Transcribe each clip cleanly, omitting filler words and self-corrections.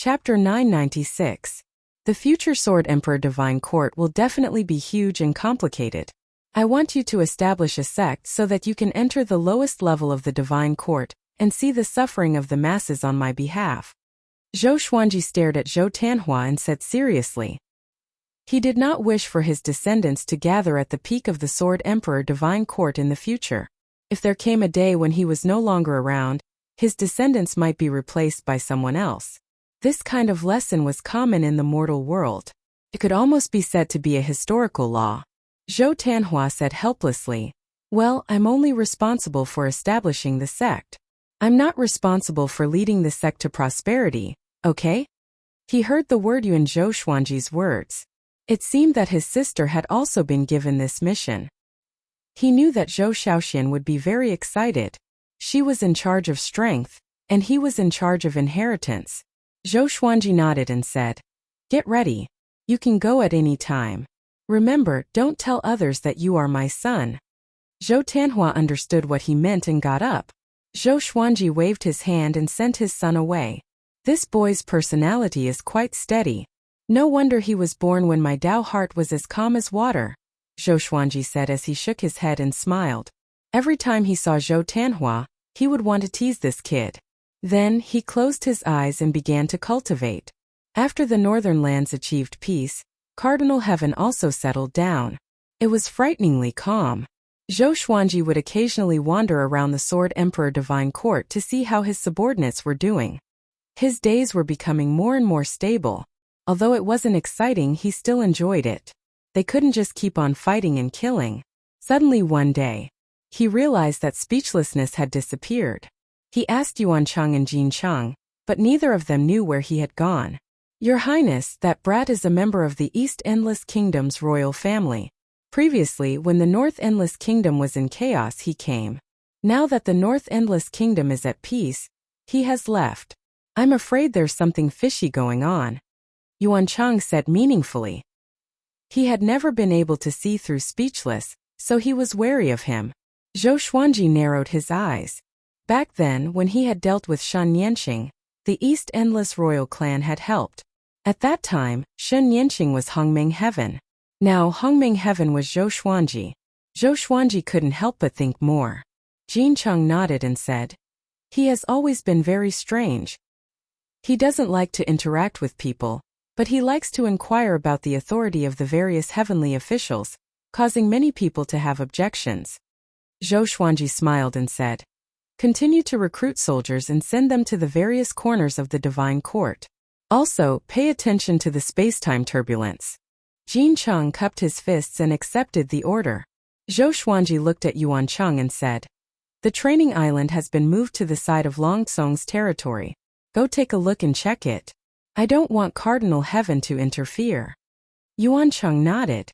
Chapter 996. The future Sword Emperor Divine Court will definitely be huge and complicated. I want you to establish a sect so that you can enter the lowest level of the Divine Court and see the suffering of the masses on my behalf. Zhou Xuanji stared at Zhou Tanhua and said seriously. He did not wish for his descendants to gather at the peak of the Sword Emperor Divine Court in the future. If there came a day when he was no longer around, his descendants might be replaced by someone else. This kind of lesson was common in the mortal world. It could almost be said to be a historical law. Zhou Tanhua said helplessly, "Well, I'm only responsible for establishing the sect. I'm not responsible for leading the sect to prosperity, okay?" He heard the word you in Zhou Xuanji's words. It seemed that his sister had also been given this mission. He knew that Zhou Shaoxian would be very excited. She was in charge of strength, and he was in charge of inheritance. Zhou Xuanji nodded and said, "Get ready. You can go at any time. Remember, don't tell others that you are my son." Zhou Tanhua understood what he meant and got up. Zhou Xuanji waved his hand and sent his son away. This boy's personality is quite steady. No wonder he was born when my Dao heart was as calm as water, Zhou Xuanji said as he shook his head and smiled. Every time he saw Zhou Tanhua, he would want to tease this kid. Then, he closed his eyes and began to cultivate. After the northern lands achieved peace, Cardinal Heaven also settled down. It was frighteningly calm. Zhou Xuanji would occasionally wander around the Sword Emperor Divine Court to see how his subordinates were doing. His days were becoming more and more stable. Although it wasn't exciting, he still enjoyed it. They couldn't just keep on fighting and killing. Suddenly one day, he realized that speechlessness had disappeared. He asked Yuancheng and Jincheng, but neither of them knew where he had gone. "Your Highness, that brat is a member of the East Endless Kingdom's royal family. Previously, when the North Endless Kingdom was in chaos, he came. Now that the North Endless Kingdom is at peace, he has left. I'm afraid there's something fishy going on," Yuancheng said meaningfully. He had never been able to see through Speechless, so he was wary of him. Zhou Xuanji narrowed his eyes. Back then, when he had dealt with Shen Yanqing, the East Endless Royal Clan had helped. At that time, Shen Yanqing was Hongming Heaven. Now Hongming Heaven was Zhou Xuanji. Zhou Xuanji couldn't help but think more. Jincheng nodded and said, "He has always been very strange. He doesn't like to interact with people, but he likes to inquire about the authority of the various heavenly officials, causing many people to have objections." Zhou Xuanji smiled and said, "Continue to recruit soldiers and send them to the various corners of the Divine Court. Also, pay attention to the space-time turbulence." Jincheng cupped his fists and accepted the order. Zhou Xuanji looked at Yuancheng and said, "The training island has been moved to the side of Longsong's territory. Go take a look and check it. I don't want Cardinal Heaven to interfere." Yuancheng nodded.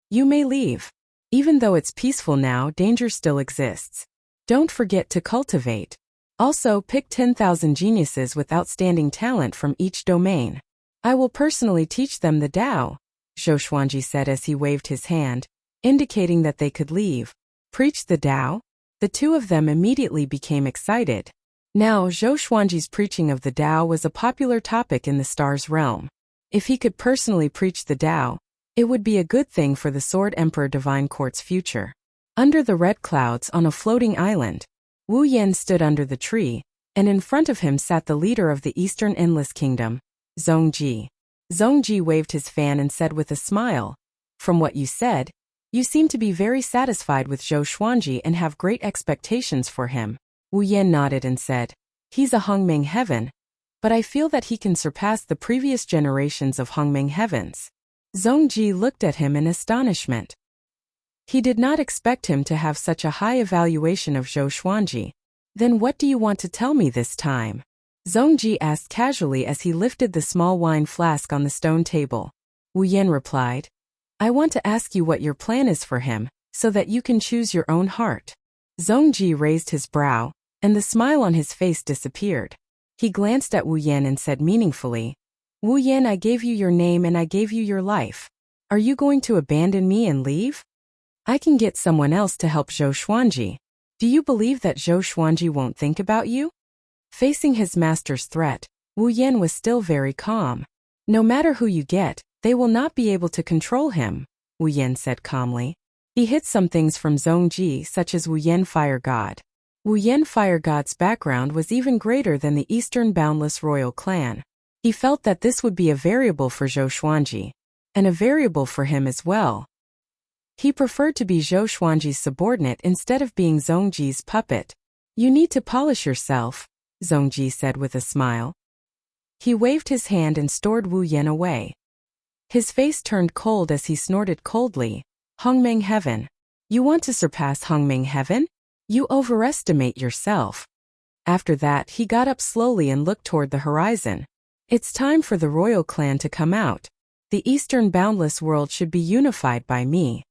"You may leave. Even though it's peaceful now, danger still exists. Don't forget to cultivate. Also, pick 10,000 geniuses with outstanding talent from each domain. I will personally teach them the Tao," Zhou Xuanji said as he waved his hand, indicating that they could leave. "Preach the Tao?" The two of them immediately became excited. Now, Zhou Xuanji's preaching of the Tao was a popular topic in the stars realm. If he could personally preach the Tao, it would be a good thing for the Sword Emperor Divine Court's future. Under the red clouds on a floating island, Wu Yan stood under the tree, and in front of him sat the leader of the Eastern Endless Kingdom, Zhongji. Zhongji waved his fan and said with a smile, "From what you said, you seem to be very satisfied with Zhou Xuanji and have great expectations for him." Wu Yan nodded and said, "He's a Hongming Heaven, but I feel that he can surpass the previous generations of Hongming Heavens." Zhongji looked at him in astonishment. He did not expect him to have such a high evaluation of Zhou Xuanji. "Then what do you want to tell me this time?" Zhongji asked casually as he lifted the small wine flask on the stone table. Wu Yan replied, "I want to ask you what your plan is for him, so that you can choose your own heart." Zhongji raised his brow, and the smile on his face disappeared. He glanced at Wu Yan and said meaningfully, "Wu Yan, I gave you your name and I gave you your life. Are you going to abandon me and leave? I can get someone else to help Zhou Xuanji. Do you believe that Zhou Xuanji won't think about you?" Facing his master's threat, Wu Yan was still very calm. No matter who you get, they will not be able to control him, Wu Yan said calmly. He hid some things from Zhongji such as Wu Yan Fire God. Wu Yan Fire God's background was even greater than the Eastern Boundless Royal Clan. He felt that this would be a variable for Zhou Xuanji, and a variable for him as well. He preferred to be Zhou Xuanji's subordinate instead of being Zhongji's puppet. You need to polish yourself, Zhongji said with a smile. He waved his hand and stored Wu Yan away. His face turned cold as he snorted coldly. Hongmeng Heaven. You want to surpass Hongmeng Heaven? You overestimate yourself. After that, he got up slowly and looked toward the horizon. It's time for the royal clan to come out. The Eastern Boundless World should be unified by me.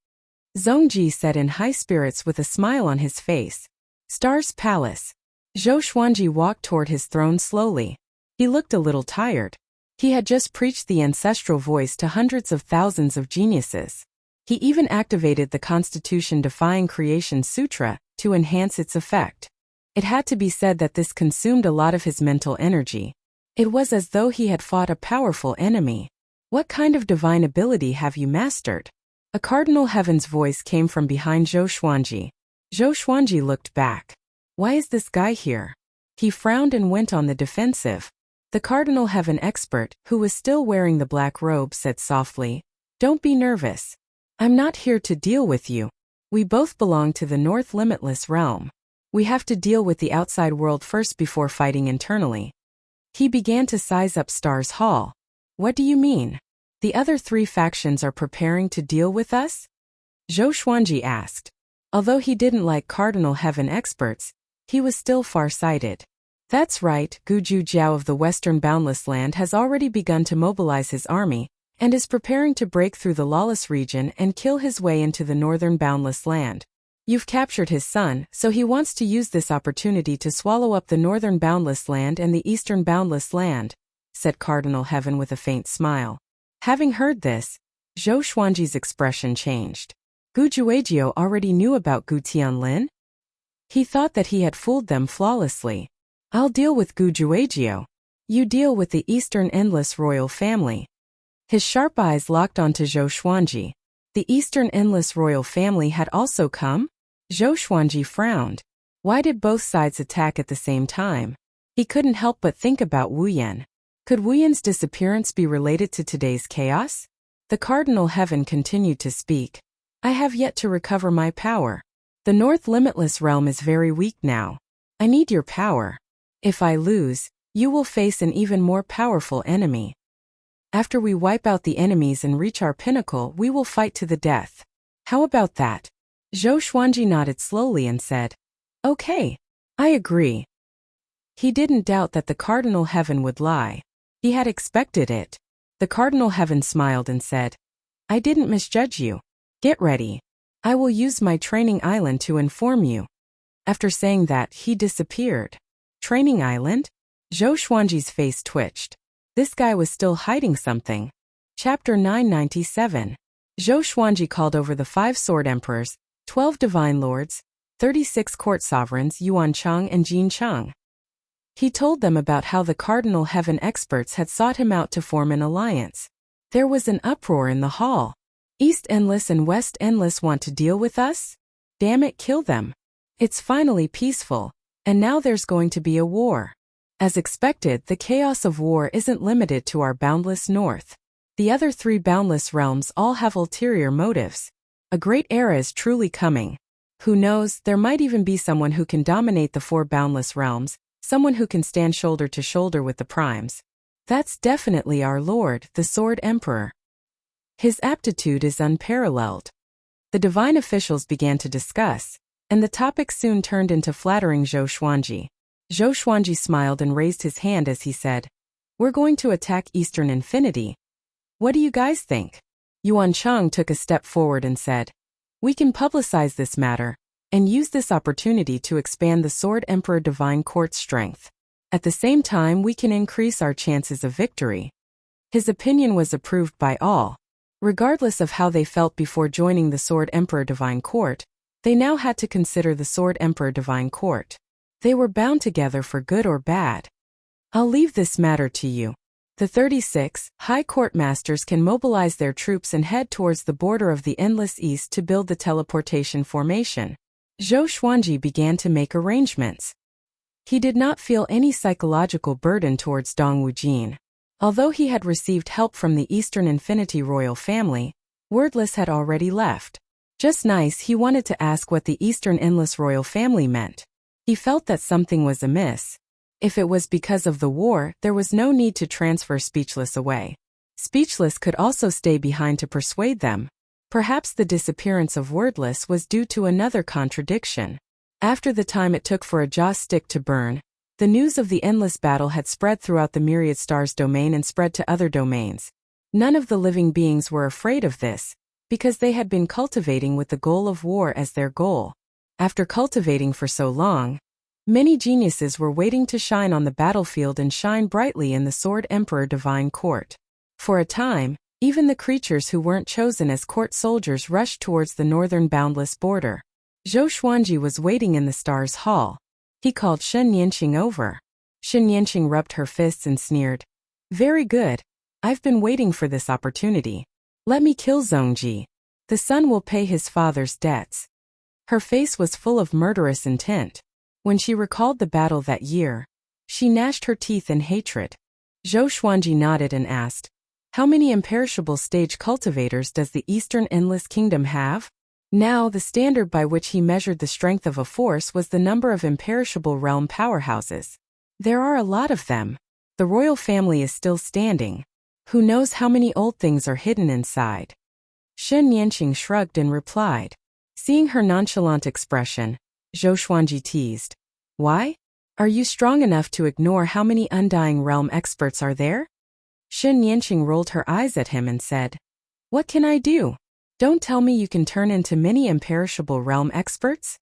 Zhongji said in high spirits with a smile on his face. Star's Palace. Zhou Xuanji walked toward his throne slowly. He looked a little tired. He had just preached the ancestral voice to hundreds of thousands of geniuses. He even activated the Constitution-defying Creation Sutra to enhance its effect. It had to be said that this consumed a lot of his mental energy. It was as though he had fought a powerful enemy. What kind of divine ability have you mastered? A Cardinal Heaven's voice came from behind Zhou Xuanji. Zhou Xuanji looked back. Why is this guy here? He frowned and went on the defensive. The Cardinal Heaven expert, who was still wearing the black robe, said softly, Don't be nervous. I'm not here to deal with you. We both belong to the North Limitless realm. We have to deal with the outside world first before fighting internally. He began to size up Star's Hall. What do you mean? The other three factions are preparing to deal with us? Zhou Xuanji asked. Although he didn't like Cardinal Heaven experts, he was still far-sighted. That's right, Guju Jiao of the Western Boundless Land has already begun to mobilize his army, and is preparing to break through the lawless region and kill his way into the Northern Boundless Land. You've captured his son, so he wants to use this opportunity to swallow up the Northern Boundless Land and the Eastern Boundless Land, said Cardinal Heaven with a faint smile. Having heard this, Zhou Xuanji's expression changed. Gu Juejiao already knew about Gu Tianlin? He thought that he had fooled them flawlessly. I'll deal with Gu Juejiao. You deal with the Eastern Endless Royal Family. His sharp eyes locked onto Zhou Xuanji. The Eastern Endless Royal Family had also come? Zhou Xuanji frowned. Why did both sides attack at the same time? He couldn't help but think about Wu Yan. Could Wu Yan's disappearance be related to today's chaos? The Cardinal Heaven continued to speak. I have yet to recover my power. The North Limitless realm is very weak now. I need your power. If I lose, you will face an even more powerful enemy. After we wipe out the enemies and reach our pinnacle, we will fight to the death. How about that? Zhou Xuanji nodded slowly and said, Okay, I agree. He didn't doubt that the Cardinal Heaven would lie. He had expected it. The Cardinal Heaven smiled and said, I didn't misjudge you. Get ready. I will use my training island to inform you. After saying that, he disappeared. Training island? Zhou Xuanji's face twitched. This guy was still hiding something. Chapter 997. Zhou Xuanji called over the 5 Sword Emperors, 12 Divine Lords, 36 Court Sovereigns Yuan Cheng and Jin Cheng. He told them about how the Cardinal Heaven experts had sought him out to form an alliance. There was an uproar in the hall. East Endless and West Endless want to deal with us? Damn it, kill them. It's finally peaceful, and now there's going to be a war. As expected, the chaos of war isn't limited to our boundless north. The other 3 boundless realms all have ulterior motives. A great era is truly coming. Who knows, there might even be someone who can dominate the 4 boundless realms, someone who can stand shoulder to shoulder with the primes. That's definitely our lord, the Sword Emperor. His aptitude is unparalleled. The divine officials began to discuss, and the topic soon turned into flattering Zhou Xuanji. Zhou Xuanji smiled and raised his hand as he said, We're going to attack Eastern Infinity. What do you guys think? Yuan Cheng took a step forward and said, We can publicize this matter, and use this opportunity to expand the Sword Emperor Divine Court's strength. At the same time, we can increase our chances of victory. His opinion was approved by all. Regardless of how they felt before joining the Sword Emperor Divine Court, they now had to consider the Sword Emperor Divine Court. They were bound together for good or bad. I'll leave this matter to you. The 36 High Court Masters can mobilize their troops and head towards the border of the Endless East to build the teleportation formation. Zhou Xuanji began to make arrangements. He did not feel any psychological burden towards Dong Wujin. Although he had received help from the Eastern Infinity royal family, Wordless had already left. Just nice, he wanted to ask what the Eastern Endless royal family meant. He felt that something was amiss. If it was because of the war, there was no need to transfer Speechless away. Speechless could also stay behind to persuade them. Perhaps the disappearance of Wordless was due to another contradiction. After the time it took for a jaw stick to burn, the news of the endless battle had spread throughout the Myriad Stars domain and spread to other domains. None of the living beings were afraid of this, because they had been cultivating with the goal of war as their goal. After cultivating for so long, many geniuses were waiting to shine on the battlefield and shine brightly in the Sword Emperor Divine Court. For a time, even the creatures who weren't chosen as court soldiers rushed towards the northern boundless border. Zhou Xuanji was waiting in the Stars Hall. He called Shen Yanqing over. Shen Yanqing rubbed her fists and sneered. Very good. I've been waiting for this opportunity. Let me kill Zhongji. The son will pay his father's debts. Her face was full of murderous intent. When she recalled the battle that year, she gnashed her teeth in hatred. Zhou Xuanji nodded and asked, how many imperishable stage cultivators does the Eastern Endless Kingdom have? Now, the standard by which he measured the strength of a force was the number of imperishable realm powerhouses. There are a lot of them. The royal family is still standing. Who knows how many old things are hidden inside? Shen Yanqing shrugged and replied. Seeing her nonchalant expression, Zhou Xuanji teased. Why? Are you strong enough to ignore how many undying realm experts are there? Shen Yanqing rolled her eyes at him and said, what can I do? Don't tell me you can turn into many imperishable realm experts?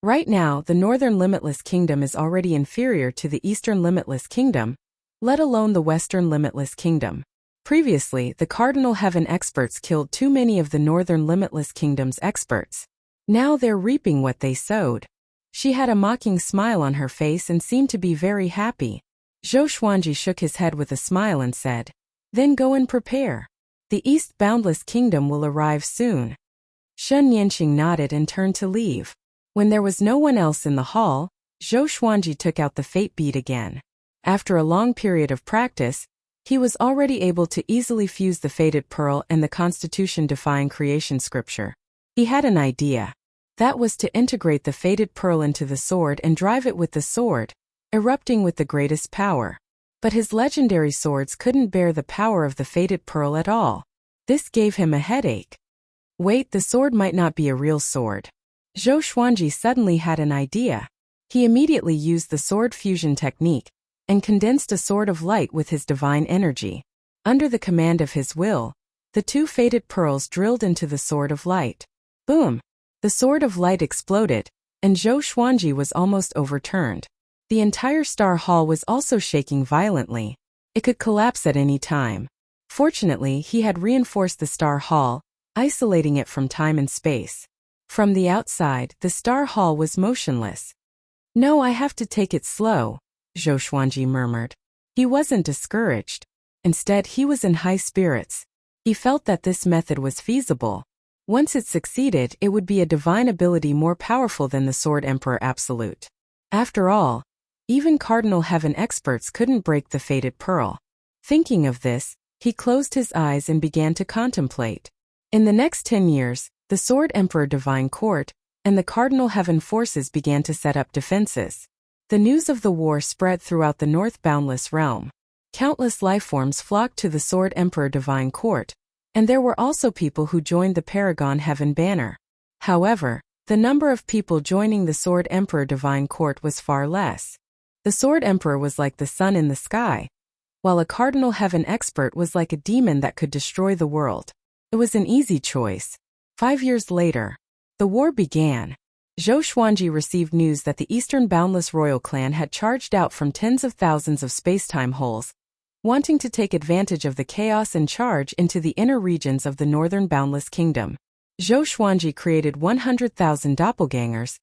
Right now, the Northern Limitless Kingdom is already inferior to the Eastern Limitless Kingdom, let alone the Western Limitless Kingdom. Previously, the Cardinal Heaven experts killed too many of the Northern Limitless Kingdom's experts. Now they're reaping what they sowed. She had a mocking smile on her face and seemed to be very happy. Zhou Xuanji shook his head with a smile and said, then go and prepare. The East Boundless Kingdom will arrive soon. Shen Yanqing nodded and turned to leave. When there was no one else in the hall, Zhou Xuanji took out the fate bead again. After a long period of practice, he was already able to easily fuse the fated pearl and the constitution-defying creation scripture. He had an idea. That was to integrate the fated pearl into the sword and drive it with the sword, erupting with the greatest power. But his legendary swords couldn't bear the power of the fated pearl at all. This gave him a headache. Wait, the sword might not be a real sword. Zhou Xuanji suddenly had an idea. He immediately used the sword fusion technique and condensed a sword of light with his divine energy. Under the command of his will, the two fated pearls drilled into the sword of light. Boom! The sword of light exploded, and Zhou Xuanji was almost overturned. The entire Star Hall was also shaking violently. It could collapse at any time. Fortunately, he had reinforced the Star Hall, isolating it from time and space. From the outside, the Star Hall was motionless. No, I have to take it slow, Zhou Xuanji murmured. He wasn't discouraged. Instead, he was in high spirits. He felt that this method was feasible. Once it succeeded, it would be a divine ability more powerful than the Sword Emperor Absolute. After all, even Cardinal Heaven experts couldn't break the fated pearl. Thinking of this, he closed his eyes and began to contemplate. In the next 10 years, the Sword Emperor Divine Court and the Cardinal Heaven forces began to set up defenses. The news of the war spread throughout the North Boundless Realm. Countless lifeforms flocked to the Sword Emperor Divine Court, and there were also people who joined the Paragon Heaven banner. However, the number of people joining the Sword Emperor Divine Court was far less. The Sword Emperor was like the sun in the sky, while a Cardinal Heaven expert was like a demon that could destroy the world. It was an easy choice. 5 years later, the war began. Zhou Xuanji received news that the Eastern Boundless Royal Clan had charged out from tens of thousands of space-time holes, wanting to take advantage of the chaos and charge into the inner regions of the Northern Boundless Kingdom. Zhou Xuanji created 100,000 doppelgangers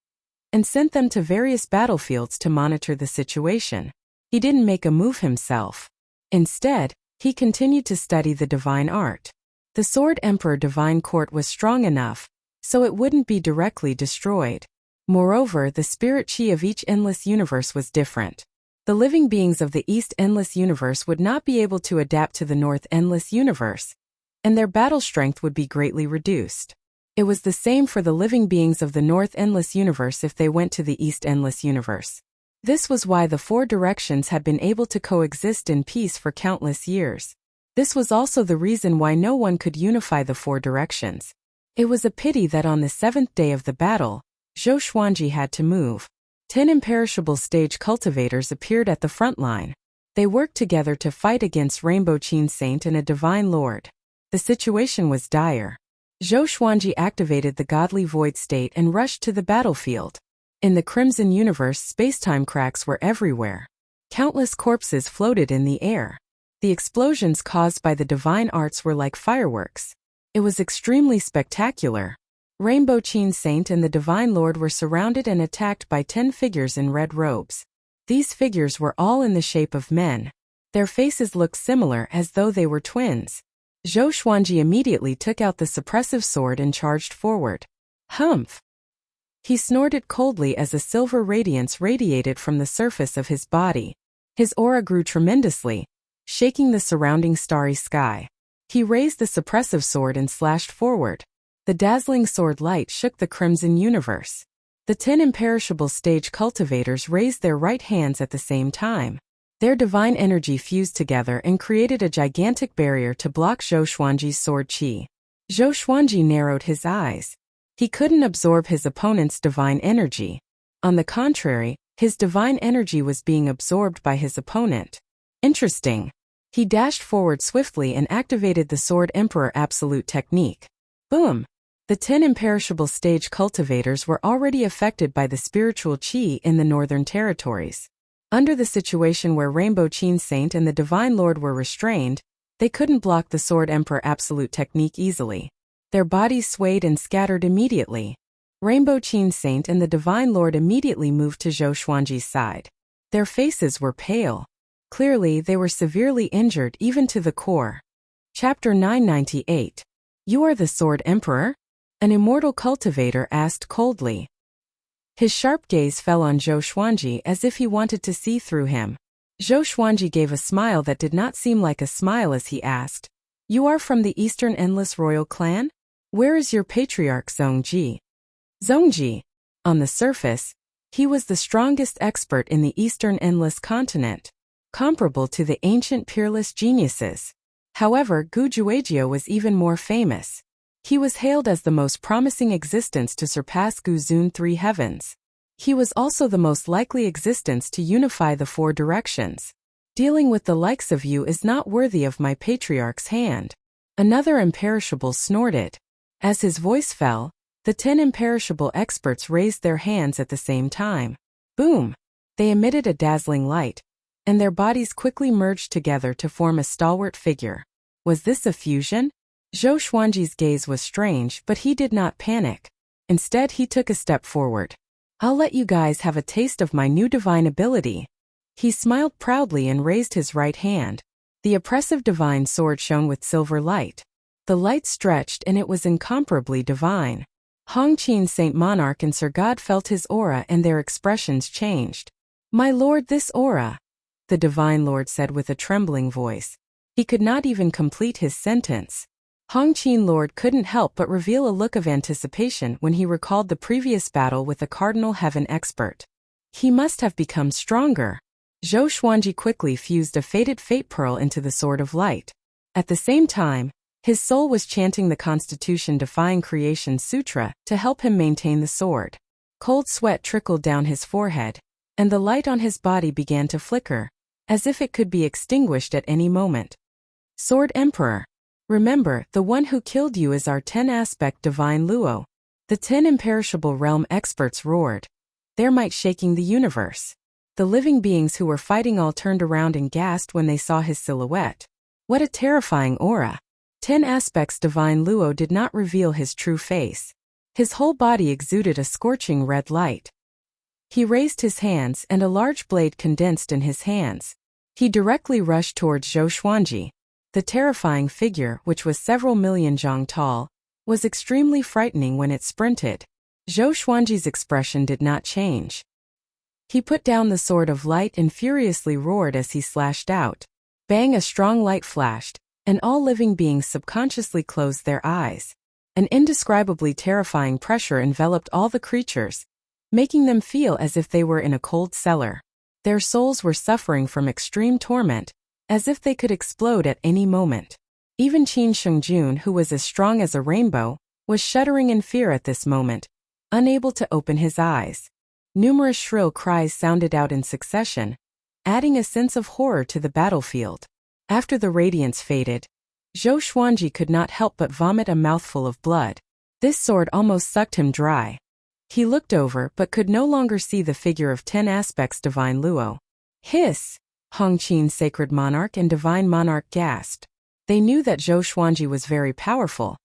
and sent them to various battlefields to monitor the situation. He didn't make a move himself. Instead, he continued to study the divine art. The Sword Emperor Divine Court was strong enough, so it wouldn't be directly destroyed. Moreover, the spirit chi of each endless universe was different. The living beings of the East Endless Universe would not be able to adapt to the North Endless Universe, and their battle strength would be greatly reduced. It was the same for the living beings of the North Endless Universe if they went to the East Endless Universe. This was why the four directions had been able to coexist in peace for countless years. This was also the reason why no one could unify the four directions. It was a pity that on the seventh day of the battle, Zhou Xuanji had to move. 10 imperishable stage cultivators appeared at the front line. They worked together to fight against Rainbow Qin Saint and a Divine Lord. The situation was dire. Zhou Xuanji activated the godly void state and rushed to the battlefield. In the Crimson Universe, spacetime cracks were everywhere. Countless corpses floated in the air. The explosions caused by the divine arts were like fireworks. It was extremely spectacular. Rainbow Qin Saint and the Divine Lord were surrounded and attacked by 10 figures in red robes. These figures were all in the shape of men. Their faces looked similar as though they were twins. Zhou Xuanji immediately took out the suppressive sword and charged forward. Humph! He snorted coldly as a silver radiance radiated from the surface of his body. His aura grew tremendously, shaking the surrounding starry sky. He raised the suppressive sword and slashed forward. The dazzling sword light shook the Crimson Universe. The 10 imperishable stage cultivators raised their right hands at the same time. Their divine energy fused together and created a gigantic barrier to block Zhou Xuanji's sword chi. Zhou Xuanji narrowed his eyes. He couldn't absorb his opponent's divine energy. On the contrary, his divine energy was being absorbed by his opponent. Interesting. He dashed forward swiftly and activated the Sword Emperor Absolute technique. Boom! The 10 imperishable stage cultivators were already affected by the spiritual chi in the Northern Territories. Under the situation where Rainbow Qin Saint and the Divine Lord were restrained, they couldn't block the Sword Emperor Absolute technique easily. Their bodies swayed and scattered immediately. Rainbow Qin Saint and the Divine Lord immediately moved to Zhou Xuanji's side. Their faces were pale. Clearly, they were severely injured even to the core. Chapter 998. You are the Sword Emperor? An immortal cultivator asked coldly. His sharp gaze fell on Zhou Xuanji as if he wanted to see through him. Zhou Xuanji gave a smile that did not seem like a smile as he asked, "You are from the Eastern Endless Royal Clan? Where is your patriarch Zhongji?" Zhongji. On the surface, he was the strongest expert in the Eastern Endless Continent, comparable to the ancient peerless geniuses. However, Gu Juejiu was even more famous. He was hailed as the most promising existence to surpass Gu Zun 3 heavens. He was also the most likely existence to unify the four directions. Dealing with the likes of you is not worthy of my patriarch's hand. Another imperishable snorted. As his voice fell, the 10 imperishable experts raised their hands at the same time. Boom! They emitted a dazzling light, and their bodies quickly merged together to form a stalwart figure. Was this a fusion? Zhou Xuanji's gaze was strange, but he did not panic. Instead, he took a step forward. I'll let you guys have a taste of my new divine ability. He smiled proudly and raised his right hand. The oppressive divine sword shone with silver light. The light stretched and it was incomparably divine. Hongqin Saint Monarch and Sir God felt his aura and their expressions changed. My lord, this aura, the Divine Lord said with a trembling voice. He could not even complete his sentence. Hongqin Lord couldn't help but reveal a look of anticipation when he recalled the previous battle with the Cardinal Heaven expert. He must have become stronger. Zhou Xuanji quickly fused a faded fate pearl into the Sword of Light. At the same time, his soul was chanting the Constitution-defying Creation Sutra to help him maintain the sword. Cold sweat trickled down his forehead, and the light on his body began to flicker, as if it could be extinguished at any moment. Sword Emperor. Remember, the one who killed you is our 10-aspect Divine Luo. The 10 imperishable realm experts roared, their might shaking the universe. The living beings who were fighting all turned around and gasped when they saw his silhouette. What a terrifying aura. 10 aspects Divine Luo did not reveal his true face. His whole body exuded a scorching red light. He raised his hands and a large blade condensed in his hands. He directly rushed towards Zhou Xuanji. The terrifying figure, which was several million zhang tall, was extremely frightening when it sprinted. Zhou Xuanji's expression did not change. He put down the sword of light and furiously roared as he slashed out. Bang! A strong light flashed, and all living beings subconsciously closed their eyes. An indescribably terrifying pressure enveloped all the creatures, making them feel as if they were in a cold cellar. Their souls were suffering from extreme torment, as if they could explode at any moment. Even Qin Shengjun, who was as strong as a rainbow, was shuddering in fear at this moment, unable to open his eyes. Numerous shrill cries sounded out in succession, adding a sense of horror to the battlefield. After the radiance faded, Zhou Xuanji could not help but vomit a mouthful of blood. This sword almost sucked him dry. He looked over but could no longer see the figure of 10 aspects Divine Luo. Hiss! Hong Qin's Sacred Monarch and Divine Monarch gasped. They knew that Zhou Xuanji was very powerful,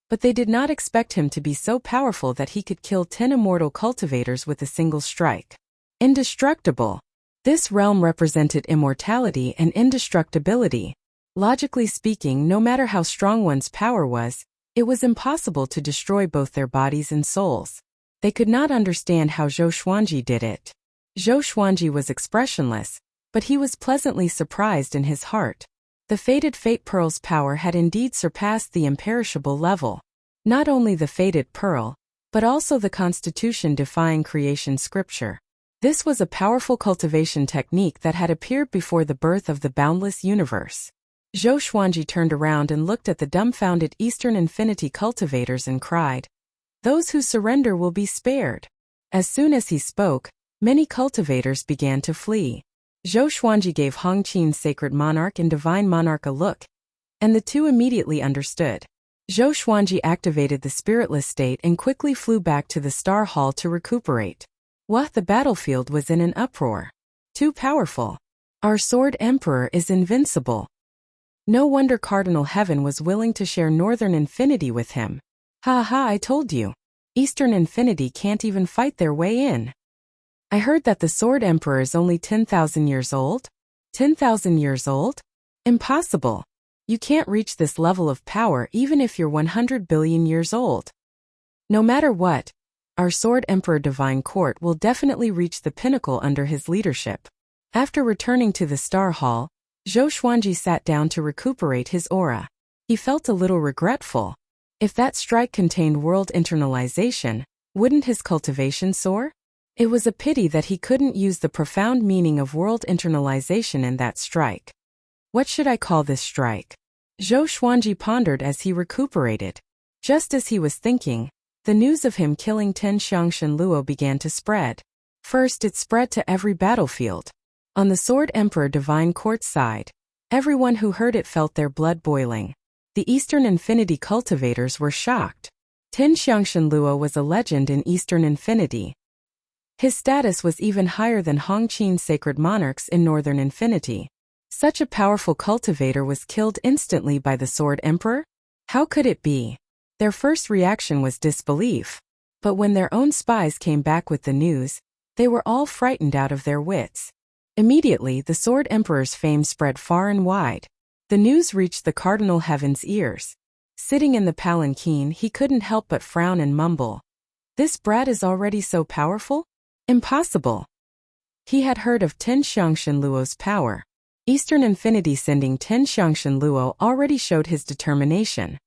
but they did not expect him to be so powerful that he could kill 10 immortal cultivators with a single strike. Indestructible! This realm represented immortality and indestructibility. Logically speaking, no matter how strong one's power was, it was impossible to destroy both their bodies and souls. They could not understand how Zhou Xuanji did it. Zhou Xuanji was expressionless, but he was pleasantly surprised in his heart. The fated Fate Pearl's power had indeed surpassed the imperishable level. Not only the fated pearl, but also the constitution-defying creation scripture. This was a powerful cultivation technique that had appeared before the birth of the boundless universe. Zhou Xuanji turned around and looked at the dumbfounded Eastern Infinity cultivators and cried, "Those who surrender will be spared." As soon as he spoke, many cultivators began to flee. Zhou Xuanji gave Hong Qin's Sacred Monarch and Divine Monarch a look, and the two immediately understood. Zhou Xuanji activated the spiritless state and quickly flew back to the Star Hall to recuperate. The battlefield was in an uproar. Too powerful. Our Sword Emperor is invincible. No wonder Cardinal Heaven was willing to share Northern Infinity with him. Ha ha, I told you. Eastern Infinity can't even fight their way in. I heard that the Sword Emperor is only 10,000 years old? 10,000 years old? Impossible. You can't reach this level of power even if you're 100 billion years old. No matter what, our Sword Emperor Divine Court will definitely reach the pinnacle under his leadership. After returning to the Star Hall, Zhou Xuanji sat down to recuperate his aura. He felt a little regretful. If that strike contained world internalization, wouldn't his cultivation soar? It was a pity that he couldn't use the profound meaning of world internalization in that strike. What should I call this strike? Zhou Xuanji pondered as he recuperated. Just as he was thinking, the news of him killing 10 Xiangshan Luo began to spread. First, it spread to every battlefield. On the Sword Emperor Divine Court side, everyone who heard it felt their blood boiling. The Eastern Infinity cultivators were shocked. 10 Xiangshan Luo was a legend in Eastern Infinity. His status was even higher than Hong Qin's Sacred Monarchs in Northern Infinity. Such a powerful cultivator was killed instantly by the Sword Emperor? How could it be? Their first reaction was disbelief. But when their own spies came back with the news, they were all frightened out of their wits. Immediately, the Sword Emperor's fame spread far and wide. The news reached the Cardinal Heaven's ears. Sitting in the palanquin, he couldn't help but frown and mumble. This brat is already so powerful? Impossible. He had heard of 10 Xiangshan Luo's power. Eastern Infinity sending 10 Xiangshan Luo already showed his determination.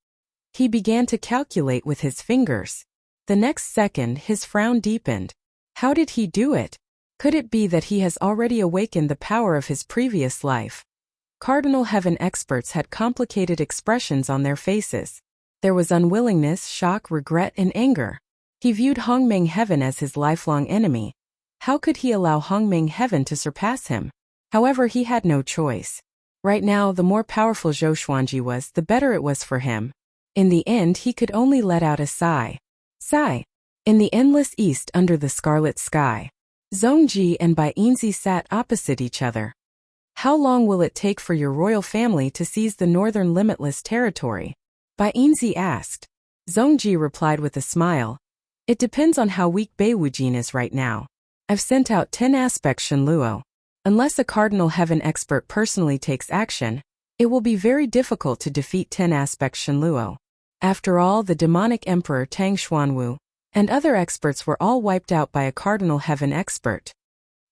He began to calculate with his fingers. The next second, his frown deepened. How did he do it? Could it be that he has already awakened the power of his previous life? Cardinal Heaven experts had complicated expressions on their faces. There was unwillingness, shock, regret, and anger. He viewed Hongmeng Heaven as his lifelong enemy. How could he allow Hongmeng Heaven to surpass him? However, he had no choice. Right now, the more powerful Zhou Xuanji was, the better it was for him. In the end, he could only let out a sigh. Sigh. In the endless east under the scarlet sky, Zhongji and Bai Yinzi sat opposite each other. How long will it take for your royal family to seize the northern limitless territory? Bai Yinzi asked. Zhongji replied with a smile. It depends on how weak Beiwujin is right now. I've sent out 10 aspects Shenluo. Unless a Cardinal Heaven expert personally takes action, it will be very difficult to defeat 10 aspects Shenluo. After all, the demonic Emperor Tang Xuanwu and other experts were all wiped out by a Cardinal Heaven expert.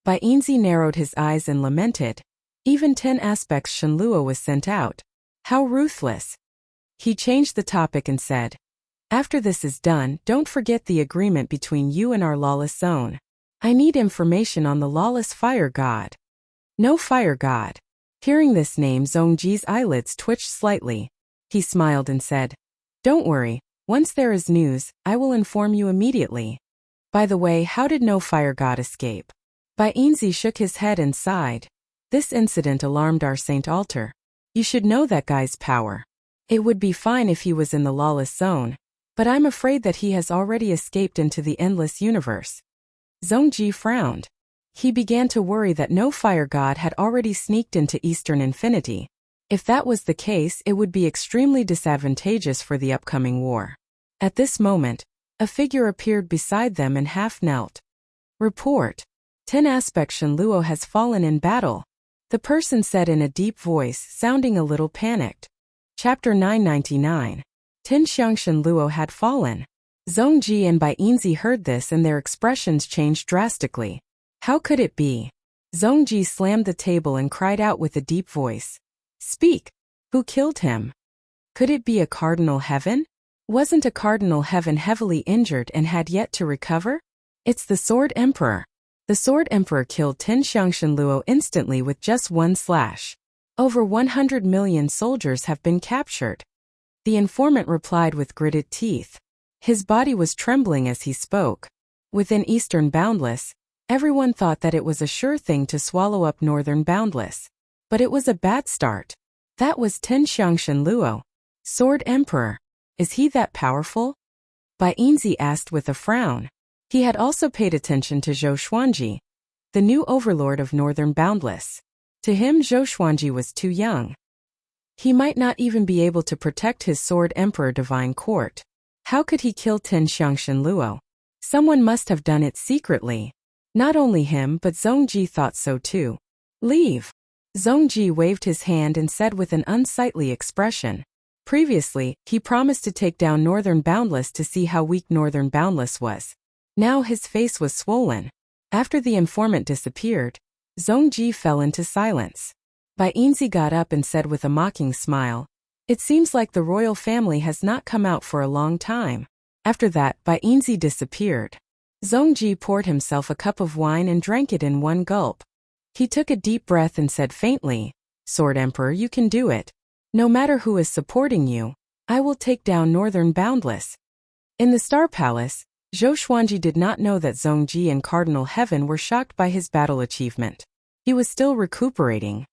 Bai Yinzi narrowed his eyes and lamented. Even 10 aspects Shenluo was sent out. How ruthless. He changed the topic and said, after this is done, don't forget the agreement between you and our lawless zone. I need information on the lawless fire god. No fire god. Hearing this name, Zhongji's eyelids twitched slightly. He smiled and said, don't worry, once there is news, I will inform you immediately. By the way, how did no fire god escape? Bai Yinzi shook his head and sighed. This incident alarmed our Saint Altar. You should know that guy's power. It would be fine if he was in the lawless zone, but I'm afraid that he has already escaped into the endless universe. Zhongji frowned. He began to worry that no fire god had already sneaked into Eastern Infinity. If that was the case, it would be extremely disadvantageous for the upcoming war. At this moment, a figure appeared beside them and half knelt. Report. 10 aspects Shenluo has fallen in battle. The person said in a deep voice, sounding a little panicked. Chapter 999. 10 Shenluo had fallen. Zhongji and Bai Yinzi heard this and their expressions changed drastically. How could it be? Zhongji slammed the table and cried out with a deep voice. Speak! Who killed him? Could it be a Cardinal Heaven? Wasn't a Cardinal Heaven heavily injured and had yet to recover? It's the Sword Emperor. The Sword Emperor killed 10 Shenluo instantly with just one slash. Over 100 million soldiers have been captured. The informant replied with gritted teeth. His body was trembling as he spoke. Within Eastern Boundless, everyone thought that it was a sure thing to swallow up Northern Boundless. But it was a bad start. That was 10 Shenluo. Sword Emperor. Is he that powerful? Bai Yinzi asked with a frown. He had also paid attention to Zhou Xuanji, the new overlord of Northern Boundless. To him, Zhou Xuanji was too young. He might not even be able to protect his Sword Emperor Divine Court. How could he kill 10 Shenluo? Someone must have done it secretly. Not only him, but Zhongji thought so too. Leave. Zhongji waved his hand and said with an unsightly expression. Previously, he promised to take down Northern Boundless to see how weak Northern Boundless was. Now his face was swollen. After the informant disappeared, Zhongji fell into silence. Bai Yinzi got up and said with a mocking smile, it seems like the royal family has not come out for a long time. After that, Bai Yinzi disappeared. Zhongji poured himself a cup of wine and drank it in one gulp. He took a deep breath and said faintly, Sword Emperor, you can do it. No matter who is supporting you, I will take down Northern Boundless. In the Star Palace, Zhou Xuanji did not know that Zhongji and Cardinal Heaven were shocked by his battle achievement. He was still recuperating.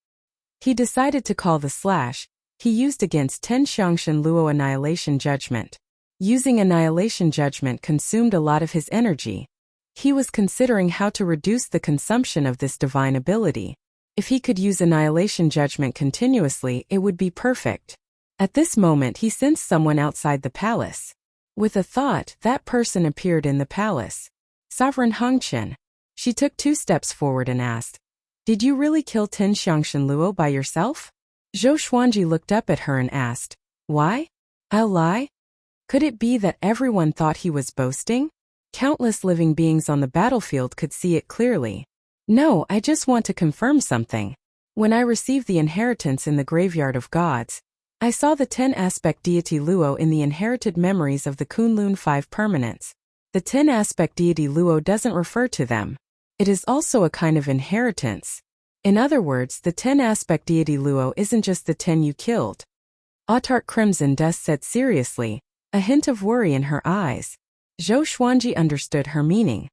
He decided to call the slash he used against 10 Shenluo Annihilation Judgment. Using Annihilation Judgment consumed a lot of his energy. He was considering how to reduce the consumption of this divine ability. If he could use Annihilation Judgment continuously, it would be perfect. At this moment, he sensed someone outside the palace. With a thought, that person appeared in the palace. Sovereign Hongqian. She took 2 steps forward and asked, did you really kill 10 Shenluo by yourself? Zhou Xuanji looked up at her and asked, why? I'll lie? Could it be that everyone thought he was boasting? Countless living beings on the battlefield could see it clearly. No, I just want to confirm something. When I received the inheritance in the Graveyard of Gods, I saw the 10-aspect deity Luo in the inherited memories of the Kunlun 5 permanents. The 10-aspect deity Luo doesn't refer to them. It is also a kind of inheritance. In other words, the 10-aspect deity Luo isn't just the 10 you killed. Autarch Crimson Dust said seriously, a hint of worry in her eyes. Zhou Xuanji understood her meaning.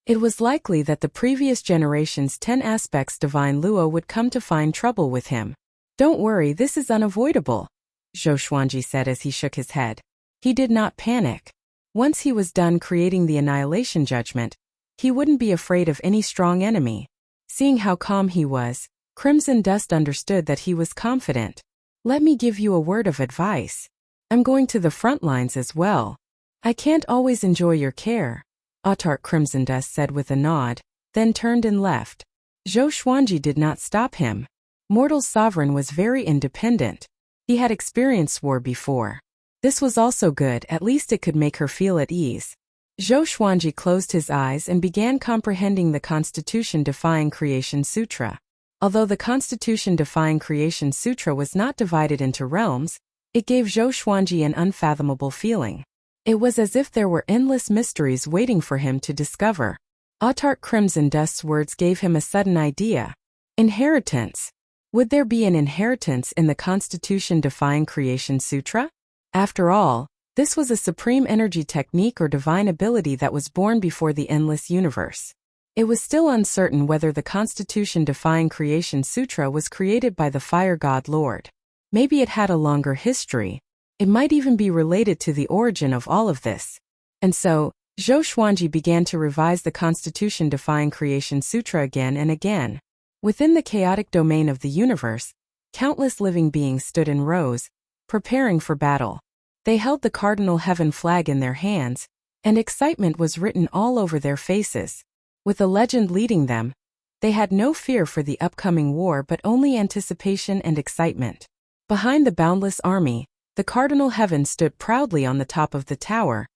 It was likely that the previous generation's 10 aspects divine Luo would come to find trouble with him. Don't worry, this is unavoidable, Zhou Xuanji said as he shook his head. He did not panic. Once he was done creating the Annihilation Judgment, he wouldn't be afraid of any strong enemy. Seeing how calm he was, Crimson Dust understood that he was confident. Let me give you a word of advice. I'm going to the front lines as well. I can't always enjoy your care, Autarch Crimson Dust said with a nod. then turned and left. Zhou Xuanji did not stop him. Mortal's sovereign was very independent. He had experienced war before. This was also good, at least it could make her feel at ease. Zhou Xuanji closed his eyes and began comprehending the Constitution-defying Creation Sutra. Although the Constitution-defying Creation Sutra was not divided into realms, it gave Zhou Xuanji an unfathomable feeling. It was as if there were endless mysteries waiting for him to discover. Autark Crimson Dust's words gave him a sudden idea. Inheritance. Would there be an inheritance in the Constitution-defying Creation Sutra? After all, this was a supreme energy technique or divine ability that was born before the endless universe. It was still uncertain whether the Constitution-defying Creation Sutra was created by the Fire God Lord. Maybe it had a longer history. It might even be related to the origin of all of this. And so, Zhou Xuanji began to revise the Constitution-defying Creation Sutra again and again. Within the chaotic domain of the universe, countless living beings stood in rows, preparing for battle. They held the cardinal heaven flag in their hands, and excitement was written all over their faces. With a legend leading them, they had no fear for the upcoming war but only anticipation and excitement. Behind the boundless army, the cardinal heaven stood proudly on the top of the tower,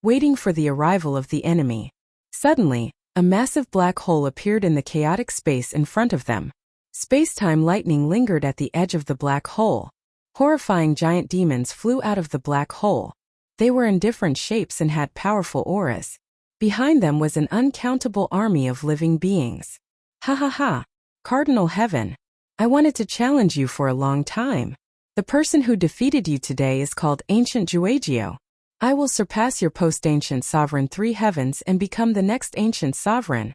waiting for the arrival of the enemy. Suddenly, a massive black hole appeared in the chaotic space in front of them. Space-time lightning lingered at the edge of the black hole. Horrifying giant demons flew out of the black hole. They were in different shapes and had powerful auras. Behind them was an uncountable army of living beings. Ha ha ha! Cardinal Heaven. I wanted to challenge you for a long time. The person who defeated you today is called Ancient Juegio. I will surpass your post-ancient sovereign 3 heavens and become the next ancient sovereign.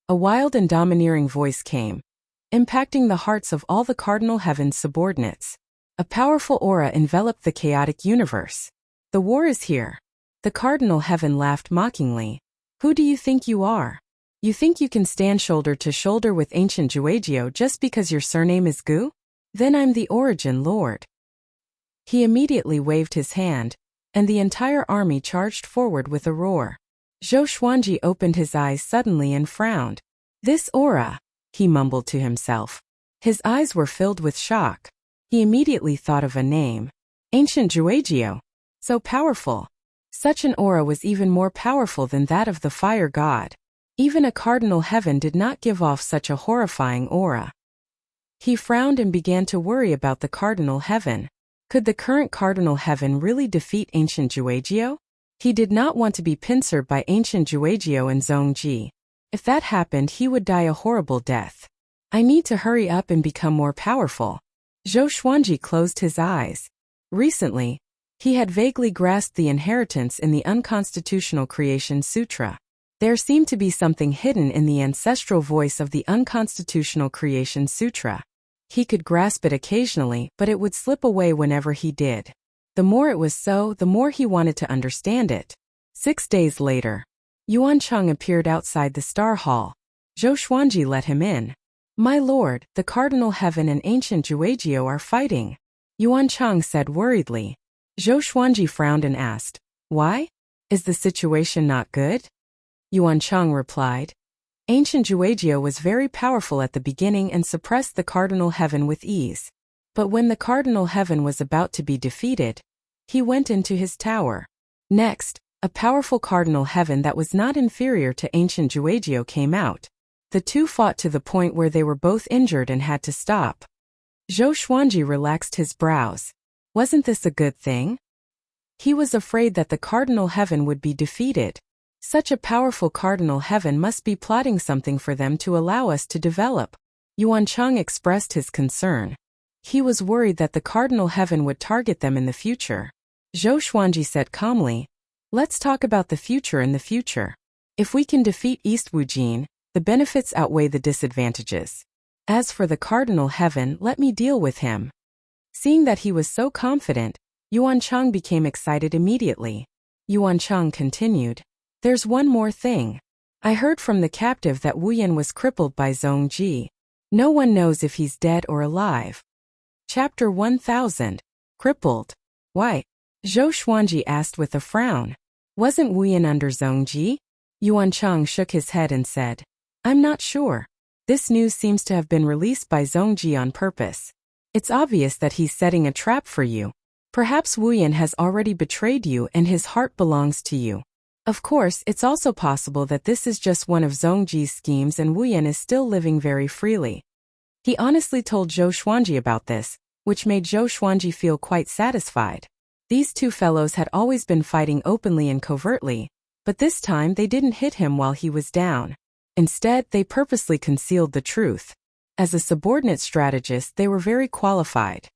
A wild and domineering voice came, impacting the hearts of all the cardinal heaven's subordinates. A powerful aura enveloped the chaotic universe. The war is here. The cardinal heaven laughed mockingly. Who do you think you are? You think you can stand shoulder to shoulder with Ancient Juegio just because your surname is Gu? Then I'm the Origin Lord. He immediately waved his hand, and the entire army charged forward with a roar. Zhou Xuanji opened his eyes suddenly and frowned. This aura, he mumbled to himself. His eyes were filled with shock. He immediately thought of a name. Ancient Juegio. So powerful. Such an aura was even more powerful than that of the fire god. Even a cardinal heaven did not give off such a horrifying aura. He frowned and began to worry about the cardinal heaven. Could the current cardinal heaven really defeat Ancient Juegio? He did not want to be pincered by Ancient Juegio and Zhongji. If that happened, he would die a horrible death. I need to hurry up and become more powerful. Zhou Xuanji closed his eyes. Recently, he had vaguely grasped the inheritance in the Unconstitutional Creation Sutra. There seemed to be something hidden in the ancestral voice of the Unconstitutional Creation Sutra. He could grasp it occasionally, but it would slip away whenever he did. The more it was so, the more he wanted to understand it. 6 days later, Yuan Cheng appeared outside the Star Hall. Zhou Xuanji let him in. My lord, the Cardinal Heaven and Ancient Juegio are fighting, Yuan Cheng said worriedly. Zhou Xuanji frowned and asked, why? Is the situation not good? Yuan Cheng replied. Ancient Juegio was very powerful at the beginning and suppressed the Cardinal Heaven with ease. But when the Cardinal Heaven was about to be defeated, he went into his tower. Next, a powerful Cardinal Heaven that was not inferior to Ancient Juegio came out. The two fought to the point where they were both injured and had to stop. Zhou Xuanji relaxed his brows. Wasn't this a good thing? He was afraid that the Cardinal Heaven would be defeated. Such a powerful Cardinal Heaven must be plotting something for them to allow us to develop. Yuan Cheng expressed his concern. He was worried that the Cardinal Heaven would target them in the future. Zhou Xuanji said calmly, let's talk about the future in the future. If we can defeat East Wujin, the benefits outweigh the disadvantages. As for the Cardinal Heaven, let me deal with him. Seeing that he was so confident, Yuan Cheng became excited immediately. Yuan Cheng continued, there's one more thing. I heard from the captive that Wu Yan was crippled by Zhongji. No one knows if he's dead or alive. Chapter 1000. Crippled. Why? Zhou Xuanji asked with a frown. Wasn't Wu Yan under Zhongji? Yuan Cheng shook his head and said, I'm not sure. This news seems to have been released by Zhongji on purpose. It's obvious that he's setting a trap for you. Perhaps Wu Yan has already betrayed you and his heart belongs to you. Of course, it's also possible that this is just one of Zhongji's schemes and Wu Yan is still living very freely. He honestly told Zhou Xuanji about this, which made Zhou Xuanji feel quite satisfied. These two fellows had always been fighting openly and covertly, but this time they didn't hit him while he was down. Instead, they purposely concealed the truth. As a subordinate strategist, they were very qualified.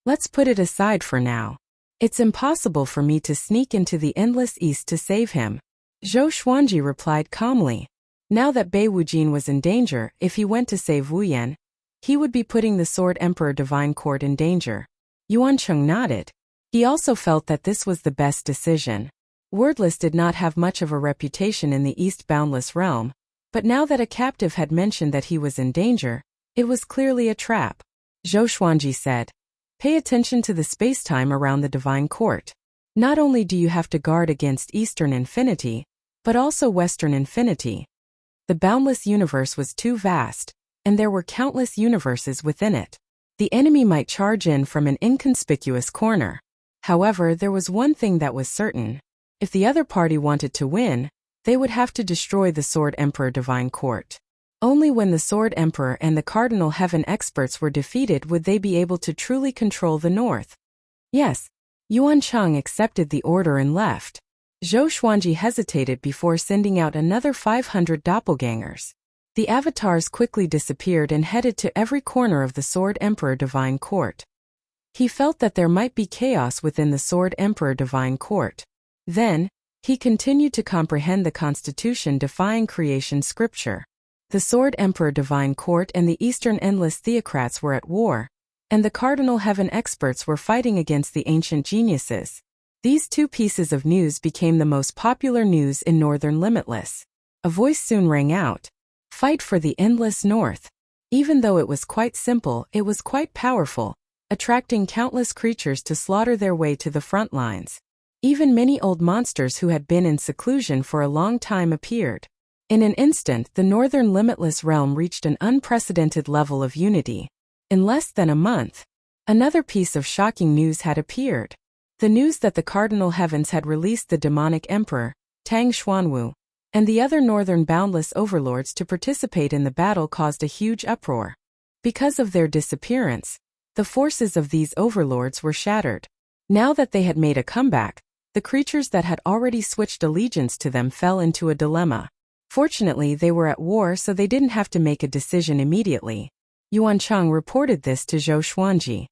Let's put it aside for now. It's impossible for me to sneak into the endless east to save him. Zhou Xuanji replied calmly. Now that Bei Wujin was in danger, if he went to save Wu Yan, he would be putting the Sword Emperor Divine Court in danger. Yuan Cheng nodded. He also felt that this was the best decision. Wordless did not have much of a reputation in the East Boundless realm, but now that a captive had mentioned that he was in danger, it was clearly a trap. Zhou Xuanji said, "Pay attention to the space-time around the Divine Court. Not only do you have to guard against Eastern Infinity, but also Western Infinity." The boundless universe was too vast, and there were countless universes within it. The enemy might charge in from an inconspicuous corner. However, there was one thing that was certain. If the other party wanted to win, they would have to destroy the Sword Emperor Divine Court. Only when the Sword Emperor and the Cardinal Heaven experts were defeated would they be able to truly control the North. Yes, Yuan Cheng accepted the order and left. Zhou Xuanji hesitated before sending out another 500 doppelgangers. The avatars quickly disappeared and headed to every corner of the Sword Emperor Divine Court. He felt that there might be chaos within the Sword Emperor Divine Court. Then, he continued to comprehend the Constitution defying creation scripture. The Sword Emperor Divine Court and the Eastern Endless Theocrats were at war, and the Cardinal Heaven experts were fighting against the ancient geniuses. These two pieces of news became the most popular news in Northern Limitless. A voice soon rang out. Fight for the Endless North. Even though it was quite simple, it was quite powerful, attracting countless creatures to slaughter their way to the front lines. Even many old monsters who had been in seclusion for a long time appeared. In an instant, the Northern Limitless realm reached an unprecedented level of unity. In less than a month, another piece of shocking news had appeared. The news that the Cardinal Heavens had released the demonic emperor, Tang Xuanwu, and the other Northern Boundless overlords to participate in the battle caused a huge uproar. Because of their disappearance, the forces of these overlords were shattered. Now that they had made a comeback, the creatures that had already switched allegiance to them fell into a dilemma. Fortunately, they were at war, so they didn't have to make a decision immediately. Yuan Cheng reported this to Zhou Xuanji.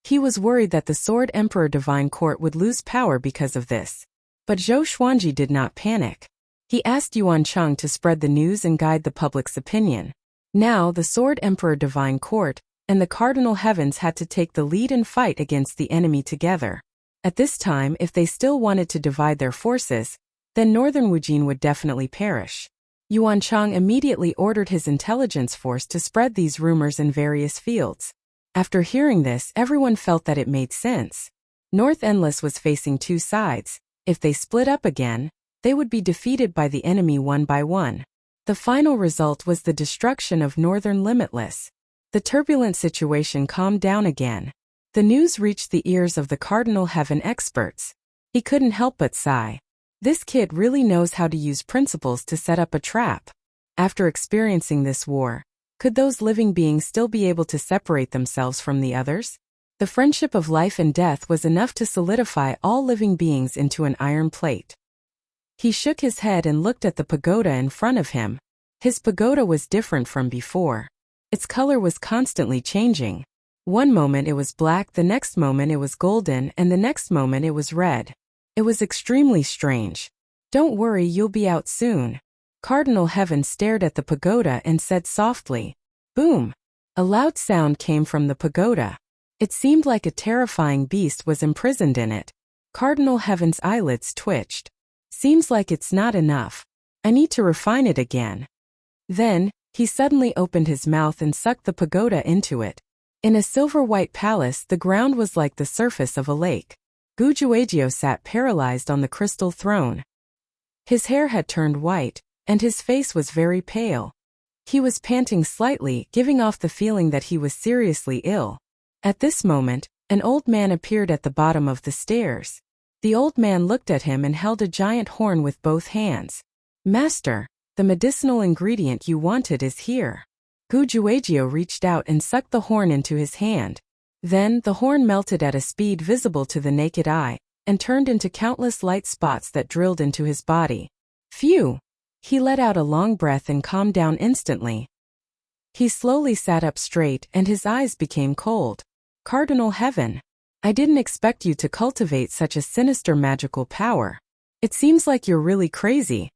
He was worried that the Sword Emperor Divine Court would lose power because of this. But Zhou Xuanji did not panic. He asked Yuan Cheng to spread the news and guide the public's opinion. Now, the Sword Emperor Divine Court and the Cardinal Heavens had to take the lead and fight against the enemy together. At this time, if they still wanted to divide their forces, then Northern Wujin would definitely perish. Yuan Cheng immediately ordered his intelligence force to spread these rumors in various fields. After hearing this, everyone felt that it made sense. North Endless was facing two sides. If they split up again, they would be defeated by the enemy one by one. The final result was the destruction of Northern Limitless. The turbulent situation calmed down again. The news reached the ears of the Cardinal Heaven experts. He couldn't help but sigh. This kid really knows how to use principles to set up a trap. After experiencing this war, could those living beings still be able to separate themselves from the others? The friendship of life and death was enough to solidify all living beings into an iron plate. He shook his head and looked at the pagoda in front of him. His pagoda was different from before. Its color was constantly changing. One moment it was black, the next moment it was golden, and the next moment it was red. It was extremely strange. "Don't worry, you'll be out soon." Cardinal Heaven stared at the pagoda and said softly, "Boom!" A loud sound came from the pagoda. It seemed like a terrifying beast was imprisoned in it. Cardinal Heaven's eyelids twitched. "Seems like it's not enough. I need to refine it again." Then, he suddenly opened his mouth and sucked the pagoda into it. In a silver-white palace, the ground was like the surface of a lake. Gujuejiao sat paralyzed on the crystal throne. His hair had turned white, and his face was very pale. He was panting slightly, giving off the feeling that he was seriously ill. At this moment, an old man appeared at the bottom of the stairs. The old man looked at him and held a giant horn with both hands. "Master, the medicinal ingredient you wanted is here." Gujuagio reached out and sucked the horn into his hand. Then, the horn melted at a speed visible to the naked eye, and turned into countless light spots that drilled into his body. Phew! He let out a long breath and calmed down instantly. He slowly sat up straight and his eyes became cold. "Cardinal Heaven, I didn't expect you to cultivate such a sinister magical power. It seems like you're really crazy."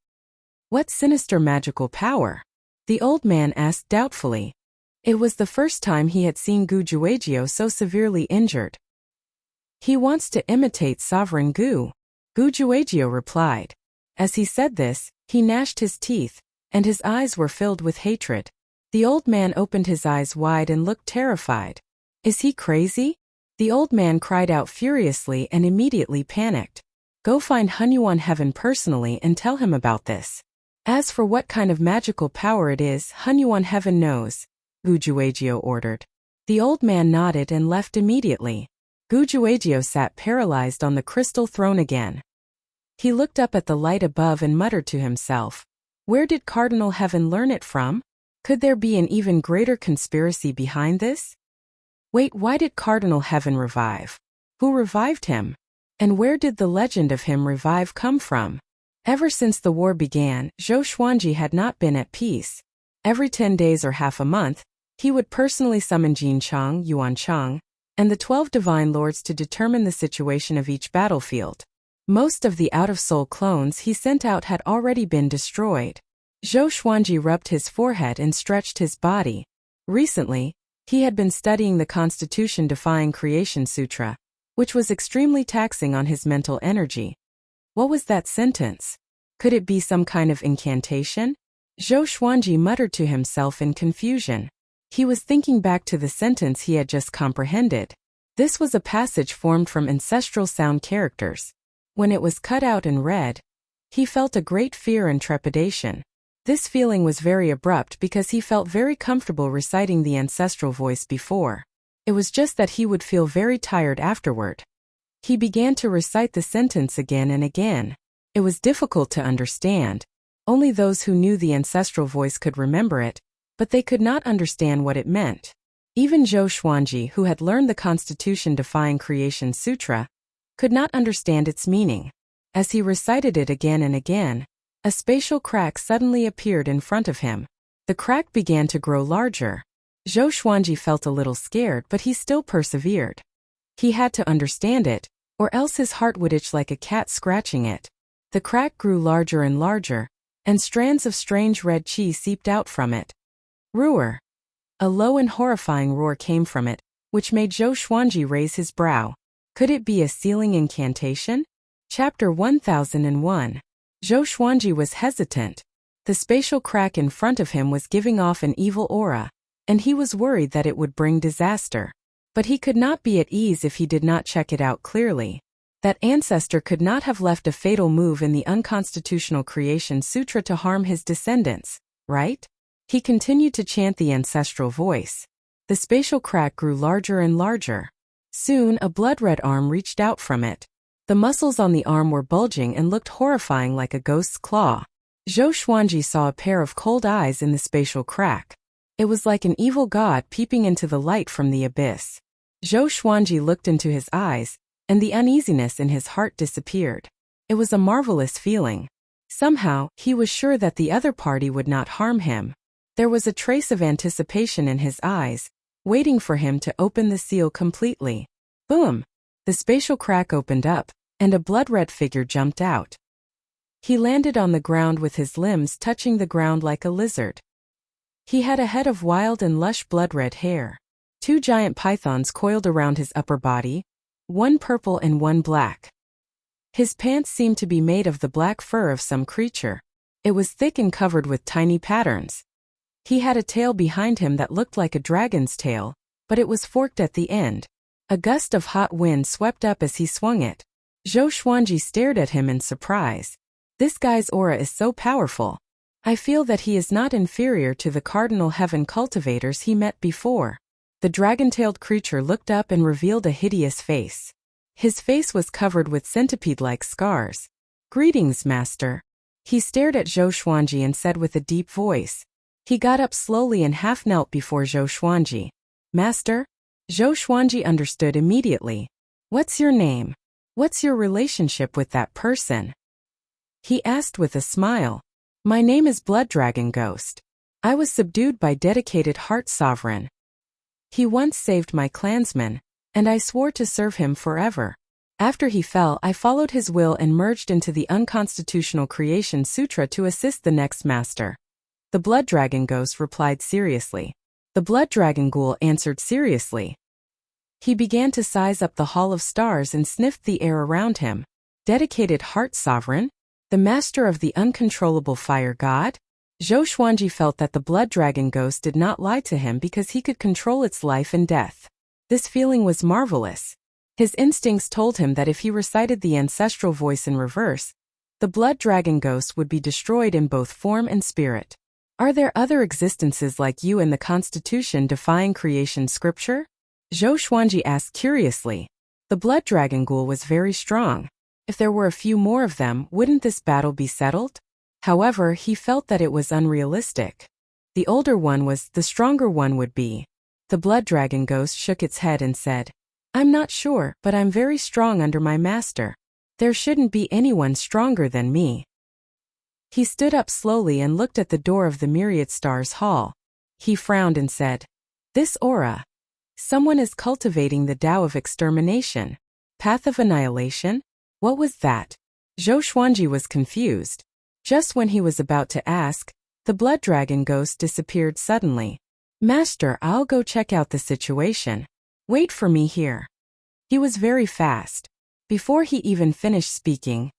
"What sinister magical power?" the old man asked doubtfully. It was the first time he had seen Gujuagio so severely injured. "He wants to imitate Sovereign Gu," Gujuagio replied. As he said this, he gnashed his teeth, and his eyes were filled with hatred. The old man opened his eyes wide and looked terrified. "Is he crazy?" The old man cried out furiously and immediately panicked. "Go find Hunyuan Heaven personally and tell him about this. As for what kind of magical power it is, Hunyuan Heaven knows," Gujuagio ordered. The old man nodded and left immediately. Gujuagio sat paralyzed on the crystal throne again. He looked up at the light above and muttered to himself. Where did Cardinal Heaven learn it from? Could there be an even greater conspiracy behind this? Wait, why did Cardinal Heaven revive? Who revived him? And where did the legend of him revive come from? Ever since the war began, Zhou Xuanji had not been at peace. Every 10 days or half a month, he would personally summon Jin Chang, Yuan Chang, and the 12 divine lords to determine the situation of each battlefield. Most of the out-of-soul clones he sent out had already been destroyed. Zhou Xuanji rubbed his forehead and stretched his body. Recently, he had been studying the Constitution-defying Creation Sutra, which was extremely taxing on his mental energy. What was that sentence? Could it be some kind of incantation? Zhou Xuanji muttered to himself in confusion. He was thinking back to the sentence he had just comprehended. This was a passage formed from ancestral sound characters. When it was cut out and read, he felt a great fear and trepidation. This feeling was very abrupt because he felt very comfortable reciting the ancestral voice before. It was just that he would feel very tired afterward. He began to recite the sentence again and again. It was difficult to understand. Only those who knew the ancestral voice could remember it, but they could not understand what it meant. Even Zhou Xuanji, who had learned the Constitution-defying Creation Sutra, could not understand its meaning. As he recited it again and again, a spatial crack suddenly appeared in front of him. The crack began to grow larger. Zhou Xuanji felt a little scared, but he still persevered. He had to understand it, or else his heart would itch like a cat scratching it. The crack grew larger and larger, and strands of strange red qi seeped out from it. Roar! A low and horrifying roar came from it, which made Zhou Xuanji raise his brow. Could it be a sealing incantation? Chapter 1001. Zhou Xuanji was hesitant. The spatial crack in front of him was giving off an evil aura, and he was worried that it would bring disaster. But he could not be at ease if he did not check it out clearly. That ancestor could not have left a fatal move in the unconstitutional Creation Sutra to harm his descendants, right? He continued to chant the ancestral voice. The spatial crack grew larger and larger. Soon, a blood-red arm reached out from it. The muscles on the arm were bulging and looked horrifying like a ghost's claw. Zhou Xuanji saw a pair of cold eyes in the spatial crack. It was like an evil god peeping into the light from the abyss. Zhou Xuanji looked into his eyes, and the uneasiness in his heart disappeared. It was a marvelous feeling. Somehow, he was sure that the other party would not harm him. There was a trace of anticipation in his eyes, waiting for him to open the seal completely. Boom! The spatial crack opened up, and a blood-red figure jumped out. He landed on the ground with his limbs touching the ground like a lizard. He had a head of wild and lush blood-red hair. 2 giant pythons coiled around his upper body, one purple and one black. His pants seemed to be made of the black fur of some creature. It was thick and covered with tiny patterns. He had a tail behind him that looked like a dragon's tail, but it was forked at the end. A gust of hot wind swept up as he swung it. Zhou Xuanji stared at him in surprise. This guy's aura is so powerful. I feel that he is not inferior to the Cardinal Heaven cultivators he met before. The dragon-tailed creature looked up and revealed a hideous face. His face was covered with centipede-like scars. "Greetings, Master." He stared at Zhou Xuanji and said with a deep voice. He got up slowly and half-knelt before Zhou Xuanji. "Master?" Zhou Xuanji understood immediately. "What's your name? What's your relationship with that person?" He asked with a smile. "My name is Blood Dragon Ghost. I was subdued by dedicated Heart Sovereign. He once saved my clansman, and I swore to serve him forever. After he fell, I followed his will and merged into the unconstitutional Creation Sutra to assist the next master." The Blood Dragon Ghost replied seriously. The Blood Dragon Ghoul answered seriously. He began to size up the Hall of Stars and sniffed the air around him. Dedicated Heart Sovereign? The master of the uncontrollable fire god? Zhou Xuanji felt that the Blood Dragon Ghost did not lie to him because he could control its life and death. This feeling was marvelous. His instincts told him that if he recited the ancestral voice in reverse, the Blood Dragon Ghost would be destroyed in both form and spirit. "Are there other existences like you in the Constitution defying creation scripture?" Zhou Xuanji asked curiously. The Blood Dragon Ghoul was very strong. If there were a few more of them, wouldn't this battle be settled? However, he felt that it was unrealistic. The older one was, the stronger one would be. The Blood Dragon Ghost shook its head and said, "I'm not sure, but I'm very strong under my master. There shouldn't be anyone stronger than me." He stood up slowly and looked at the door of the Myriad Stars Hall. He frowned and said, "This aura. Someone is cultivating the Tao of extermination. Path of annihilation? What was that?" Zhou Xuanji was confused. Just when he was about to ask, the Blood Dragon Ghost disappeared suddenly. "Master, I'll go check out the situation. Wait for me here." He was very fast. Before he even finished speaking,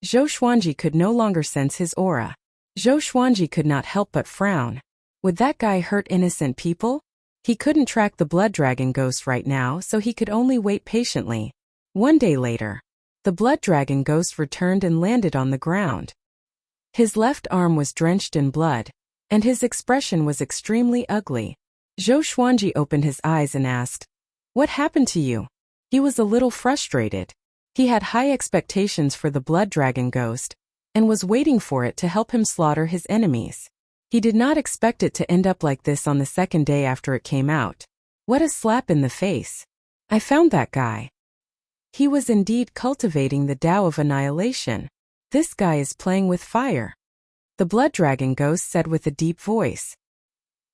Zhou Xuanji could no longer sense his aura. Zhou Xuanji could not help but frown. Would that guy hurt innocent people? He couldn't track the Blood Dragon Ghost right now, so he could only wait patiently. One day later, the Blood Dragon Ghost returned and landed on the ground. His left arm was drenched in blood, and his expression was extremely ugly. Zhou Xuanji opened his eyes and asked, "What happened to you?" He was a little frustrated. He had high expectations for the Blood Dragon Ghost, and was waiting for it to help him slaughter his enemies. He did not expect it to end up like this on the second day after it came out. What a slap in the face. I found that guy. He was indeed cultivating the Tao of annihilation. This guy is playing with fire. The Blood Dragon Ghost said with a deep voice.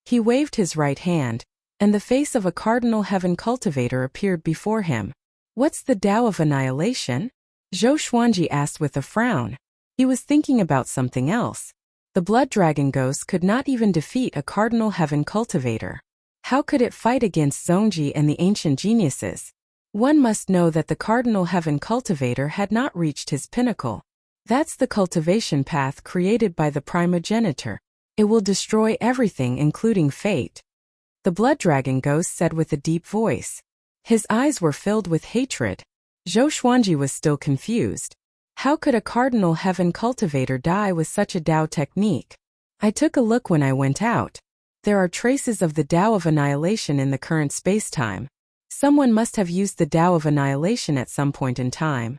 He waved his right hand, and the face of a Cardinal Heaven cultivator appeared before him. "What's the Tao of annihilation?" Zhou Xuanji asked with a frown. He was thinking about something else. The Blood Dragon Ghost could not even defeat a Cardinal Heaven cultivator. How could it fight against Zhongji and the ancient geniuses? One must know that the Cardinal Heaven cultivator had not reached his pinnacle. That's the cultivation path created by the primogenitor. It will destroy everything, including fate. The Blood Dragon Ghost said with a deep voice. His eyes were filled with hatred. Zhou Xuanji was still confused. How could a Cardinal Heaven cultivator die with such a Tao technique? I took a look when I went out. There are traces of the Tao of annihilation in the current space-time. Someone must have used the Tao of annihilation at some point in time.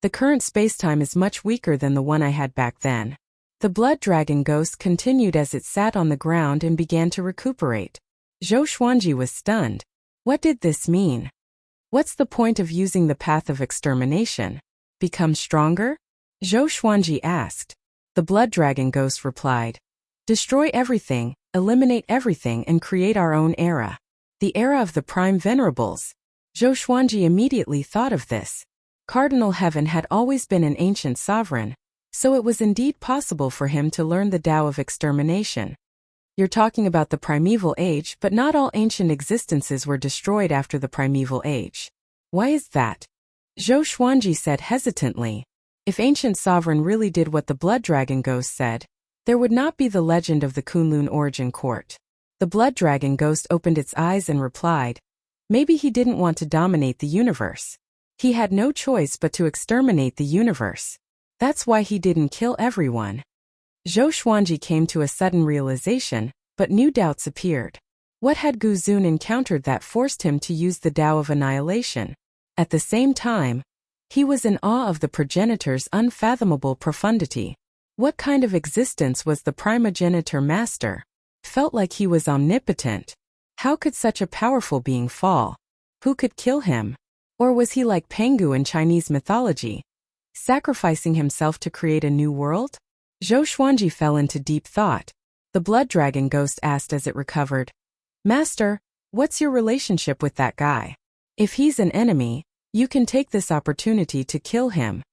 The current spacetime is much weaker than the one I had back then. The Blood Dragon Ghost continued as it sat on the ground and began to recuperate. Zhou Xuanji was stunned. What did this mean? What's the point of using the path of extermination? Become stronger? Zhou Xuanji asked. The Blood Dragon Ghost replied. Destroy everything, eliminate everything and create our own era. The era of the Prime Venerables. Zhou Xuanji immediately thought of this. Cardinal Heaven had always been an ancient sovereign, so it was indeed possible for him to learn the Tao of extermination. You're talking about the primeval age, but not all ancient existences were destroyed after the primeval age. Why is that? Zhou Xuanji said hesitantly. If ancient sovereign really did what the Blood Dragon Ghost said, there would not be the legend of the Kunlun origin court. The Blood Dragon Ghost opened its eyes and replied, maybe he didn't want to dominate the universe. He had no choice but to exterminate the universe. That's why he didn't kill everyone. Zhou Xuanji came to a sudden realization, but new doubts appeared. What had Gu Zun encountered that forced him to use the Tao of Annihilation? At the same time, he was in awe of the progenitor's unfathomable profundity. What kind of existence was the primogenitor master? Felt like he was omnipotent. How could such a powerful being fall? Who could kill him? Or was he like Pangu in Chinese mythology, sacrificing himself to create a new world? Zhou Xuanji fell into deep thought. The blood dragon ghost asked as it recovered, "Master, what's your relationship with that guy? If he's an enemy, you can take this opportunity to kill him."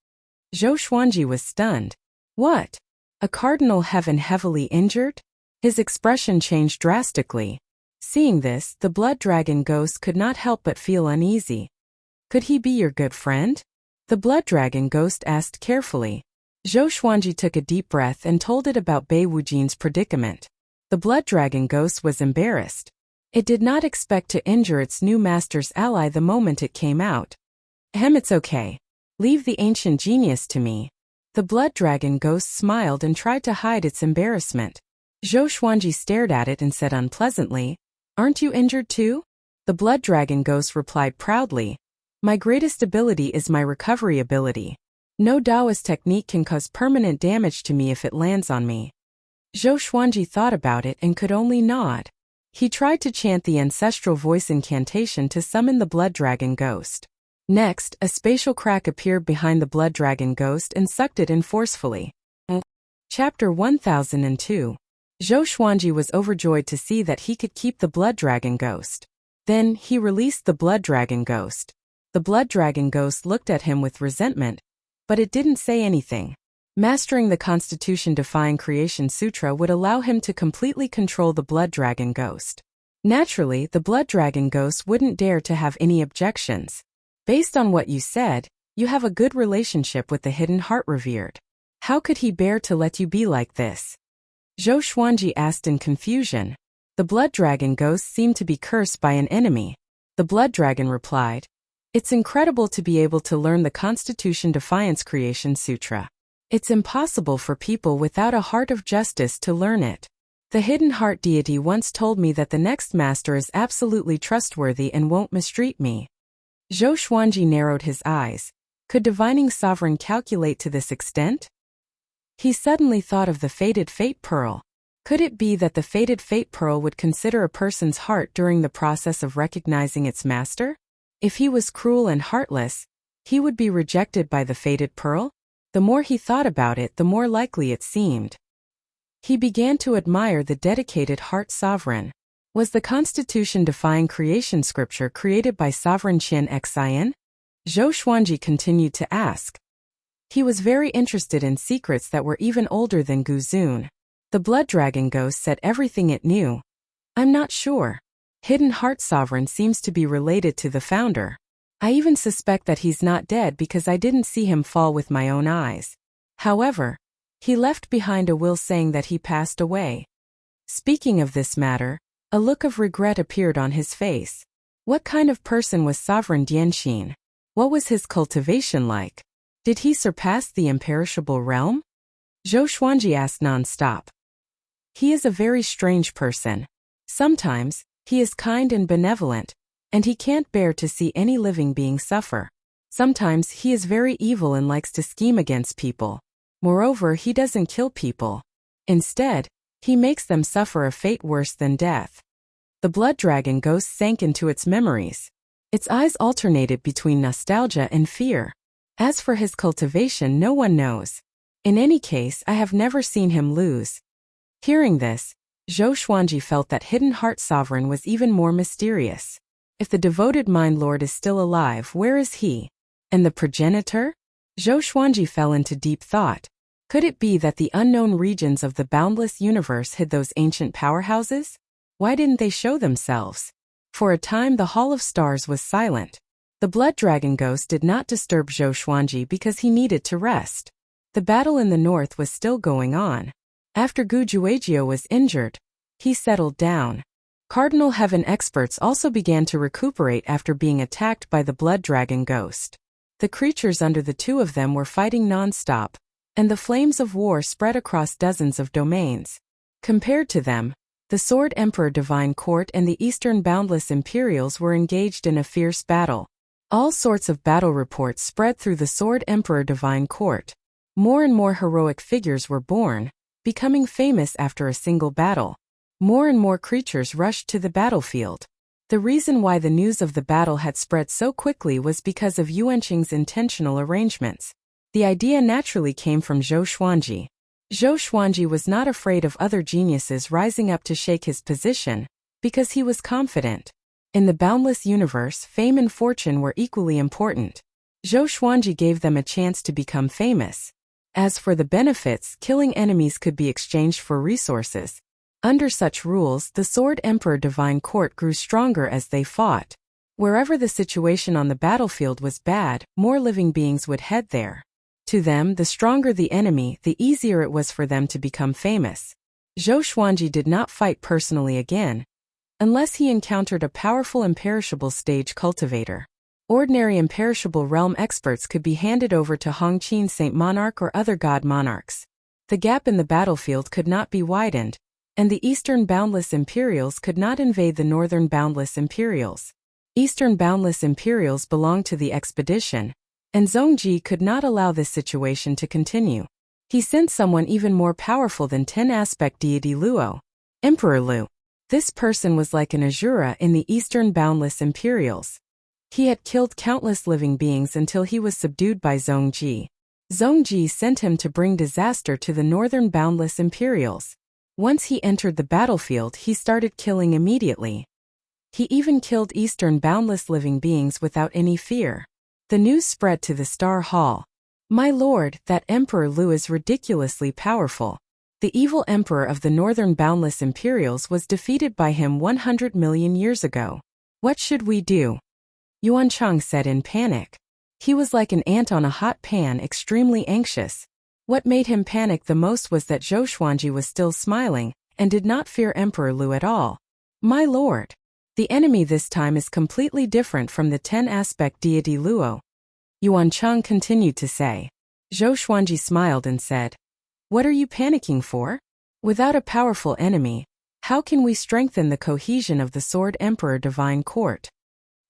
Zhou Xuanji was stunned. What? A cardinal heaven heavily injured? His expression changed drastically. Seeing this, the blood dragon ghost could not help but feel uneasy. "Could he be your good friend?" the blood dragon ghost asked carefully. Zhou Xuanji took a deep breath and told it about Bei Wujin's predicament. The blood dragon ghost was embarrassed. It did not expect to injure its new master's ally the moment it came out. It's okay. Leave the ancient genius to me." The blood dragon ghost smiled and tried to hide its embarrassment. Zhou Xuanji stared at it and said unpleasantly, "Aren't you injured too?" The blood dragon ghost replied proudly, "My greatest ability is my recovery ability. No Taoist technique can cause permanent damage to me if it lands on me." Zhou Xuanji thought about it and could only nod. He tried to chant the ancestral voice incantation to summon the blood dragon ghost. Next, a spatial crack appeared behind the blood dragon ghost and sucked it in forcefully. Chapter 1002. Zhou Xuanji was overjoyed to see that he could keep the blood dragon ghost. Then, he released the blood dragon ghost. The blood dragon ghost looked at him with resentment, but it didn't say anything. Mastering the Constitution-defying Creation Sutra would allow him to completely control the blood dragon ghost. Naturally, the blood dragon ghost wouldn't dare to have any objections. "Based on what you said, you have a good relationship with the hidden heart revered. How could he bear to let you be like this?" Zhou Xuanji asked in confusion. The blood dragon ghost seemed to be cursed by an enemy. The blood dragon replied, "It's incredible to be able to learn the Constitution-Defiance Creation Sutra. It's impossible for people without a heart of justice to learn it. The hidden heart deity once told me that the next master is absolutely trustworthy and won't mistreat me." Zhou Xuanji narrowed his eyes. Could divining sovereign calculate to this extent? He suddenly thought of the fated fate pearl. Could it be that the fated fate pearl would consider a person's heart during the process of recognizing its master? If he was cruel and heartless, he would be rejected by the fated pearl? The more he thought about it, the more likely it seemed. He began to admire the dedicated heart sovereign. Was the Constitution-defying creation scripture created by Sovereign Qin Xin? Zhou Xuanji continued to ask. He was very interested in secrets that were even older than Gu Zun. The blood dragon ghost said everything it knew. "I'm not sure. Hidden heart sovereign seems to be related to the founder. I even suspect that he's not dead because I didn't see him fall with my own eyes. However, he left behind a will saying that he passed away." Speaking of this matter, a look of regret appeared on his face. What kind of person was Sovereign Dianxin? What was his cultivation like? Did he surpass the imperishable realm? Zhou Xuanji asked non-stop. "He is a very strange person. Sometimes, he is kind and benevolent, and he can't bear to see any living being suffer. Sometimes he is very evil and likes to scheme against people. Moreover, he doesn't kill people. Instead, he makes them suffer a fate worse than death." The blood dragon ghost sank into its memories. Its eyes alternated between nostalgia and fear. As for his cultivation, no one knows. In any case, I have never seen him lose. Hearing this, Zhou Xuanji felt that Hidden Heart Sovereign was even more mysterious. If the devoted Mind Lord is still alive, where is he? And the progenitor? Zhou Xuanji fell into deep thought. Could it be that the unknown regions of the boundless universe hid those ancient powerhouses? Why didn't they show themselves? For a time the Hall of Stars was silent. The blood dragon ghost did not disturb Zhou Xuanji because he needed to rest. The battle in the north was still going on. After Gu Juejiao was injured, he settled down. Cardinal Heaven experts also began to recuperate after being attacked by the blood dragon ghost. The creatures under the two of them were fighting non-stop. and the flames of war spread across dozens of domains. Compared to them, the Sword Emperor Divine Court and the Eastern Boundless Imperials were engaged in a fierce battle. All sorts of battle reports spread through the Sword Emperor Divine Court. More and more heroic figures were born, becoming famous after a single battle. More and more creatures rushed to the battlefield. The reason why the news of the battle had spread so quickly was because of Yuanqing's intentional arrangements. The idea naturally came from Zhou Xuanji. Zhou Xuanji was not afraid of other geniuses rising up to shake his position, because he was confident. In the boundless universe, fame and fortune were equally important. Zhou Xuanji gave them a chance to become famous. As for the benefits, killing enemies could be exchanged for resources. Under such rules, the Sword Emperor Divine Court grew stronger as they fought. Wherever the situation on the battlefield was bad, more living beings would head there. To them, the stronger the enemy, the easier it was for them to become famous. Zhou Xuanji did not fight personally again, unless he encountered a powerful imperishable stage cultivator. Ordinary imperishable realm experts could be handed over to Hongqin Saint Monarch or other god monarchs. The gap in the battlefield could not be widened, and the Eastern Boundless Imperials could not invade the Northern Boundless Imperials. Eastern Boundless Imperials belonged to the expedition, and Zhongji could not allow this situation to continue. He sent someone even more powerful than 10-aspect deity Luo, Emperor Lu. This person was like an Azura in the Eastern Boundless Imperials. He had killed countless living beings until he was subdued by Zhongji. Zhongji sent him to bring disaster to the Northern Boundless Imperials. Once he entered the battlefield, he started killing immediately. He even killed Eastern Boundless living beings without any fear. The news spread to the Star Hall. "My lord, that Emperor Lu is ridiculously powerful. The evil emperor of the Northern Boundless Imperials was defeated by him 100 million years ago. What should we do?" Yuancheng said in panic. He was like an ant on a hot pan, extremely anxious. What made him panic the most was that Zhou Xuanji was still smiling, and did not fear Emperor Lu at all. "My lord, the enemy this time is completely different from the 10-aspect deity Luo," Yuancheng continued to say. Zhou Xuanji smiled and said, "What are you panicking for? Without a powerful enemy, how can we strengthen the cohesion of the Sword Emperor Divine Court?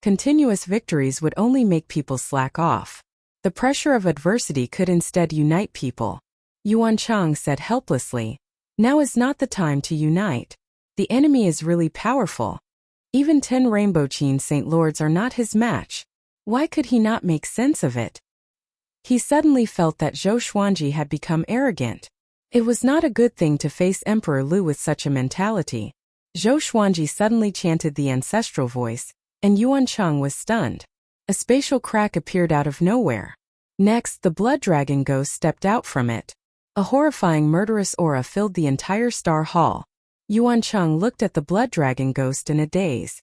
Continuous victories would only make people slack off. The pressure of adversity could instead unite people." Yuancheng said helplessly, "Now is not the time to unite. The enemy is really powerful. Even 10 Rainbow Qin Saint Lords are not his match. Why could he not make sense of it?" He suddenly felt that Zhou Xuanji had become arrogant. It was not a good thing to face Emperor Lu with such a mentality. Zhou Xuanji suddenly chanted the ancestral voice, and Yuancheng was stunned. A spatial crack appeared out of nowhere. Next, the blood dragon ghost stepped out from it. A horrifying murderous aura filled the entire Star Hall. Yuancheng looked at the blood dragon ghost in a daze.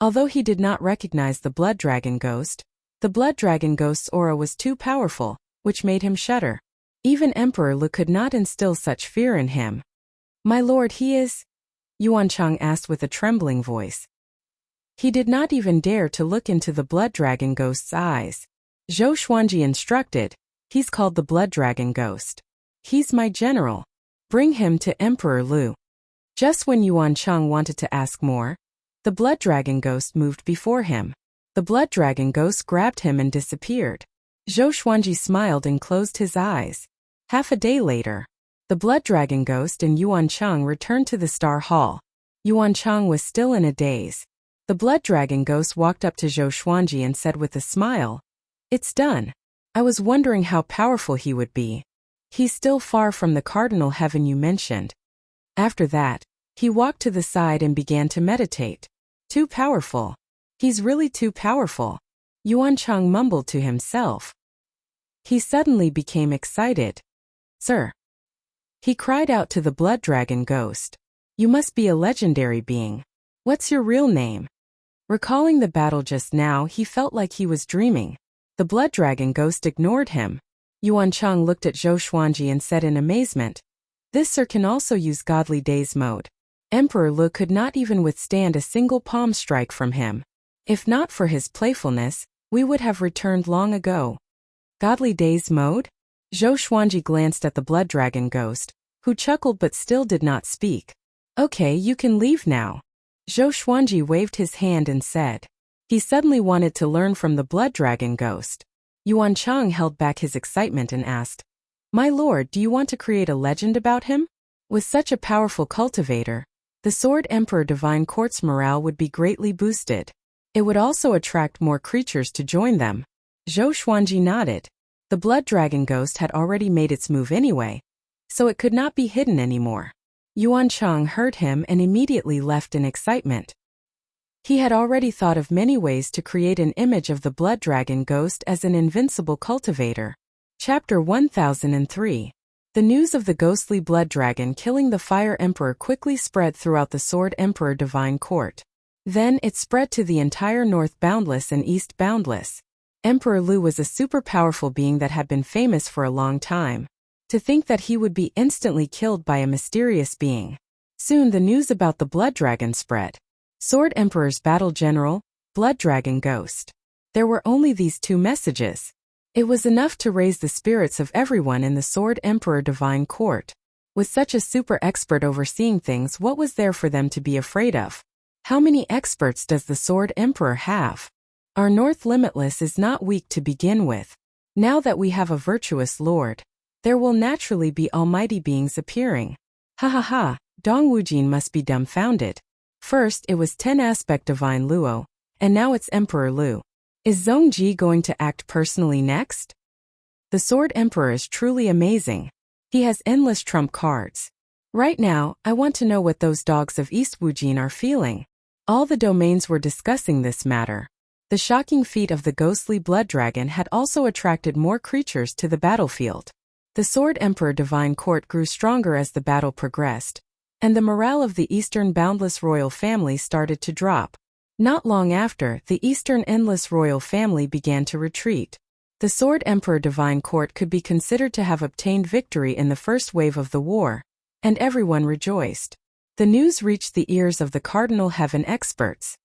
Although he did not recognize the blood dragon ghost, the blood dragon ghost's aura was too powerful, which made him shudder. Even Emperor Lu could not instill such fear in him. "My lord, he is?" Yuancheng asked with a trembling voice. He did not even dare to look into the blood dragon ghost's eyes. Zhou Xuanji instructed, "He's called the blood dragon ghost. He's my general. Bring him to Emperor Lu." Just when Yuancheng wanted to ask more, the blood dragon ghost moved before him. The blood dragon ghost grabbed him and disappeared. Zhou Xuanji smiled and closed his eyes. Half a day later, the blood dragon ghost and Yuancheng returned to the Star Hall. Yuancheng was still in a daze. The blood dragon ghost walked up to Zhou Xuanji and said with a smile, "It's done. I was wondering how powerful he would be. He's still far from the cardinal heaven you mentioned." After that, he walked to the side and began to meditate. "Too powerful. He's really too powerful," Yuancheng mumbled to himself. He suddenly became excited. "Sir," he cried out to the blood dragon ghost, "you must be a legendary being. What's your real name?" Recalling the battle just now, he felt like he was dreaming. The blood dragon ghost ignored him. Yuancheng looked at Zhou Xuanji and said in amazement, "This sir can also use Godly Days mode. Emperor Lu could not even withstand a single palm strike from him. If not for his playfulness, we would have returned long ago." "Godly Days mode?" Zhou Xuanji glanced at the blood dragon ghost, who chuckled but still did not speak. Okay, you can leave now. Zhou Xuanji waved his hand and said. He suddenly wanted to learn from the blood dragon ghost. Yuan Chang held back his excitement and asked, My lord, do you want to create a legend about him? With such a powerful cultivator, the Sword Emperor Divine Court's morale would be greatly boosted. It would also attract more creatures to join them. Zhou Xuanji nodded. The blood dragon ghost had already made its move anyway, so it could not be hidden anymore. Yuan Chang heard him and immediately left in excitement. He had already thought of many ways to create an image of the blood dragon ghost as an invincible cultivator. Chapter 1003. The news of the ghostly blood dragon killing the Fire Emperor quickly spread throughout the Sword Emperor Divine Court. Then it spread to the entire North Boundless and East Boundless. Emperor Lu was a super powerful being that had been famous for a long time. To think that he would be instantly killed by a mysterious being. Soon the news about the blood dragon spread. Sword Emperor's battle general, blood dragon ghost. There were only these two messages. It was enough to raise the spirits of everyone in the Sword Emperor Divine Court. With such a super expert overseeing things, what was there for them to be afraid of? How many experts does the Sword Emperor have? Our North Limitless is not weak to begin with. Now that we have a virtuous lord, there will naturally be almighty beings appearing. Ha ha ha, Dong Wujin must be dumbfounded. First it was 10-aspect Divine Luo, and now it's Emperor Lu. Is Zhongji going to act personally next? The Sword Emperor is truly amazing. He has endless trump cards. Right now, I want to know what those dogs of East Wujin are feeling. All the domains were discussing this matter. The shocking feat of the ghostly blood dragon had also attracted more creatures to the battlefield. The Sword Emperor Divine Court grew stronger as the battle progressed, and the morale of the Eastern Boundless royal family started to drop. Not long after, the Eastern Endless royal family began to retreat. The Sword Emperor Divine Court could be considered to have obtained victory in the first wave of the war, and everyone rejoiced. The news reached the ears of the Cardinal Heaven experts.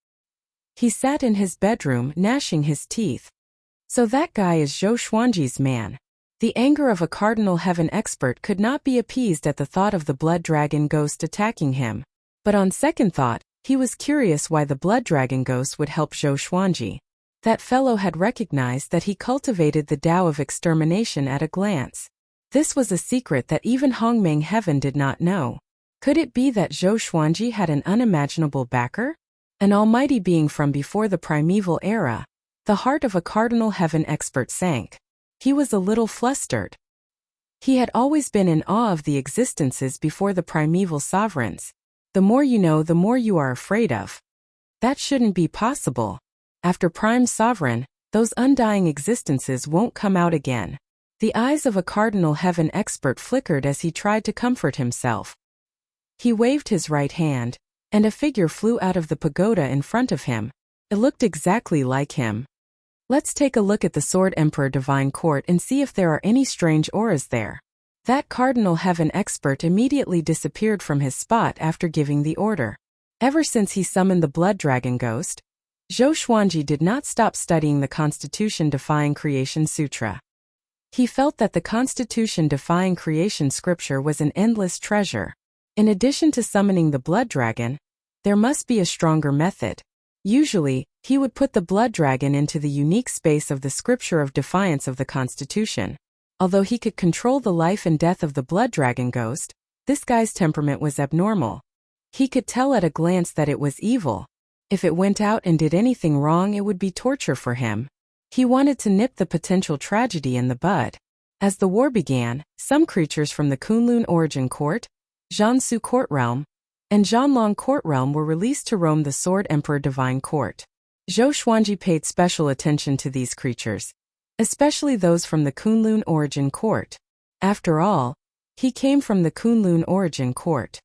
He sat in his bedroom gnashing his teeth. So that guy is Zhou Xuanji's man. The anger of a Cardinal Heaven expert could not be appeased at the thought of the blood dragon ghost attacking him. But on second thought, he was curious why the blood dragon ghost would help Zhou Xuanji. That fellow had recognized that he cultivated the Tao of extermination at a glance. This was a secret that even Hongmeng Heaven did not know. Could it be that Zhou Xuanji had an unimaginable backer? An almighty being from before the primeval era? The heart of a Cardinal Heaven expert sank. He was a little flustered. He had always been in awe of the existences before the primeval sovereigns. The more you know, the more you are afraid of. That shouldn't be possible. After Prime Sovereign, those undying existences won't come out again. The eyes of a Cardinal Heaven expert flickered as he tried to comfort himself. He waved his right hand, and a figure flew out of the pagoda in front of him. It looked exactly like him. Let's take a look at the Sword Emperor Divine Court and see if there are any strange auras there. That Cardinal Heaven expert immediately disappeared from his spot after giving the order. Ever since he summoned the blood dragon ghost, Zhou Xuanji did not stop studying the Constitution-defying Creation Sutra. He felt that the Constitution-defying Creation scripture was an endless treasure. In addition to summoning the blood dragon, there must be a stronger method. Usually, he would put the blood dragon into the unique space of the scripture of defiance of the Constitution. Although he could control the life and death of the blood dragon ghost, this guy's temperament was abnormal. He could tell at a glance that it was evil. If it went out and did anything wrong, it would be torture for him. He wanted to nip the potential tragedy in the bud. As the war began, some creatures from the Kunlun Origin Court, Jiangsu Court Realm, and Zhanlong Court Realm were released to roam the Sword Emperor Divine Court. Zhou Xuanji paid special attention to these creatures, especially those from the Kunlun Origin Court. After all, he came from the Kunlun Origin Court.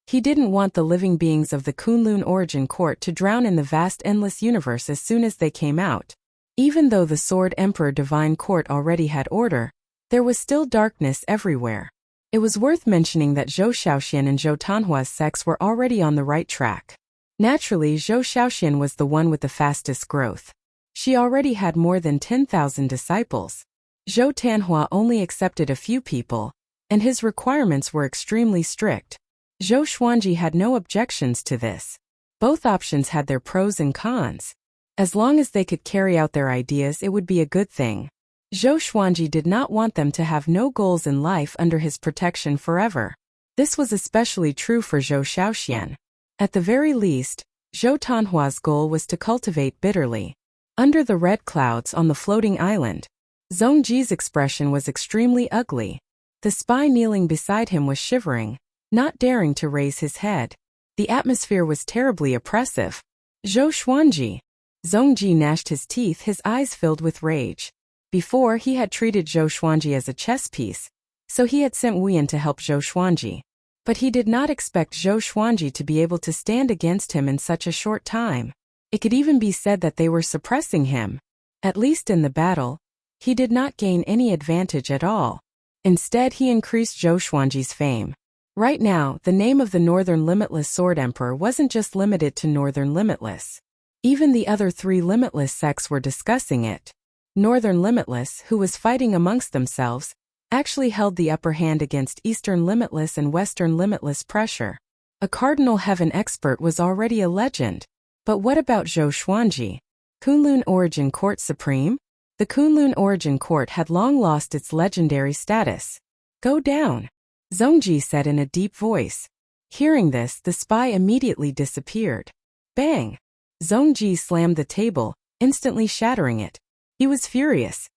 He didn't want the living beings of the Kunlun Origin Court to drown in the vast endless universe as soon as they came out. Even though the Sword Emperor Divine Court already had order, there was still darkness everywhere. It was worth mentioning that Zhou Xiaoxian and Zhou Tanhua's sects were already on the right track. Naturally, Zhou Xiaoxian was the one with the fastest growth. She already had more than 10,000 disciples. Zhou Tanhua only accepted a few people, and his requirements were extremely strict. Zhou Xuanji had no objections to this. Both options had their pros and cons. As long as they could carry out their ideas, it would be a good thing. Zhou Xuanji did not want them to have no goals in life under his protection forever. This was especially true for Zhou Xiaoxian. At the very least, Zhou Tanhua's goal was to cultivate bitterly. Under the red clouds on the floating island, Zhong Ji's expression was extremely ugly. The spy kneeling beside him was shivering, not daring to raise his head. The atmosphere was terribly oppressive. Zhou Xuanji. Zhong Ji gnashed his teeth, his eyes filled with rage. Before, he had treated Zhou Xuanji as a chess piece, so he had sent Wu Yan to help Zhou Xuanji. But he did not expect Zhou Xuanji to be able to stand against him in such a short time. It could even be said that they were suppressing him. At least in the battle, he did not gain any advantage at all. Instead, he increased Zhou Xuanji's fame. Right now, the name of the Northern Limitless Sword Emperor wasn't just limited to Northern Limitless. Even the other 3 Limitless sects were discussing it. Northern Limitless, who was fighting amongst themselves, actually held the upper hand against Eastern Limitless and Western Limitless pressure. A Cardinal Heaven expert was already a legend. But what about Zhou Xuanji? Kunlun Origin Court Supreme? The Kunlun Origin Court had long lost its legendary status. Go down, Zhong Ji said in a deep voice. Hearing this, the spy immediately disappeared. Bang! Zhong Ji slammed the table, instantly shattering it. He was furious.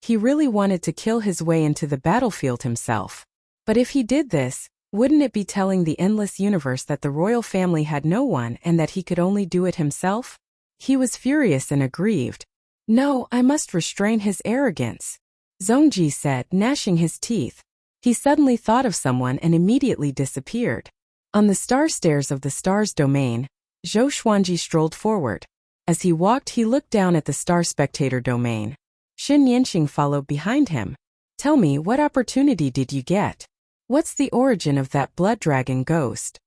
He really wanted to kill his way into the battlefield himself. But if he did this, wouldn't it be telling the endless universe that the royal family had no one and that he could only do it himself? He was furious and aggrieved. No, I must restrain his arrogance, Zhong Ji said, gnashing his teeth. He suddenly thought of someone and immediately disappeared. On the star stairs of the star's domain, Zhou Xuanji strolled forward. As he walked, he looked down at the star spectator domain. Xin Yanqing followed behind him. Tell me, what opportunity did you get? What's the origin of that blood dragon ghost?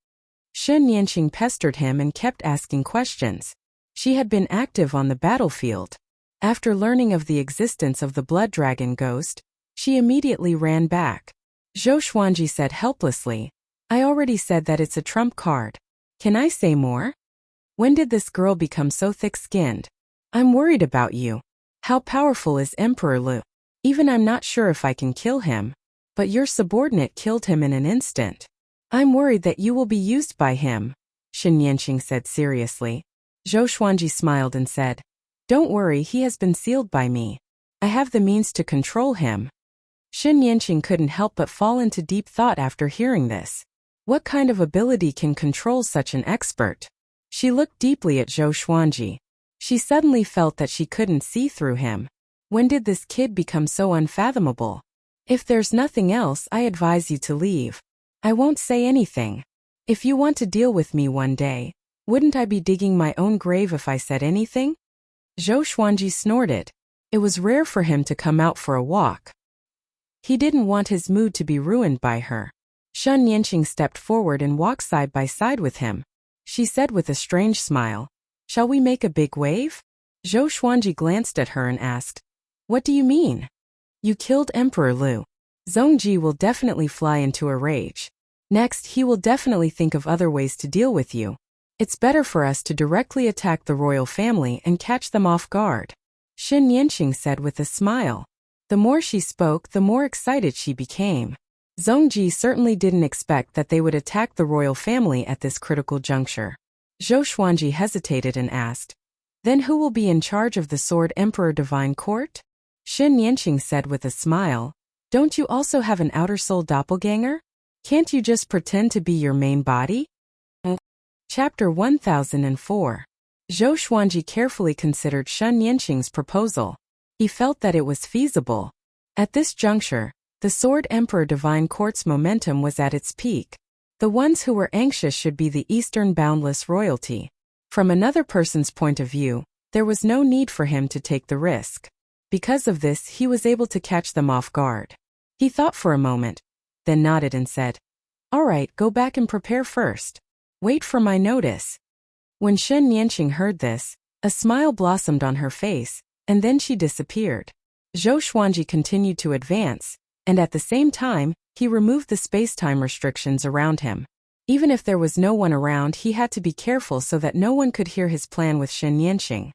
Xin Yanqing pestered him and kept asking questions. She had been active on the battlefield. After learning of the existence of the blood dragon ghost, she immediately ran back. Zhou Xuanji said helplessly, I already said that it's a trump card. Can I say more? When did this girl become so thick-skinned? I'm worried about you. How powerful is Emperor Lu? Even I'm not sure if I can kill him. But your subordinate killed him in an instant. I'm worried that you will be used by him, Xin Yanqing said seriously. Zhou Xuanji smiled and said, Don't worry, he has been sealed by me. I have the means to control him. Xin Yanqing couldn't help but fall into deep thought after hearing this. What kind of ability can control such an expert? She looked deeply at Zhou Xuanji. She suddenly felt that she couldn't see through him. When did this kid become so unfathomable? If there's nothing else, I advise you to leave. I won't say anything. If you want to deal with me one day, wouldn't I be digging my own grave if I said anything? Zhou Xuanji snorted. It was rare for him to come out for a walk. He didn't want his mood to be ruined by her. Xin Yanqing stepped forward and walked side by side with him. She said with a strange smile, Shall we make a big wave? Zhou Xuanji glanced at her and asked, What do you mean? You killed Emperor Lu. Zhong Ji will definitely fly into a rage. Next, he will definitely think of other ways to deal with you. It's better for us to directly attack the royal family and catch them off guard, Xin Yanqing said with a smile. The more she spoke, the more excited she became. Zhong Ji certainly didn't expect that they would attack the royal family at this critical juncture. Zhou Xuanji hesitated and asked, Then who will be in charge of the Sword Emperor Divine Court? Xin Yanqing said with a smile, Don't you also have an outer soul doppelganger? Can't you just pretend to be your main body? Chapter 1004. Zhou Xuanji carefully considered Xin Yanqing's proposal. He felt that it was feasible. At this juncture, the Sword Emperor Divine Court's momentum was at its peak. The ones who were anxious should be the Eastern boundless royalty. From another person's point of view, there was no need for him to take the risk. Because of this, he was able to catch them off guard. He thought for a moment, then nodded and said, All right, go back and prepare first. Wait for my notice. When Xin Yanqing heard this, a smile blossomed on her face, and then she disappeared. Zhou Xuanji continued to advance, and at the same time, he removed the space-time restrictions around him. Even if there was no one around, he had to be careful so that no one could hear his plan with Shen Yanqing.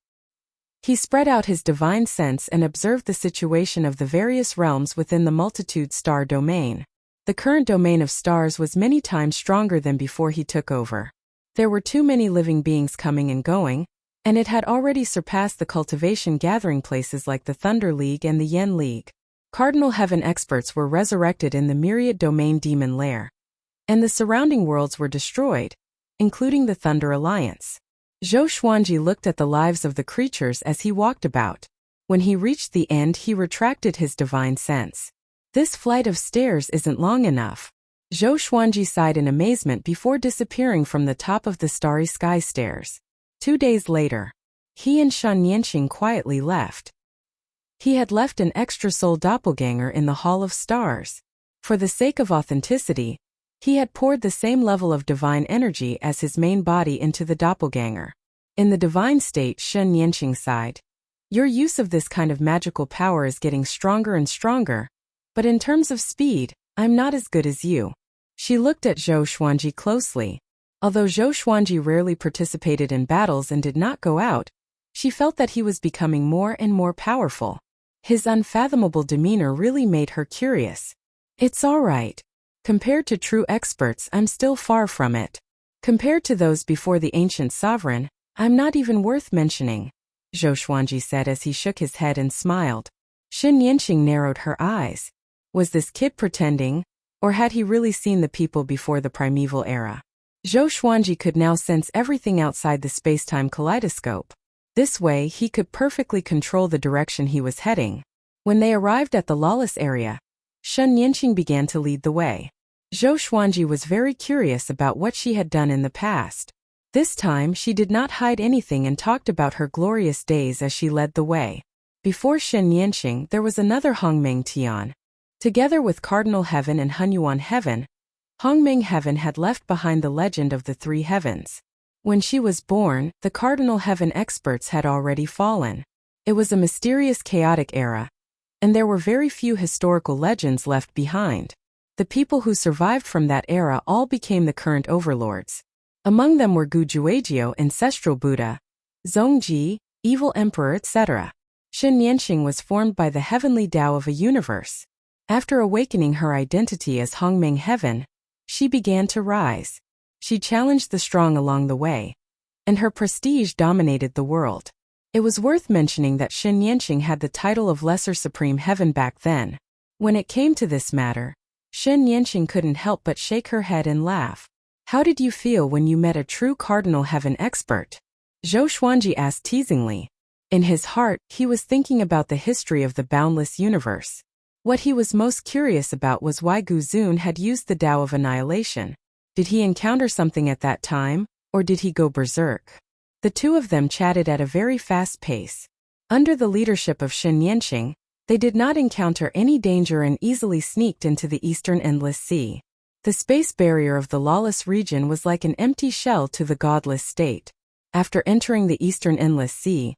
He spread out his divine sense and observed the situation of the various realms within the multitude star domain. The current domain of stars was many times stronger than before he took over. There were too many living beings coming and going, and it had already surpassed the cultivation gathering places like the Thunder League and the Yen League. Cardinal Heaven experts were resurrected in the myriad domain demon lair, and the surrounding worlds were destroyed, including the Thunder Alliance. Zhou Xuanji looked at the lives of the creatures as he walked about. When he reached the end, he retracted his divine sense. This flight of stairs isn't long enough. Zhou Xuanji sighed in amazement before disappearing from the top of the starry sky stairs. 2 days later, he and Shen Yanqing quietly left. He had left an extra soul doppelganger in the Hall of Stars. For the sake of authenticity, he had poured the same level of divine energy as his main body into the doppelganger. In the divine state, Shen Yanqing sighed. Your use of this kind of magical power is getting stronger and stronger, but in terms of speed, I'm not as good as you. She looked at Zhou Xuanji closely. Although Zhou Xuanji rarely participated in battles and did not go out, she felt that he was becoming more and more powerful. His unfathomable demeanor really made her curious. It's all right. Compared to true experts, I'm still far from it. Compared to those before the ancient sovereign, I'm not even worth mentioning, Zhou Xuanji said as he shook his head and smiled. Shen Yanqing narrowed her eyes. Was this kid pretending, or had he really seen the people before the primeval era? Zhou Xuanji could now sense everything outside the space-time kaleidoscope. This way, he could perfectly control the direction he was heading. When they arrived at the lawless area, Shen Yanqing began to lead the way. Zhou Xuanji was very curious about what she had done in the past. This time, she did not hide anything and talked about her glorious days as she led the way. Before Shen Yanqing, there was another Hongmeng Tian. Together with Cardinal Heaven and Hunyuan Heaven, Hongmeng Heaven had left behind the legend of the three heavens. When she was born, the Cardinal Heaven experts had already fallen. It was a mysterious, chaotic era, and there were very few historical legends left behind. The people who survived from that era all became the current overlords. Among them were Gu Juejiu, ancestral Buddha, Zongji, evil emperor, etc. Shen Yanqing was formed by the heavenly Tao of a universe. After awakening her identity as Hongmeng Heaven, she began to rise. She challenged the strong along the way, and her prestige dominated the world. It was worth mentioning that Shen Yanqing had the title of Lesser Supreme Heaven back then. When it came to this matter, Shen Yanqing couldn't help but shake her head and laugh. How did you feel when you met a true Cardinal Heaven expert? Zhou Xuanji asked teasingly. In his heart, he was thinking about the history of the boundless universe. What he was most curious about was why Gu Zun had used the Tao of Annihilation. Did he encounter something at that time, or did he go berserk? The two of them chatted at a very fast pace. Under the leadership of Shen Yanqing, they did not encounter any danger and easily sneaked into the eastern endless sea. The space barrier of the lawless region was like an empty shell to the godless state. After entering the eastern endless sea,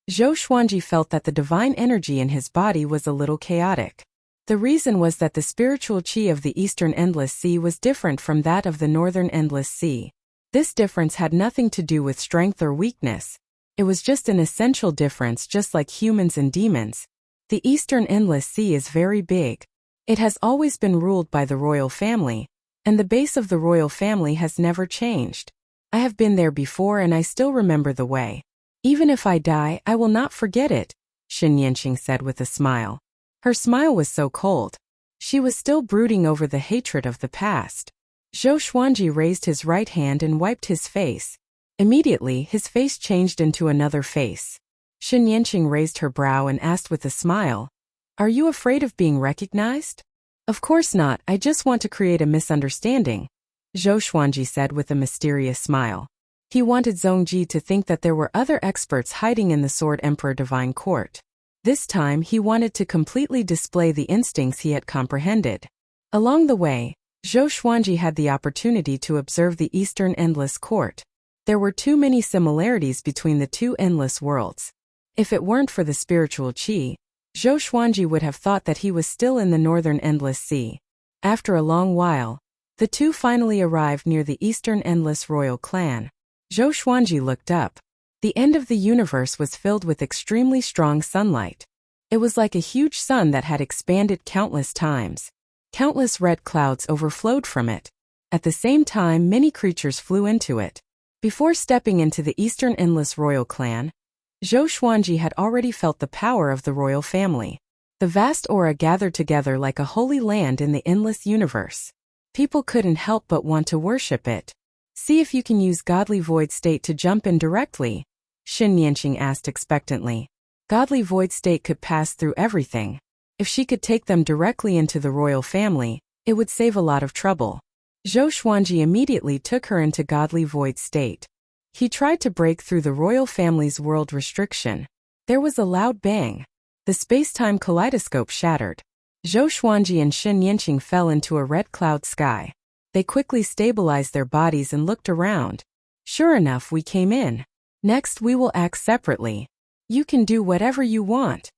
Zhou Xuanji felt that the divine energy in his body was a little chaotic. The reason was that the spiritual qi of the eastern endless sea was different from that of the northern endless sea. This difference had nothing to do with strength or weakness. It was just an essential difference, just like humans and demons. The eastern endless sea is very big. It has always been ruled by the royal family, and the base of the royal family has never changed. I have been there before and I still remember the way. Even if I die, I will not forget it, Shen Yanqing said with a smile. Her smile was so cold. She was still brooding over the hatred of the past. Zhou Xuanji raised his right hand and wiped his face. Immediately, his face changed into another face. Shen Yanqing raised her brow and asked with a smile, "Are you afraid of being recognized?" "Of course not, I just want to create a misunderstanding," Zhou Xuanji said with a mysterious smile. He wanted Zongji to think that there were other experts hiding in the Sword Emperor Divine Court. This time, he wanted to completely display the instincts he had comprehended. Along the way, Zhou Xuanji had the opportunity to observe the Eastern Endless Court. There were too many similarities between the two endless worlds. If it weren't for the spiritual qi, Zhou Xuanji would have thought that he was still in the northern endless sea. After a long while, the two finally arrived near the eastern endless royal clan. Zhou Xuanji looked up. The end of the universe was filled with extremely strong sunlight. It was like a huge sun that had expanded countless times. Countless red clouds overflowed from it. At the same time, many creatures flew into it. Before stepping into the eastern endless royal clan, Zhou Xuanji had already felt the power of the royal family. The vast aura gathered together like a holy land in the endless universe. People couldn't help but want to worship it. See if you can use godly void state to jump in directly, Xin Yanqing asked expectantly. Godly void state could pass through everything. If she could take them directly into the royal family, it would save a lot of trouble. Zhou Xuanji immediately took her into godly void state. He tried to break through the royal family's world restriction. There was a loud bang. The space-time kaleidoscope shattered. Zhou Xuanji and Xin Yanqing fell into a red cloud sky. They quickly stabilized their bodies and looked around. Sure enough, we came in. Next we will act separately. You can do whatever you want,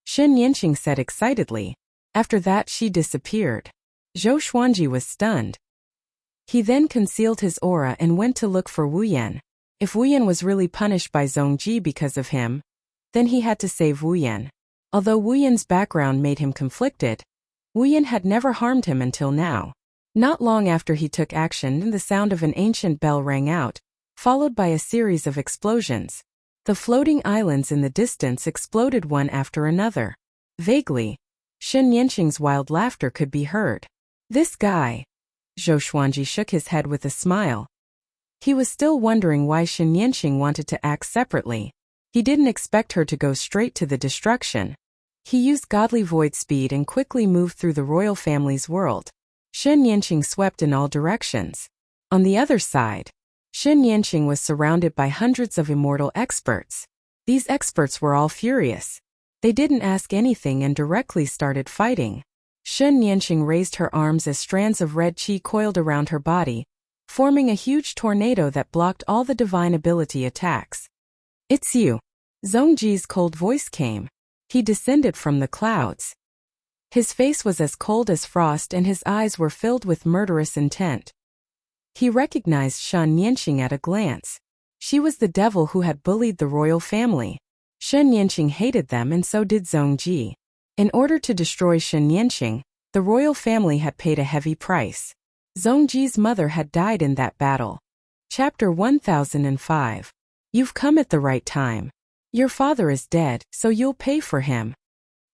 Xin Yanqing said excitedly. After that she disappeared. Zhou Xuanji was stunned. He then concealed his aura and went to look for Wu Yan. If Wu Yan was really punished by Zhongji because of him, then he had to save Wu Yan. Although Wu Yan's background made him conflicted, Wu Yan had never harmed him until now. Not long after he took action, the sound of an ancient bell rang out, followed by a series of explosions. The floating islands in the distance exploded one after another. Vaguely, Xin Yanqing's wild laughter could be heard. This guy. Zhou Xuanji shook his head with a smile. He was still wondering why Xin Yanqing wanted to act separately. He didn't expect her to go straight to the destruction. He used godly void speed and quickly moved through the royal family's world. Xin Yanqing swept in all directions. On the other side, Xin Yanqing was surrounded by hundreds of immortal experts. These experts were all furious. They didn't ask anything and directly started fighting. Xin Yanqing raised her arms as strands of red qi coiled around her body, forming a huge tornado that blocked all the divine ability attacks. It's you. Zhongji's cold voice came. He descended from the clouds. His face was as cold as frost and his eyes were filled with murderous intent. He recognized Xin Yanqing at a glance. She was the devil who had bullied the royal family. Xin Yanqing hated them and so did Zhongji. In order to destroy Xin Yanqing, the royal family had paid a heavy price. Zhongji's mother had died in that battle. Chapter 1005. You've come at the right time. Your father is dead, so you'll pay for him.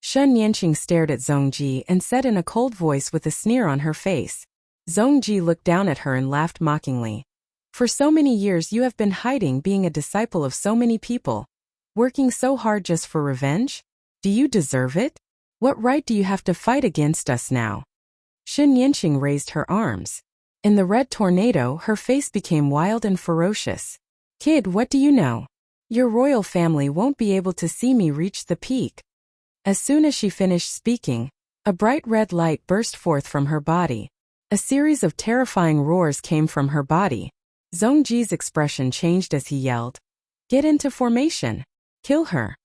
Xin Yanqing stared at Zhongji and said in a cold voice with a sneer on her face. Zhongji looked down at her and laughed mockingly. For so many years you have been hiding, being a disciple of so many people. Working so hard just for revenge? Do you deserve it? What right do you have to fight against us now? Xin Yanqing raised her arms. In the red tornado, her face became wild and ferocious. Kid, what do you know? Your royal family won't be able to see me reach the peak. As soon as she finished speaking, a bright red light burst forth from her body. A series of terrifying roars came from her body. Zhongji's expression changed as he yelled, "Get into formation! Kill her!"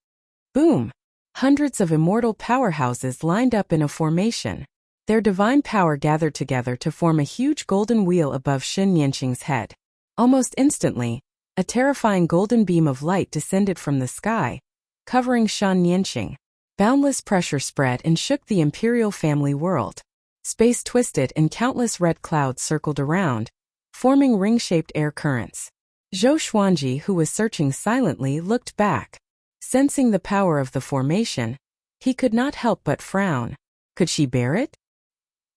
Boom! Hundreds of immortal powerhouses lined up in a formation. Their divine power gathered together to form a huge golden wheel above Xin Yanqing's head. Almost instantly, a terrifying golden beam of light descended from the sky, covering Xin Yanqing. Boundless pressure spread and shook the imperial family world. Space twisted and countless red clouds circled around, forming ring-shaped air currents. Zhou Xuanji, who was searching silently, looked back. Sensing the power of the formation, he could not help but frown. Could she bear it?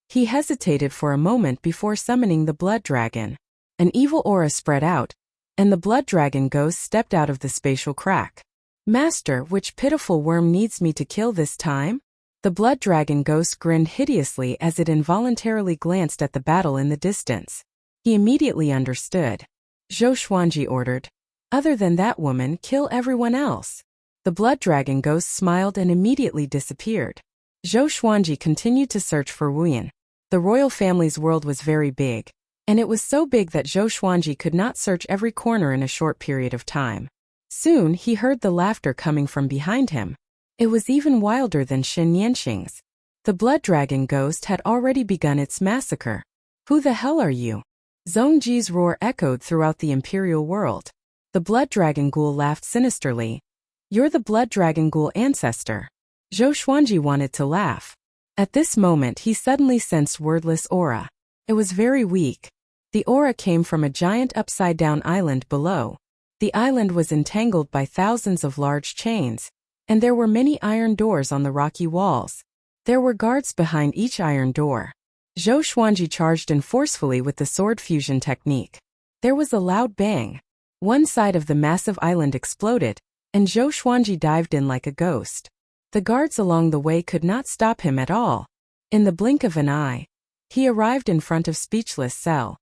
He hesitated for a moment before summoning the blood dragon. An evil aura spread out, and the blood dragon ghost stepped out of the spatial crack. Master, which pitiful worm needs me to kill this time? The blood dragon ghost grinned hideously as it involuntarily glanced at the battle in the distance. He immediately understood. Zhou Xuanji ordered, "Other than that woman, kill everyone else." The blood dragon ghost smiled and immediately disappeared. Zhou Xuanji continued to search for Wu Yan. The royal family's world was very big, and it was so big that Zhou Xuanji could not search every corner in a short period of time. Soon he heard the laughter coming from behind him. It was even wilder than Xin Yanxing's. The blood dragon ghost had already begun its massacre. Who the hell are you? Zhong Ji's roar echoed throughout the imperial world. The blood dragon ghoul laughed sinisterly. You're the blood dragon ghoul ancestor. Zhou Xuanji wanted to laugh. At this moment he suddenly sensed wordless aura. It was very weak. The aura came from a giant upside-down island below. The island was entangled by thousands of large chains, and there were many iron doors on the rocky walls. There were guards behind each iron door. Zhou Xuanji charged in forcefully with the sword fusion technique. There was a loud bang. One side of the massive island exploded, and Zhou Xuanji dived in like a ghost. The guards along the way could not stop him at all. In the blink of an eye, he arrived in front of Speechless Cell.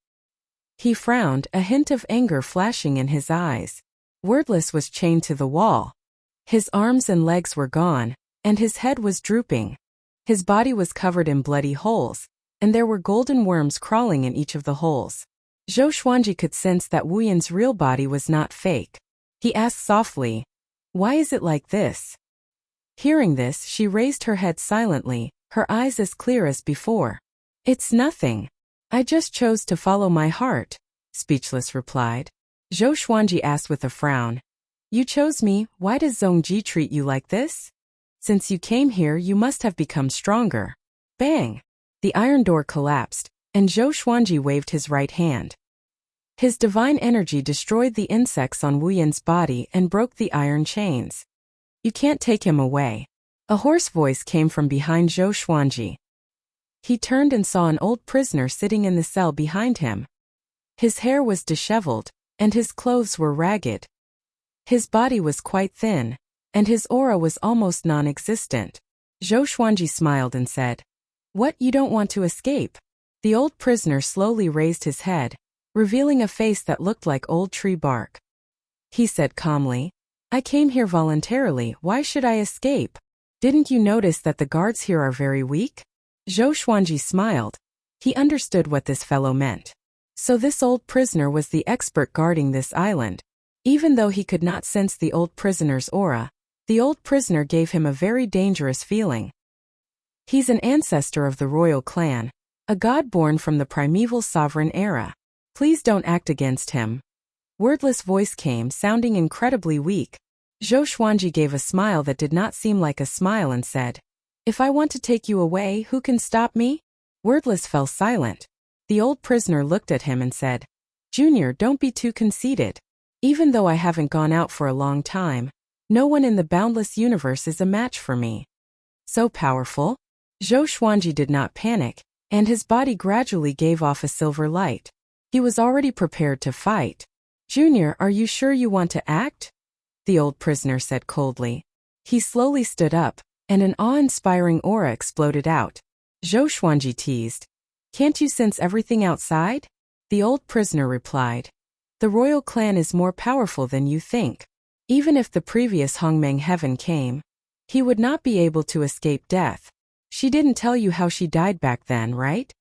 He frowned, a hint of anger flashing in his eyes. Wordless was chained to the wall. His arms and legs were gone, and his head was drooping. His body was covered in bloody holes, and there were golden worms crawling in each of the holes. Zhou Xuanji could sense that Wu Yin's real body was not fake. He asked softly, "Why is it like this?" Hearing this, she raised her head silently, her eyes as clear as before. "It's nothing. I just chose to follow my heart," Speechless replied. Zhou Xuanji asked with a frown, "You chose me, why does Zhong Ji treat you like this? Since you came here you must have become stronger." Bang! The iron door collapsed, and Zhou Xuanji waved his right hand. His divine energy destroyed the insects on Wu Yin's body and broke the iron chains. "You can't take him away." A hoarse voice came from behind Zhou Xuanji. He turned and saw an old prisoner sitting in the cell behind him. His hair was disheveled, and his clothes were ragged. His body was quite thin, and his aura was almost non-existent. Zhou Xuanji smiled and said, "What, you don't want to escape?" The old prisoner slowly raised his head, revealing a face that looked like old tree bark. He said calmly, "I came here voluntarily, why should I escape? Didn't you notice that the guards here are very weak?" Zhou Xuanji smiled. He understood what this fellow meant. So this old prisoner was the expert guarding this island. Even though he could not sense the old prisoner's aura, the old prisoner gave him a very dangerous feeling. He's an ancestor of the royal clan, a god born from the primeval sovereign era. Please don't act against him. Wordless voice came, sounding incredibly weak. Zhou Xuanji gave a smile that did not seem like a smile and said, "If I want to take you away, who can stop me?" Wordless fell silent. The old prisoner looked at him and said, "Junior, don't be too conceited. Even though I haven't gone out for a long time, no one in the boundless universe is a match for me." So powerful? Zhou Xuanji did not panic, and his body gradually gave off a silver light. He was already prepared to fight. "Junior, are you sure you want to act?" the old prisoner said coldly. He slowly stood up, and an awe-inspiring aura exploded out. Zhou Xuanji teased, "Can't you sense everything outside?" The old prisoner replied, "The royal clan is more powerful than you think. Even if the previous Hongmeng heaven came, he would not be able to escape death. She didn't tell you how she died back then, right?"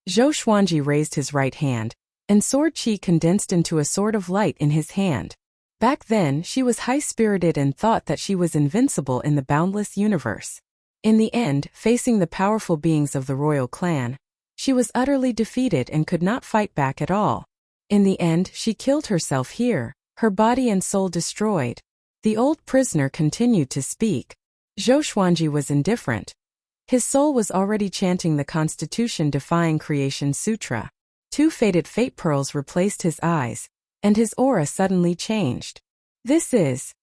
Zhou Xuanji raised his right hand, and sword chi condensed into a sword of light in his hand. Back then, she was high-spirited and thought that she was invincible in the boundless universe. In the end, facing the powerful beings of the royal clan, she was utterly defeated and could not fight back at all. In the end, she killed herself here, her body and soul destroyed. The old prisoner continued to speak. Zhou Xuanji was indifferent. His soul was already chanting the Constitution-defying Creation Sutra. Two faded fate pearls replaced his eyes, and his aura suddenly changed. "This is..."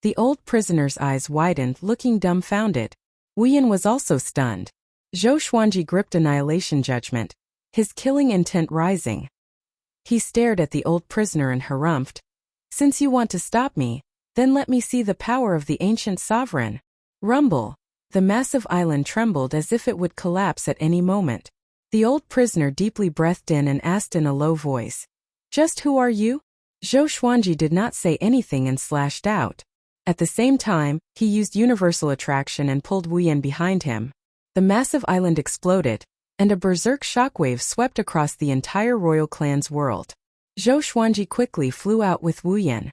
The old prisoner's eyes widened, looking dumbfounded. Wu Yin was also stunned. Zhou Xuanji gripped Annihilation Judgment, his killing intent rising. He stared at the old prisoner and harumphed, "Since you want to stop me, then let me see the power of the ancient sovereign." Rumble. The massive island trembled as if it would collapse at any moment. The old prisoner deeply breathed in and asked in a low voice, "Just who are you?" Zhou Xuanji did not say anything and slashed out. At the same time, he used universal attraction and pulled Wu Yin behind him. The massive island exploded, and a berserk shockwave swept across the entire royal clan's world. Zhou Xuanji quickly flew out with Wu Yin.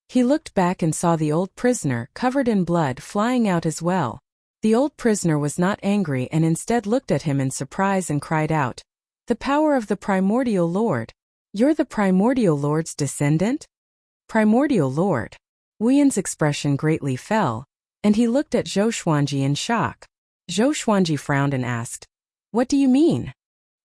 He looked back and saw the old prisoner, covered in blood, flying out as well. The old prisoner was not angry and instead looked at him in surprise and cried out, "The power of the Primordial Lord! You're the Primordial Lord's descendant?" Primordial Lord. Wu Yan's expression greatly fell, and he looked at Zhou Xuanji in shock. Zhou Xuanji frowned and asked, "What do you mean?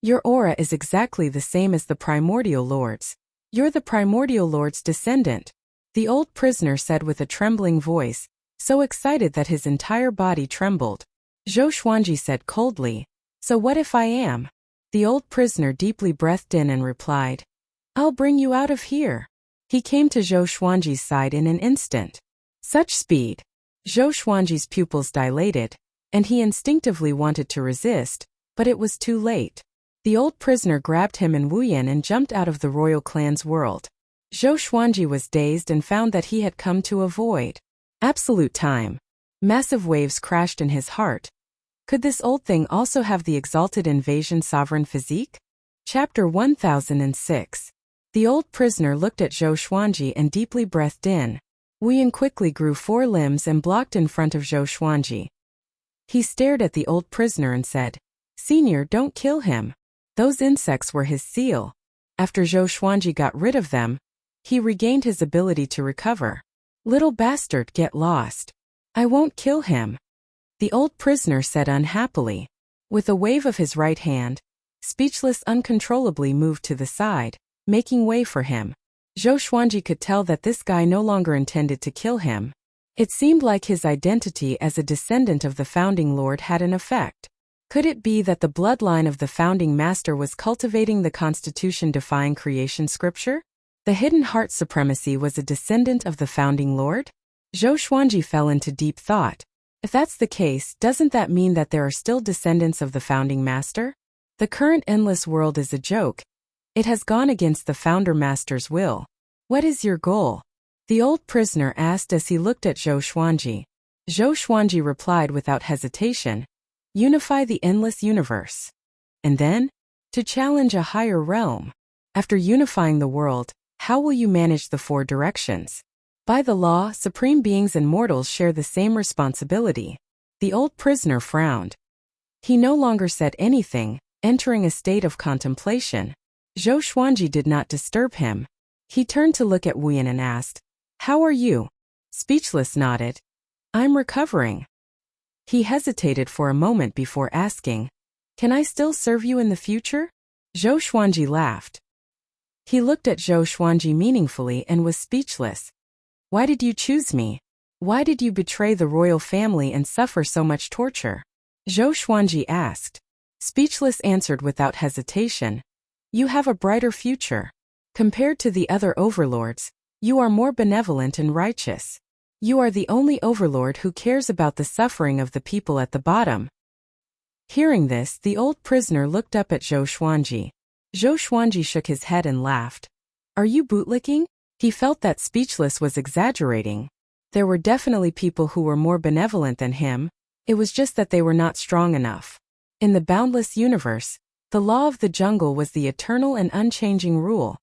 Your aura is exactly the same as the Primordial Lord's. You're the Primordial Lord's descendant," the old prisoner said with a trembling voice, so excited that his entire body trembled. Zhou Xuanji said coldly, "So what if I am?" The old prisoner deeply breathed in and replied, "I'll bring you out of here." He came to Zhou Xuanji's side in an instant. Such speed! Zhou Xuanji's pupils dilated, and he instinctively wanted to resist, but it was too late. The old prisoner grabbed him and Wu Yan and jumped out of the royal clan's world. Zhou Xuanji was dazed and found that he had come to avoid absolute time. Massive waves crashed in his heart. Could this old thing also have the exalted invasion sovereign physique? Chapter 1006. The old prisoner looked at Zhou Xuanji and deeply breathed in. Wu Yan quickly grew 4 limbs and blocked in front of Zhou Xuanji. He stared at the old prisoner and said, "Senior, don't kill him. Those insects were his seal." After Zhou Xuanji got rid of them, he regained his ability to recover. "Little bastard, get lost. I won't kill him," the old prisoner said unhappily. With a wave of his right hand, Speechless uncontrollably moved to the side, making way for him. Zhou Xuanji could tell that this guy no longer intended to kill him. It seemed like his identity as a descendant of the Founding Lord had an effect. Could it be that the bloodline of the Founding Master was cultivating the Constitution-defying creation scripture? The hidden heart supremacy was a descendant of the Founding Lord? Zhou Xuanji fell into deep thought. If that's the case, doesn't that mean that there are still descendants of the Founding Master? The current endless world is a joke. It has gone against the Founder Master's will. What is your goal? The old prisoner asked as he looked at Zhou Xuanji. Zhou Xuanji replied without hesitation, "Unify the endless universe. And then, to challenge a higher realm. After unifying the world, how will you manage the 4 directions? By the law, supreme beings and mortals share the same responsibility." The old prisoner frowned. He no longer said anything, entering a state of contemplation. Zhou Xuanji did not disturb him. He turned to look at Wu Yan and asked, "How are you?" Speechless nodded. "I'm recovering." He hesitated for a moment before asking, "Can I still serve you in the future?" Zhou Xuanji laughed. He looked at Zhou Xuanji meaningfully and was speechless. "Why did you choose me? Why did you betray the royal family and suffer so much torture?" Zhou Xuanji asked. Speechless answered without hesitation, "You have a brighter future. Compared to the other overlords, you are more benevolent and righteous. You are the only overlord who cares about the suffering of the people at the bottom." Hearing this, the old prisoner looked up at Zhou Xuanji. Zhou Xuanji shook his head and laughed. "Are you bootlicking?" He felt that Speechless was exaggerating. There were definitely people who were more benevolent than him. It was just that they were not strong enough. In the boundless universe, the law of the jungle was the eternal and unchanging rule.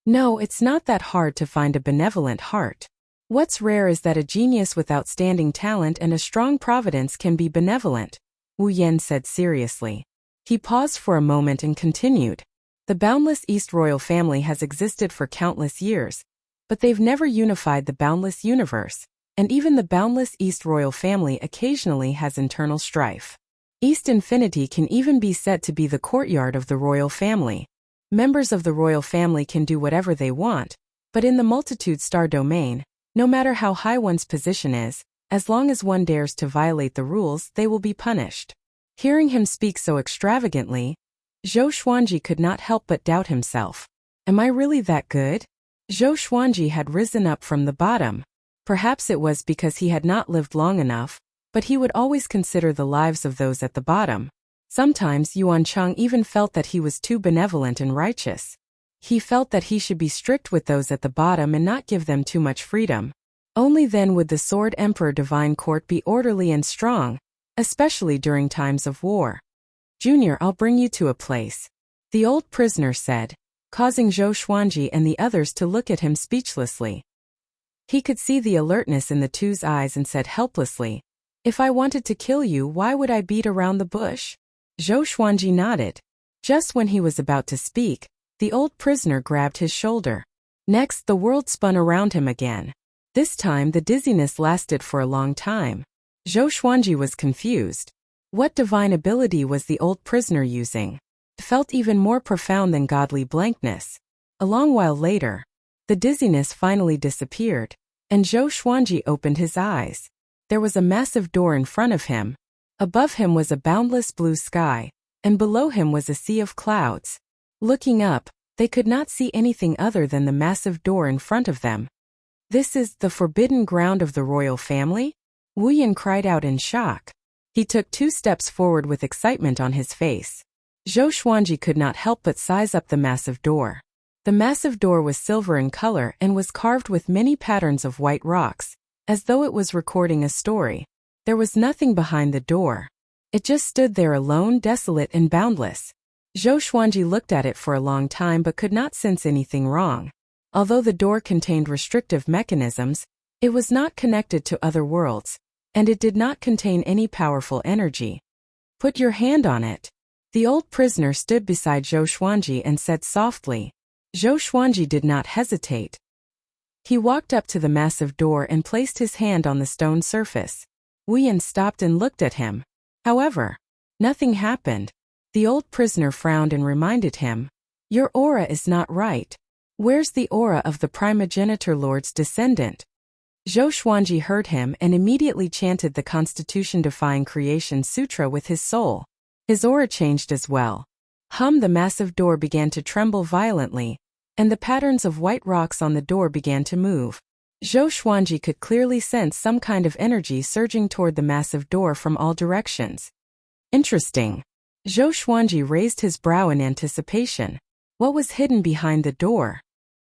No, it's not that hard to find a benevolent heart. What's rare is that a genius with outstanding talent and a strong providence can be benevolent, Wu Yan said seriously. He paused for a moment and continued. The boundless East royal family has existed for countless years, but they've never unified the boundless universe, and even the boundless East royal family occasionally has internal strife. East Infinity can even be said to be the courtyard of the royal family. Members of the royal family can do whatever they want, but in the multitude-star domain, no matter how high one's position is, as long as one dares to violate the rules, they will be punished. Hearing him speak so extravagantly, Zhou Xuanji could not help but doubt himself. Am I really that good? Zhou Xuanji had risen up from the bottom. Perhaps it was because he had not lived long enough, but he would always consider the lives of those at the bottom. Sometimes Yuan Cheng even felt that he was too benevolent and righteous. He felt that he should be strict with those at the bottom and not give them too much freedom. Only then would the Sword Emperor Divine Court be orderly and strong, especially during times of war. Junior, I'll bring you to a place, the old prisoner said, causing Zhou Xuanji and the others to look at him speechlessly. He could see the alertness in the two's eyes and said helplessly, "If I wanted to kill you, why would I beat around the bush?" Zhou Xuanji nodded. Just when he was about to speak, the old prisoner grabbed his shoulder. Next, the world spun around him again. This time, the dizziness lasted for a long time. Zhou Xuanji was confused. What divine ability was the old prisoner using? It felt even more profound than godly blankness. A long while later, the dizziness finally disappeared, and Zhou Xuanji opened his eyes. There was a massive door in front of him. Above him was a boundless blue sky, and below him was a sea of clouds. Looking up, they could not see anything other than the massive door in front of them. "This is the forbidden ground of the royal family?" Wu Yan cried out in shock. He took 2 steps forward with excitement on his face. Zhou Xuanji could not help but size up the massive door. The massive door was silver in color and was carved with many patterns of white rocks, as though it was recording a story. There was nothing behind the door. It just stood there alone, desolate and boundless. Zhou Xuanji looked at it for a long time but could not sense anything wrong. Although the door contained restrictive mechanisms, it was not connected to other worlds, and it did not contain any powerful energy. "Put your hand on it." The old prisoner stood beside Zhou Xuanji and said softly. Zhou Xuanji did not hesitate. He walked up to the massive door and placed his hand on the stone surface. Wu Yan stopped and looked at him. However, nothing happened. The old prisoner frowned and reminded him, "Your aura is not right. Where's the aura of the primogenitor lord's descendant?" Zhou Xuanji heard him and immediately chanted the Constitution-defying Creation Sutra with his soul. His aura changed as well. The massive door began to tremble violently, and the patterns of white rocks on the door began to move. Zhou Xuanji could clearly sense some kind of energy surging toward the massive door from all directions. Interesting. Zhou Xuanji raised his brow in anticipation. What was hidden behind the door?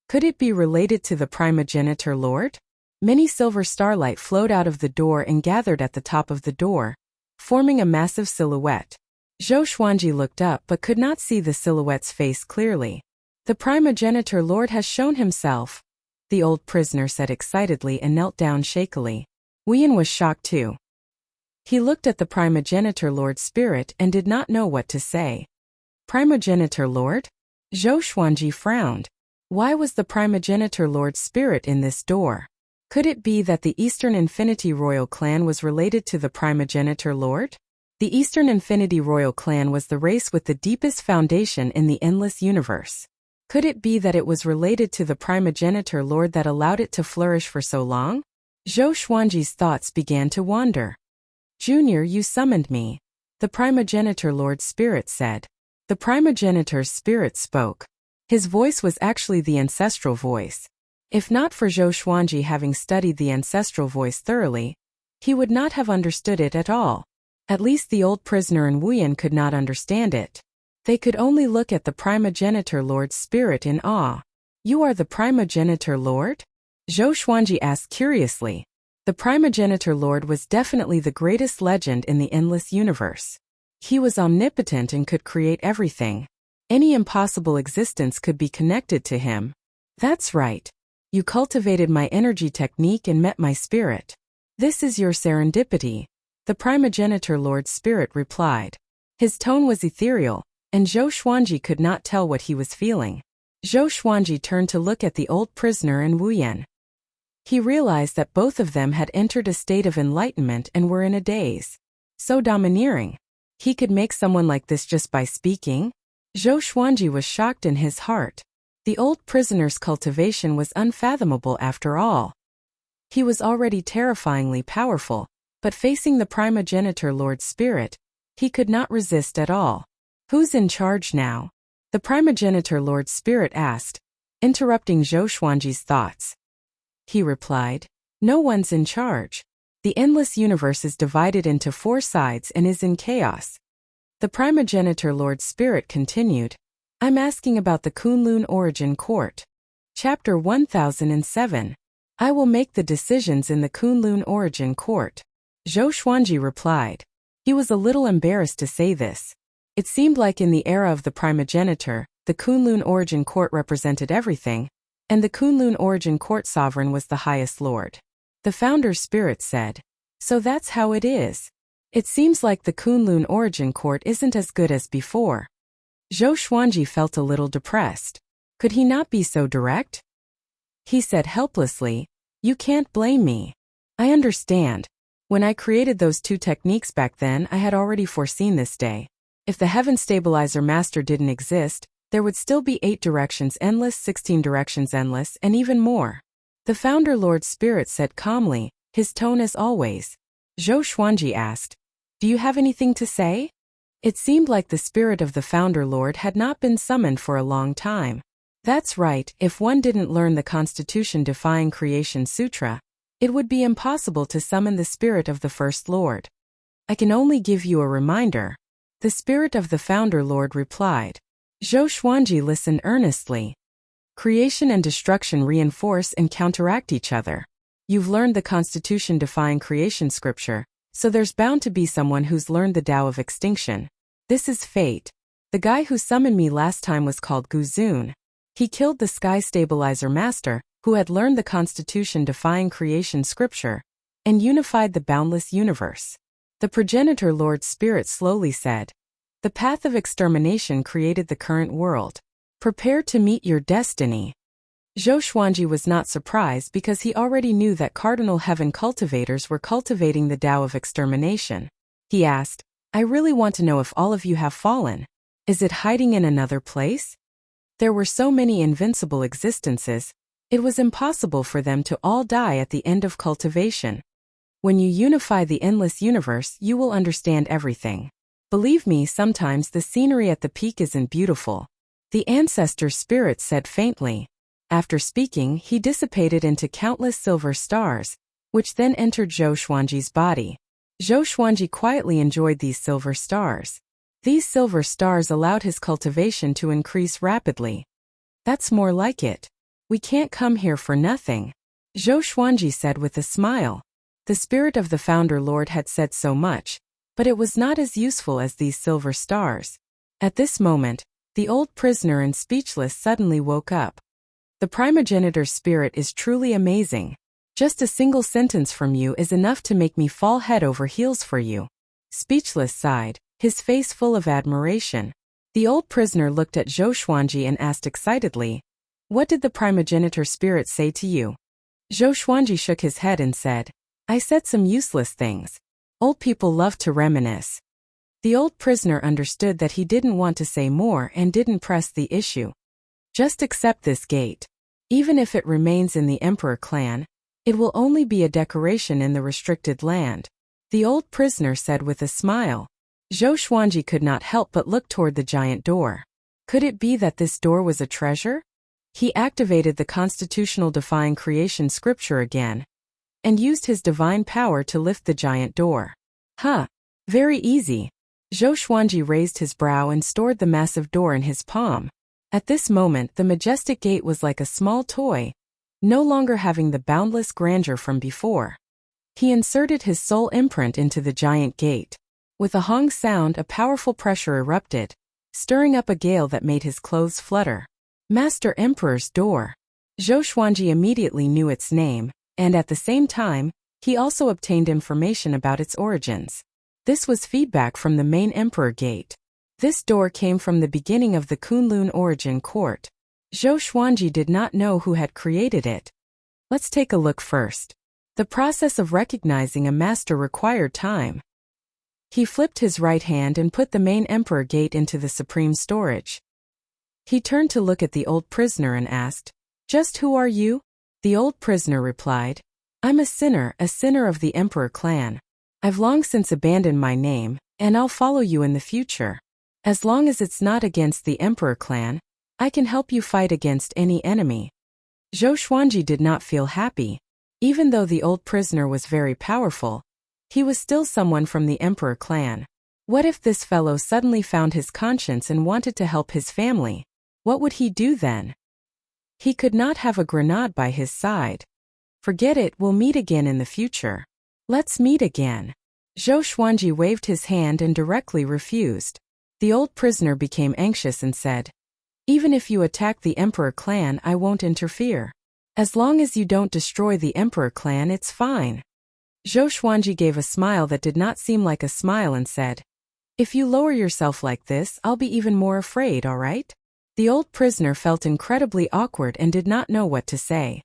Could it be related to the primogenitor lord? Many silver starlight flowed out of the door and gathered at the top of the door, forming a massive silhouette. Zhou Xuanji looked up but could not see the silhouette's face clearly. "The primogenitor lord has shown himself," the old prisoner said excitedly and knelt down shakily. Wu Yan was shocked too. He looked at the primogenitor lord's spirit and did not know what to say. Primogenitor lord? Zhou Xuanji frowned. Why was the primogenitor lord's spirit in this door? Could it be that the Eastern Infinity Royal Clan was related to the primogenitor lord? The Eastern Infinity Royal Clan was the race with the deepest foundation in the endless universe. Could it be that it was related to the primogenitor lord that allowed it to flourish for so long? Zhou Xuanji's thoughts began to wander. "Junior, you summoned me," the primogenitor lord's spirit said. The primogenitor's spirit spoke. His voice was actually the ancestral voice. If not for Zhou Xuanji having studied the ancestral voice thoroughly, he would not have understood it at all. At least the old prisoner and Wu Yan could not understand it. They could only look at the primogenitor lord's spirit in awe. "You are the primogenitor lord?" Zhou Xuanji asked curiously. The primogenitor lord was definitely the greatest legend in the endless universe. He was omnipotent and could create everything. Any impossible existence could be connected to him. "That's right. You cultivated my energy technique and met my spirit. This is your serendipity," the primogenitor lord's spirit replied. His tone was ethereal, and Zhou Xuanji could not tell what he was feeling. Zhou Xuanji turned to look at the old prisoner and Wu Yan. He realized that both of them had entered a state of enlightenment and were in a daze. So domineering. He could make someone like this just by speaking? Zhou Xuanji was shocked in his heart. The old prisoner's cultivation was unfathomable after all. He was already terrifyingly powerful, but facing the primogenitor lord's spirit, he could not resist at all. "Who's in charge now?" the primogenitor lord's spirit asked, interrupting Zhou Xuanji's thoughts. He replied, "No one's in charge. The endless universe is divided into 4 sides and is in chaos." The primogenitor lord's spirit continued, "I'm asking about the Kunlun Origin Court. Chapter 1007. I will make the decisions in the Kunlun Origin Court." Zhou Xuanji replied. He was a little embarrassed to say this. It seemed like in the era of the primogenitor, the Kunlun Origin Court represented everything, and the Kunlun Origin Court sovereign was the highest lord. The founder's spirit said, "So that's how it is. It seems like the Kunlun Origin Court isn't as good as before." Zhou Xuanji felt a little depressed. Could he not be so direct? He said helplessly, "You can't blame me. I understand. When I created those two techniques back then, I had already foreseen this day. If the Heaven Stabilizer Master didn't exist, there would still be 8 directions endless, 16 directions endless, and even more." The Founder Lord's spirit said calmly, his tone as always. Zhou Xuanji asked, "Do you have anything to say?" It seemed like the spirit of the Founder Lord had not been summoned for a long time. That's right, if one didn't learn the Constitution-defying Creation Sutra, it would be impossible to summon the spirit of the First Lord. "I can only give you a reminder," the spirit of the Founder Lord replied. Zhou Xuanji listened earnestly. Creation and destruction reinforce and counteract each other. You've learned the Constitution-defying creation scripture, so there's bound to be someone who's learned the Tao of extinction. This is fate. The guy who summoned me last time was called Guzun. He killed the Sky Stabilizer Master, who had learned the Constitution-defying creation scripture, and unified the boundless universe. The Progenitor Lord's spirit slowly said, "The path of extermination created the current world. Prepare to meet your destiny." Zhou Xuanji was not surprised because he already knew that Cardinal Heaven cultivators were cultivating the Tao of extermination. He asked, "I really want to know if all of you have fallen. Is it hiding in another place?" There were so many invincible existences, it was impossible for them to all die at the end of cultivation. When you unify the endless universe, you will understand everything. Believe me, sometimes the scenery at the peak isn't beautiful. The ancestor spirit said faintly. After speaking, he dissipated into countless silver stars, which then entered Zhou Xuanji's body. Zhou Xuanji quietly enjoyed these silver stars. These silver stars allowed his cultivation to increase rapidly. "That's more like it. We can't come here for nothing," Zhou Xuanji said with a smile. The spirit of the Founder Lord had said so much, but it was not as useful as these silver stars. At this moment, the old prisoner and speechless suddenly woke up. "The primogenitor's spirit is truly amazing. Just a single sentence from you is enough to make me fall head over heels for you." Speechless sighed, his face full of admiration. The old prisoner looked at Zhou Xuanji and asked excitedly, "What did the primogenitor spirit say to you?" Zhou Xuanji shook his head and said, "I said some useless things. Old people love to reminisce." The old prisoner understood that he didn't want to say more and didn't press the issue. "Just accept this gate. Even if it remains in the Emperor clan, it will only be a decoration in the restricted land," the old prisoner said with a smile. Zhou Xuanji could not help but look toward the giant door. Could it be that this door was a treasure? He activated the constitutional-defying creation scripture again, and used his divine power to lift the giant door. Very easy. Zhou Xuanji raised his brow and stored the massive door in his palm. At this moment, the majestic gate was like a small toy, no longer having the boundless grandeur from before. He inserted his soul imprint into the giant gate. With a hong sound, a powerful pressure erupted, stirring up a gale that made his clothes flutter. Master Emperor's Door. Zhou Xuanji immediately knew its name, and at the same time, he also obtained information about its origins. This was feedback from the main Emperor Gate. This door came from the beginning of the Kunlun Origin Court. Zhou Xuanji did not know who had created it. Let's take a look first. The process of recognizing a master required time. He flipped his right hand and put the main Emperor Gate into the supreme storage. He turned to look at the old prisoner and asked, "Just who are you?" The old prisoner replied, "I'm a sinner of the Emperor clan. I've long since abandoned my name, and I'll follow you in the future. As long as it's not against the Emperor clan, I can help you fight against any enemy." Zhou Xuanji did not feel happy. Even though the old prisoner was very powerful, he was still someone from the Emperor clan. What if this fellow suddenly found his conscience and wanted to help his family? What would he do then? He could not have a grenade by his side. "Forget it, we'll meet again in the future." "Let's meet again." Zhou Xuanji waved his hand and directly refused. The old prisoner became anxious and said, Even if you attack the Emperor clan, I won't interfere. As long as you don't destroy the Emperor clan, it's fine. Zhou Xuanji gave a smile that did not seem like a smile and said, "If you lower yourself like this, I'll be even more afraid, all right?" The old prisoner felt incredibly awkward and did not know what to say.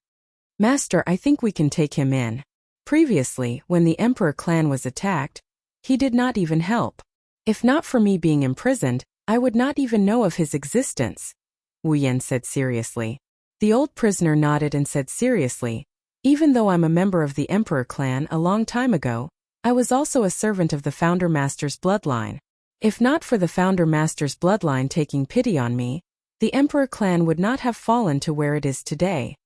"Master, I think we can take him in." Previously, when the Emperor clan was attacked, he did not even help. "If not for me being imprisoned, I would not even know of his existence," Wu Yan said seriously. The old prisoner nodded and said seriously, "Even though I'm a member of the Emperor clan a long time ago, I was also a servant of the Founder Master's bloodline. If not for the Founder Master's bloodline taking pity on me, the Emperor clan would not have fallen to where it is today."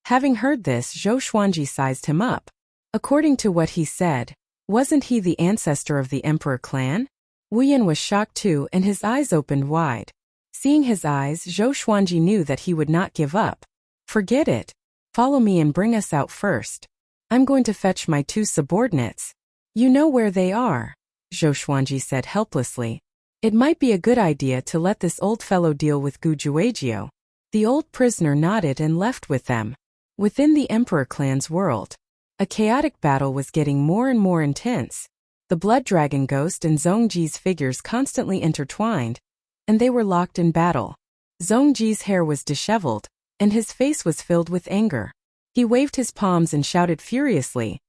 Having heard this, Zhou Xuanji sized him up. According to what he said, wasn't he the ancestor of the Emperor clan? Wu Yan was shocked too and his eyes opened wide. Seeing his eyes, Zhou Xuanji knew that he would not give up. "Forget it. Follow me and bring us out first. I'm going to fetch my 2 subordinates. You know where they are," Zhou Xuanji said helplessly. "It might be a good idea to let this old fellow deal with Gu Juejiu." The old prisoner nodded and left with them. Within the Emperor clan's world, a chaotic battle was getting more and more intense. The Blood Dragon Ghost and Zhongji's figures constantly intertwined, and they were locked in battle. Zhongji's hair was disheveled, and his face was filled with anger. He waved his palms and shouted furiously,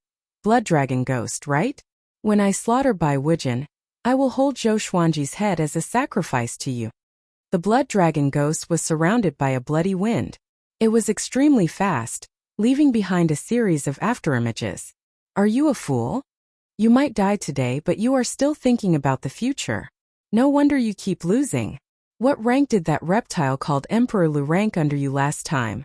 "Blood Dragon Ghost, right? When I slaughter Bai Wujin, I will hold Zhou Xuanji's head as a sacrifice to you." The Blood Dragon Ghost was surrounded by a bloody wind. It was extremely fast, leaving behind a series of afterimages. "Are you a fool? You might die today, but you are still thinking about the future. No wonder you keep losing. What rank did that reptile called Emperor Lu rank under you last time?"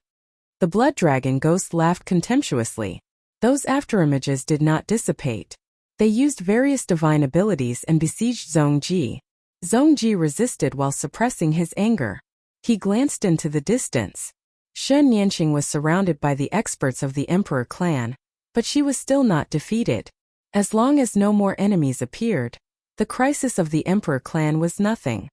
The Blood Dragon Ghost laughed contemptuously. Those afterimages did not dissipate. They used various divine abilities and besieged Zhongji. Zhongji resisted while suppressing his anger. He glanced into the distance. Shen Yanqing was surrounded by the experts of the Emperor clan, but she was still not defeated. As long as no more enemies appeared, the crisis of the Emperor clan was nothing.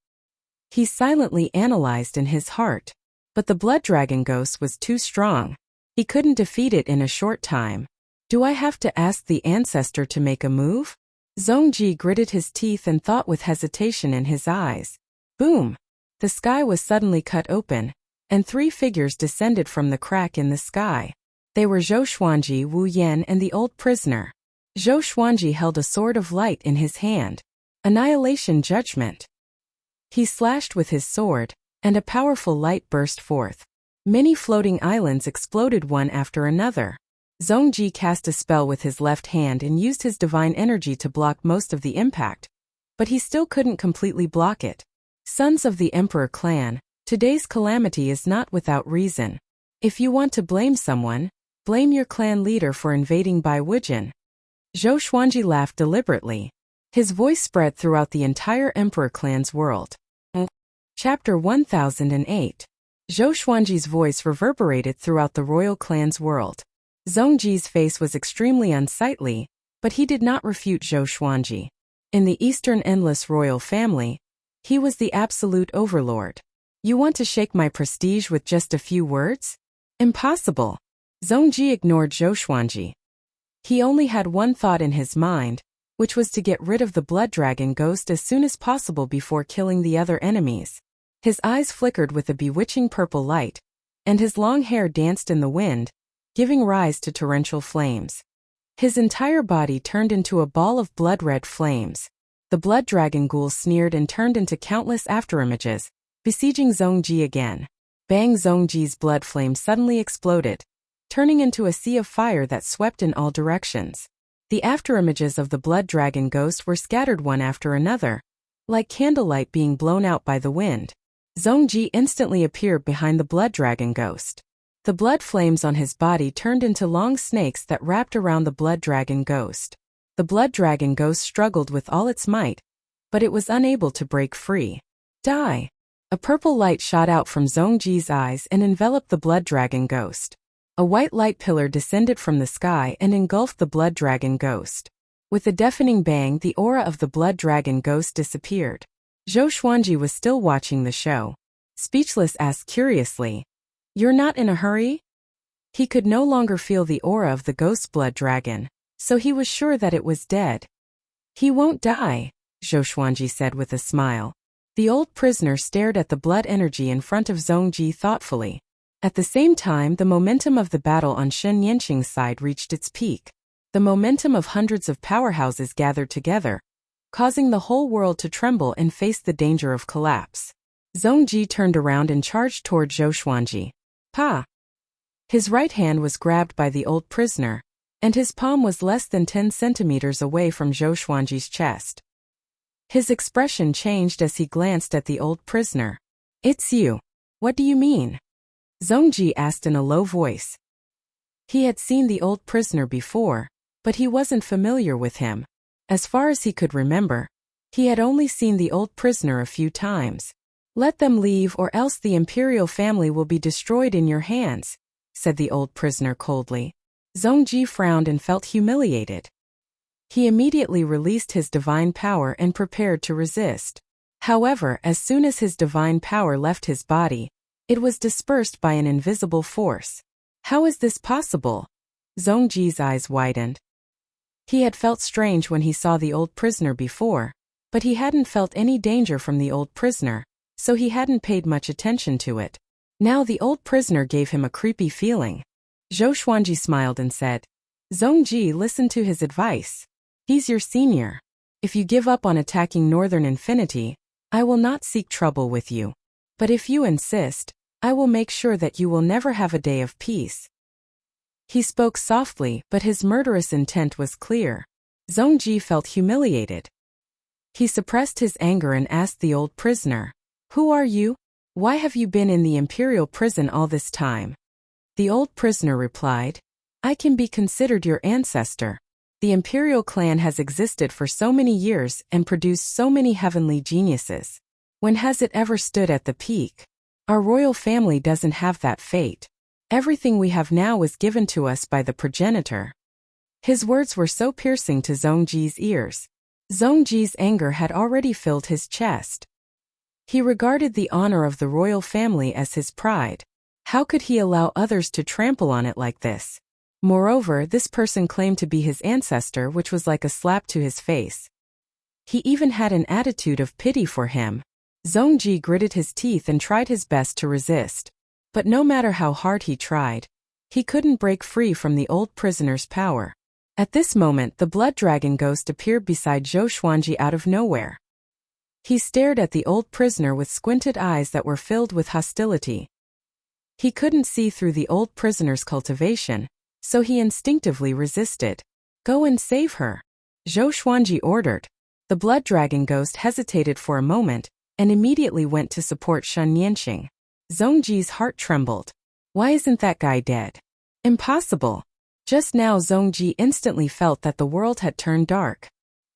He silently analyzed in his heart, but the Blood Dragon Ghost was too strong. He couldn't defeat it in a short time. "Do I have to ask the ancestor to make a move?" Zhongji gritted his teeth and thought with hesitation in his eyes. Boom! The sky was suddenly cut open, and 3 figures descended from the crack in the sky. They were Zhou Xuanji, Wu Yan, and the old prisoner. Zhou Xuanji held a sword of light in his hand. Annihilation Judgment. He slashed with his sword, and a powerful light burst forth. Many floating islands exploded one after another. Zhongji cast a spell with his left hand and used his divine energy to block most of the impact, but he still couldn't completely block it. Sons of the Emperor clan, today's calamity is not without reason. If you want to blame someone, blame your clan leader for invading Bai Wujin. Zhou Xuanji laughed deliberately. His voice spread throughout the entire Emperor clan's world. Chapter 1008. Zhou Xuanji's voice reverberated throughout the royal clan's world. Zhongji's face was extremely unsightly, but he did not refute Zhou Xuanji. In the Eastern Endless royal family, he was the absolute overlord. "You want to shake my prestige with just a few words? Impossible." Zhongji ignored Zhou Xuanji. He only had one thought in his mind, which was to get rid of the Blood Dragon Ghost as soon as possible before killing the other enemies. His eyes flickered with a bewitching purple light, and his long hair danced in the wind, giving rise to torrential flames. His entire body turned into a ball of blood-red flames. The Blood Dragon Ghoul sneered and turned into countless afterimages, besieging Zhongji again. Bang! Zhongji's blood flame suddenly exploded, turning into a sea of fire that swept in all directions. The afterimages of the Blood Dragon Ghost were scattered one after another, like candlelight being blown out by the wind. Zhongji instantly appeared behind the Blood Dragon Ghost. The blood flames on his body turned into long snakes that wrapped around the Blood Dragon Ghost. The Blood Dragon Ghost struggled with all its might, but it was unable to break free. Die! A purple light shot out from Zhongji's eyes and enveloped the Blood Dragon Ghost. A white light pillar descended from the sky and engulfed the Blood Dragon Ghost. With a deafening bang, the aura of the Blood Dragon Ghost disappeared. Zhou Xuanji was still watching the show. Speechless asked curiously. You're not in a hurry? He could no longer feel the aura of the ghost blood dragon, so he was sure that it was dead. He won't die, Zhou Xuanji said with a smile. The old prisoner stared at the blood energy in front of Zhongji thoughtfully. At the same time, the momentum of the battle on Shen Yanqing's side reached its peak. The momentum of hundreds of powerhouses gathered together, causing the whole world to tremble and face the danger of collapse. Zhongji turned around and charged toward Zhou Xuanji. Pa! His right hand was grabbed by the old prisoner, and his palm was less than 10 centimeters away from Zhou Xuanji's chest. His expression changed as he glanced at the old prisoner. It's you. What do you mean? Zhongji asked in a low voice. He had seen the old prisoner before, but he wasn't familiar with him. As far as he could remember, he had only seen the old prisoner a few times. Let them leave or else the imperial family will be destroyed in your hands, said the old prisoner coldly. Zhongji frowned and felt humiliated. He immediately released his divine power and prepared to resist. However, as soon as his divine power left his body, it was dispersed by an invisible force. How is this possible? Zhongji's eyes widened. He had felt strange when he saw the old prisoner before, but he hadn't felt any danger from the old prisoner, so he hadn't paid much attention to it. Now the old prisoner gave him a creepy feeling. Zhou Xuanji smiled and said, Zhongji, listen to his advice. He's your senior. If you give up on attacking Northern Infinity, I will not seek trouble with you. But if you insist, I will make sure that you will never have a day of peace. He spoke softly, but his murderous intent was clear. Zhongji felt humiliated. He suppressed his anger and asked the old prisoner, Who are you? Why have you been in the imperial prison all this time? The old prisoner replied, I can be considered your ancestor. The imperial clan has existed for so many years and produced so many heavenly geniuses. When has it ever stood at the peak? Our royal family doesn't have that fate. Everything we have now was given to us by the progenitor. His words were so piercing to Zhongji's ears. Zhongji's anger had already filled his chest. He regarded the honor of the royal family as his pride. How could he allow others to trample on it like this? Moreover, this person claimed to be his ancestor, which was like a slap to his face. He even had an attitude of pity for him. Zhongji gritted his teeth and tried his best to resist. But no matter how hard he tried, he couldn't break free from the old prisoner's power. At this moment, the blood dragon ghost appeared beside Zhou Xuanji out of nowhere. He stared at the old prisoner with squinted eyes that were filled with hostility. He couldn't see through the old prisoner's cultivation, so he instinctively resisted. Go and save her, Zhou Xuanji ordered. The blood dragon ghost hesitated for a moment, and immediately went to support Shen Yanqing. Zhongji's heart trembled. Why isn't that guy dead? Impossible. Just now Zhongji instantly felt that the world had turned dark.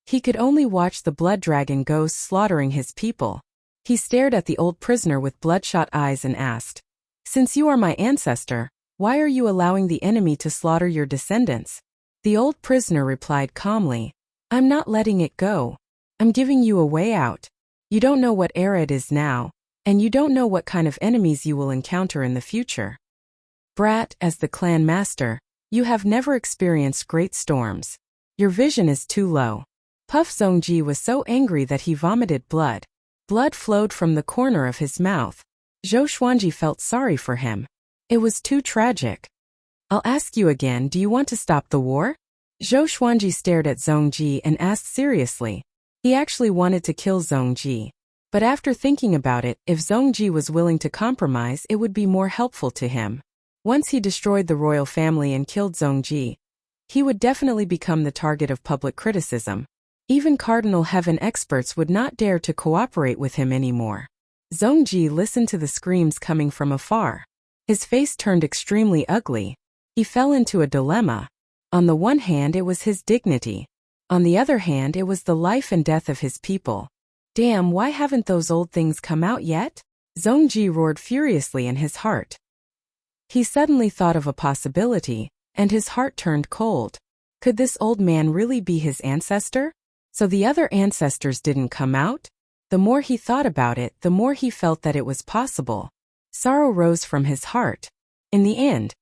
He could only watch the blood dragon ghost slaughtering his people. He stared at the old prisoner with bloodshot eyes and asked, Since you are my ancestor, why are you allowing the enemy to slaughter your descendants? The old prisoner replied calmly, I'm not letting it go. I'm giving you a way out. You don't know what era it is now, and you don't know what kind of enemies you will encounter in the future. Brat, as the clan master, you have never experienced great storms. Your vision is too low. Puff Zhongji was so angry that he vomited blood. Blood flowed from the corner of his mouth. Zhou Xuanji felt sorry for him. It was too tragic. I'll ask you again, do you want to stop the war? Zhou Xuanji stared at Zhongji and asked seriously. He actually wanted to kill Zhongji. But after thinking about it, if Zhongji was willing to compromise, it would be more helpful to him. Once he destroyed the royal family and killed Zhongji, he would definitely become the target of public criticism. Even Cardinal Heaven experts would not dare to cooperate with him anymore. Zhongji listened to the screams coming from afar. His face turned extremely ugly. He fell into a dilemma. On the one hand, it was his dignity. On the other hand, it was the life and death of his people. Damn, why haven't those old things come out yet? Zhongji roared furiously in his heart. He suddenly thought of a possibility, and his heart turned cold. Could this old man really be his ancestor? So the other ancestors didn't come out? The more he thought about it, the more he felt that it was possible. Sorrow rose from his heart. In the end,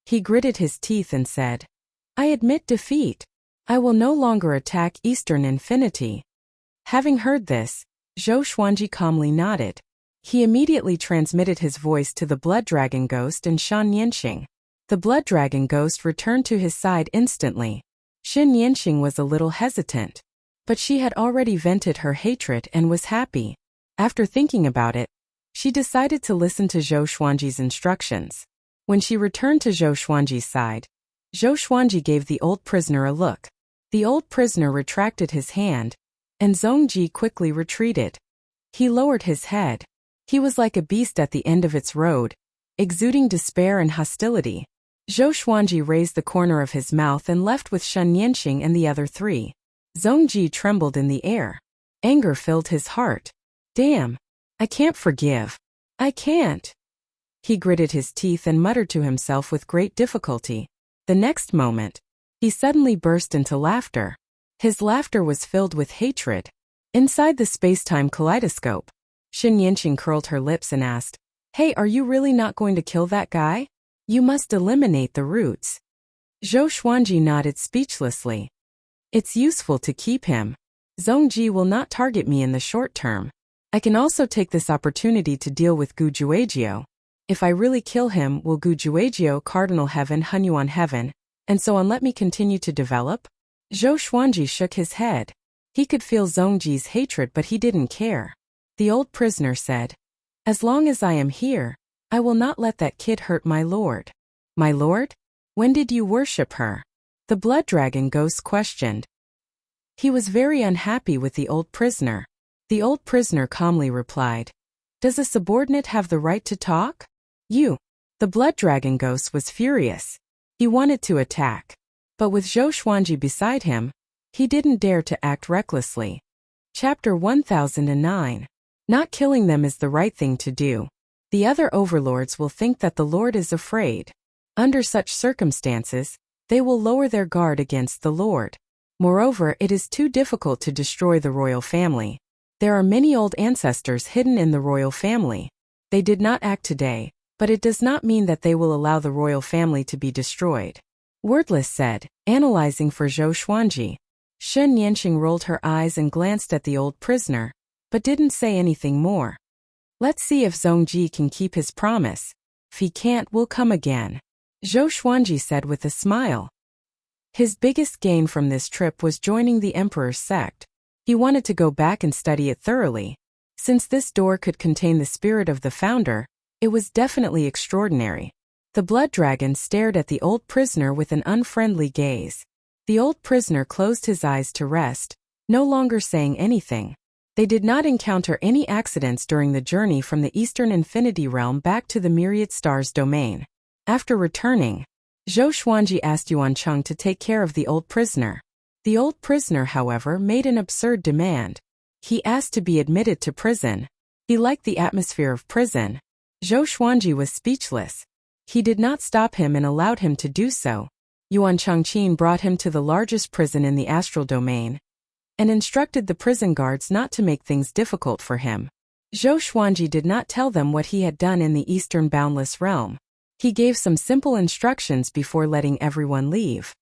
he gritted his teeth and said, I admit defeat. I will no longer attack Eastern Infinity. Having heard this, Zhou Xuanji calmly nodded. He immediately transmitted his voice to the Blood Dragon Ghost and Shan Yanxing. The Blood Dragon Ghost returned to his side instantly. Xin Yanxing was a little hesitant, but she had already vented her hatred and was happy. After thinking about it, she decided to listen to Zhou Xuanji's instructions. When she returned to Zhou Xuanji's side, Zhou Xuanji gave the old prisoner a look. The old prisoner retracted his hand, and Zhongji quickly retreated. He lowered his head. He was like a beast at the end of its road, exuding despair and hostility. Zhou Xuanji raised the corner of his mouth and left with Shen Yanxing and the other three. Zhongji trembled in the air. Anger filled his heart. Damn! I can't forgive. I can't. He gritted his teeth and muttered to himself with great difficulty. The next moment, he suddenly burst into laughter. His laughter was filled with hatred. Inside the space-time kaleidoscope, Xin Yanxing curled her lips and asked, Hey, are you really not going to kill that guy? You must eliminate the roots. Zhou Xuanji nodded speechlessly. It's useful to keep him. Zhongji will not target me in the short term. I can also take this opportunity to deal with Gu Juejiao. If I really kill him, will Gu Juejiao Cardinal Heaven Hunyuan Heaven, and so on let me continue to develop? Zhou Xuanji shook his head. He could feel Zhongji's hatred but he didn't care. The old prisoner said, As long as I am here, I will not let that kid hurt my lord. My lord? When did you worship her? The Blood Dragon Ghost questioned. He was very unhappy with the old prisoner. The old prisoner calmly replied, Does a subordinate have the right to talk? You. The Blood Dragon Ghost was furious. He wanted to attack. But with Zhou Xuanji beside him, he didn't dare to act recklessly. Chapter 1009. Not killing them is the right thing to do. The other overlords will think that the Lord is afraid. Under such circumstances, they will lower their guard against the Lord. Moreover, it is too difficult to destroy the royal family. There are many old ancestors hidden in the royal family. They did not act today, but it does not mean that they will allow the royal family to be destroyed. Wordless said, analyzing for Zhou Xuanji. Shen Yanxing rolled her eyes and glanced at the old prisoner, but didn't say anything more. Let's see if Zhongji can keep his promise. If he can't, we'll come again. Zhou Xuanji said with a smile. His biggest gain from this trip was joining the Emperor's sect. He wanted to go back and study it thoroughly. Since this door could contain the spirit of the founder, it was definitely extraordinary. The blood dragon stared at the old prisoner with an unfriendly gaze. The old prisoner closed his eyes to rest, no longer saying anything. They did not encounter any accidents during the journey from the Eastern Infinity Realm back to the Myriad Stars domain. After returning, Zhou Xuanji asked Yuan Cheng to take care of the old prisoner. The old prisoner, however, made an absurd demand. He asked to be admitted to prison. He liked the atmosphere of prison. Zhou Xuanji was speechless. He did not stop him and allowed him to do so. Yuan Chengqin brought him to the largest prison in the astral domain and instructed the prison guards not to make things difficult for him. Zhou Xuanji did not tell them what he had done in the Eastern Boundless Realm. He gave some simple instructions before letting everyone leave.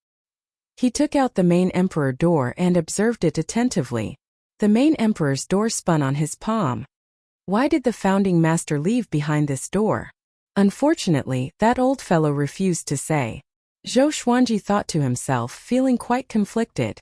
He took out the main emperor door and observed it attentively. The main emperor's door spun on his palm. Why did the founding master leave behind this door? Unfortunately, that old fellow refused to say. Zhou Xuanji thought to himself, feeling quite conflicted.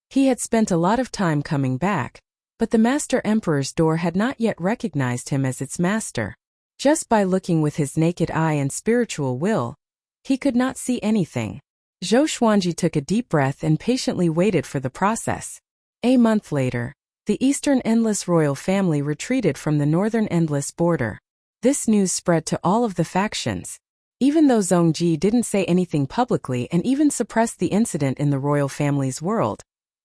He had spent a lot of time coming back, but the master emperor's door had not yet recognized him as its master. Just by looking with his naked eye and spiritual will, he could not see anything. Zhou Xuanji took a deep breath and patiently waited for the process. A month later, the Eastern Endless royal family retreated from the Northern Endless border. This news spread to all of the factions. Even though Zhongji didn't say anything publicly and even suppressed the incident in the royal family's world,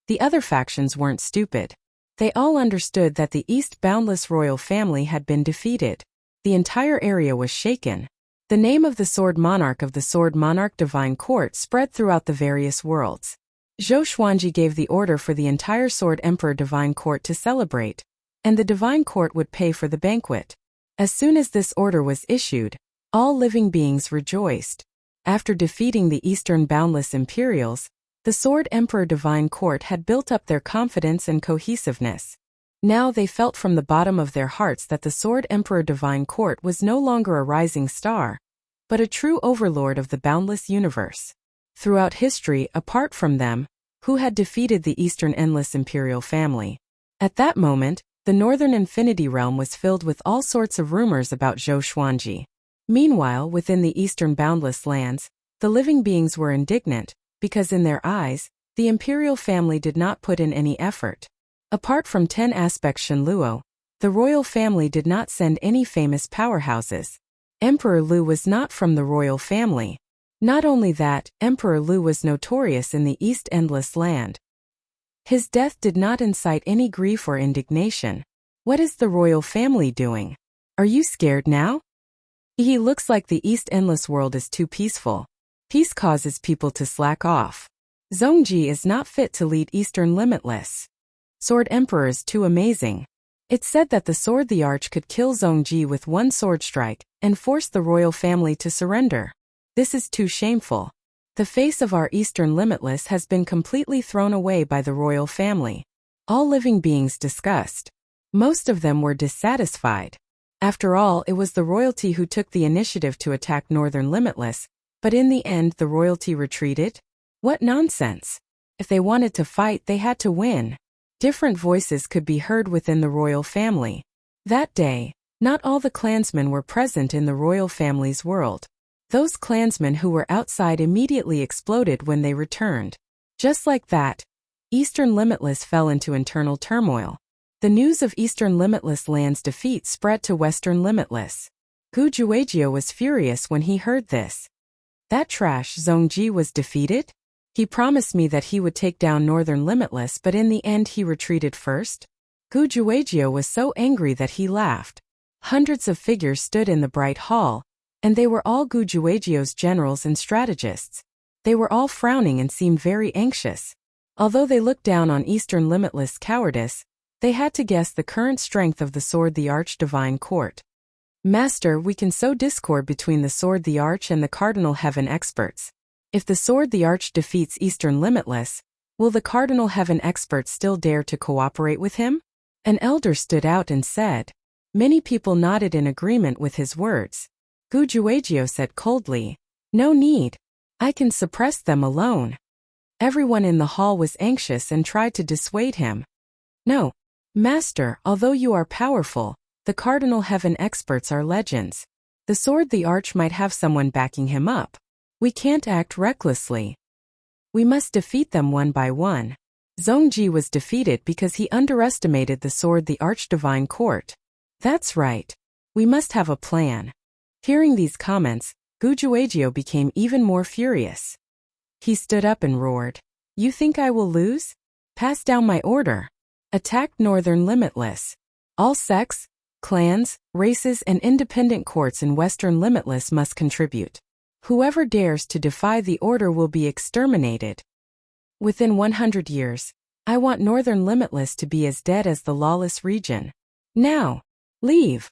the other factions weren't stupid. They all understood that the East Boundless royal family had been defeated. The entire area was shaken. The name of the Sword Monarch of the Sword Monarch Divine Court spread throughout the various worlds. Zhou Xuanji gave the order for the entire Sword Emperor Divine Court to celebrate. and the divine court would pay for the banquet. As soon as this order was issued, all living beings rejoiced. After defeating the Eastern Boundless Imperials, the Sword Emperor Divine Court had built up their confidence and cohesiveness. Now they felt from the bottom of their hearts that the Sword Emperor Divine Court was no longer a rising star, but a true overlord of the boundless universe. Throughout history, apart from them, who had defeated the Eastern Endless Imperial family? At that moment, the Northern Infinity Realm was filled with all sorts of rumors about Zhou Xuanji. Meanwhile, within the Eastern Boundless Lands, the living beings were indignant, because in their eyes, the Imperial family did not put in any effort. Apart from 10 aspects Shenluo, the royal family did not send any famous powerhouses. Emperor Lu was not from the royal family. Not only that, Emperor Lu was notorious in the East Endless Land. His death did not incite any grief or indignation. What is the royal family doing? Are you scared now? He looks like the East Endless world is too peaceful. Peace causes people to slack off. Zhongji is not fit to lead Eastern Limitless. Sword Emperor is too amazing. It's said that the Sword the Arch could kill Zhongji with one sword strike and force the royal family to surrender. This is too shameful. The face of our Eastern Limitless has been completely thrown away by the royal family. All living beings discussed. Most of them were dissatisfied. After all, it was the royalty who took the initiative to attack Northern Limitless, but in the end the royalty retreated? What nonsense! If they wanted to fight, they had to win. Different voices could be heard within the royal family. That day, not all the clansmen were present in the royal family's world. Those clansmen who were outside immediately exploded when they returned. Just like that, Eastern Limitless fell into internal turmoil. The news of Eastern Limitless Land's defeat spread to Western Limitless. Gu Juejiao was furious when he heard this. That trash Zhongji was defeated? He promised me that he would take down Northern Limitless, but in the end he retreated first? Gu Juejiao was so angry that he laughed. Hundreds of figures stood in the bright hall, and they were all Gu Juejiao's generals and strategists. They were all frowning and seemed very anxious. Although they looked down on Eastern Limitless cowardice, they had to guess the current strength of the Sword the Arch Divine Court. Master, we can sow discord between the Sword the Arch and the Cardinal Heaven experts. If the Sword the Arch defeats Eastern Limitless, will the Cardinal Heaven experts still dare to cooperate with him? An elder stood out and said. Many people nodded in agreement with his words. Gu Juejiao said coldly, "No need. I can suppress them alone." Everyone in the hall was anxious and tried to dissuade him. "No, Master, although you are powerful, the Cardinal Heaven experts are legends. The Sword the Arch might have someone backing him up. We can't act recklessly. We must defeat them one by one." Zhongji was defeated because he underestimated the Sword the Arch Divine Court. That's right. We must have a plan. Hearing these comments, Gu Juejiao became even more furious. He stood up and roared, "You think I will lose? Pass down my order. Attack Northern Limitless. All sects, clans, races and independent courts in Western Limitless must contribute. Whoever dares to defy the order will be exterminated. Within 100 years, I want Northern Limitless to be as dead as the lawless region. Now, leave."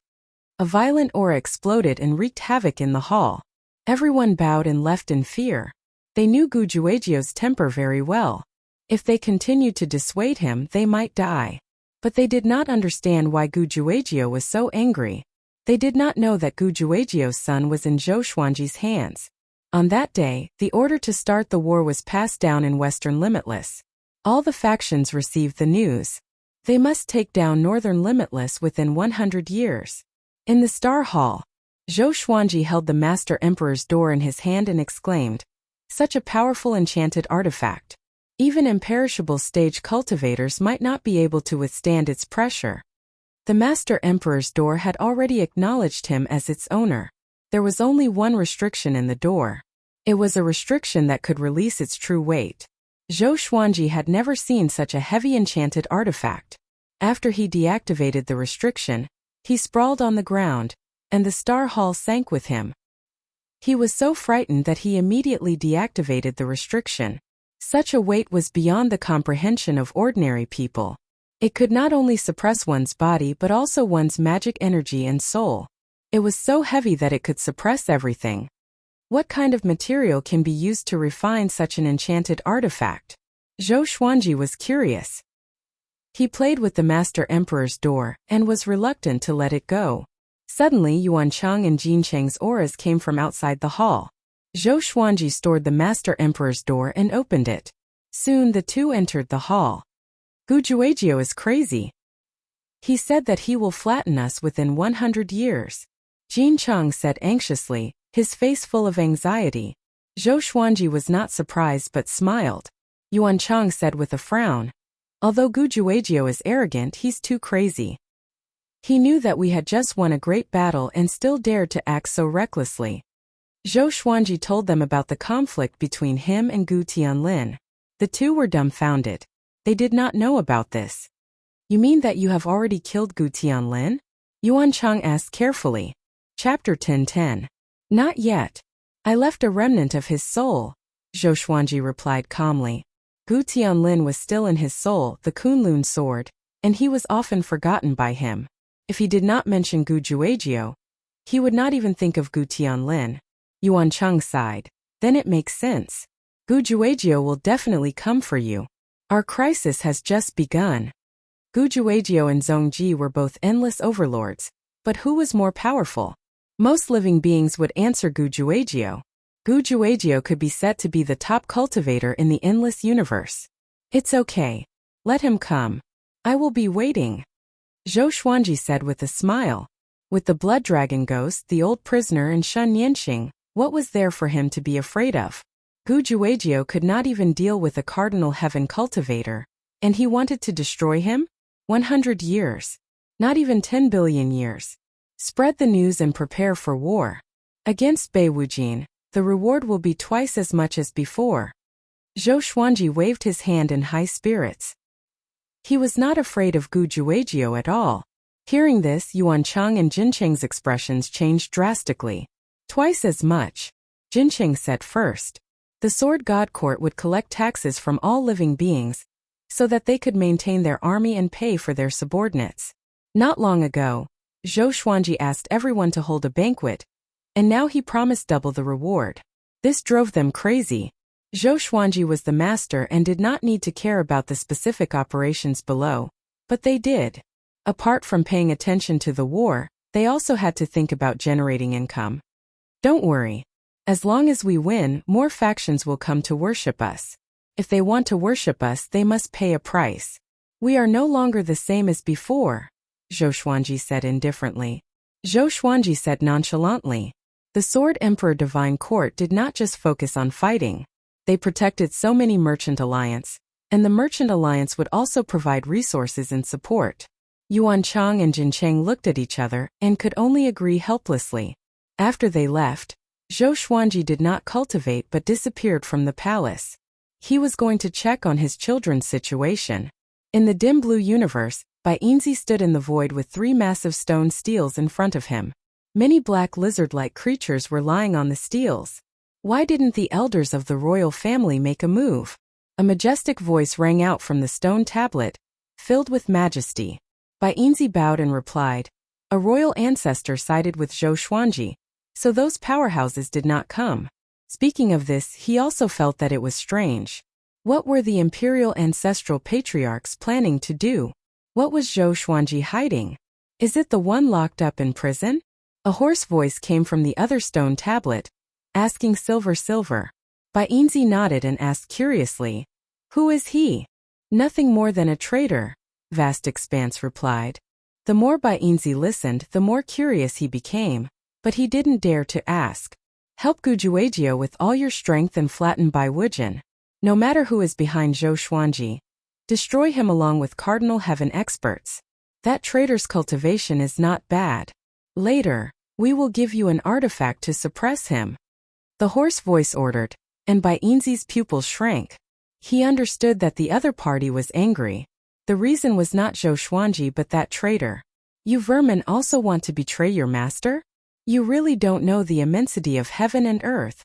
A violent aura exploded and wreaked havoc in the hall. Everyone bowed and left in fear. They knew Gu Juejiao's temper very well. If they continued to dissuade him, they might die. But they did not understand why Gu Juejiao was so angry. They did not know that Gu Juejiao's son was in Zhou Xuanji's hands. On that day, the order to start the war was passed down in Western Limitless. All the factions received the news. They must take down Northern Limitless within 100 years. In the Star Hall, Zhou Xuanji held the Master Emperor's door in his hand and exclaimed, "Such a powerful enchanted artifact. Even imperishable stage cultivators might not be able to withstand its pressure." The Master Emperor's door had already acknowledged him as its owner. There was only one restriction in the door. It was a restriction that could release its true weight. Zhou Xuanji had never seen such a heavy enchanted artifact. After he deactivated the restriction, he sprawled on the ground, and the Star Hall sank with him. He was so frightened that he immediately deactivated the restriction. Such a weight was beyond the comprehension of ordinary people. It could not only suppress one's body but also one's magic energy and soul. It was so heavy that it could suppress everything. What kind of material can be used to refine such an enchanted artifact? Zhou Xuanji was curious. He played with the Master Emperor's door and was reluctant to let it go. Suddenly Yuancheng and Jincheng's auras came from outside the hall. Zhou Xuanji stored the Master Emperor's door and opened it. Soon the two entered the hall. Gu Juejiu is crazy. He said that he will flatten us within 100 years. Jincheng said anxiously, his face full of anxiety. Zhou Xuanji was not surprised but smiled. Yuancheng said with a frown, although Gu Juejiu is arrogant, he's too crazy. He knew that we had just won a great battle and still dared to act so recklessly. Zhou Xuanji told them about the conflict between him and Gu Tianlin. The two were dumbfounded. They did not know about this. You mean that you have already killed Gu Tianlin? Yuancheng asked carefully. Chapter 10:10. Not yet. I left a remnant of his soul, Zhou Xuanji replied calmly. Gu Tianlin was still in his soul, the Kunlun sword, and he was often forgotten by him. If he did not mention Gu Juejiu, he would not even think of Gu Tianlin. Yuancheng sighed. Then it makes sense. Gu Juejiu will definitely come for you. Our crisis has just begun. Gu Juejiu and Zhongji were both endless overlords, but who was more powerful? Most living beings would answer Gu Juejiu. Gu Juejiu could be said to be the top cultivator in the endless universe. It's okay. Let him come. I will be waiting. Zhou Xuanji said with a smile. With the blood dragon ghost, the old prisoner, and Shen Yanxing, what was there for him to be afraid of? Gu Juejiu could not even deal with a cardinal heaven cultivator, and he wanted to destroy him? 100 years. Not even 10 billion years. Spread the news and prepare for war. Against Bei Wujin, the reward will be twice as much as before. Zhou Xuanji waved his hand in high spirits. He was not afraid of Gu Juejiu at all. Hearing this, Yuancheng and Jincheng's expressions changed drastically. Twice as much. Jincheng said first. The Sword God Court would collect taxes from all living beings, so that they could maintain their army and pay for their subordinates. Not long ago, Zhou Xuanji asked everyone to hold a banquet, and now he promised double the reward. This drove them crazy. Zhou Xuanji was the master and did not need to care about the specific operations below, but they did. Apart from paying attention to the war, they also had to think about generating income. Don't worry. As long as we win, more factions will come to worship us. If they want to worship us, they must pay a price. We are no longer the same as before, Zhou Xuanji said indifferently. Zhou Xuanji said nonchalantly. The Sword Emperor Divine Court did not just focus on fighting. They protected so many merchant alliance, and the merchant alliance would also provide resources and support. Yuancheng and Jincheng looked at each other and could only agree helplessly. After they left, Zhou Xuanji did not cultivate but disappeared from the palace. He was going to check on his children's situation. In the dim blue universe, Bai Yinzi stood in the void with 3 massive stone steels in front of him. Many black lizard-like creatures were lying on the steels. Why didn't the elders of the royal family make a move? A majestic voice rang out from the stone tablet, filled with majesty. Bai Yinzi bowed and replied, a royal ancestor sided with Zhou Xuanji, so those powerhouses did not come. Speaking of this, he also felt that it was strange. What were the imperial ancestral patriarchs planning to do? What was Zhou Xuanji hiding? Is it the one locked up in prison? A hoarse voice came from the other stone tablet, asking Silver. Bai Yinzi nodded and asked curiously, who is he? Nothing more than a traitor, Vast Expanse replied. The more Bai Yinzi listened, the more curious he became, but he didn't dare to ask. Help Gu Juejiu with all your strength and flatten Bai Wujin. No matter who is behind Zhou Xuanji, destroy him along with Cardinal Heaven experts. That traitor's cultivation is not bad. Later, we will give you an artifact to suppress him. The hoarse voice ordered, and Bai Yinzi's pupils shrank. He understood that the other party was angry. The reason was not Zhou Xuanji but that traitor. You vermin also want to betray your master? You really don't know the immensity of heaven and earth.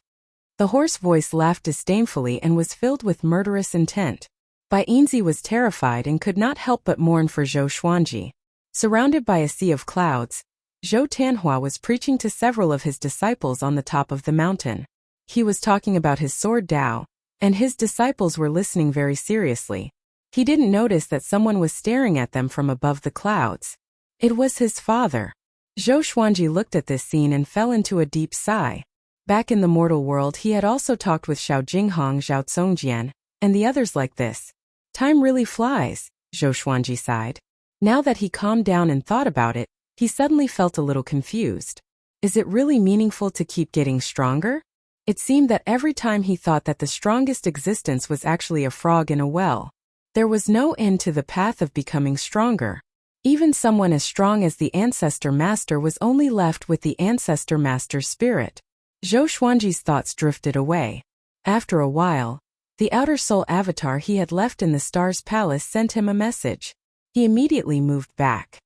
The hoarse voice laughed disdainfully and was filled with murderous intent. Bainzi was terrified and could not help but mourn for Zhou Xuanji. Surrounded by a sea of clouds, Zhou Tianhua was preaching to several of his disciples on the top of the mountain. He was talking about his sword Dao, and his disciples were listening very seriously. He didn't notice that someone was staring at them from above the clouds. It was his father. Zhou Xuanji looked at this scene and fell into a deep sigh. Back in the mortal world he had also talked with Xiao Jinghong, Zhao Congjian, and the others like this. Time really flies, Zhou Xuanji sighed. Now that he calmed down and thought about it, he suddenly felt a little confused. Is it really meaningful to keep getting stronger? It seemed that every time he thought that the strongest existence was actually a frog in a well. There was no end to the path of becoming stronger. Even someone as strong as the Ancestor Master was only left with the Ancestor Master's spirit. Zhou Xuanji's thoughts drifted away. After a while, the outer soul avatar he had left in the Star's Palace sent him a message. He immediately moved back.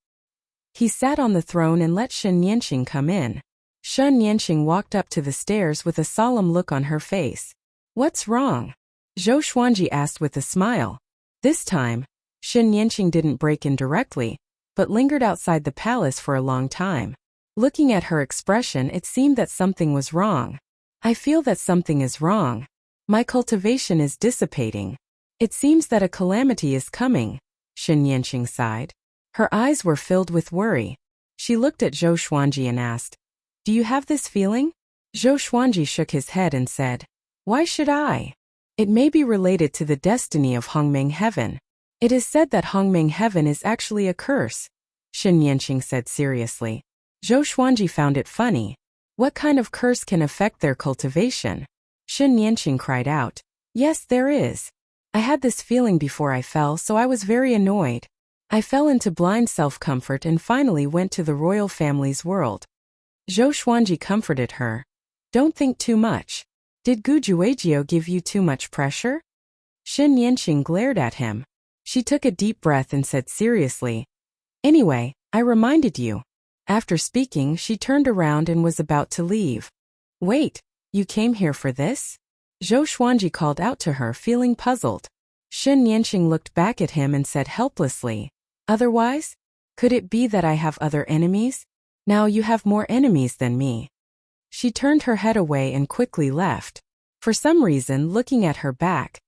He sat on the throne and let Shen Yanqing come in. Shen Yanqing walked up to the stairs with a solemn look on her face. What's wrong? Zhou Xuanji asked with a smile. This time, Shen Yanqing didn't break in directly, but lingered outside the palace for a long time. Looking at her expression, it seemed that something was wrong. I feel that something is wrong. My cultivation is dissipating. It seems that a calamity is coming, Shen Yanqing sighed. Her eyes were filled with worry. She looked at Zhou Xuanji and asked, Do you have this feeling? Zhou Xuanji shook his head and said, Why should I? It may be related to the destiny of Hongmeng Heaven. It is said that Hongmeng Heaven is actually a curse, Shen Yanqing said seriously. Zhou Xuanji found it funny. What kind of curse can affect their cultivation? Shen Yanqing cried out. Yes, there is. I had this feeling before I fell, so I was very annoyed. I fell into blind self-comfort and finally went to the royal family's world. Zhou Xuanji comforted her. Don't think too much. Did Gu Juejiu give you too much pressure? Shen Yanqing glared at him. She took a deep breath and said seriously, Anyway, I reminded you. After speaking, she turned around and was about to leave. Wait, you came here for this? Zhou Xuanji called out to her, feeling puzzled. Shen Yanqing looked back at him and said helplessly, Otherwise? Could it be that I have other enemies? Now you have more enemies than me. She turned her head away and quickly left. For some reason, looking at her back,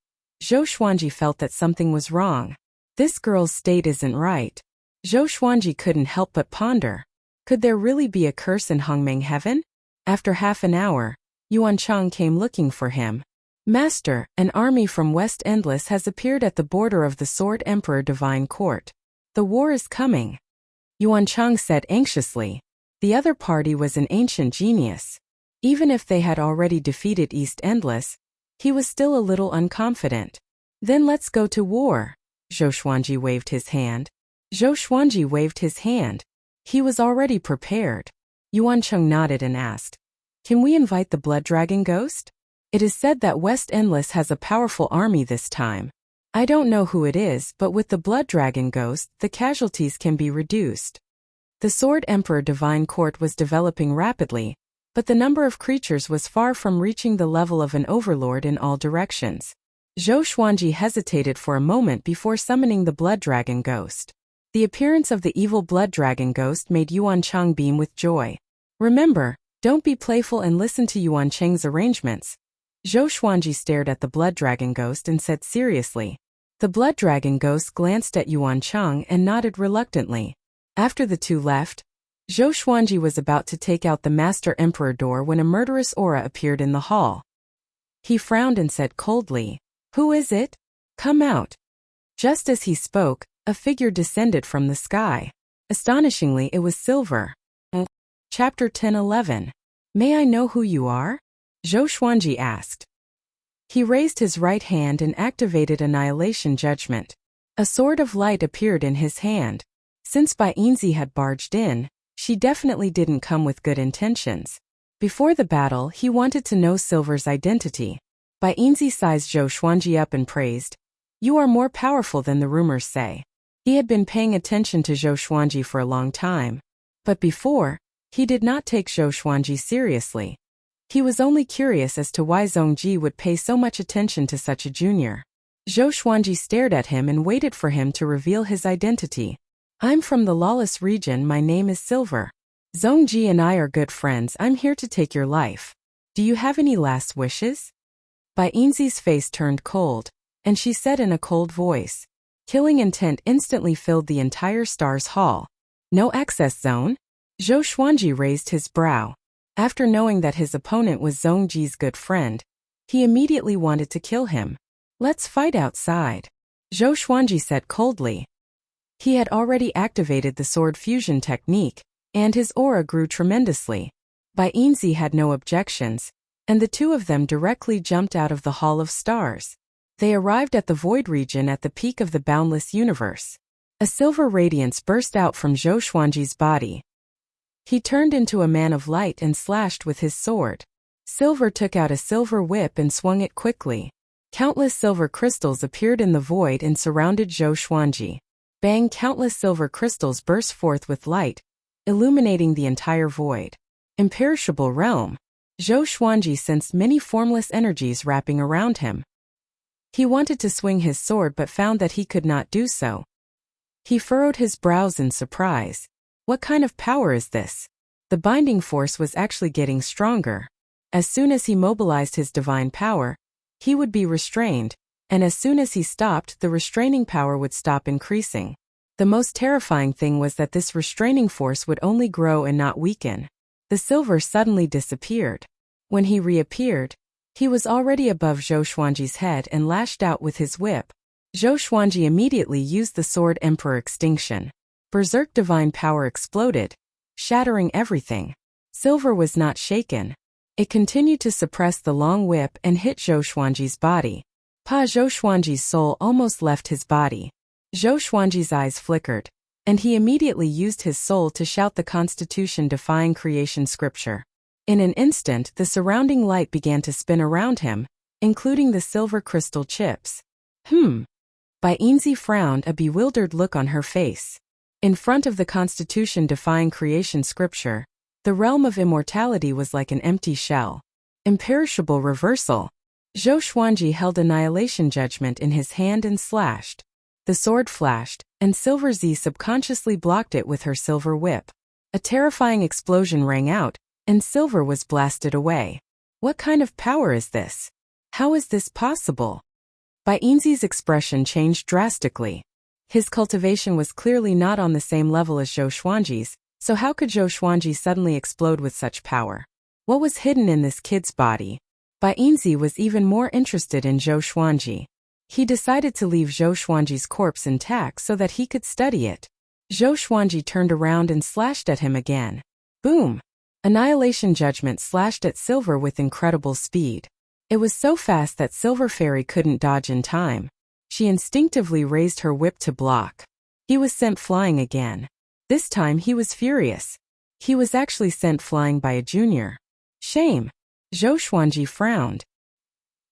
Zhou Xuanji felt that something was wrong. This girl's state isn't right. Zhou Xuanji couldn't help but ponder. Could there really be a curse in Hongmeng Heaven? After half an hour, Yuan Chang came looking for him. Master, an army from West Endless has appeared at the border of the Sword Emperor Divine Court. The war is coming. Yuan Chang said anxiously. The other party was an ancient genius. Even if they had already defeated East Endless, he was still a little unconfident. Then let's go to war. Zhou Xuanji waved his hand. Zhou Xuanji waved his hand. He was already prepared. Yuan Cheng nodded and asked, Can we invite the Blood Dragon Ghost? It is said that West Endless has a powerful army this time. I don't know who it is, but with the Blood Dragon Ghost, the casualties can be reduced. The Sword Emperor Divine Court was developing rapidly, but the number of creatures was far from reaching the level of an overlord in all directions. Zhou Xuanji hesitated for a moment before summoning the Blood Dragon Ghost. The appearance of the evil Blood Dragon Ghost made Yuan Chang beam with joy. Remember, don't be playful and listen to Yuan Chang's arrangements. Zhou Xuanji stared at the Blood Dragon Ghost and said seriously. The Blood Dragon Ghost glanced at Yuan Chang and nodded reluctantly. After the two left, Zhou Xuanji was about to take out the Master Emperor door when a murderous aura appeared in the hall. He frowned and said coldly, Who is it? Come out. Just as he spoke, a figure descended from the sky. Astonishingly, it was silver. Chapter 10-11. May I know who you are? Zhou Xuanji asked. He raised his right hand and activated Annihilation Judgment. A sword of light appeared in his hand. Since Bainzi had barged in, she definitely didn't come with good intentions. Before the battle, he wanted to know Silver's identity. Bainzi sized Zhou Xuanji up and praised, You are more powerful than the rumors say. He had been paying attention to Zhou Xuanji for a long time. But before, he did not take Zhou Xuanji seriously. He was only curious as to why Zhongji would pay so much attention to such a junior. Zhou Xuanji stared at him and waited for him to reveal his identity. I'm from the Lawless region, my name is Silver. Zhongji and I are good friends, I'm here to take your life. Do you have any last wishes? Bai Yinzi's face turned cold, and she said in a cold voice. Killing intent instantly filled the entire Stars Hall. No access zone? Zhou Xuanji raised his brow. After knowing that his opponent was Zhongji's good friend, he immediately wanted to kill him. Let's fight outside, Zhou Xuanji said coldly. He had already activated the sword fusion technique, and his aura grew tremendously. Bai Yinzi had no objections, and the two of them directly jumped out of the Hall of Stars. They arrived at the Void region at the peak of the boundless universe. A silver radiance burst out from Zhou Xuanji's body. He turned into a man of light and slashed with his sword. Silver took out a silver whip and swung it quickly. Countless silver crystals appeared in the void and surrounded Zhou Xuanji. Bang! Countless silver crystals burst forth with light, illuminating the entire void. Imperishable realm. Zhou Xuanji sensed many formless energies wrapping around him. He wanted to swing his sword but found that he could not do so. He furrowed his brows in surprise. What kind of power is this? The binding force was actually getting stronger. As soon as he mobilized his divine power, he would be restrained, and as soon as he stopped, the restraining power would stop increasing. The most terrifying thing was that this restraining force would only grow and not weaken. The silver suddenly disappeared. When he reappeared, he was already above Zhou Xuanji's head and lashed out with his whip. Zhou Xuanji immediately used the Sword Emperor Extinction. Berserk divine power exploded, shattering everything. Silver was not shaken. It continued to suppress the long whip and hit Zhou Xuanji's body. Zhou Xuanji's soul almost left his body. Zhou Xuanji's eyes flickered, and he immediately used his soul to shout the Constitution-defying creation scripture. In an instant, the surrounding light began to spin around him, including the silver crystal chips. Bai Yinzi frowned, a bewildered look on her face. In front of the Constitution-defying creation scripture, the realm of immortality was like an empty shell. Imperishable reversal. Zhou Xuanji held Annihilation Judgment in his hand and slashed. The sword flashed, and Silver Z subconsciously blocked it with her silver whip. A terrifying explosion rang out, and Silver was blasted away. What kind of power is this? How is this possible? Bai Yinzi's expression changed drastically. His cultivation was clearly not on the same level as Zhou Xuanji's, so how could Zhou Xuanji suddenly explode with such power? What was hidden in this kid's body? Bai Yinzi was even more interested in Zhou Xuanji. He decided to leave Zhou Xuanji's corpse intact so that he could study it. Zhou Xuanji turned around and slashed at him again. Boom! Annihilation Judgment slashed at Silver with incredible speed. It was so fast that Silver Fairy couldn't dodge in time. She instinctively raised her whip to block. He was sent flying again. This time he was furious. He was actually sent flying by a junior. Shame. Zhou Xuanji frowned.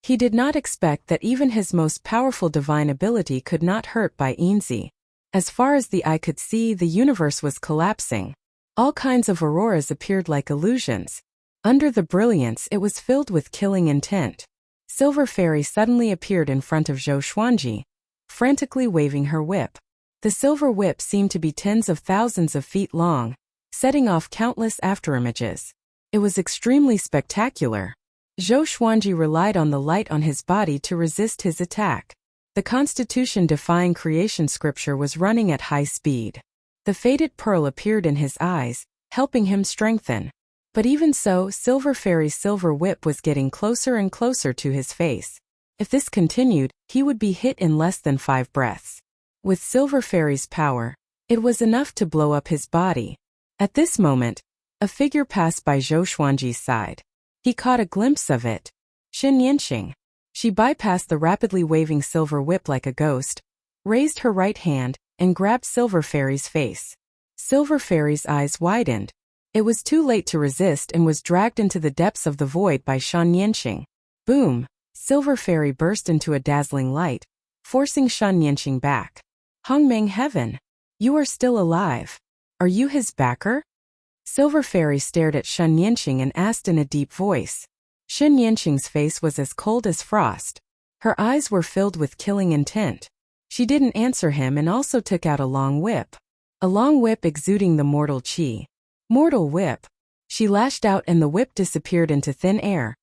He did not expect that even his most powerful divine ability could not hurt Bai Yinzi. As far as the eye could see, the universe was collapsing. All kinds of auroras appeared like illusions. Under the brilliance, it was filled with killing intent. Silver Fairy suddenly appeared in front of Zhou Xuanji, frantically waving her whip. The silver whip seemed to be tens of thousands of feet long, setting off countless afterimages. It was extremely spectacular. Zhou Xuanji relied on the light on his body to resist his attack. The Constitution-defying creation scripture was running at high speed. The faded pearl appeared in his eyes, helping him strengthen. But even so, Silver Fairy's silver whip was getting closer and closer to his face. If this continued, he would be hit in less than 5 breaths. With Silver Fairy's power, it was enough to blow up his body. At this moment, a figure passed by Zhou Xuanji's side. He caught a glimpse of it. Xin Yanqing. She bypassed the rapidly waving silver whip like a ghost, raised her right hand, and grabbed Silver Fairy's face. Silver Fairy's eyes widened. It was too late to resist and was dragged into the depths of the void by Shan Yanqing. Boom! Silver Fairy burst into a dazzling light, forcing Shan Yanqing back. Hongmeng Heaven! You are still alive. Are you his backer? Silver Fairy stared at Shan Yanqing and asked in a deep voice. Shan Yanqing's face was as cold as frost. Her eyes were filled with killing intent. She didn't answer him and also took out a long whip. A long whip exuding the mortal chi. Mortal whip. She lashed out and the whip disappeared into thin air,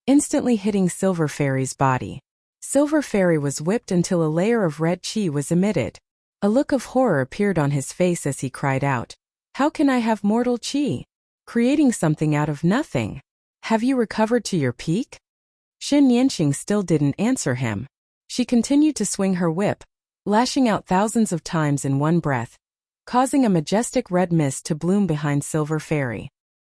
instantly hitting Silver Fairy's body. Silver Fairy was whipped until a layer of red chi was emitted. A look of horror appeared on his face as he cried out, "How can I have mortal chi? Creating something out of nothing. Have you recovered to your peak?" Shen Yanqing still didn't answer him. She continued to swing her whip, lashing out thousands of times in one breath, causing a majestic red mist to bloom behind Silver Fairy.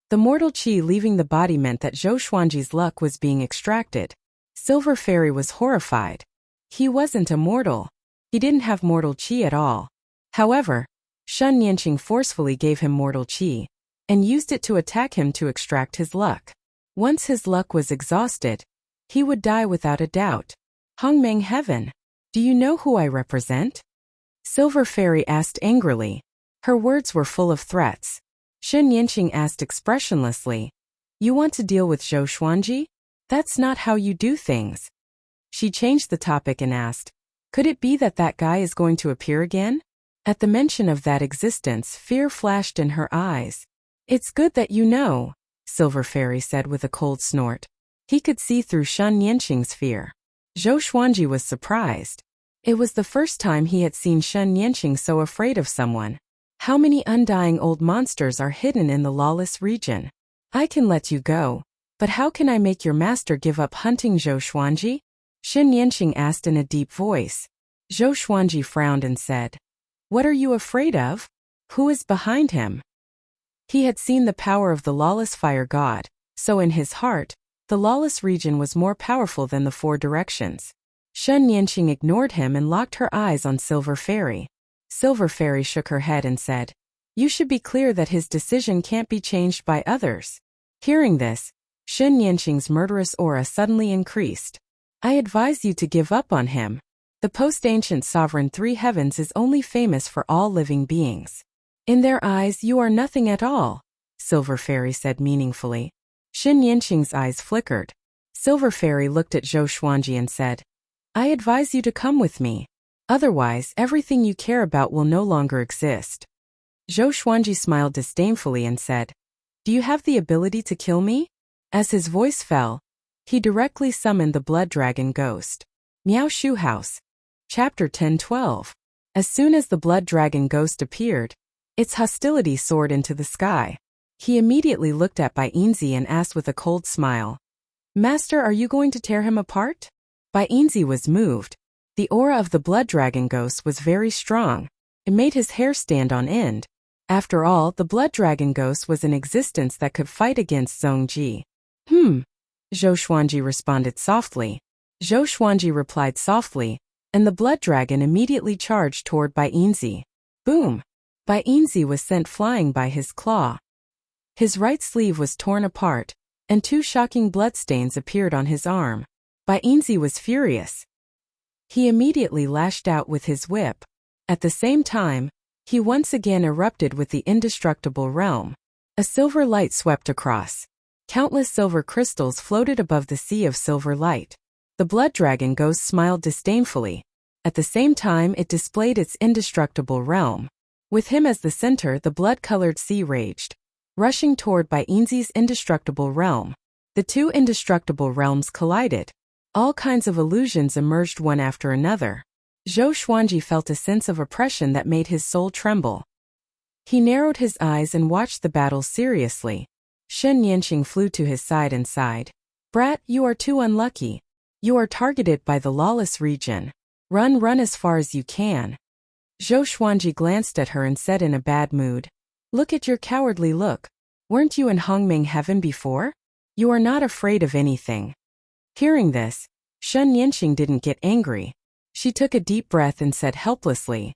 The mortal chi leaving the body meant that Zhou Xuanji's luck was being extracted. Silver Fairy was horrified. He wasn't immortal. He didn't have mortal chi at all. However, Shen Yanqing forcefully gave him mortal chi, and used it to attack him to extract his luck. Once his luck was exhausted, he would die without a doubt. Hongmeng Heaven, do you know who I represent? Silver Fairy asked angrily. Her words were full of threats. Shen Yanqing asked expressionlessly, "You want to deal with Zhou Xuanji? That's not how you do things." She changed the topic and asked, "Could it be that that guy is going to appear again?" At the mention of that existence, fear flashed in her eyes. "It's good that you know," Silver Fairy said with a cold snort. He could see through Shen Yanqing's fear. Zhou Xuanji was surprised. It was the first time he had seen Shen Yanqing so afraid of someone. How many undying old monsters are hidden in the lawless region? "I can let you go, but how can I make your master give up hunting Zhou Xuanji?" Shen Yanqing asked in a deep voice. Zhou Xuanji frowned and said, "What are you afraid of? Who is behind him?" He had seen the power of the lawless fire god, so in his heart, the lawless region was more powerful than the four directions. Shen Yanqing ignored him and locked her eyes on Silver Fairy. Silver Fairy shook her head and said, "You should be clear that his decision can't be changed by others." Hearing this, Shen Yanqing's murderous aura suddenly increased. "I advise you to give up on him. The post-ancient sovereign Three Heavens is only famous for all living beings. In their eyes you are nothing at all," Silver Fairy said meaningfully. Shen Yanqing's eyes flickered. Silver Fairy looked at Zhou Xuanji and said, "I advise you to come with me. Otherwise, everything you care about will no longer exist." Zhou Xuanji smiled disdainfully and said, "Do you have the ability to kill me?" As his voice fell, he directly summoned the blood dragon ghost. Miao Shu House. Chapter 10-12. As soon as the blood dragon ghost appeared, its hostility soared into the sky. He immediately looked at Bai Yinzi and asked with a cold smile, "Master, are you going to tear him apart?" Bai Yinzi was moved. The aura of the blood dragon ghost was very strong. It made his hair stand on end. After all, the blood dragon ghost was an existence that could fight against Zhongji. Zhou Xuanji responded softly. Zhou Xuanji replied softly, and the blood dragon immediately charged toward Bai Yinzi. Boom! Bai Yinzi was sent flying by his claw. His right sleeve was torn apart, and two shocking bloodstains appeared on his arm. Bai Yinzi was furious. He immediately lashed out with his whip. At the same time, he once again erupted with the indestructible realm. A silver light swept across. Countless silver crystals floated above the sea of silver light. The blood dragon ghost smiled disdainfully. At the same time, it displayed its indestructible realm. With him as the center, the blood-colored sea raged, rushing toward Bai Yinzi's indestructible realm. The two indestructible realms collided. All kinds of illusions emerged one after another. Zhou Xuanji felt a sense of oppression that made his soul tremble. He narrowed his eyes and watched the battle seriously. Shen Yanqing flew to his side and sighed. "Brat, you are too unlucky. You are targeted by the lawless region. Run as far as you can." Zhou Xuanji glanced at her and said in a bad mood, "Look at your cowardly look. Weren't you in Hongmeng Heaven before? You are not afraid of anything." Hearing this, Shen Yanqing didn't get angry. She took a deep breath and said helplessly,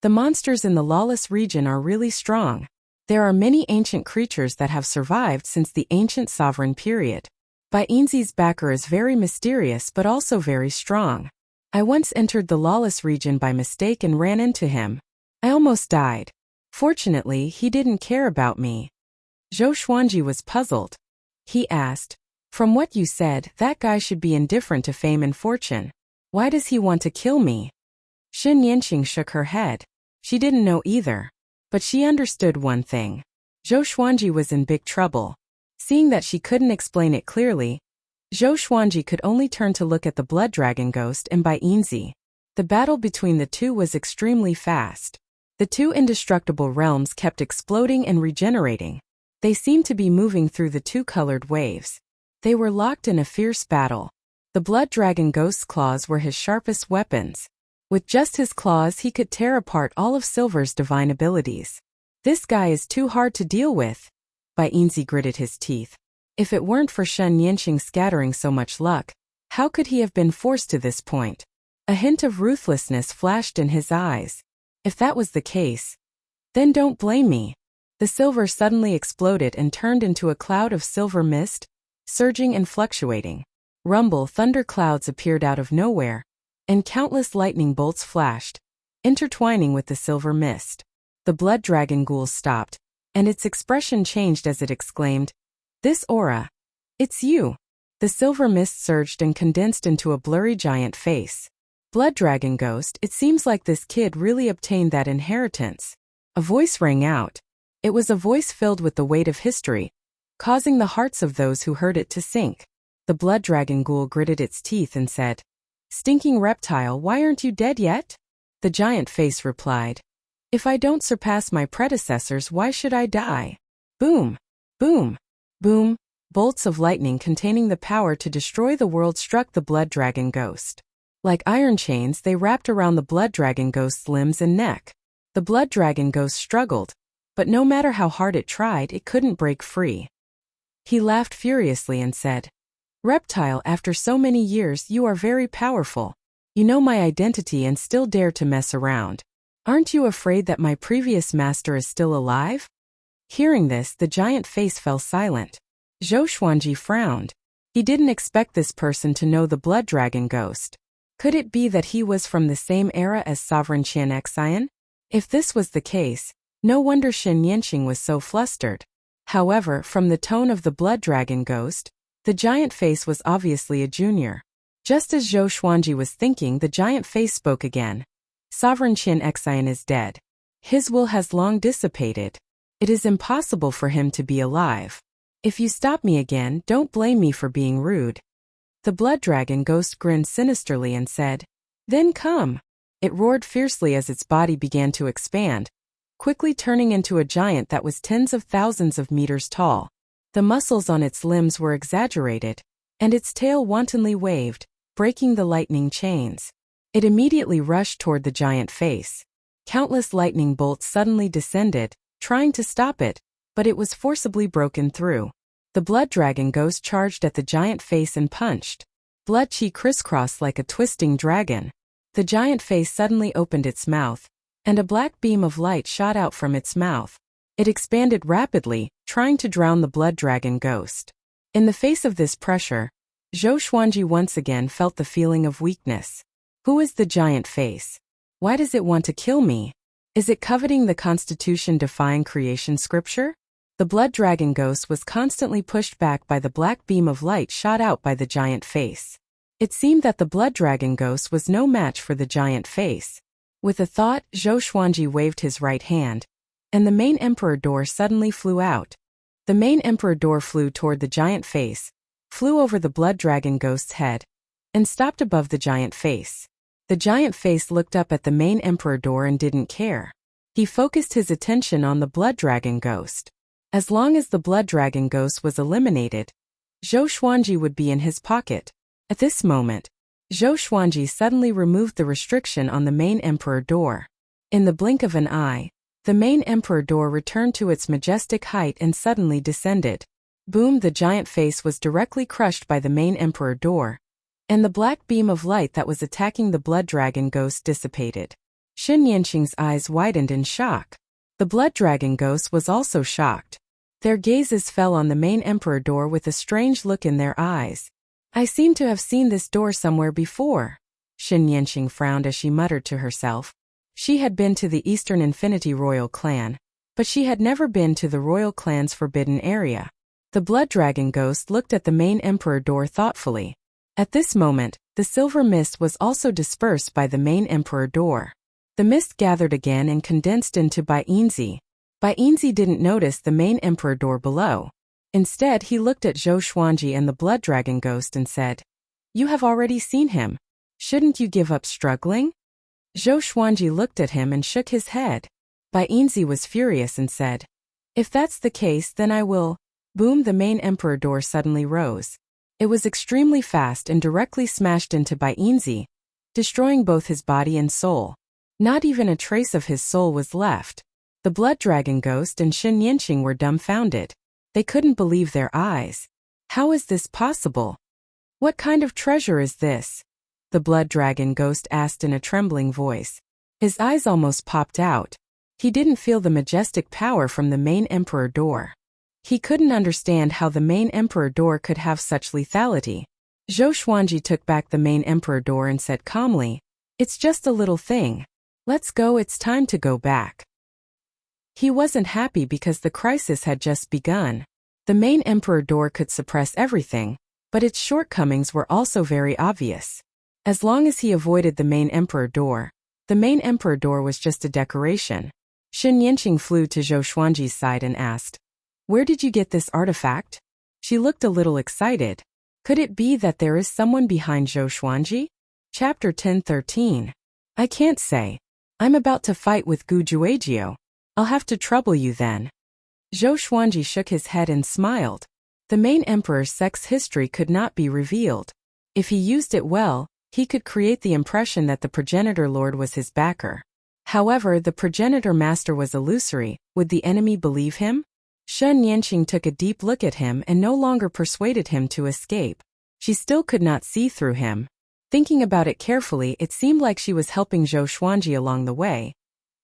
"The monsters in the lawless region are really strong. There are many ancient creatures that have survived since the ancient sovereign period. Bai Yinzi's backer is very mysterious but also very strong. I once entered the lawless region by mistake and ran into him. I almost died. Fortunately, he didn't care about me." Zhou Xuanji was puzzled. He asked, "From what you said, that guy should be indifferent to fame and fortune. Why does he want to kill me? Xin Yanqing shook her head. She didn't know either. But she understood one thing. Zhou Xuanji was in big trouble. Seeing that she couldn't explain it clearly, Zhou Xuanji could only turn to look at the blood dragon ghost and Bai Yinzi. The battle between the two was extremely fast. The two indestructible realms kept exploding and regenerating. They seemed to be moving through the two colored waves. They were locked in a fierce battle. The blood dragon ghost's claws were his sharpest weapons. With just his claws he could tear apart all of Silver's divine abilities. This guy is too hard to deal with. Bai Yinzi gritted his teeth. If it weren't for Shen Yanqing scattering so much luck, how could he have been forced to this point? A hint of ruthlessness flashed in his eyes. If that was the case, then don't blame me. The silver suddenly exploded and turned into a cloud of silver mist, surging and fluctuating. Rumble thunderclouds appeared out of nowhere, and countless lightning bolts flashed, intertwining with the silver mist. The blood dragon ghoul stopped, and its expression changed as it exclaimed, "This aura! It's you!" The silver mist surged and condensed into a blurry giant face. Blood dragon ghost, it seems like this kid really obtained that inheritance. A voice rang out. It was a voice filled with the weight of history, causing the hearts of those who heard it to sink. The blood dragon ghoul gritted its teeth and said, "Stinking reptile, why aren't you dead yet?" The giant face replied, "If I don't surpass my predecessors, why should I die?" Boom! Boom! Boom! Bolts of lightning containing the power to destroy the world struck the blood dragon ghost. Like iron chains, they wrapped around the blood dragon ghost's limbs and neck. The blood dragon ghost struggled, but no matter how hard it tried, it couldn't break free. He laughed furiously and said, "Reptile, after so many years, you are very powerful. You know my identity and still dare to mess around. Aren't you afraid that my previous master is still alive?" Hearing this, the giant face fell silent. Zhou Xuanji frowned. He didn't expect this person to know the blood dragon ghost. Could it be that he was from the same era as Sovereign Qian Xian? If this was the case, no wonder Shen Yanqing was so flustered. However, from the tone of the blood dragon ghost, the giant face was obviously a junior. Just as Zhou Xuanji was thinking, the giant face spoke again. "Sovereign Qian Xian is dead. His will has long dissipated. It is impossible for him to be alive. If you stop me again, don't blame me for being rude." The blood dragon ghost grinned sinisterly and said, "Then come." It roared fiercely as its body began to expand, quickly turning into a giant that was tens of thousands of meters tall. The muscles on its limbs were exaggerated, and its tail wantonly waved, breaking the lightning chains. It immediately rushed toward the giant face. Countless lightning bolts suddenly descended, trying to stop it, but it was forcibly broken through. The blood dragon ghost charged at the giant face and punched. Blood chi crisscrossed like a twisting dragon. The giant face suddenly opened its mouth, and a black beam of light shot out from its mouth. It expanded rapidly, trying to drown the blood dragon ghost. In the face of this pressure, Zhou Xuanji once again felt the feeling of weakness. Who is the giant face? Why does it want to kill me? Is it coveting the Constitution-defying creation scripture? The blood dragon ghost was constantly pushed back by the black beam of light shot out by the giant face. It seemed that the blood dragon ghost was no match for the giant face. With a thought, Zhou Xuanji waved his right hand, and the main emperor door suddenly flew out. The main emperor door flew toward the giant face, flew over the blood dragon ghost's head, and stopped above the giant face. The giant face looked up at the main emperor door and didn't care. He focused his attention on the blood dragon ghost. As long as the blood dragon ghost was eliminated, Zhou Xuanji would be in his pocket. At this moment, Zhou Xuanji suddenly removed the restriction on the main emperor door. In the blink of an eye, the main emperor door returned to its majestic height and suddenly descended. Boom! The giant face was directly crushed by the main emperor door, and the black beam of light that was attacking the blood dragon ghost dissipated. Xin Yanqing's eyes widened in shock. The blood dragon ghost was also shocked. Their gazes fell on the main emperor door with a strange look in their eyes. "I seem to have seen this door somewhere before." Xin Yanqing frowned as she muttered to herself. She had been to the Eastern Infinity Royal Clan, but she had never been to the Royal Clan's forbidden area. The blood dragon ghost looked at the main emperor door thoughtfully. At this moment, the silver mist was also dispersed by the main emperor door. The mist gathered again and condensed into Bainzi. Bainzi didn't notice the main emperor door below. Instead, he looked at Zhou Xuanji and the blood dragon ghost and said, "You have already seen him. Shouldn't you give up struggling?" Zhou Xuanji looked at him and shook his head. Bainzi was furious and said, "If that's the case, then I will." Boom! The main emperor door suddenly rose. It was extremely fast and directly smashed into Bainzi, destroying both his body and soul. Not even a trace of his soul was left. The blood dragon ghost and Xin Yanqing were dumbfounded. They couldn't believe their eyes. How is this possible? What kind of treasure is this? The blood dragon ghost asked in a trembling voice. His eyes almost popped out. He didn't feel the majestic power from the main emperor door. He couldn't understand how the main emperor door could have such lethality. Zhou Xuanji took back the main emperor door and said calmly, "It's just a little thing. Let's go, it's time to go back." He wasn't happy because the crisis had just begun. The main emperor door could suppress everything, but its shortcomings were also very obvious. As long as he avoided the main emperor door was just a decoration. Xin Yanqing flew to Zhou Xuanji's side and asked, "Where did you get this artifact?" She looked a little excited. Could it be that there is someone behind Zhou Xuanji? Chapter 10:13. I can't say. I'm about to fight with Gu Juejiu. I'll have to trouble you then. Zhou Xuanji shook his head and smiled. The main emperor's sex history could not be revealed. If he used it well, he could create the impression that the progenitor lord was his backer. However, the progenitor master was illusory. Would the enemy believe him? Xin Yanqing took a deep look at him and no longer persuaded him to escape. She still could not see through him. Thinking about it carefully, it seemed like she was helping Zhou Xuanji along the way.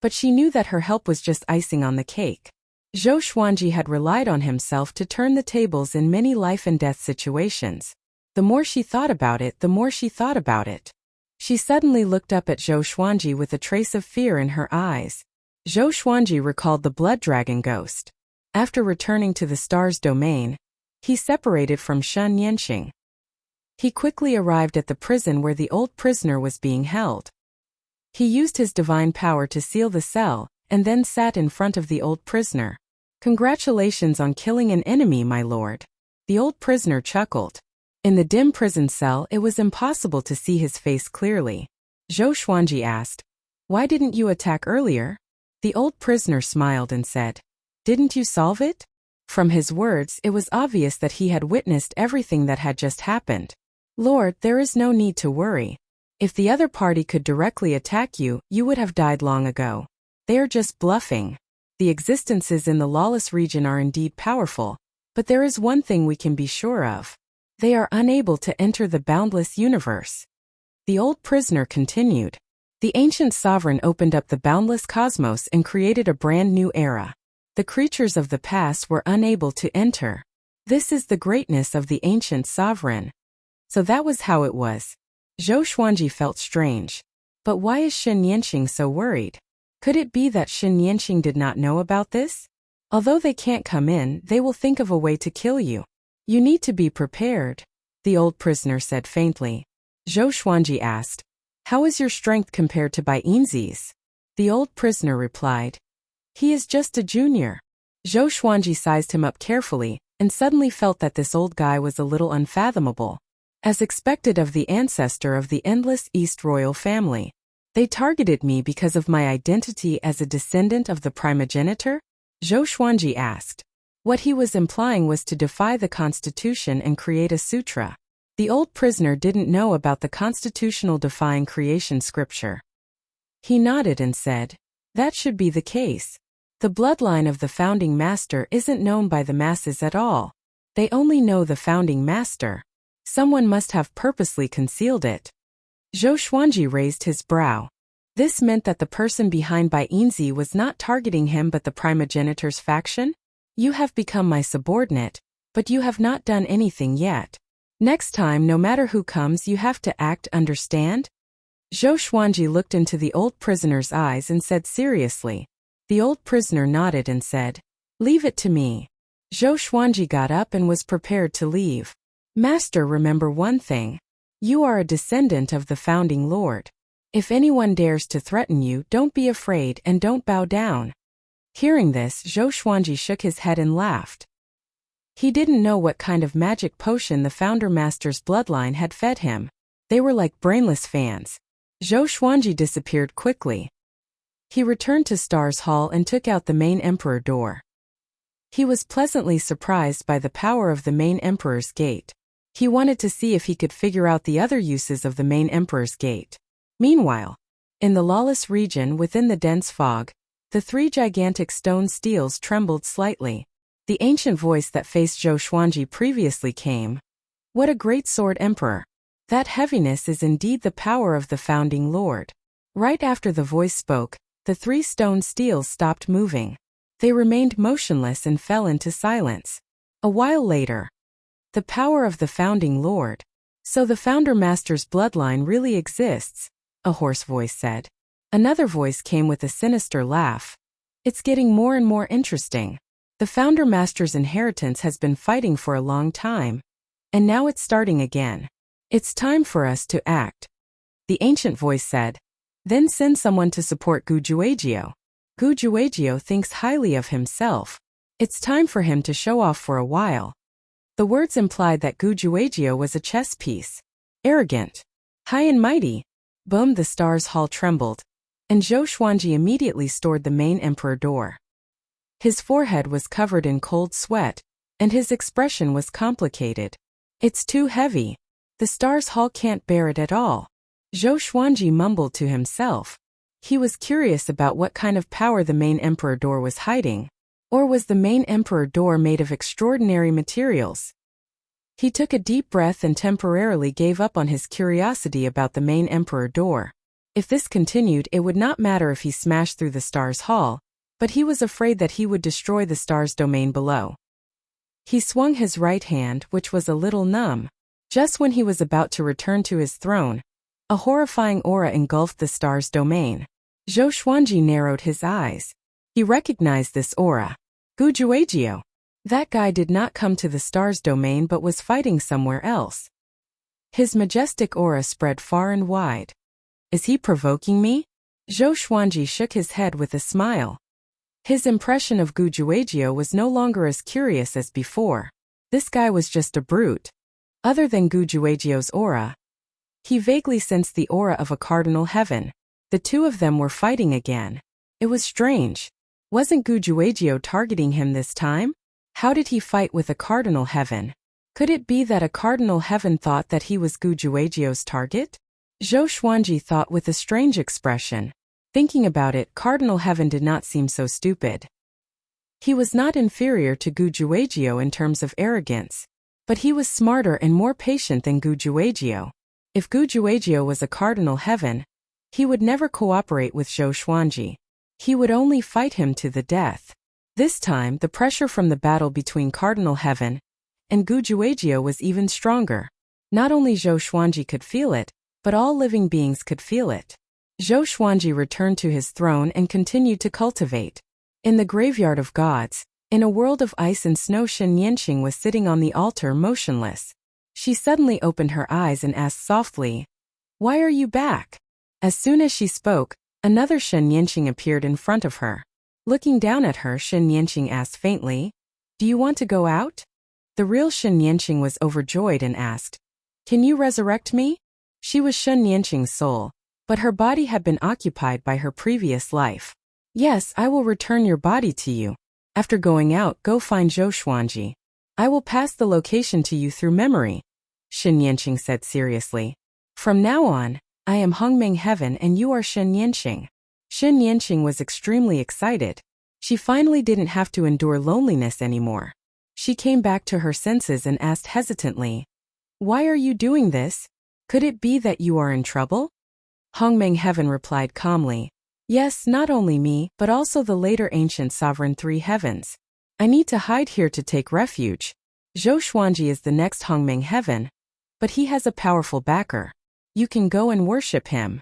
But she knew that her help was just icing on the cake. Zhou Xuanji had relied on himself to turn the tables in many life and death situations. The more she thought about it, the more she thought about it. She suddenly looked up at Zhou Xuanji with a trace of fear in her eyes. Zhou Xuanji recalled the blood dragon ghost. After returning to the star's domain, he separated from Xin Yanqing. He quickly arrived at the prison where the old prisoner was being held. He used his divine power to seal the cell, and then sat in front of the old prisoner. "Congratulations on killing an enemy, my lord." The old prisoner chuckled. In the dim prison cell, it was impossible to see his face clearly. Zhou Xuanji asked, "Why didn't you attack earlier?" The old prisoner smiled and said, "Didn't you solve it?" From his words, it was obvious that he had witnessed everything that had just happened. "Lord, there is no need to worry. If the other party could directly attack you, you would have died long ago. They are just bluffing. The existences in the lawless region are indeed powerful, but there is one thing we can be sure of. They are unable to enter the boundless universe." The old prisoner continued. "The ancient sovereign opened up the boundless cosmos and created a brand new era. The creatures of the past were unable to enter. This is the greatness of the ancient sovereign." So that was how it was. Zhou Xuanji felt strange. But why is Xin Yanqing so worried? Could it be that Xin Yanqing did not know about this? Although they can't come in, they will think of a way to kill you. You need to be prepared, the old prisoner said faintly. Zhou Xuanji asked, "How is your strength compared to Bainzi's?" The old prisoner replied, "He is just a junior." Zhou Xuanji sized him up carefully, and suddenly felt that this old guy was a little unfathomable. As expected of the ancestor of the endless East royal family. They targeted me because of my identity as a descendant of the primogenitor? Zhou Xuanji asked. What he was implying was to defy the constitution and create a sutra. The old prisoner didn't know about the constitutional defying creation scripture. He nodded and said, "That should be the case. The bloodline of the founding master isn't known by the masses at all. They only know the founding master. Someone must have purposely concealed it." Zhou Xuanji raised his brow. This meant that the person behind Bainzi was not targeting him but the primogenitor's faction? "You have become my subordinate, but you have not done anything yet. Next time, no matter who comes, you have to act, understand?" Zhou Xuanji looked into the old prisoner's eyes and said seriously. The old prisoner nodded and said, "Leave it to me." Zhou Xuanji got up and was prepared to leave. "Master, remember one thing. You are a descendant of the founding lord. If anyone dares to threaten you, don't be afraid and don't bow down. Hearing this, Zhou Xuanji shook his head and laughed. He didn't know what kind of magic potion the Founder Master's bloodline had fed him. They were like brainless fans. Zhou Xuanji disappeared quickly. He returned to Stars Hall and took out the main emperor door. He was pleasantly surprised by the power of the main emperor's gate. He wanted to see if he could figure out the other uses of the main emperor's gate. Meanwhile, in the lawless region within the dense fog, the three gigantic stone steels trembled slightly. The ancient voice that faced Zhou Xuanji previously came. What a great sword emperor! That heaviness is indeed the power of the founding lord. Right after the voice spoke, the three stone steels stopped moving. They remained motionless and fell into silence. A while later, the power of the founding lord. So the Founder Master's bloodline really exists, a hoarse voice said. Another voice came with a sinister laugh. It's getting more and more interesting. The Founder Master's inheritance has been fighting for a long time. And now it's starting again. It's time for us to act, the ancient voice said. Then send someone to support Gu Juejiao. Gu Juejiao thinks highly of himself. It's time for him to show off for a while. The words implied that Gu Juejiao was a chess piece. Arrogant. High and mighty. Boom! The Stars Hall trembled. And Zhou Xuanji immediately stored the main emperor door. His forehead was covered in cold sweat, and his expression was complicated. It's too heavy. The Stars Hall can't bear it at all. Zhou Xuanji mumbled to himself. He was curious about what kind of power the main emperor door was hiding. Or was the main emperor door made of extraordinary materials? He took a deep breath and temporarily gave up on his curiosity about the main emperor door. If this continued, it would not matter if he smashed through the Stars Hall, but he was afraid that he would destroy the Stars domain below. He swung his right hand, which was a little numb. Just when he was about to return to his throne, a horrifying aura engulfed the Stars domain. Zhou Xuanji narrowed his eyes. He recognized this aura. Gu Juejiao. That guy did not come to the Stars domain but was fighting somewhere else. His majestic aura spread far and wide. Is he provoking me? Zhou Xuanji shook his head with a smile. His impression of Gu Juejiao was no longer as curious as before. This guy was just a brute. Other than Gu Juejiao's aura, he vaguely sensed the aura of a cardinal heaven. The two of them were fighting again. It was strange. Wasn't Gu Juejiao targeting him this time? How did he fight with a cardinal heaven? Could it be that a cardinal heaven thought that he was Gu Juejiao's target? Zhou Xuanji thought with a strange expression. Thinking about it, cardinal heaven did not seem so stupid. He was not inferior to Gu Juejiao in terms of arrogance, but he was smarter and more patient than Gu Juejiao. If Gu Juejiao was a cardinal heaven, he would never cooperate with Zhou Xuanji. He would only fight him to the death. This time, the pressure from the battle between Cardinal Heaven and Gu Juejiao was even stronger. Not only Zhou Xuanji could feel it, but all living beings could feel it. Zhou Xuanji returned to his throne and continued to cultivate. In the graveyard of gods, in a world of ice and snow, Shen Yanqing was sitting on the altar motionless. She suddenly opened her eyes and asked softly, "Why are you back?" As soon as she spoke, another Shen Yanqing appeared in front of her. Looking down at her, Shen Yanqing asked faintly, "Do you want to go out?" The real Shen Yanqing was overjoyed and asked, "Can you resurrect me?" She was Shen Yanqing's soul, but her body had been occupied by her previous life. "Yes, I will return your body to you. After going out, go find Zhou Xuanji. I will pass the location to you through memory," Shen Yanqing said seriously. "From now on, I am Hongmeng Heaven and you are Shen Yanqing." Shen Yanqing was extremely excited. She finally didn't have to endure loneliness anymore. She came back to her senses and asked hesitantly, "Why are you doing this? Could it be that you are in trouble?" Hongmeng Heaven replied calmly, "Yes, not only me, but also the later ancient sovereign three heavens. I need to hide here to take refuge. Zhou Xuanji is the next Hongmeng Heaven, but he has a powerful backer. You can go and worship him."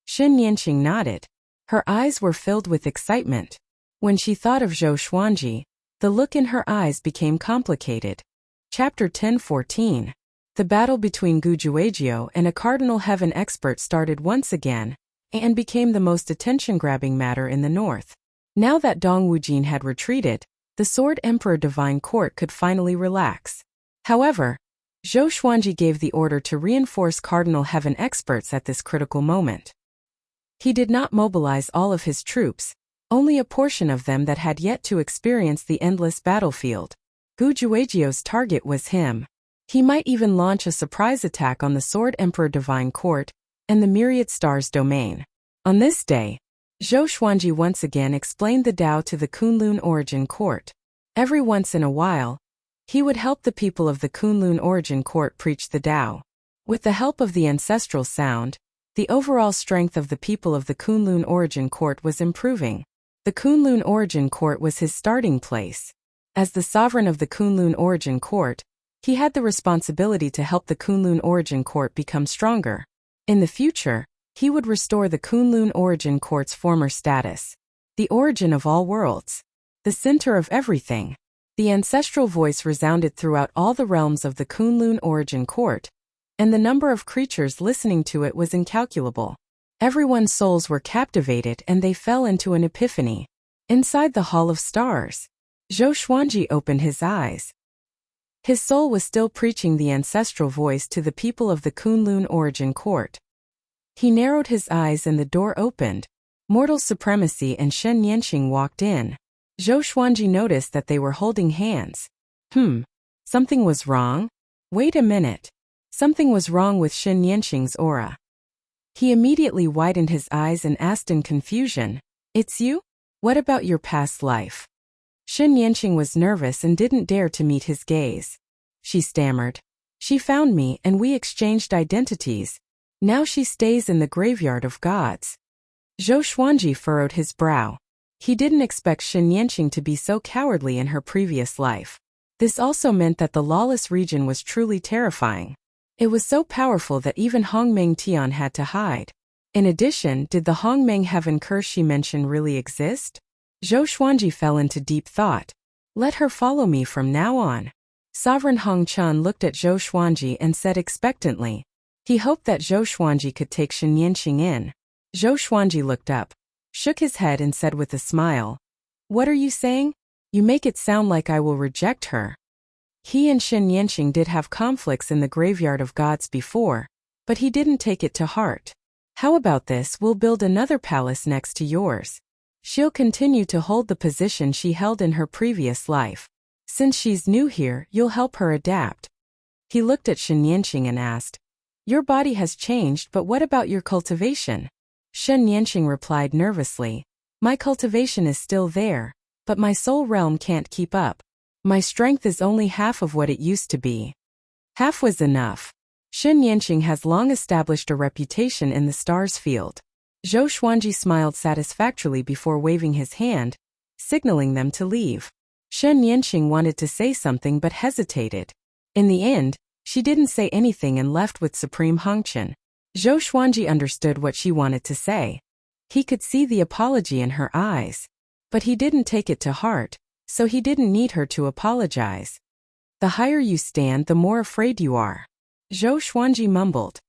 Shen Yanqing nodded. Her eyes were filled with excitement. When she thought of Zhou Xuanji, the look in her eyes became complicated. Chapter 10:14. The battle between Gujuejiu and a Cardinal Heaven expert started once again, and became the most attention-grabbing matter in the north. Now that Dong Wujin had retreated, the Sword Emperor Divine Court could finally relax. However, Zhou Xuanji gave the order to reinforce Cardinal Heaven experts at this critical moment. He did not mobilize all of his troops, only a portion of them that had yet to experience the endless battlefield. Gujuejiu's target was him. He might even launch a surprise attack on the Sword Emperor Divine Court and the Myriad Stars domain. On this day, Zhou Xuanji once again explained the Tao to the Kunlun Origin Court. Every once in a while, he would help the people of the Kunlun Origin Court preach the Tao. With the help of the ancestral sound, the overall strength of the people of the Kunlun Origin Court was improving. The Kunlun Origin Court was his starting place. As the sovereign of the Kunlun Origin Court, he had the responsibility to help the Kunlun Origin Court become stronger. In the future, he would restore the Kunlun Origin Court's former status. The origin of all worlds. The center of everything. The ancestral voice resounded throughout all the realms of the Kunlun Origin Court, and the number of creatures listening to it was incalculable. Everyone's souls were captivated and they fell into an epiphany. Inside the Hall of Stars, Zhou Xuanji opened his eyes. His soul was still preaching the ancestral voice to the people of the Kunlun Origin Court. He narrowed his eyes and the door opened. Mortal Supremacy and Shen Yanqing walked in. Zhou Xuanji noticed that they were holding hands. Something was wrong? Wait a minute. Something was wrong with Shen Yanqing's aura. He immediately widened his eyes and asked in confusion, "It's you? What about your past life?" Shen Yanqing was nervous and didn't dare to meet his gaze. She stammered. "She found me and we exchanged identities. Now she stays in the graveyard of gods." Zhou Xuanji furrowed his brow. He didn't expect Shen Yanqing to be so cowardly in her previous life. This also meant that the lawless region was truly terrifying. It was so powerful that even Hongmeng Tian had to hide. In addition, did the Hongmeng heaven curse she mentioned really exist? Zhou Xuanji fell into deep thought. Let her follow me from now on. Sovereign Hong Chun looked at Zhou Xuanji and said expectantly. He hoped that Zhou Xuanji could take Shen Yanqing in. Zhou Xuanji looked up, shook his head and said with a smile, "What are you saying? You make it sound like I will reject her." He and Shen Yanqing did have conflicts in the graveyard of gods before, but he didn't take it to heart. "How about this? We'll build another palace next to yours. She'll continue to hold the position she held in her previous life. Since she's new here, you'll help her adapt." He looked at Shen Yanqing and asked, "Your body has changed, but what about your cultivation?" Shen Yanqing replied nervously, "My cultivation is still there, but my soul realm can't keep up. My strength is only half of what it used to be." Half was enough. Shen Yanqing has long established a reputation in the stars field. Zhou Xuanji smiled satisfactorily before waving his hand, signaling them to leave. Shen Yanqing wanted to say something but hesitated. In the end, she didn't say anything and left with Supreme Hongchen. Zhou Xuanji understood what she wanted to say. He could see the apology in her eyes. But he didn't take it to heart, so he didn't need her to apologize. "The higher you stand, the more afraid you are," Zhou Xuanji mumbled.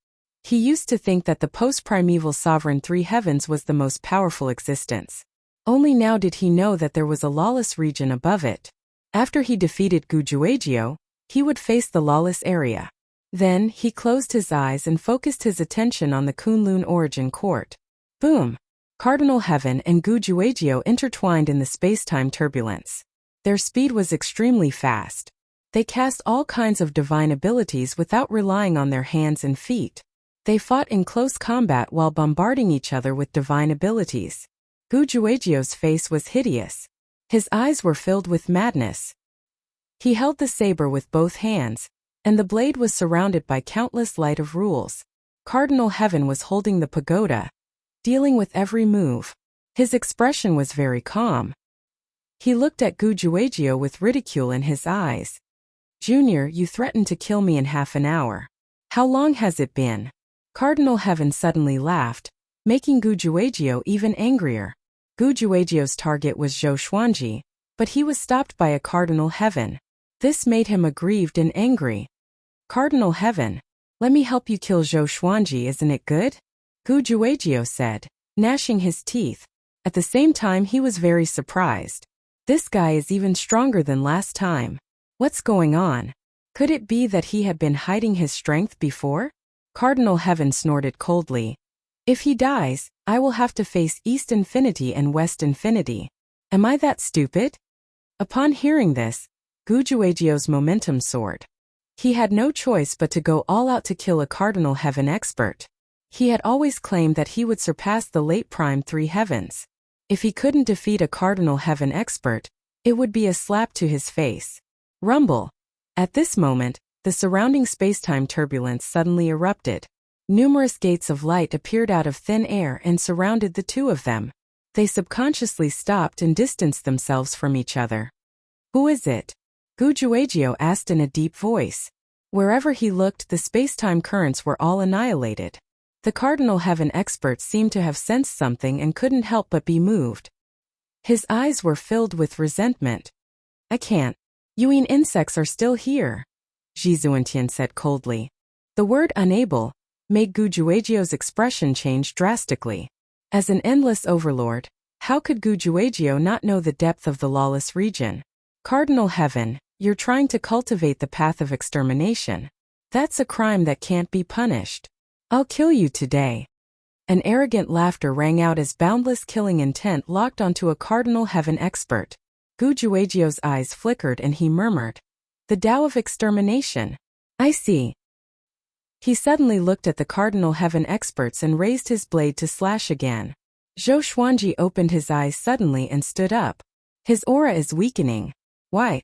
He used to think that the post-primeval sovereign three heavens was the most powerful existence. Only now did he know that there was a lawless region above it. After he defeated Gujuejiu, he would face the lawless area. Then, he closed his eyes and focused his attention on the Kunlun Origin Court. Boom! Cardinal Heaven and Gujuejiu intertwined in the space-time turbulence. Their speed was extremely fast. They cast all kinds of divine abilities without relying on their hands and feet. They fought in close combat while bombarding each other with divine abilities. Gujuejiu's face was hideous. His eyes were filled with madness. He held the saber with both hands, and the blade was surrounded by countless light of rules. Cardinal Heaven was holding the pagoda, dealing with every move. His expression was very calm. He looked at Gujuejiu with ridicule in his eyes. "Junior, you threatened to kill me in half an hour. How long has it been?" Cardinal Heaven suddenly laughed, making Gujuejiu even angrier. Gujuejiu's target was Zhou Xuanji, but he was stopped by a Cardinal Heaven. This made him aggrieved and angry. Cardinal Heaven, let me help you kill Zhou Xuanji, isn't it good? Gu Juejiu said, gnashing his teeth. At the same time he was very surprised. This guy is even stronger than last time. What's going on? Could it be that he had been hiding his strength before? Cardinal Heaven snorted coldly. If he dies, I will have to face East Infinity and West Infinity. Am I that stupid? Upon hearing this, Gu Juejiu's momentum soared. He had no choice but to go all out to kill a Cardinal Heaven expert. He had always claimed that he would surpass the late Prime 3 Heavens. If he couldn't defeat a Cardinal Heaven expert, it would be a slap to his face. Rumble. At this moment, the surrounding spacetime turbulence suddenly erupted. Numerous gates of light appeared out of thin air and surrounded the two of them. They subconsciously stopped and distanced themselves from each other. Who is it? Gu Juejiu asked in a deep voice. Wherever he looked, the spacetime currents were all annihilated. The Cardinal Heaven experts seemed to have sensed something and couldn't help but be moved. His eyes were filled with resentment. I can't. Yuan insects are still here, Zhi Zuantian said coldly. The word unable made Gu Juejiu's expression change drastically. As an endless overlord, how could Gu Juejiu not know the depth of the lawless region? Cardinal Heaven, you're trying to cultivate the path of extermination. That's a crime that can't be punished. I'll kill you today. An arrogant laughter rang out as boundless killing intent locked onto a Cardinal Heaven expert. Gu Juejiu's eyes flickered and he murmured, the Tao of extermination. I see. He suddenly looked at the Cardinal Heaven experts and raised his blade to slash again. Zhou Xuanji opened his eyes suddenly and stood up. His aura is weakening. Why?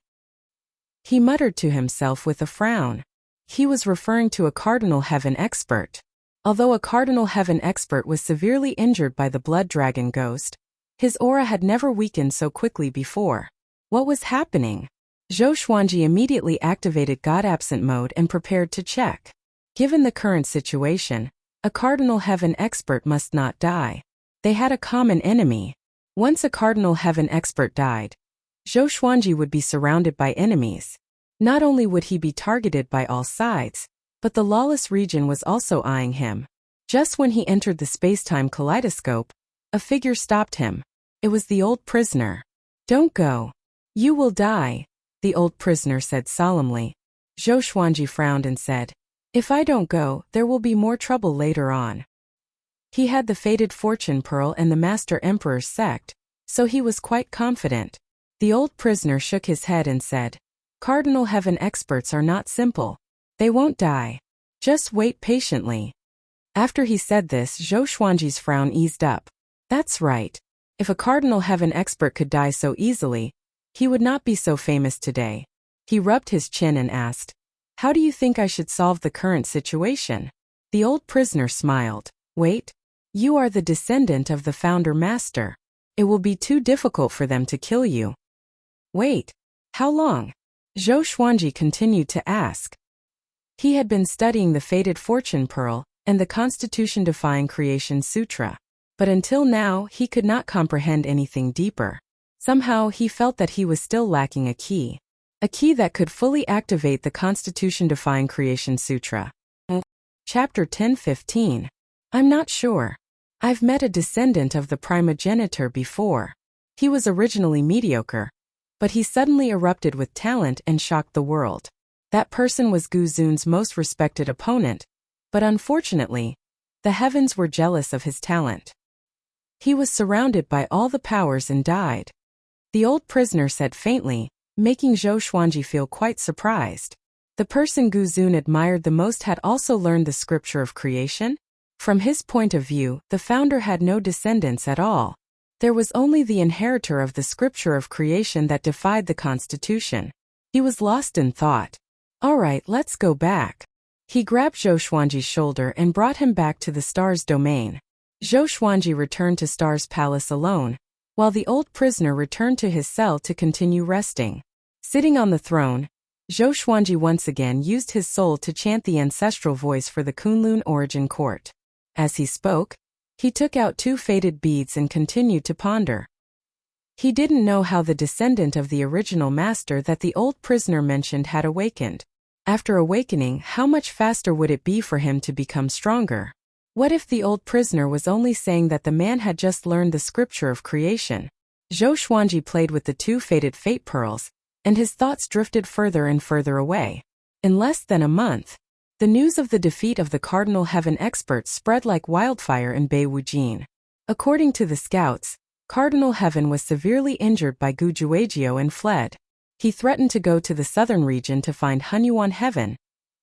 He muttered to himself with a frown. He was referring to a Cardinal Heaven expert. Although a Cardinal Heaven expert was severely injured by the Blood Dragon ghost, his aura had never weakened so quickly before. What was happening? Zhou Xuanji immediately activated God Absent mode and prepared to check. Given the current situation, a Cardinal Heaven expert must not die. They had a common enemy. Once a Cardinal Heaven expert died, Zhou Xuanji would be surrounded by enemies. Not only would he be targeted by all sides, but the lawless region was also eyeing him. Just when he entered the spacetime kaleidoscope, a figure stopped him. It was the old prisoner. Don't go. You will die, the old prisoner said solemnly. Zhou Xuanji frowned and said, if I don't go, there will be more trouble later on. He had the fated fortune pearl and the Master Emperor's sect, so he was quite confident. The old prisoner shook his head and said, Cardinal Heaven experts are not simple. They won't die. Just wait patiently. After he said this, Zhou Xuanji's frown eased up. That's right. If a Cardinal Heaven expert could die so easily, he would not be so famous today. He rubbed his chin and asked, how do you think I should solve the current situation? The old prisoner smiled. Wait. You are the descendant of the founder master. It will be too difficult for them to kill you. Wait. How long? Zhou Xuanji continued to ask. He had been studying the fated fortune pearl and the Constitution-defying Creation Sutra. But until now, he could not comprehend anything deeper. Somehow, he felt that he was still lacking a key. A key that could fully activate the Constitution-defying Creation Sutra. Chapter 10:15. I'm not sure. I've met a descendant of the primogenitor before. He was originally mediocre, but he suddenly erupted with talent and shocked the world. That person was Gu Zun's most respected opponent, but unfortunately, the heavens were jealous of his talent. He was surrounded by all the powers and died. The old prisoner said faintly, making Zhou Xuanji feel quite surprised. The person Gu Zun admired the most had also learned the scripture of creation. From his point of view, the founder had no descendants at all. There was only the inheritor of the scripture of creation that defied the constitution. He was lost in thought. All right, let's go back. He grabbed Zhou Xuanji's shoulder and brought him back to the star's domain. Zhou Xuanji returned to Star's palace alone, while the old prisoner returned to his cell to continue resting. Sitting on the throne, Zhou Xuanji once again used his soul to chant the ancestral voice for the Kunlun origin court. As he spoke, he took out 2 faded beads and continued to ponder. He didn't know how the descendant of the original master that the old prisoner mentioned had awakened. After awakening, how much faster would it be for him to become stronger? What if the old prisoner was only saying that the man had just learned the scripture of creation? Zhou Xuanji played with the 2 faded fate pearls, and his thoughts drifted further and further away. In less than a month, the news of the defeat of the Cardinal Heaven experts spread like wildfire in Bei Wujin. According to the scouts, Cardinal Heaven was severely injured by Gu Juejiao and fled. He threatened to go to the southern region to find Hunyuan Heaven,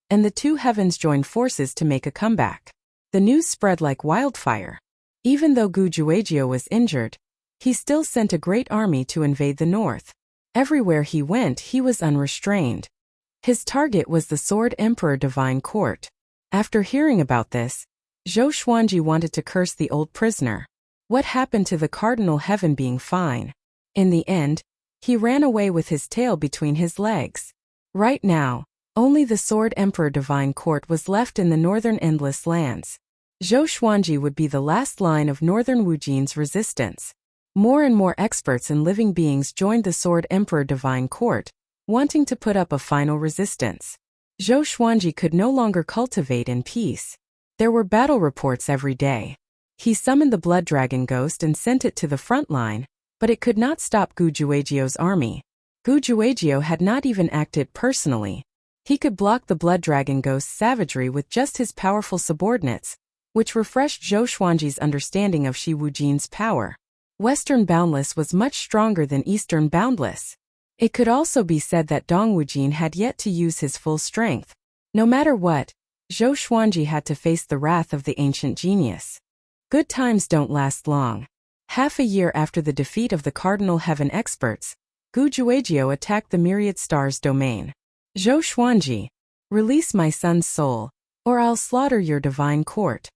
and the 2 heavens joined forces to make a comeback. The news spread like wildfire. Even though Gu Juejiao was injured, he still sent a great army to invade the north. Everywhere he went, he was unrestrained. His target was the Sword Emperor Divine Court. After hearing about this, Zhou Xuanji wanted to curse the old prisoner. What happened to the Cardinal Heaven being fine? In the end, he ran away with his tail between his legs. Right now, only the Sword Emperor Divine Court was left in the northern Endless Lands. Zhou Xuanji would be the last line of northern Wujin's resistance. More and more experts and living beings joined the Sword Emperor Divine Court, wanting to put up a final resistance. Zhou Xuanji could no longer cultivate in peace. There were battle reports every day. He summoned the Blood Dragon Ghost and sent it to the front line, but it could not stop Gu Juejiao's army. Gu Juejiao had not even acted personally. He could block the Blood Dragon Ghost's savagery with just his powerful subordinates, which refreshed Zhou Xuanji's understanding of Shi Wujin's power. Western Boundless was much stronger than Eastern Boundless. It could also be said that Dong Wujin had yet to use his full strength. No matter what, Zhou Xuanji had to face the wrath of the ancient genius. Good times don't last long. Half a year after the defeat of the Cardinal Heaven experts, Gu Juejiao attacked the Myriad Stars domain. Zhou Xuanji, release my son's soul, or I'll slaughter your divine court.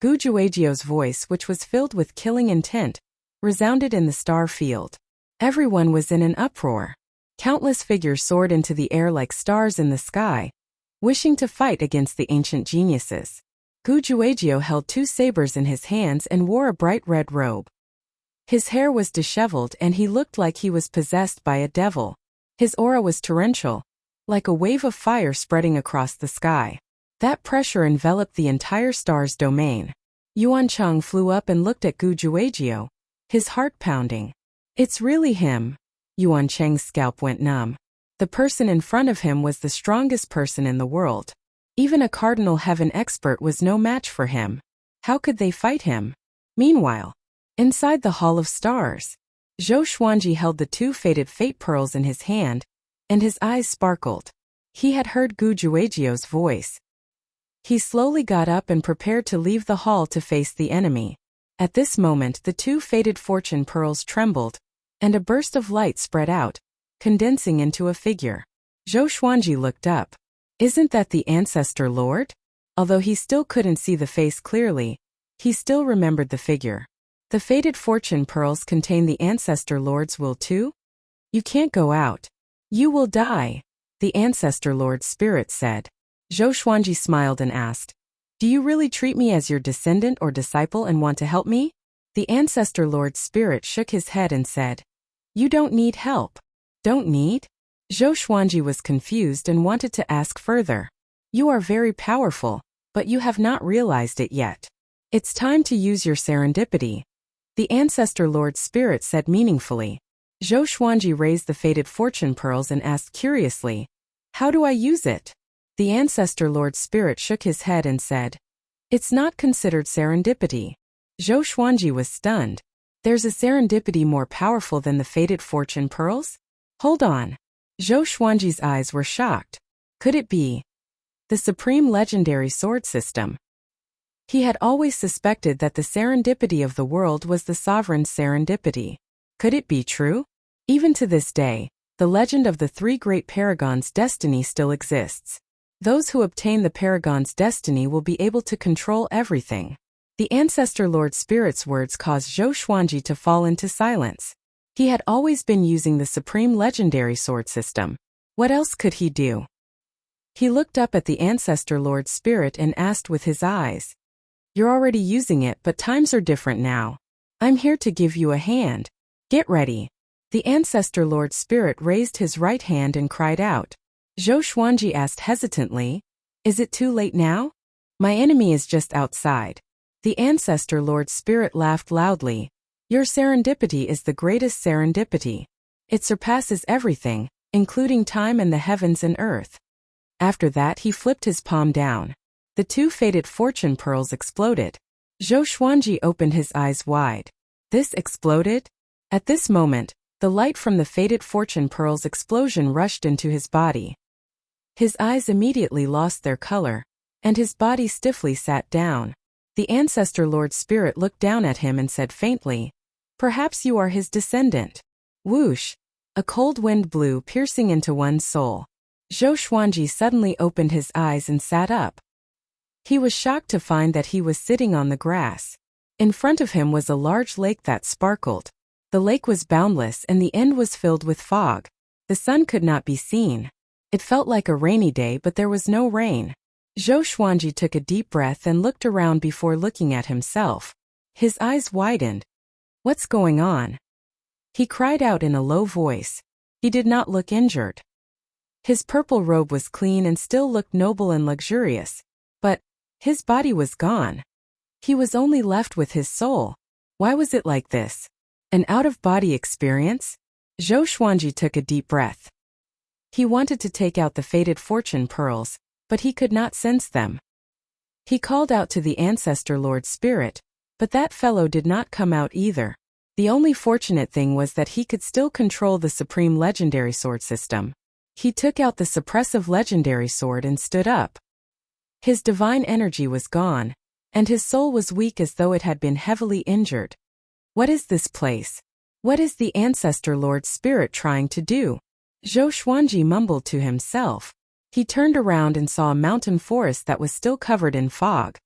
Gu Juejiao's voice, which was filled with killing intent, resounded in the star field. Everyone was in an uproar. Countless figures soared into the air like stars in the sky, wishing to fight against the ancient geniuses. Gu Juejiao held 2 sabers in his hands and wore a bright red robe. His hair was disheveled and he looked like he was possessed by a devil. His aura was torrential, like a wave of fire spreading across the sky. That pressure enveloped the entire star's domain. Yuan Cheng flew up and looked at Gu Juejiao, his heart pounding. It's really him. Yuan Cheng's scalp went numb. The person in front of him was the strongest person in the world. Even a Cardinal Heaven expert was no match for him. How could they fight him? Meanwhile, inside the Hall of Stars, Zhou Xuanji held the 2 faded fate pearls in his hand, and his eyes sparkled. He had heard Gu Juejiao's voice. He slowly got up and prepared to leave the hall to face the enemy. At this moment, the 2 faded fortune pearls trembled, and a burst of light spread out, condensing into a figure. Zhou Xuanji looked up. Isn't that the Ancestor Lord? Although he still couldn't see the face clearly, he still remembered the figure. The faded fortune pearls contain the Ancestor Lord's will too? You can't go out. You will die, the Ancestor Lord's spirit said. Zhou Xuanji smiled and asked, do you really treat me as your descendant or disciple and want to help me? The Ancestor Lord's spirit shook his head and said, you don't need help. Don't need? Zhou Xuanji was confused and wanted to ask further. You are very powerful, but you have not realized it yet. It's time to use your serendipity, the Ancestor Lord's spirit said meaningfully. Zhou Xuanji raised the faded fortune pearls and asked curiously, how do I use it? The Ancestor Lord's spirit shook his head and said, it's not considered serendipity. Zhou Xuanji was stunned. There's a serendipity more powerful than the faded fortune pearls? Hold on. Zhou Xuanji's eyes were shocked. Could it be the supreme legendary sword system? He had always suspected that the serendipity of the world was the sovereign's serendipity. Could it be true? Even to this day, the legend of the 3 great paragons' destiny still exists. Those who obtain the paragon's destiny will be able to control everything. The Ancestor Lord Spirit's words caused Zhou Xuanji to fall into silence. He had always been using the supreme legendary sword system. What else could he do? He looked up at the Ancestor Lord Spirit and asked with his eyes, you're already using it, but times are different now. I'm here to give you a hand. Get ready. The Ancestor Lord Spirit raised his right hand and cried out. Zhou Xuanji asked hesitantly. Is it too late now? My enemy is just outside. The ancestor Lord Spirit laughed loudly. Your serendipity is the greatest serendipity. It surpasses everything, including time and the heavens and earth. After that he flipped his palm down. The two faded fortune pearls exploded. Zhou Xuanji opened his eyes wide. This exploded? At this moment, the light from the faded fortune pearls explosion rushed into his body. His eyes immediately lost their color, and his body stiffly sat down. The ancestor Lord Spirit looked down at him and said faintly, Perhaps you are his descendant. Whoosh! A cold wind blew, piercing into one's soul. Zhou Xuanji suddenly opened his eyes and sat up. He was shocked to find that he was sitting on the grass. In front of him was a large lake that sparkled. The lake was boundless and the end was filled with fog. The sun could not be seen. It felt like a rainy day, but there was no rain. Zhou Xuanji took a deep breath and looked around before looking at himself. His eyes widened. What's going on? He cried out in a low voice. He did not look injured. His purple robe was clean and still looked noble and luxurious. But his body was gone. He was only left with his soul. Why was it like this? An out-of-body experience? Zhou Xuanji took a deep breath. He wanted to take out the faded fortune pearls, but he could not sense them. He called out to the ancestor Lord Spirit, but that fellow did not come out either. The only fortunate thing was that he could still control the supreme legendary sword system. He took out the suppressive legendary sword and stood up. His divine energy was gone, and his soul was weak as though it had been heavily injured. What is this place? What is the ancestor Lord Spirit trying to do? Zhou Xuanji mumbled to himself. He turned around and saw a mountain forest that was still covered in fog.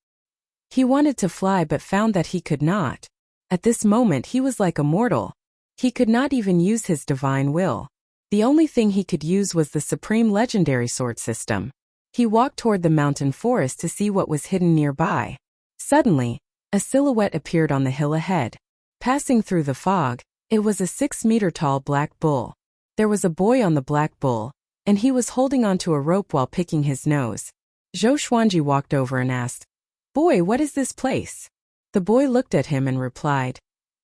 He wanted to fly but found that he could not. At this moment he was like a mortal. He could not even use his divine will. The only thing he could use was the supreme legendary sword system. He walked toward the mountain forest to see what was hidden nearby. Suddenly, a silhouette appeared on the hill ahead. Passing through the fog, it was a 6-meter-tall black bull. There was a boy on the black bull, and he was holding onto a rope while picking his nose. Zhou Xuanji walked over and asked, Boy, what is this place? The boy looked at him and replied,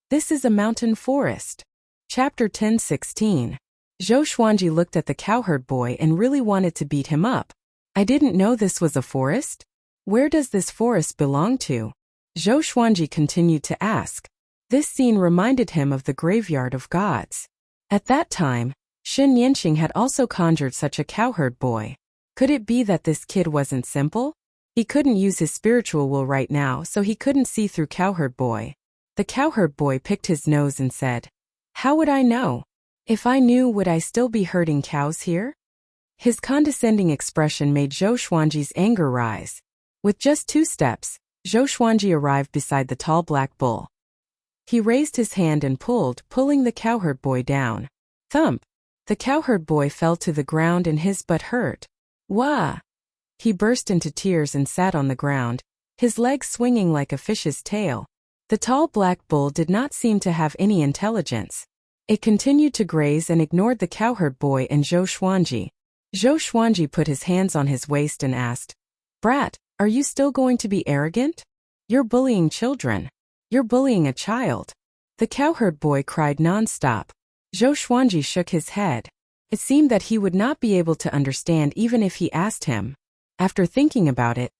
This is a mountain forest. Chapter 10:16. Zhou Xuanji looked at the cowherd boy and really wanted to beat him up. I didn't know this was a forest? Where does this forest belong to? Zhou Xuanji continued to ask. This scene reminded him of the graveyard of gods. At that time, Xin Yanqing had also conjured such a cowherd boy. Could it be that this kid wasn't simple? He couldn't use his spiritual will right now, so he couldn't see through cowherd boy. The cowherd boy picked his nose and said, How would I know? If I knew, would I still be herding cows here? His condescending expression made Zhou Xuanji's anger rise. With just 2 steps, Zhou Xuanji arrived beside the tall black bull. He raised his hand and pulled, pulling the cowherd boy down. Thump! The cowherd boy fell to the ground and his butt hurt. Wah! He burst into tears and sat on the ground, his legs swinging like a fish's tail. The tall black bull did not seem to have any intelligence. It continued to graze and ignored the cowherd boy and Zhou Xuanji. Zhou Xuanji put his hands on his waist and asked, Brat, are you still going to be arrogant? You're bullying children. You're bullying a child. The cowherd boy cried non-stop. Zhou Xuanji shook his head. It seemed that he would not be able to understand even if he asked him. After thinking about it,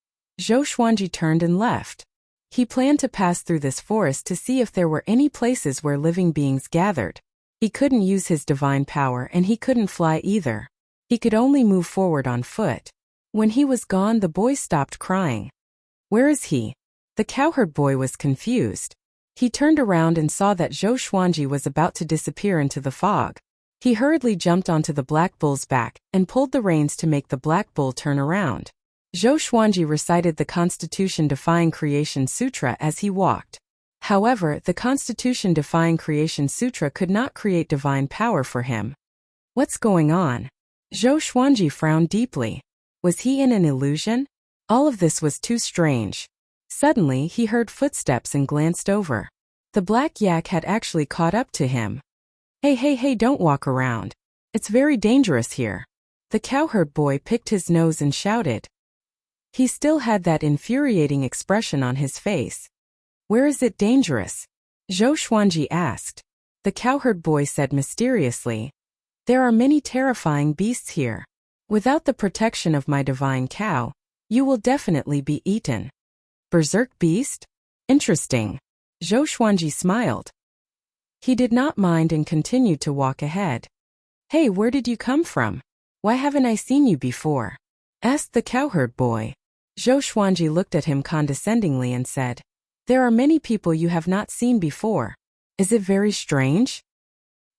Zhou Xuanji turned and left. He planned to pass through this forest to see if there were any places where living beings gathered. He couldn't use his divine power and he couldn't fly either. He could only move forward on foot. When he was gone, the boy stopped crying. Where is he? The cowherd boy was confused. He turned around and saw that Zhou Xuanji was about to disappear into the fog. He hurriedly jumped onto the black bull's back and pulled the reins to make the black bull turn around. Zhou Xuanji recited the Constitution-defying Creation Sutra as he walked. However, the Constitution-defying Creation Sutra could not create divine power for him. What's going on? Zhou Xuanji frowned deeply. Was he in an illusion? All of this was too strange. Suddenly, he heard footsteps and glanced over. The black yak had actually caught up to him. Hey, don't walk around. It's very dangerous here. The cowherd boy picked his nose and shouted. He still had that infuriating expression on his face. Where is it dangerous? Zhou Xuanji asked. The cowherd boy said mysteriously. There are many terrifying beasts here. Without the protection of my divine cow, you will definitely be eaten. Berserk beast? Interesting. Zhou Xuanji smiled. He did not mind and continued to walk ahead. Hey, where did you come from? Why haven't I seen you before? Asked the cowherd boy. Zhou Xuanji looked at him condescendingly and said, There are many people you have not seen before. Is it very strange?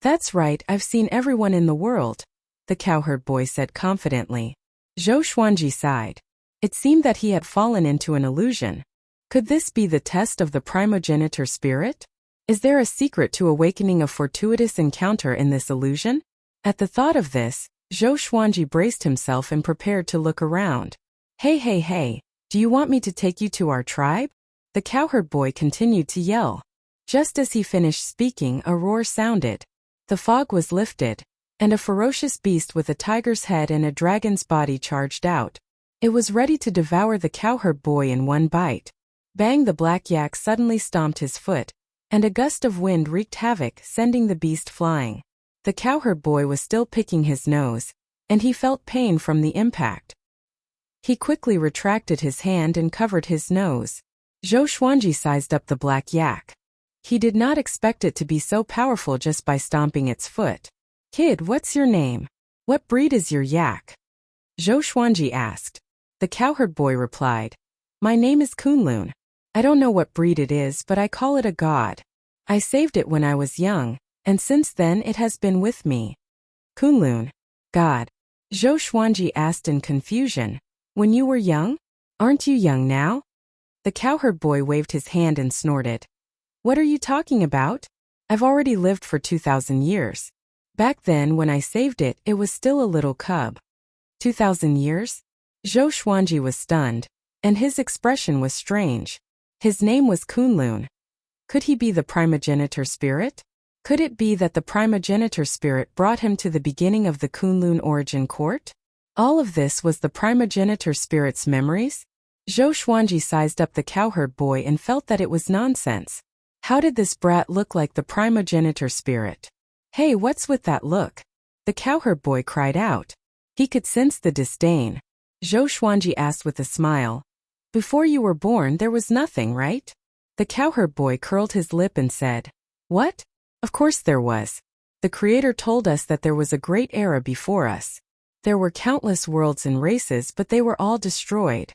That's right, I've seen everyone in the world, the cowherd boy said confidently. Zhou Xuanji sighed. It seemed that he had fallen into an illusion. Could this be the test of the primogenitor spirit? Is there a secret to awakening a fortuitous encounter in this illusion? At the thought of this, Zhou Xuanji braced himself and prepared to look around. Hey, do you want me to take you to our tribe? The cowherd boy continued to yell. Just as he finished speaking, a roar sounded. The fog was lifted, and a ferocious beast with a tiger's head and a dragon's body charged out. It was ready to devour the cowherd boy in one bite. Bang! The black yak suddenly stomped his foot, and a gust of wind wreaked havoc, sending the beast flying. The cowherd boy was still picking his nose, and he felt pain from the impact. He quickly retracted his hand and covered his nose. Zhou Xuanji sized up the black yak. He did not expect it to be so powerful just by stomping its foot. Kid, what's your name? What breed is your yak? Zhou Xuanji asked. The cowherd boy replied. My name is Kunlun. I don't know what breed it is, but I call it a god. I saved it when I was young, and since then it has been with me. Kunlun. God. Zhou Xuanji asked in confusion. When you were young? Aren't you young now? The cowherd boy waved his hand and snorted. What are you talking about? I've already lived for 2,000 years. Back then when I saved it, it was still a little cub. 2,000 years? Zhou Xuanji was stunned, and his expression was strange. His name was Kunlun. Could he be the primogenitor spirit? Could it be that the primogenitor spirit brought him to the beginning of the Kunlun origin court? All of this was the primogenitor spirit's memories? Zhou Xuanji sized up the cowherd boy and felt that it was nonsense. How did this brat look like the primogenitor spirit? Hey, what's with that look? The cowherd boy cried out. He could sense the disdain. Zhou Xuanji asked with a smile. Before you were born there was nothing, right? The cowherd boy curled his lip and said. What? Of course there was. The Creator told us that there was a great era before us. There were countless worlds and races, but they were all destroyed.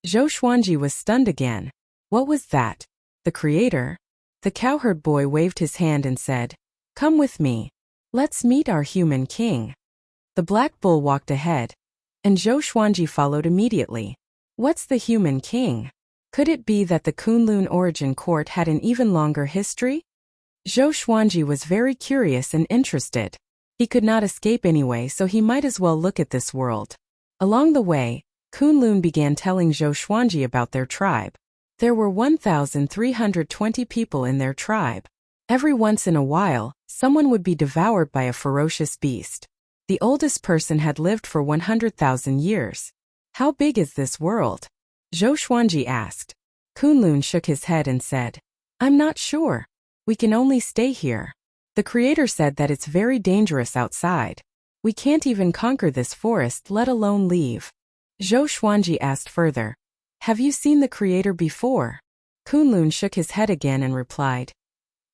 Zhou Xuanji was stunned again. What was that? The Creator? The cowherd boy waved his hand and said, Come with me. Let's meet our human king. The black bull walked ahead, and Zhou Xuanji followed immediately. What's the human king? Could it be that the Kunlun origin court had an even longer history? Zhou Xuanji was very curious and interested. He could not escape anyway, so he might as well look at this world. Along the way, Kunlun began telling Zhou Xuanji about their tribe. There were 1,320 people in their tribe. Every once in a while, someone would be devoured by a ferocious beast. The oldest person had lived for 100,000 years. How big is this world? Zhou Xuanji asked. Kunlun shook his head and said, I'm not sure. We can only stay here. The Creator said that it's very dangerous outside. We can't even conquer this forest, let alone leave. Zhou Xuanji asked further. Have you seen the Creator before? Kunlun shook his head again and replied.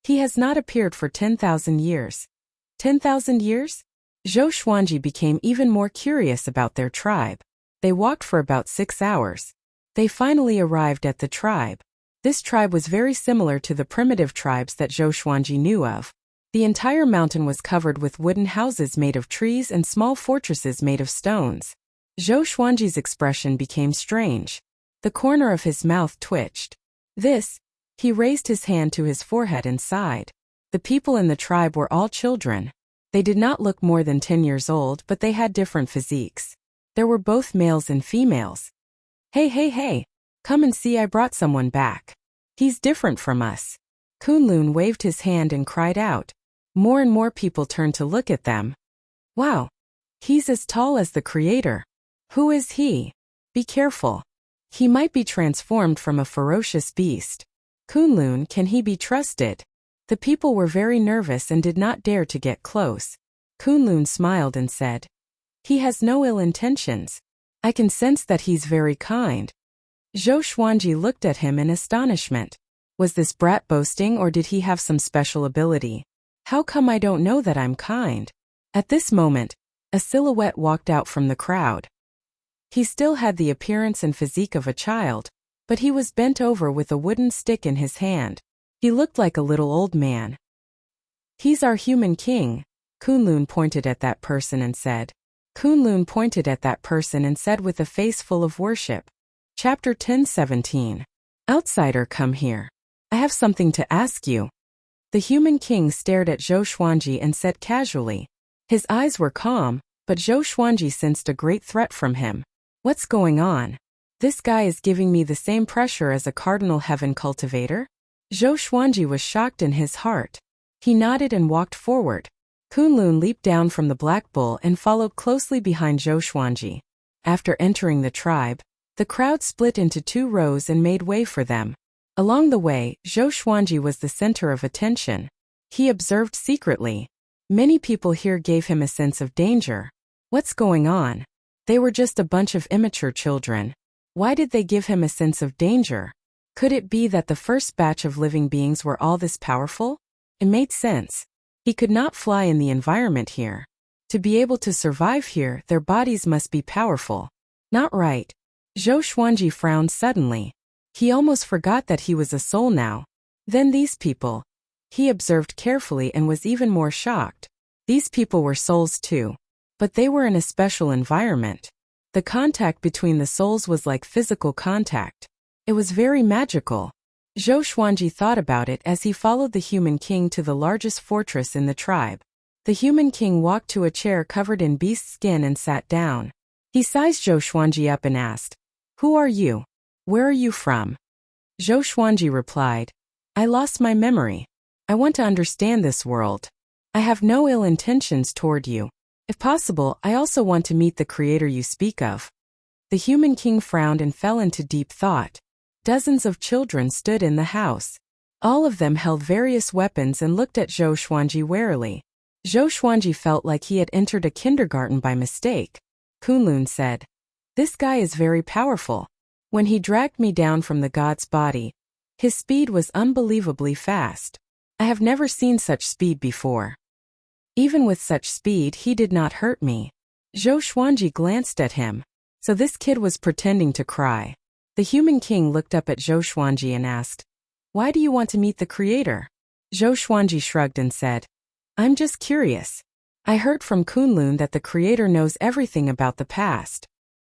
He has not appeared for 10,000 years. 10,000 years? Zhou Xuanji became even more curious about their tribe. They walked for about 6 hours. They finally arrived at the tribe. This tribe was very similar to the primitive tribes that Zhou Xuanji knew of. The entire mountain was covered with wooden houses made of trees and small fortresses made of stones. Zhou Xuanji's expression became strange. The corner of his mouth twitched. He raised his hand to his forehead and sighed. The people in the tribe were all children. They did not look more than 10 years old, but they had different physiques. There were both males and females. Hey, come and see, I brought someone back. He's different from us. Kunlun waved his hand and cried out. More and more people turned to look at them. Wow. He's as tall as the Creator. Who is he? Be careful. He might be transformed from a ferocious beast. Kunlun, can he be trusted? The people were very nervous and did not dare to get close. Kunlun smiled and said, he has no ill intentions. I can sense that he's very kind. Zhou Xuanji looked at him in astonishment. Was this brat boasting, or did he have some special ability? How come I don't know that I'm kind? At this moment, a silhouette walked out from the crowd. He still had the appearance and physique of a child, but he was bent over with a wooden stick in his hand. He looked like a little old man. He's our human king. Kunlun pointed at that person and said. Kunlun pointed at that person and said with a face full of worship. Chapter 10:17. Outsider, come here. I have something to ask you. The human king stared at Zhou Xuanji and said casually. His eyes were calm, but Zhou Xuanji sensed a great threat from him. What's going on? This guy is giving me the same pressure as a cardinal heaven cultivator? Zhou Xuanji was shocked in his heart. He nodded and walked forward. Kunlun leaped down from the black bull and followed closely behind Zhou Xuanji. After entering the tribe, the crowd split into 2 rows and made way for them. Along the way, Zhou Xuanji was the center of attention. He observed secretly. Many people here gave him a sense of danger. What's going on? They were just a bunch of immature children. Why did they give him a sense of danger? Could it be that the first batch of living beings were all this powerful? It made sense. He could not fly in the environment here. To be able to survive here, their bodies must be powerful. Not right. Zhou Xuanji frowned suddenly. He almost forgot that he was a soul now. Then these people. He observed carefully and was even more shocked. These people were souls too. But they were in a special environment. The contact between the souls was like physical contact. It was very magical. Zhou Xuanji thought about it as he followed the human king to the largest fortress in the tribe. The human king walked to a chair covered in beast skin and sat down. He sized Zhou Xuanji up and asked, "Who are you? Where are you from?" Zhou Xuanji replied, "I lost my memory. I want to understand this world. I have no ill intentions toward you. If possible, I also want to meet the Creator you speak of." The human king frowned and fell into deep thought. Dozens of children stood in the house. All of them held various weapons and looked at Zhou Xuanji warily. Zhou Xuanji felt like he had entered a kindergarten by mistake. Kunlun said, "This guy is very powerful. When he dragged me down from the god's body, his speed was unbelievably fast. I have never seen such speed before. Even with such speed, he did not hurt me." Zhou Xuanji glanced at him. So this kid was pretending to cry. The human king looked up at Zhou Xuanji and asked, "Why do you want to meet the Creator?" Zhou Xuanji shrugged and said, "I'm just curious. I heard from Kunlun that the Creator knows everything about the past."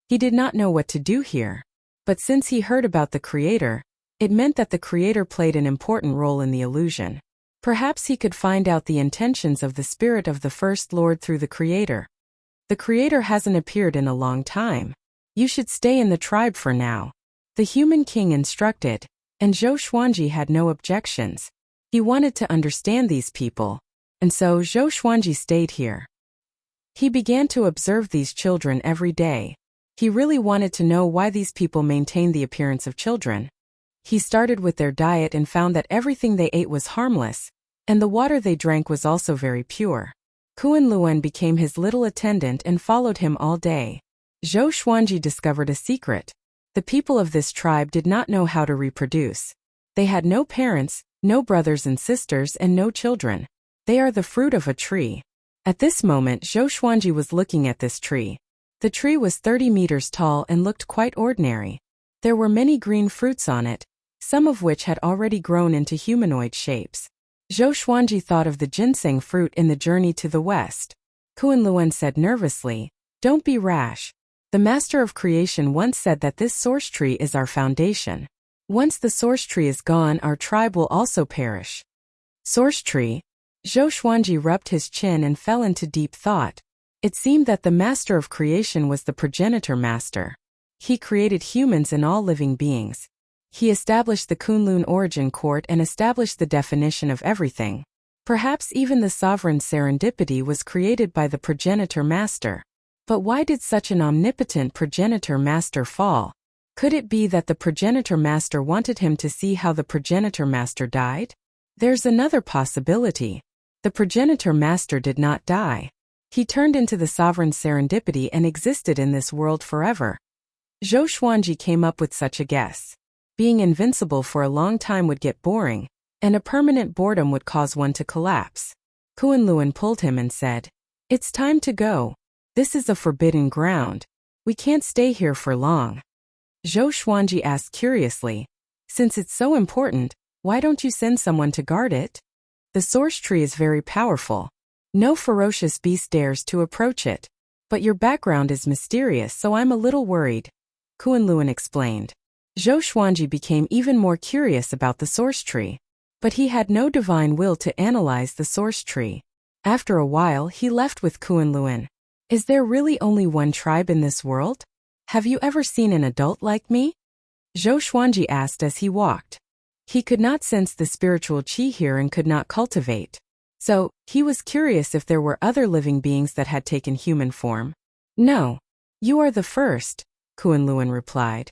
He did not know what to do here. But since he heard about the Creator, it meant that the Creator played an important role in the illusion. Perhaps he could find out the intentions of the spirit of the First Lord through the Creator. The Creator hasn't appeared in a long time. You should stay in the tribe for now. The human king instructed, and Zhou Xuanji had no objections. He wanted to understand these people, and so Zhou Xuanji stayed here. He began to observe these children every day. He really wanted to know why these people maintained the appearance of children. He started with their diet and found that everything they ate was harmless, and the water they drank was also very pure. Kuan Luan became his little attendant and followed him all day. Zhou Xuanji discovered a secret. The people of this tribe did not know how to reproduce. They had no parents, no brothers and sisters, and no children. They are the fruit of a tree. At this moment, Zhou Xuanji was looking at this tree. The tree was 30 meters tall and looked quite ordinary. There were many green fruits on it, some of which had already grown into humanoid shapes. Zhou Xuanji thought of the ginseng fruit in the journey to the west. Kuan Luan said nervously, "Don't be rash. The Master of Creation once said that this source tree is our foundation. Once the source tree is gone, our tribe will also perish." Source tree? Zhou Xuanji rubbed his chin and fell into deep thought. It seemed that the Master of Creation was the progenitor master. He created humans and all living beings. He established the Kunlun origin court and established the definition of everything. Perhaps even the sovereign serendipity was created by the progenitor master. But why did such an omnipotent progenitor master fall? Could it be that the progenitor master wanted him to see how the progenitor master died? There's another possibility. The progenitor master did not die. He turned into the sovereign serendipity and existed in this world forever. Zhou Xuanji came up with such a guess. Being invincible for a long time would get boring, and a permanent boredom would cause one to collapse. Kunlun pulled him and said, "It's time to go. This is a forbidden ground. We can't stay here for long." Zhou Xuanji asked curiously, "Since it's so important, why don't you send someone to guard it? The source tree is very powerful. No ferocious beast dares to approach it. But your background is mysterious, so I'm a little worried," Kunlun explained. Zhou Xuanji became even more curious about the source tree. But he had no divine will to analyze the source tree. After a while he left with Kunlun. "Is there really only one tribe in this world? Have you ever seen an adult like me?" Zhou Xuanji asked as he walked. He could not sense the spiritual qi here and could not cultivate. So, he was curious if there were other living beings that had taken human form. "No. You are the first," Kunlun replied.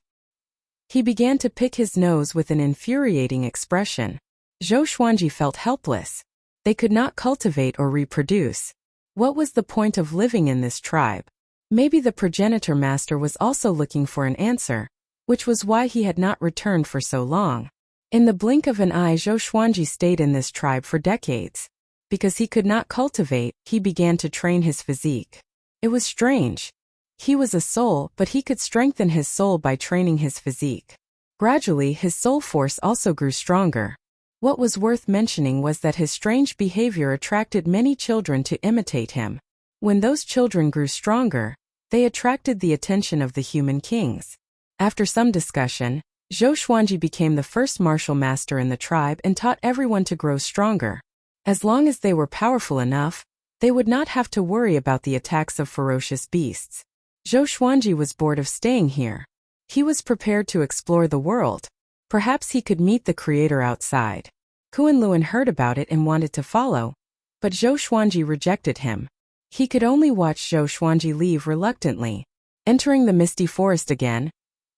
He began to pick his nose with an infuriating expression. Zhou Xuanji felt helpless. They could not cultivate or reproduce. What was the point of living in this tribe? Maybe the progenitor master was also looking for an answer, which was why he had not returned for so long. In the blink of an eye, Zhou Xuanji stayed in this tribe for decades. Because he could not cultivate, he began to train his physique. It was strange. He was a soul, but he could strengthen his soul by training his physique. Gradually, his soul force also grew stronger. What was worth mentioning was that his strange behavior attracted many children to imitate him. When those children grew stronger, they attracted the attention of the human kings. After some discussion, Zhou Xuanji became the first martial master in the tribe and taught everyone to grow stronger. As long as they were powerful enough, they would not have to worry about the attacks of ferocious beasts. Zhou Xuanji was bored of staying here. He was prepared to explore the world. Perhaps he could meet the creator outside. Kunlun heard about it and wanted to follow, but Zhou Xuanji rejected him. He could only watch Zhou Xuanji leave reluctantly. Entering the misty forest again,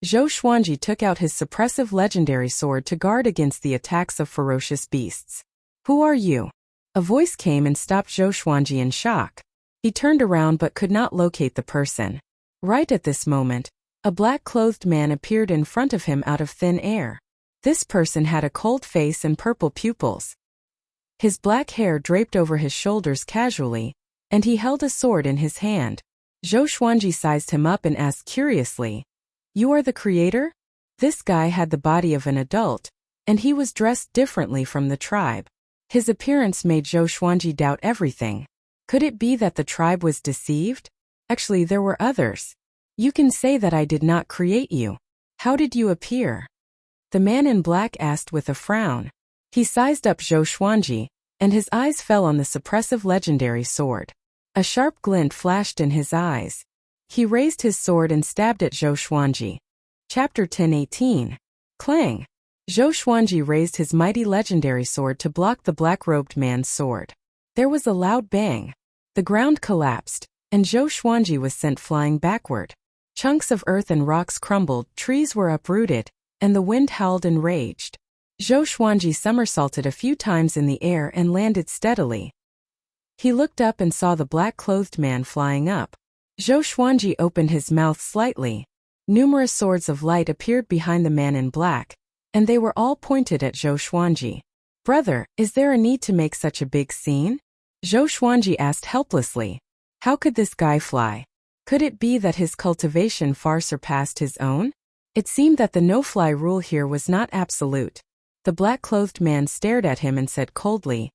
Zhou Xuanji took out his suppressive legendary sword to guard against the attacks of ferocious beasts. "Who are you?" A voice came and stopped Zhou Xuanji in shock. He turned around but could not locate the person. Right at this moment, a black-clothed man appeared in front of him out of thin air. This person had a cold face and purple pupils. His black hair draped over his shoulders casually, and he held a sword in his hand. Zhou Xuanji sized him up and asked curiously, "You are the creator?" This guy had the body of an adult, and he was dressed differently from the tribe. His appearance made Zhou Xuanji doubt everything. Could it be that the tribe was deceived? Actually, there were others. "You can say that I did not create you. How did you appear?" The man in black asked with a frown. He sized up Zhou Xuanji, and his eyes fell on the suppressive legendary sword. A sharp glint flashed in his eyes. He raised his sword and stabbed at Zhou Xuanji. Chapter 10:18. Clang! Zhou Xuanji raised his mighty legendary sword to block the black-robed man's sword. There was a loud bang. The ground collapsed, and Zhou Xuanji was sent flying backward. Chunks of earth and rocks crumbled, trees were uprooted, and the wind howled and raged. Zhou Xuanji somersaulted a few times in the air and landed steadily. He looked up and saw the black-clothed man flying up. Zhou Xuanji opened his mouth slightly. Numerous swords of light appeared behind the man in black, and they were all pointed at Zhou Xuanji. "Brother, is there a need to make such a big scene?" Zhou Xuanji asked helplessly. How could this guy fly? Could it be that his cultivation far surpassed his own? It seemed that the no-fly rule here was not absolute. The black-clothed man stared at him and said coldly,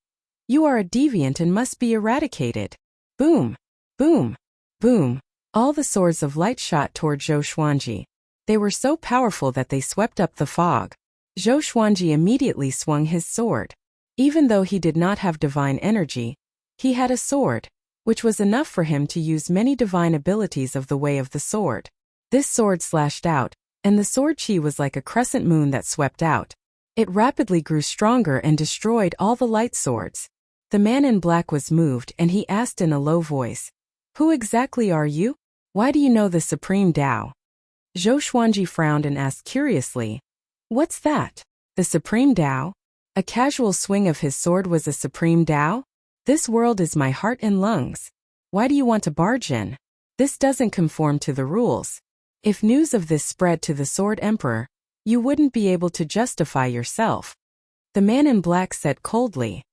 "You are a deviant and must be eradicated." Boom! Boom! Boom! All the swords of light shot toward Zhou Xuanji. They were so powerful that they swept up the fog. Zhou Xuanji immediately swung his sword. Even though he did not have divine energy, he had a sword, which was enough for him to use many divine abilities of the way of the sword. This sword slashed out, and the sword chi was like a crescent moon that swept out. It rapidly grew stronger and destroyed all the light swords. The man in black was moved and he asked in a low voice, "Who exactly are you?" Why do you know the Supreme Tao? Zhou Xuanji frowned and asked curiously, "What's that? The Supreme Tao?" A casual swing of his sword was a Supreme Tao? "This world is my heart and lungs. Why do you want to barge in? This doesn't conform to the rules. If news of this spread to the Sword Emperor, you wouldn't be able to justify yourself." The man in black said coldly.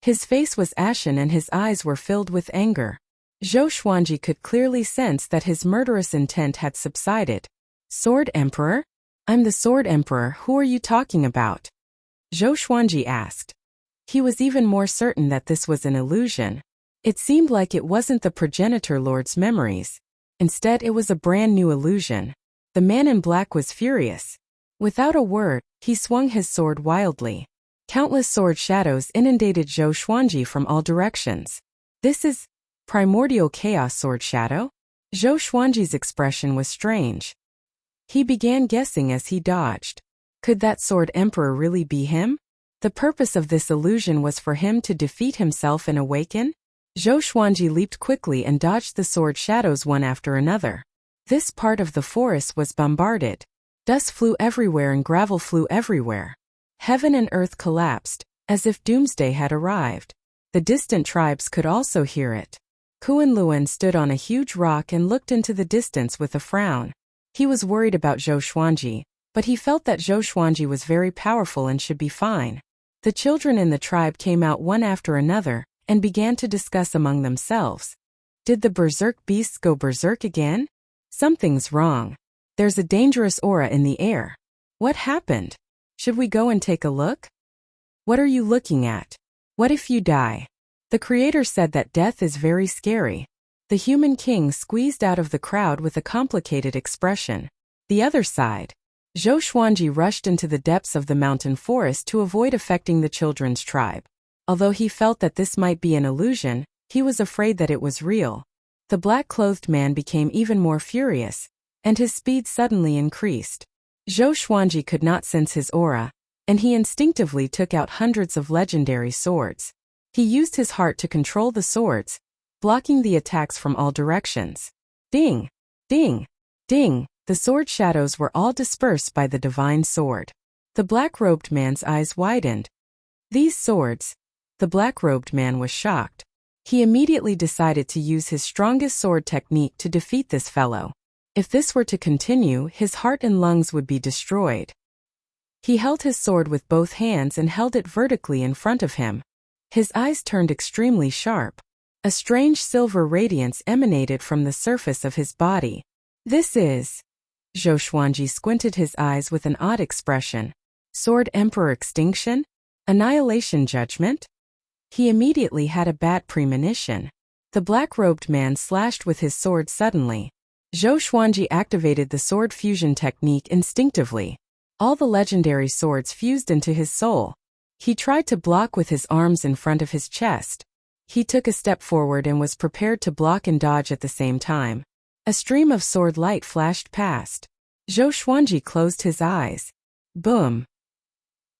His face was ashen and his eyes were filled with anger. Zhou Xuanji could clearly sense that his murderous intent had subsided. "Sword Emperor? I'm the Sword Emperor. Who are you talking about?" Zhou Xuanji asked. He was even more certain that this was an illusion. It seemed like it wasn't the progenitor lord's memories. Instead, it was a brand new illusion. The man in black was furious. Without a word, he swung his sword wildly. Countless sword shadows inundated Zhou Xuanji from all directions. "This is primordial chaos sword shadow?" Zhou Xuanji's expression was strange. He began guessing as he dodged. Could that Sword Emperor really be him? The purpose of this illusion was for him to defeat himself and awaken? Zhou Xuanji leaped quickly and dodged the sword shadows one after another. This part of the forest was bombarded. Dust flew everywhere and gravel flew everywhere. Heaven and earth collapsed, as if doomsday had arrived. The distant tribes could also hear it. Kuan Luan stood on a huge rock and looked into the distance with a frown. He was worried about Zhou Xuanji, but he felt that Zhou Xuanji was very powerful and should be fine. The children in the tribe came out one after another and began to discuss among themselves. Did the berserk beasts go berserk again? Something's wrong. There's a dangerous aura in the air. What happened? Should we go and take a look? What are you looking at? What if you die? The creator said that death is very scary. The human king squeezed out of the crowd with a complicated expression. The other side. Zhou Xuanji rushed into the depths of the mountain forest to avoid affecting the children's tribe. Although he felt that this might be an illusion, he was afraid that it was real. The black-clothed man became even more furious, and his speed suddenly increased. Zhou Xuanji could not sense his aura, and he instinctively took out hundreds of legendary swords. He used his heart to control the swords, blocking the attacks from all directions. Ding! Ding! Ding! The sword shadows were all dispersed by the divine sword. The black-robed man's eyes widened. These swords? The black-robed man was shocked. He immediately decided to use his strongest sword technique to defeat this fellow. If this were to continue, his heart and lungs would be destroyed. He held his sword with both hands and held it vertically in front of him. His eyes turned extremely sharp. A strange silver radiance emanated from the surface of his body. This is... Zhou Xuanji squinted his eyes with an odd expression. Sword Emperor extinction? Annihilation judgment? He immediately had a bad premonition. The black-robed man slashed with his sword suddenly. Zhou Xuanji activated the sword fusion technique instinctively. All the legendary swords fused into his soul. He tried to block with his arms in front of his chest. He took a step forward and was prepared to block and dodge at the same time. A stream of sword light flashed past. Zhou Xuanji closed his eyes. Boom!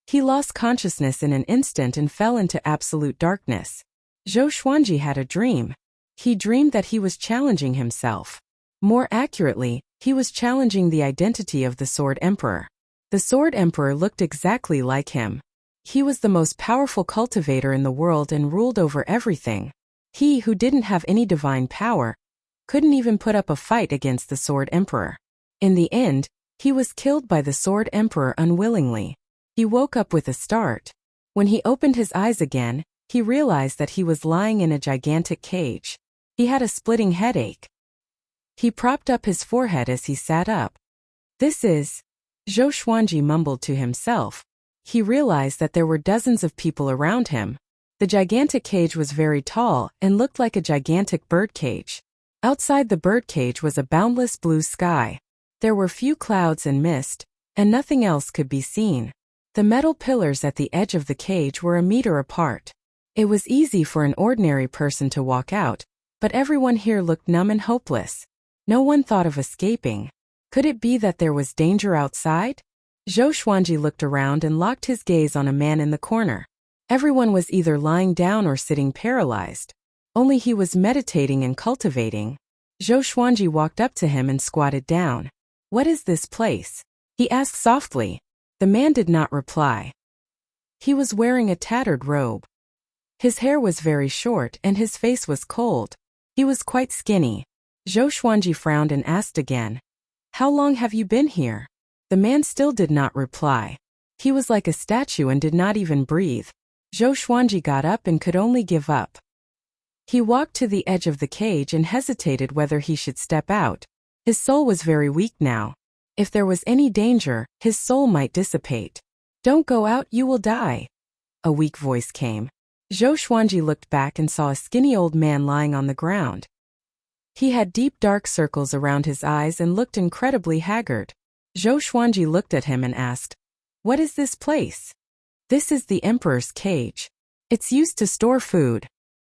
He lost consciousness in an instant and fell into absolute darkness. Zhou Xuanji had a dream. He dreamed that he was challenging himself. More accurately, he was challenging the identity of the Sword Emperor. The Sword Emperor looked exactly like him. He was the most powerful cultivator in the world and ruled over everything. He who didn't have any divine power couldn't even put up a fight against the Sword Emperor. In the end, he was killed by the Sword Emperor unwillingly. He woke up with a start. When he opened his eyes again, he realized that he was lying in a gigantic cage. He had a splitting headache. He propped up his forehead as he sat up. This is... Zhou Xuanji mumbled to himself. He realized that there were dozens of people around him. The gigantic cage was very tall and looked like a gigantic bird cage. Outside the birdcage was a boundless blue sky. There were few clouds and mist, and nothing else could be seen. The metal pillars at the edge of the cage were a meter apart. It was easy for an ordinary person to walk out, but everyone here looked numb and hopeless. No one thought of escaping. Could it be that there was danger outside? Zhou Xuanji looked around and locked his gaze on a man in the corner. Everyone was either lying down or sitting paralyzed. Only he was meditating and cultivating. Zhou Xuanji walked up to him and squatted down. "What is this place?" he asked softly. The man did not reply. He was wearing a tattered robe. His hair was very short and his face was cold. He was quite skinny. Zhou Xuanji frowned and asked again, "How long have you been here?" The man still did not reply. He was like a statue and did not even breathe. Zhou Xuanji got up and could only give up. He walked to the edge of the cage and hesitated whether he should step out. His soul was very weak now. If there was any danger, his soul might dissipate. "Don't go out, you will die," a weak voice came. Zhou Xuanji looked back and saw a skinny old man lying on the ground. He had deep dark circles around his eyes and looked incredibly haggard. Zhou Xuanji looked at him and asked, "What is this place?" "This is the Emperor's cage. It's used to store food,"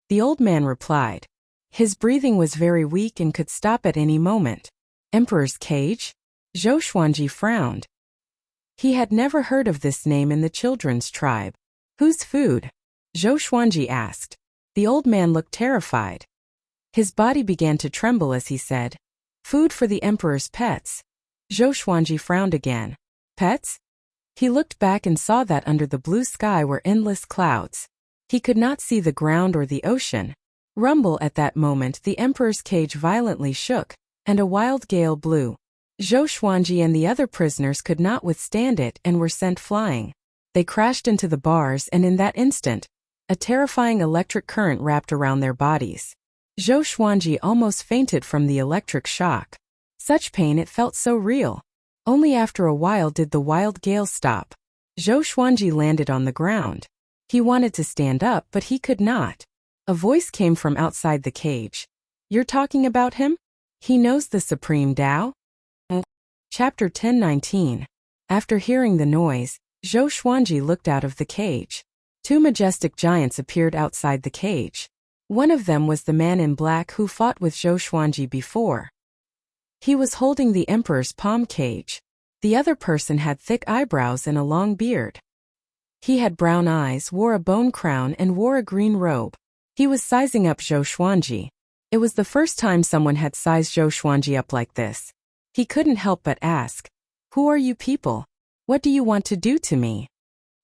the old man replied. His breathing was very weak and could stop at any moment. "Emperor's cage?" Zhou Xuanji frowned. He had never heard of this name in the children's tribe. "Whose food?" Zhou Xuanji asked. The old man looked terrified. His body began to tremble as he said, "Food for the Emperor's pets." Zhou Xuanji frowned again. "Pets?" He looked back and saw that under the blue sky were endless clouds. He could not see the ground or the ocean. Rumble at that moment the Emperor's cage violently shook, and a wild gale blew. Zhou Xuanji and the other prisoners could not withstand it and were sent flying. They crashed into the bars and in that instant, a terrifying electric current wrapped around their bodies. Zhou Xuanji almost fainted from the electric shock. Such pain, it felt so real. Only after a while did the wild gale stop. Zhou Xuanji landed on the ground. He wanted to stand up, but he could not. A voice came from outside the cage. "You're talking about him? He knows the Supreme Tao?" Chapter 10:19. After hearing the noise, Zhou Xuanji looked out of the cage. Two majestic giants appeared outside the cage. One of them was the man in black who fought with Zhou Xuanji before. He was holding the Emperor's palm cage. The other person had thick eyebrows and a long beard. He had brown eyes, wore a bone crown and wore a green robe. He was sizing up Zhou Xuanji. It was the first time someone had sized Zhou Xuanji up like this. He couldn't help but ask, "Who are you people? What do you want to do to me?"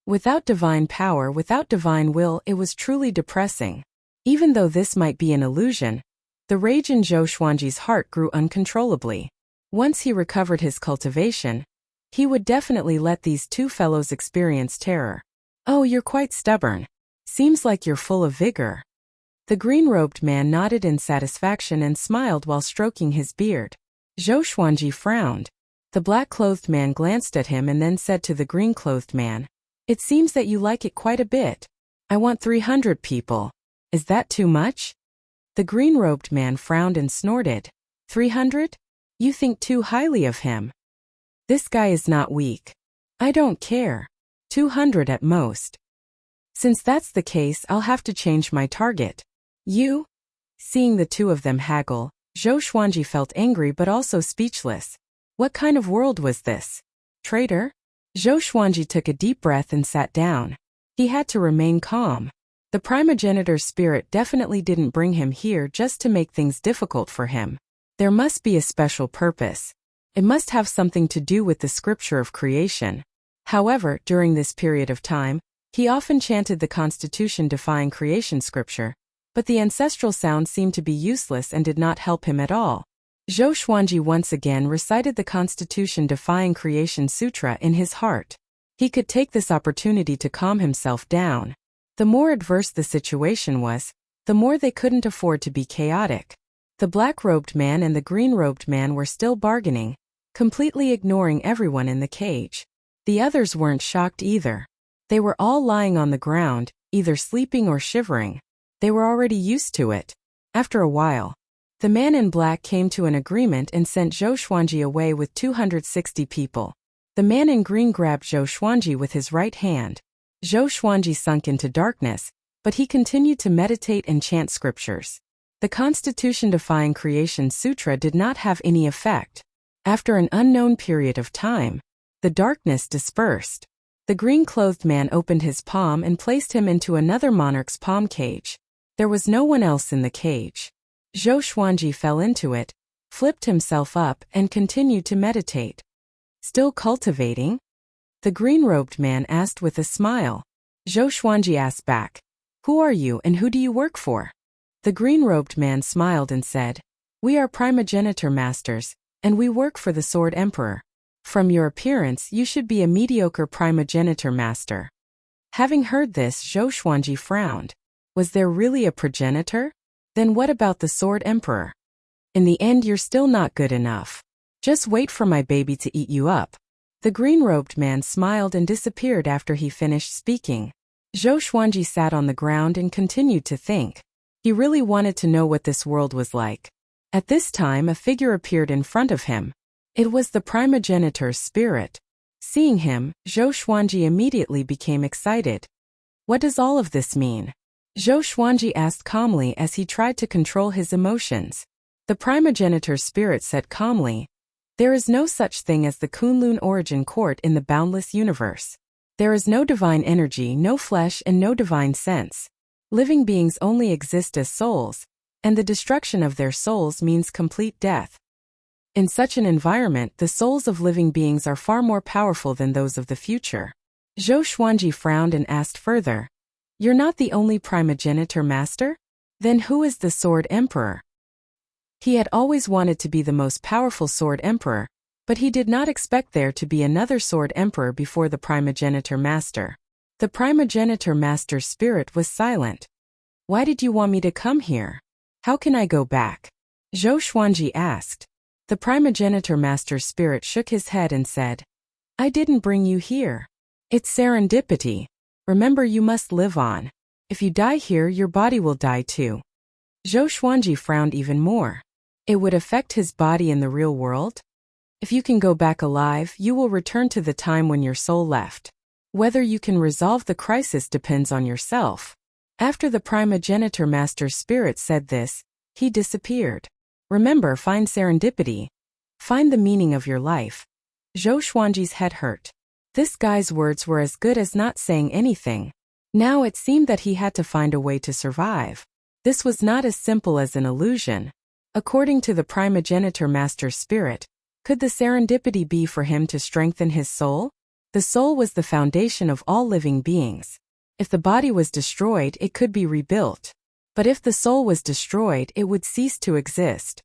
Without divine power, without divine will, it was truly depressing. Even though this might be an illusion, the rage in Zhou Xuanji's heart grew uncontrollably. Once he recovered his cultivation, he would definitely let these two fellows experience terror. "Oh, you're quite stubborn. Seems like you're full of vigor." The green-robed man nodded in satisfaction and smiled while stroking his beard. Zhou Xuanji frowned. The black-clothed man glanced at him and then said to the green-clothed man, "It seems that you like it quite a bit. I want 300 people. Is that too much?" The green-robed man frowned and snorted. 300? You think too highly of him. This guy is not weak. I don't care. 200 at most. Since that's the case, I'll have to change my target. You?" Seeing the two of them haggle, Zhou Xuanji felt angry but also speechless. What kind of world was this? Traitor? Zhou Xuanji took a deep breath and sat down. He had to remain calm. The primogenitor's spirit definitely didn't bring him here just to make things difficult for him. There must be a special purpose. It must have something to do with the scripture of creation. However, during this period of time, he often chanted the constitution-defying creation scripture, but the ancestral sound seemed to be useless and did not help him at all. Zhou Xuanji once again recited the constitution-defying creation sutra in his heart. He could take this opportunity to calm himself down. The more adverse the situation was, the more they couldn't afford to be chaotic. The black-robed man and the green-robed man were still bargaining, completely ignoring everyone in the cage. The others weren't shocked either. They were all lying on the ground, either sleeping or shivering. They were already used to it. After a while, the man in black came to an agreement and sent Zhou Xuanji away with 260 people. The man in green grabbed Zhou Xuanji with his right hand. Zhou Xuanji sunk into darkness, but he continued to meditate and chant scriptures. The constitution-defying creation sutra did not have any effect. After an unknown period of time, the darkness dispersed. The green-clothed man opened his palm and placed him into another monarch's palm cage. There was no one else in the cage. Zhou Xuanji fell into it, flipped himself up, and continued to meditate. Still cultivating? The green-robed man asked with a smile. Zhou Xuanji asked back, "Who are you and who do you work for?" The green-robed man smiled and said, "We are primogenitor masters, and we work for the Sword Emperor. From your appearance, you should be a mediocre primogenitor master." Having heard this, Zhou Xuanji frowned. Was there really a progenitor? Then what about the Sword Emperor? In the end, you're still not good enough. Just wait for my baby to eat you up. The green-robed man smiled and disappeared after he finished speaking. Zhou Xuanji sat on the ground and continued to think. He really wanted to know what this world was like. At this time, a figure appeared in front of him. It was the primogenitor's spirit. Seeing him, Zhou Xuanji immediately became excited. What does all of this mean? Zhou Xuanji asked calmly as he tried to control his emotions. The primogenitor's spirit said calmly, "There is no such thing as the Kunlun origin court in the boundless universe. There is no divine energy, no flesh, and no divine sense. Living beings only exist as souls, and the destruction of their souls means complete death. In such an environment, the souls of living beings are far more powerful than those of the future." Zhou Xuanji frowned and asked further, "You're not the only primogenitor master? Then who is the Sword Emperor?" He had always wanted to be the most powerful Sword Emperor, but he did not expect there to be another Sword Emperor before the primogenitor master. The primogenitor master's spirit was silent. "Why did you want me to come here? How can I go back?" Zhou Xuanji asked. The primogenitor master's spirit shook his head and said, "I didn't bring you here. It's serendipity. Remember, you must live on. If you die here, your body will die too." Zhou Xuanji frowned even more. It would affect his body in the real world? If you can go back alive, you will return to the time when your soul left. Whether you can resolve the crisis depends on yourself. After the primogenitor master's spirit said this, he disappeared. Remember, find serendipity. Find the meaning of your life. Zhou Xuanji's head hurt. This guy's words were as good as not saying anything. Now it seemed that he had to find a way to survive. This was not as simple as an illusion. According to the primogenitor master's spirit, could the serendipity be for him to strengthen his soul? The soul was the foundation of all living beings. If the body was destroyed, it could be rebuilt. But if the soul was destroyed, it would cease to exist.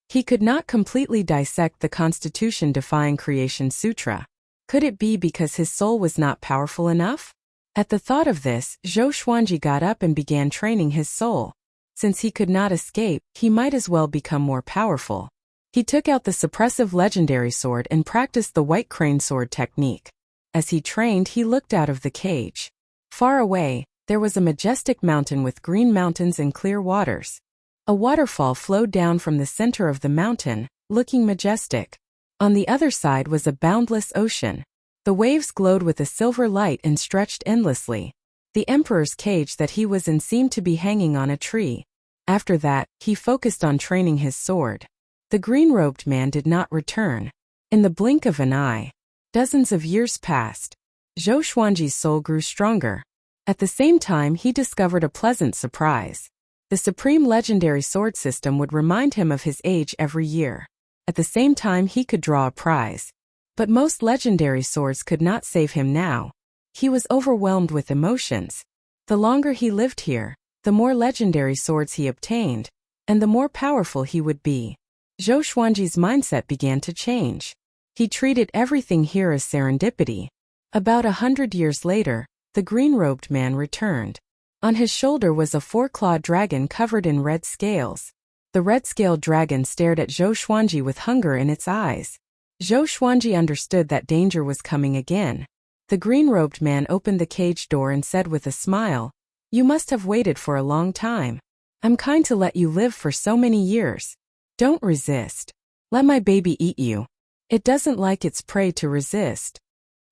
He could not completely dissect the Constitution-defying Creation Sutra. Could it be because his soul was not powerful enough? At the thought of this, Zhou Xuanji got up and began training his soul. Since he could not escape, he might as well become more powerful. He took out the suppressive legendary sword and practiced the white crane sword technique. As he trained, he looked out of the cage. Far away, there was a majestic mountain with green mountains and clear waters. A waterfall flowed down from the center of the mountain, looking majestic. On the other side was a boundless ocean. The waves glowed with a silver light and stretched endlessly. The emperor's cage that he was in seemed to be hanging on a tree. After that, he focused on training his sword. The green-robed man did not return. In the blink of an eye, dozens of years passed. Zhou Xuanji's soul grew stronger. At the same time, he discovered a pleasant surprise. The supreme legendary sword system would remind him of his age every year. At the same time, he could draw a prize. But most legendary swords could not save him now. He was overwhelmed with emotions. The longer he lived here, the more legendary swords he obtained, and the more powerful he would be. Zhou Xuanji's mindset began to change. He treated everything here as serendipity. About 100 years later, the green-robed man returned. On his shoulder was a four-clawed dragon covered in red scales. The red-scaled dragon stared at Zhou Xuanji with hunger in its eyes. Zhou Xuanji understood that danger was coming again. The green-robed man opened the cage door and said with a smile, "You must have waited for a long time. I'm kind to let you live for so many years. Don't resist. Let my baby eat you. It doesn't like its prey to resist."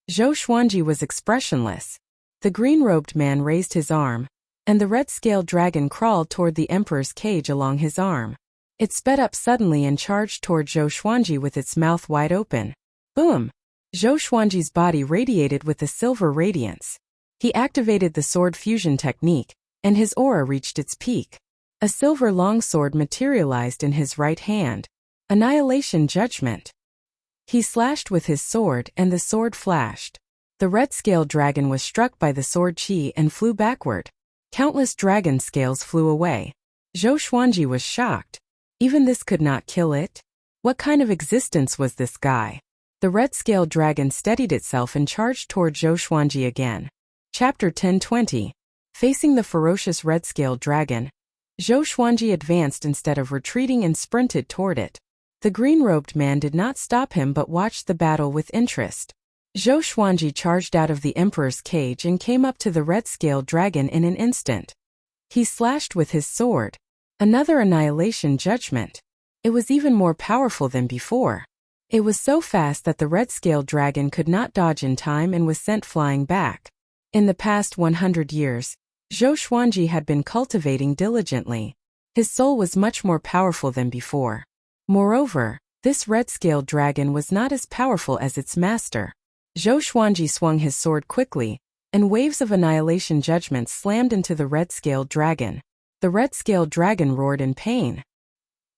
Zhou Xuanji was expressionless. The green-robed man raised his arm, and the red-scaled dragon crawled toward the emperor's cage along his arm. It sped up suddenly and charged toward Zhou Xuanji with its mouth wide open. Boom! Zhou Xuanji's body radiated with a silver radiance. He activated the sword fusion technique, and his aura reached its peak. A silver longsword materialized in his right hand. Annihilation Judgment. He slashed with his sword and the sword flashed. The red scale dragon was struck by the sword chi and flew backward. Countless dragon scales flew away. Zhou Xuanji was shocked. Even this could not kill it? What kind of existence was this guy? The red scale dragon steadied itself and charged toward Zhou Xuanji again. Chapter 1020. Facing the ferocious red scale dragon, Zhou Xuanji advanced instead of retreating and sprinted toward it. The green-robed man did not stop him but watched the battle with interest. Zhou Xuanji charged out of the emperor's cage and came up to the red-scaled dragon in an instant. He slashed with his sword. Another annihilation judgment. It was even more powerful than before. It was so fast that the red-scaled dragon could not dodge in time and was sent flying back. In the past 100 years, Zhou Xuanji had been cultivating diligently. His soul was much more powerful than before. Moreover, this red-scaled dragon was not as powerful as its master. Zhou Xuanji swung his sword quickly, and waves of annihilation judgment slammed into the red-scaled dragon. The red-scaled dragon roared in pain.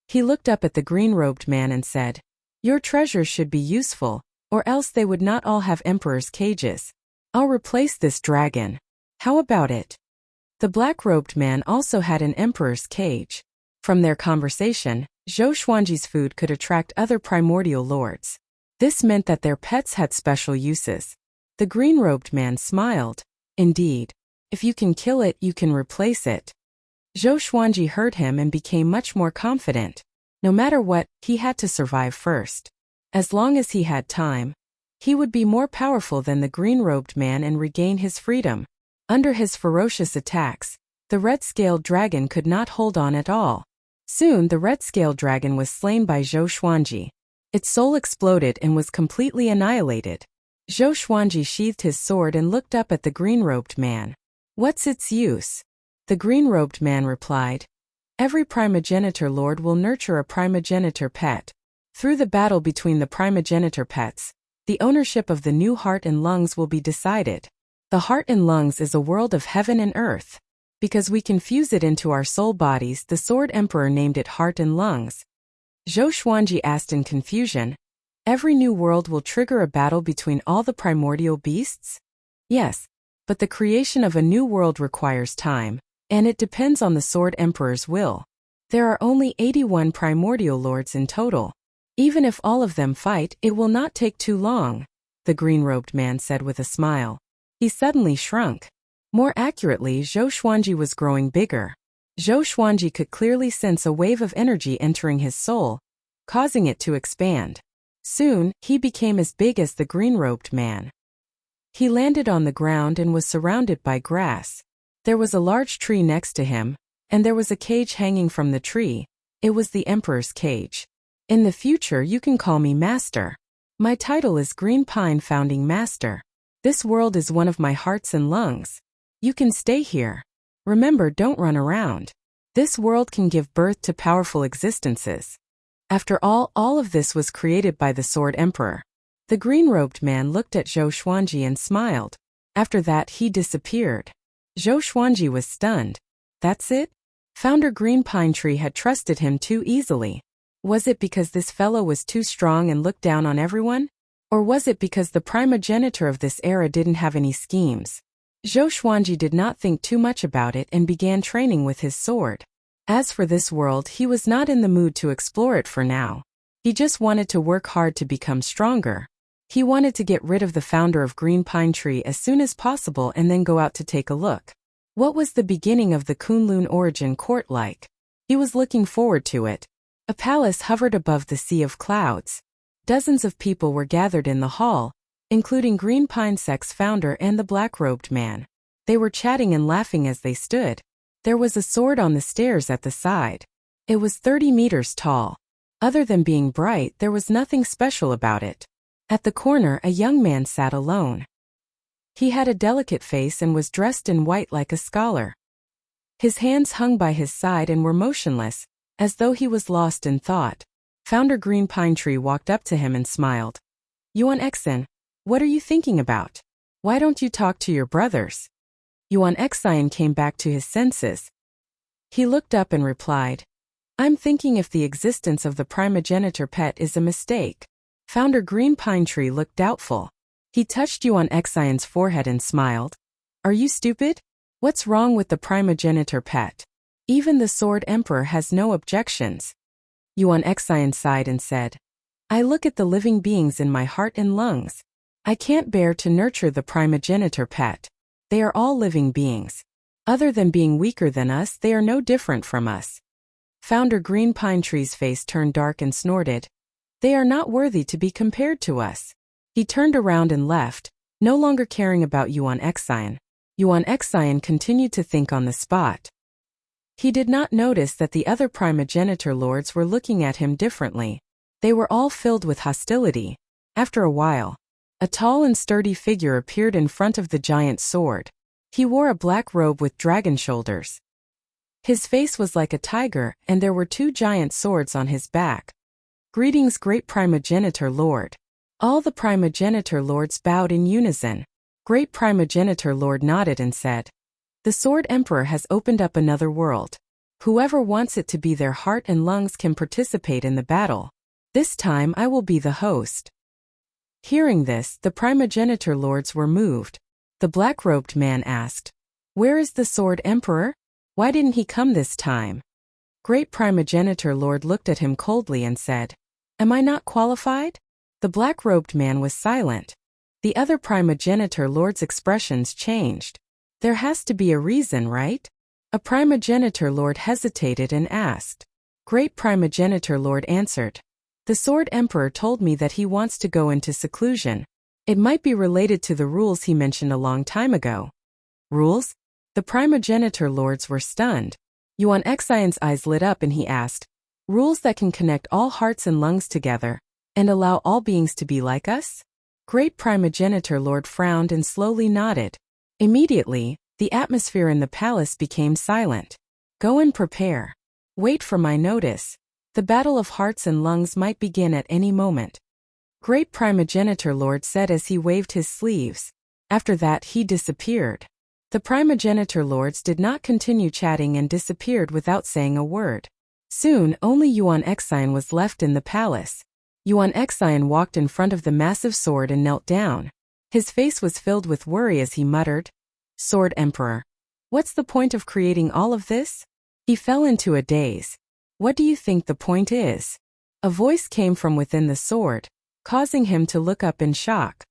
He looked up at the green-robed man and said, "Your treasures should be useful, or else they would not all have emperor's cages. I'll replace this dragon. How about it?" The black-robed man also had an emperor's cage. From their conversation, Zhou Xuanji's food could attract other primordial lords. This meant that their pets had special uses. The green-robed man smiled. "Indeed. If you can kill it, you can replace it." Zhou Xuanji heard him and became much more confident. No matter what, he had to survive first. As long as he had time, he would be more powerful than the green-robed man and regain his freedom. Under his ferocious attacks, the red-scaled dragon could not hold on at all. Soon the red-scaled dragon was slain by Zhou Xuanji. Its soul exploded and was completely annihilated. Zhou Xuanji sheathed his sword and looked up at the green-robed man. "What's its use?" The green-robed man replied, "Every primogenitor lord will nurture a primogenitor pet. Through the battle between the primogenitor pets, the ownership of the new heart and lungs will be decided. The heart and lungs is a world of heaven and earth. Because we can fuse it into our soul bodies, the Sword Emperor named it Heart and Lungs." Zhou Xuanji asked in confusion, "Every new world will trigger a battle between all the primordial beasts?" "Yes, but the creation of a new world requires time, and it depends on the Sword Emperor's will. There are only 81 primordial lords in total. Even if all of them fight, it will not take too long," the green-robed man said with a smile. He suddenly shrunk. More accurately, Zhou Xuanji was growing bigger. Zhou Xuanji could clearly sense a wave of energy entering his soul, causing it to expand. Soon, he became as big as the green-robed man. He landed on the ground and was surrounded by grass. There was a large tree next to him, and there was a cage hanging from the tree. It was the Emperor's cage. "In the future, you can call me Master. My title is Green Pine Founding Master. This world is one of my hearts and lungs. You can stay here. Remember, don't run around. This world can give birth to powerful existences." After all of this was created by the Sword Emperor. The green-robed man looked at Zhou Xuanji and smiled. After that, he disappeared. Zhou Xuanji was stunned. That's it? Founder Green Pine Tree had trusted him too easily. Was it because this fellow was too strong and looked down on everyone? Or was it because the primogenitor of this era didn't have any schemes? Zhou Xuanji did not think too much about it and began training with his sword. As for this world, he was not in the mood to explore it for now. He just wanted to work hard to become stronger. He wanted to get rid of the founder of Green Pine Tree as soon as possible and then go out to take a look. What was the beginning of the Kunlun origin court like? He was looking forward to it. A palace hovered above the sea of clouds. Dozens of people were gathered in the hall, including Green Pine Sect's founder and the black-robed man. They were chatting and laughing as they stood. There was a sword on the stairs at the side. It was 30 meters tall. Other than being bright, there was nothing special about it. At the corner, a young man sat alone. He had a delicate face and was dressed in white like a scholar. His hands hung by his side and were motionless, as though he was lost in thought. Founder Green Pine Tree walked up to him and smiled. "Yuan Exin, what are you thinking about? Why don't you talk to your brothers?" Yuan Exin came back to his senses. He looked up and replied, I'm thinking if the existence of the primogenitor pet is a mistake. Founder Green Pine Tree looked doubtful. He touched Yuan Xion's forehead and smiled. Are you stupid? What's wrong with the primogenitor pet? Even the Sword Emperor has no objections. Yuan Xion sighed and said, I look at the living beings in my heart and lungs. I can't bear to nurture the primogenitor pet. They are all living beings. Other than being weaker than us, they are no different from us. Founder Green Pine Tree's face turned dark and snorted. They are not worthy to be compared to us. He turned around and left, no longer caring about Yuan Xion. Yuan Xion continued to think on the spot. He did not notice that the other primogenitor lords were looking at him differently. They were all filled with hostility. After a while, a tall and sturdy figure appeared in front of the giant sword. He wore a black robe with dragon shoulders. His face was like a tiger, and there were 2 giant swords on his back. Greetings, great primogenitor lord. All the primogenitor lords bowed in unison. Great primogenitor lord nodded and said, The Sword Emperor has opened up another world. Whoever wants it to be their heart and lungs can participate in the battle. This time I will be the host. Hearing this, the primogenitor lords were moved. The black-robed man asked, Where is the Sword Emperor? Why didn't he come this time? Great primogenitor lord looked at him coldly and said, Am I not qualified? The black-robed man was silent. The other primogenitor lord's expressions changed. There has to be a reason, right? A primogenitor lord hesitated and asked. Great primogenitor lord answered, The Sword Emperor told me that he wants to go into seclusion. It might be related to the rules he mentioned a long time ago. Rules? The primogenitor lords were stunned. Yuan Xion's eyes lit up and he asked, Rules that can connect all hearts and lungs together, and allow all beings to be like us? Great primogenitor lord frowned and slowly nodded. Immediately, the atmosphere in the palace became silent. Go and prepare. Wait for my notice. The battle of hearts and lungs might begin at any moment. Great primogenitor lord said as he waved his sleeves. After that he disappeared. The primogenitor lords did not continue chatting and disappeared without saying a word. Soon only Yuan Xion was left in the palace. Yuan Xion walked in front of the massive sword and knelt down. His face was filled with worry as he muttered, Sword Emperor. What's the point of creating all of this? He fell into a daze. What do you think the point is? A voice came from within the sword, causing him to look up in shock.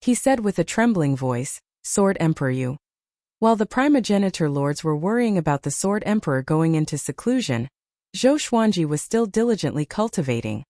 He said with a trembling voice, Sword Emperor, you. While the primogenitor lords were worrying about the Sword Emperor going into seclusion, Zhou Xuanji was still diligently cultivating.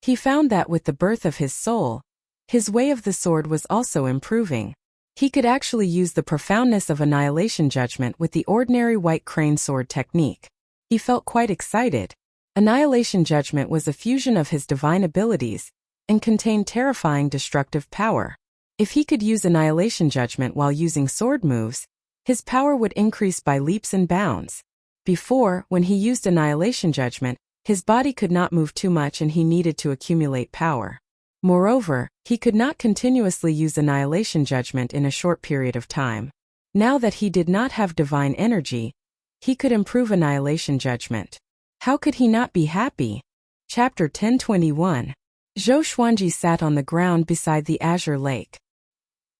He found that with the birth of his soul, his way of the sword was also improving. He could actually use the profoundness of annihilation judgment with the ordinary white crane sword technique. He felt quite excited. Annihilation judgment was a fusion of his divine abilities and contained terrifying destructive power. If he could use annihilation judgment while using sword moves, his power would increase by leaps and bounds. Before, when he used annihilation judgment, his body could not move too much and he needed to accumulate power. Moreover, he could not continuously use annihilation judgment in a short period of time. Now that he did not have divine energy, he could improve annihilation judgment. How could he not be happy? Chapter 1021. Zhou Xuanji sat on the ground beside the azure lake.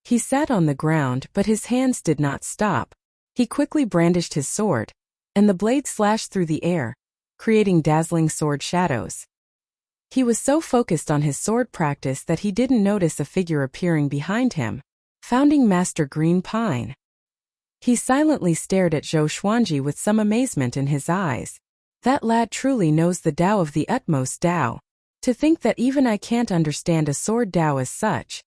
He sat on the ground, but his hands did not stop. He quickly brandished his sword, and the blade slashed through the air, creating dazzling sword shadows. He was so focused on his sword practice that he didn't notice a figure appearing behind him. Founding Master Green Pine. He silently stared at Zhou Xuanji with some amazement in his eyes. That lad truly knows the Tao of the utmost Tao. To think that even I can't understand a sword Tao as such.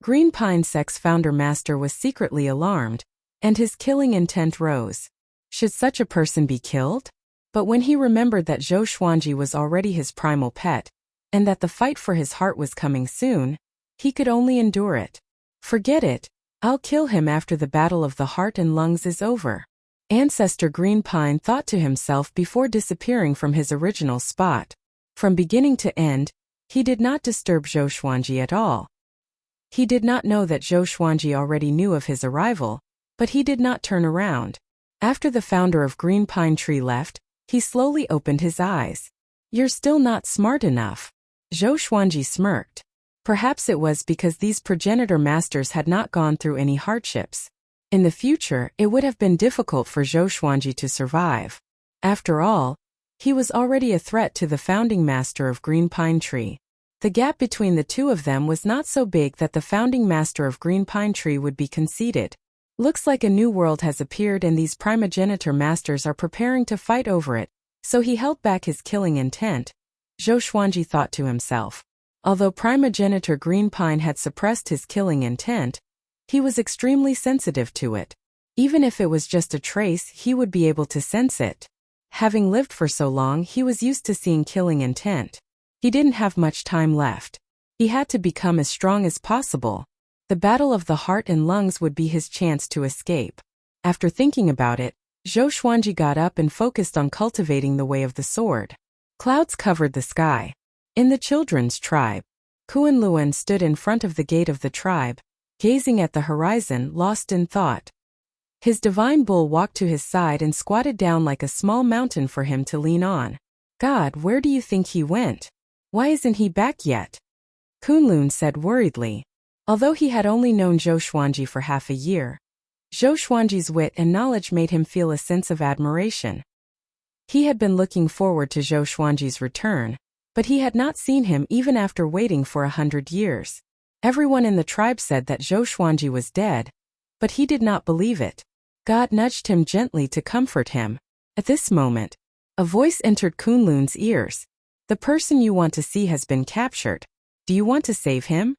Green Pine Sect's founder master was secretly alarmed, and his killing intent rose. Should such a person be killed? But when he remembered that Zhou Xuanji was already his primal pet, and that the fight for his heart was coming soon, he could only endure it. Forget it, I'll kill him after the battle of the heart and lungs is over. Ancestor Green Pine thought to himself before disappearing from his original spot. From beginning to end, he did not disturb Zhou Xuanji at all. He did not know that Zhou Xuanji already knew of his arrival, but he did not turn around. After the founder of Green Pine Tree left, he slowly opened his eyes. You're still not smart enough. Zhou Xuanji smirked. Perhaps it was because these progenitor masters had not gone through any hardships. In the future, it would have been difficult for Zhou Xuanji to survive. After all, he was already a threat to the founding master of Green Pine Tree. The gap between the two of them was not so big that the founding master of Green Pine Tree would be conceited. Looks like a new world has appeared and these primogenitor masters are preparing to fight over it, so he held back his killing intent, Zhou Xuanji thought to himself. Although primogenitor Green Pine had suppressed his killing intent, he was extremely sensitive to it. Even if it was just a trace, he would be able to sense it. Having lived for so long, he was used to seeing killing intent. He didn't have much time left. He had to become as strong as possible. The battle of the heart and lungs would be his chance to escape. After thinking about it, Zhou Xuanji got up and focused on cultivating the way of the sword. Clouds covered the sky. In the children's tribe, Kunlun stood in front of the gate of the tribe, gazing at the horizon, lost in thought. His divine bull walked to his side and squatted down like a small mountain for him to lean on. God, where do you think he went? Why isn't he back yet? Kunlun said worriedly. Although he had only known Zhou Xuanji for half a year, Zhou Xuanji's wit and knowledge made him feel a sense of admiration. He had been looking forward to Zhou Xuanji's return, but he had not seen him even after waiting for 100 years. Everyone in the tribe said that Zhou Xuanji was dead, but he did not believe it. God nudged him gently to comfort him. At this moment, a voice entered Kunlun's ears. The person you want to see has been captured. Do you want to save him?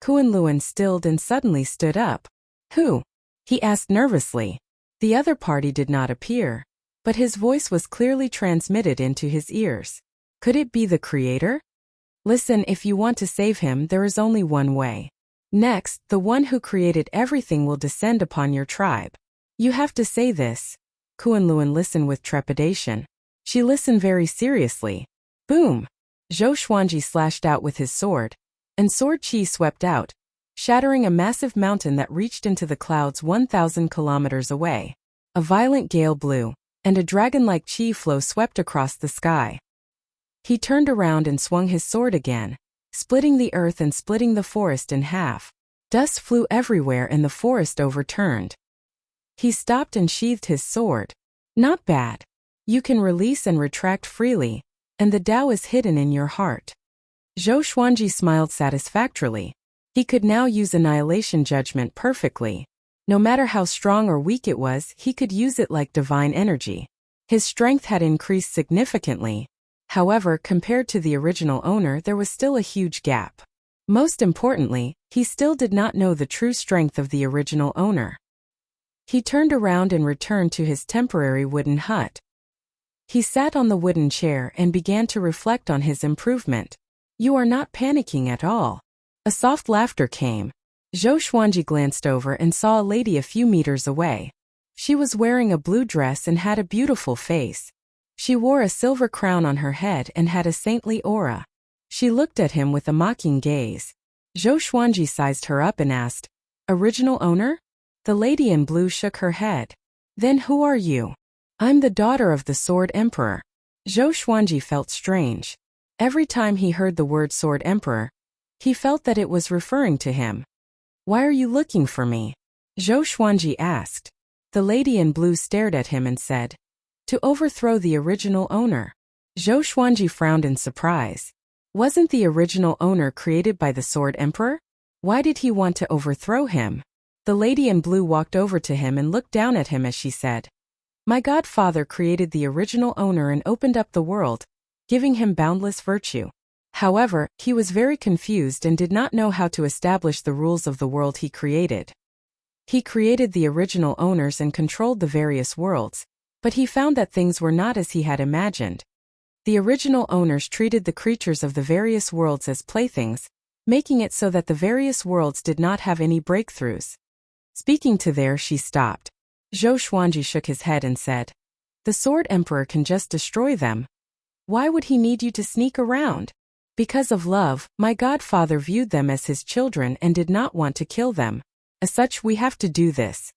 Kunlun stilled and suddenly stood up. Who? He asked nervously. The other party did not appear, but his voice was clearly transmitted into his ears. Could it be the creator? Listen, if you want to save him, there is only one way. Next, the one who created everything will descend upon your tribe. You have to say this. Kunlun listened with trepidation. She listened very seriously. Boom! Zhou Xuanji slashed out with his sword, and sword chi swept out, shattering a massive mountain that reached into the clouds 1,000 kilometers away. A violent gale blew, and a dragon-like chi flow swept across the sky. He turned around and swung his sword again, splitting the earth and splitting the forest in half. Dust flew everywhere and the forest overturned. He stopped and sheathed his sword. Not bad. You can release and retract freely, and the Tao is hidden in your heart. Zhou Xuanji smiled satisfactorily. He could now use annihilation judgment perfectly. No matter how strong or weak it was, he could use it like divine energy. His strength had increased significantly. However, compared to the original owner, there was still a huge gap. Most importantly, he still did not know the true strength of the original owner. He turned around and returned to his temporary wooden hut. He sat on the wooden chair and began to reflect on his improvement. You are not panicking at all. A soft laughter came. Zhou Xuanji glanced over and saw a lady a few meters away. She was wearing a blue dress and had a beautiful face. She wore a silver crown on her head and had a saintly aura. She looked at him with a mocking gaze. Zhou Xuanji sized her up and asked, Original owner? The lady in blue shook her head. Then who are you? I'm the daughter of the Sword Emperor. Zhou Xuanji felt strange. Every time he heard the word Sword Emperor, he felt that it was referring to him. Why are you looking for me? Zhou Xuanji asked. The lady in blue stared at him and said, To overthrow the original owner. Zhou Xuanji frowned in surprise. Wasn't the original owner created by the Sword Emperor? Why did he want to overthrow him? The lady in blue walked over to him and looked down at him as she said, My godfather created the original owner and opened up the world, giving him boundless virtue. However, he was very confused and did not know how to establish the rules of the world he created. He created the original owners and controlled the various worlds, but he found that things were not as he had imagined. The original owners treated the creatures of the various worlds as playthings, making it so that the various worlds did not have any breakthroughs. Speaking to there, she stopped. Zhou Xuanji shook his head and said, The Sword Emperor can just destroy them. Why would he need you to sneak around? Because of love, my godfather viewed them as his children and did not want to kill them. As such, we have to do this.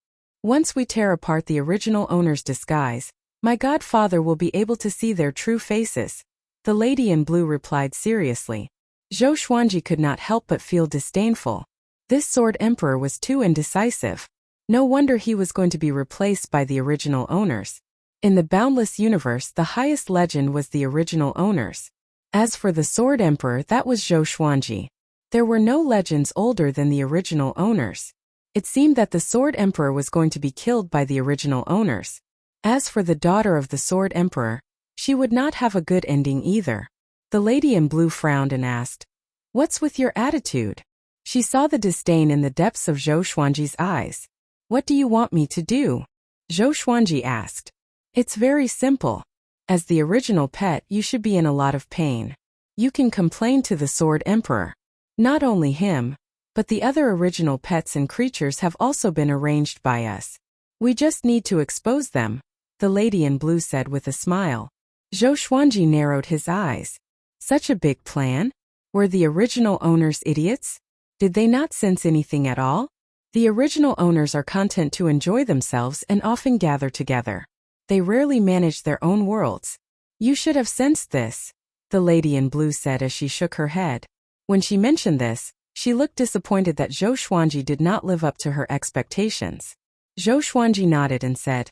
Once we tear apart the original owner's disguise, my godfather will be able to see their true faces. The lady in blue replied seriously. Zhou Xuanji could not help but feel disdainful. This Sword Emperor was too indecisive. No wonder he was going to be replaced by the original owners. In the boundless universe, the highest legend was the original owners. As for the Sword Emperor, that was Zhou Xuanji. There were no legends older than the original owners. It seemed that the Sword Emperor was going to be killed by the original owners. As for the daughter of the Sword Emperor, she would not have a good ending either. The lady in blue frowned and asked, "What's with your attitude?" She saw the disdain in the depths of Zhou Xuanji's eyes. "What do you want me to do?" Zhou Xuanji asked. "It's very simple. As the original pet, you should be in a lot of pain. You can complain to the Sword Emperor. Not only him, but the other original pets and creatures have also been arranged by us. We just need to expose them," the lady in blue said with a smile. Zhou Xuanji narrowed his eyes. Such a big plan? Were the original owners idiots? Did they not sense anything at all? The original owners are content to enjoy themselves and often gather together. They rarely manage their own worlds. You should have sensed this, the lady in blue said as she shook her head. When she mentioned this, she looked disappointed that Zhou Xuanji did not live up to her expectations. Zhou Xuanji nodded and said,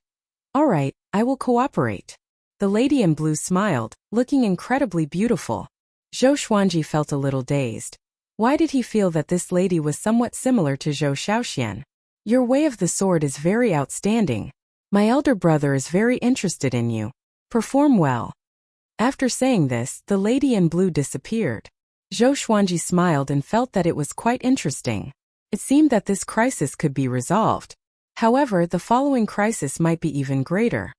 "All right, I will cooperate." The lady in blue smiled, looking incredibly beautiful. Zhou Xuanji felt a little dazed. Why did he feel that this lady was somewhat similar to Zhou Shaoxian? "Your way of the sword is very outstanding. My elder brother is very interested in you. Perform well." After saying this, the lady in blue disappeared. Zhou Xuanji smiled and felt that it was quite interesting. It seemed that this crisis could be resolved. However, the following crisis might be even greater.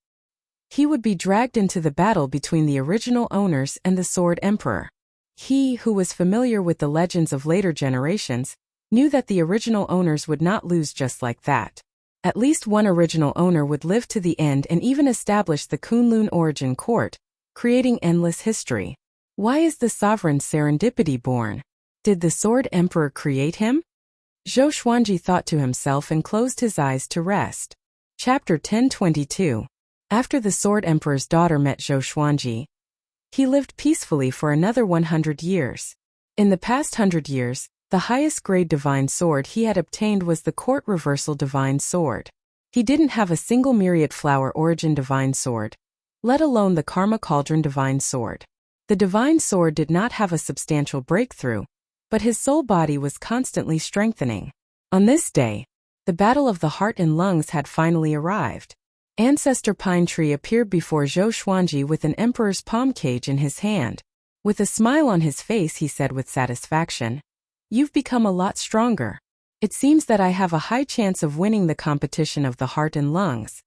He would be dragged into the battle between the original owners and the Sword Emperor. He, who was familiar with the legends of later generations, knew that the original owners would not lose just like that. At least one original owner would live to the end and even establish the Kunlun origin court, creating endless history. Why is the sovereign Serendipity born? Did the Sword Emperor create him? Zhou Xuanji thought to himself and closed his eyes to rest. Chapter 1022. After the Sword Emperor's daughter met Zhou Xuanji, he lived peacefully for another 100 years. In the past 100 years, the highest grade divine sword he had obtained was the Court Reversal Divine Sword. He didn't have a single Myriad Flower Origin Divine Sword, let alone the Karma Cauldron Divine Sword. The Divine Sword did not have a substantial breakthrough, but his soul body was constantly strengthening. On this day, the Battle of the Heart and Lungs had finally arrived. Ancestor Pine Tree appeared before Zhou Xuanji with an emperor's palm cage in his hand. With a smile on his face, he said with satisfaction, "You've become a lot stronger. It seems that I have a high chance of winning the competition of the heart and lungs."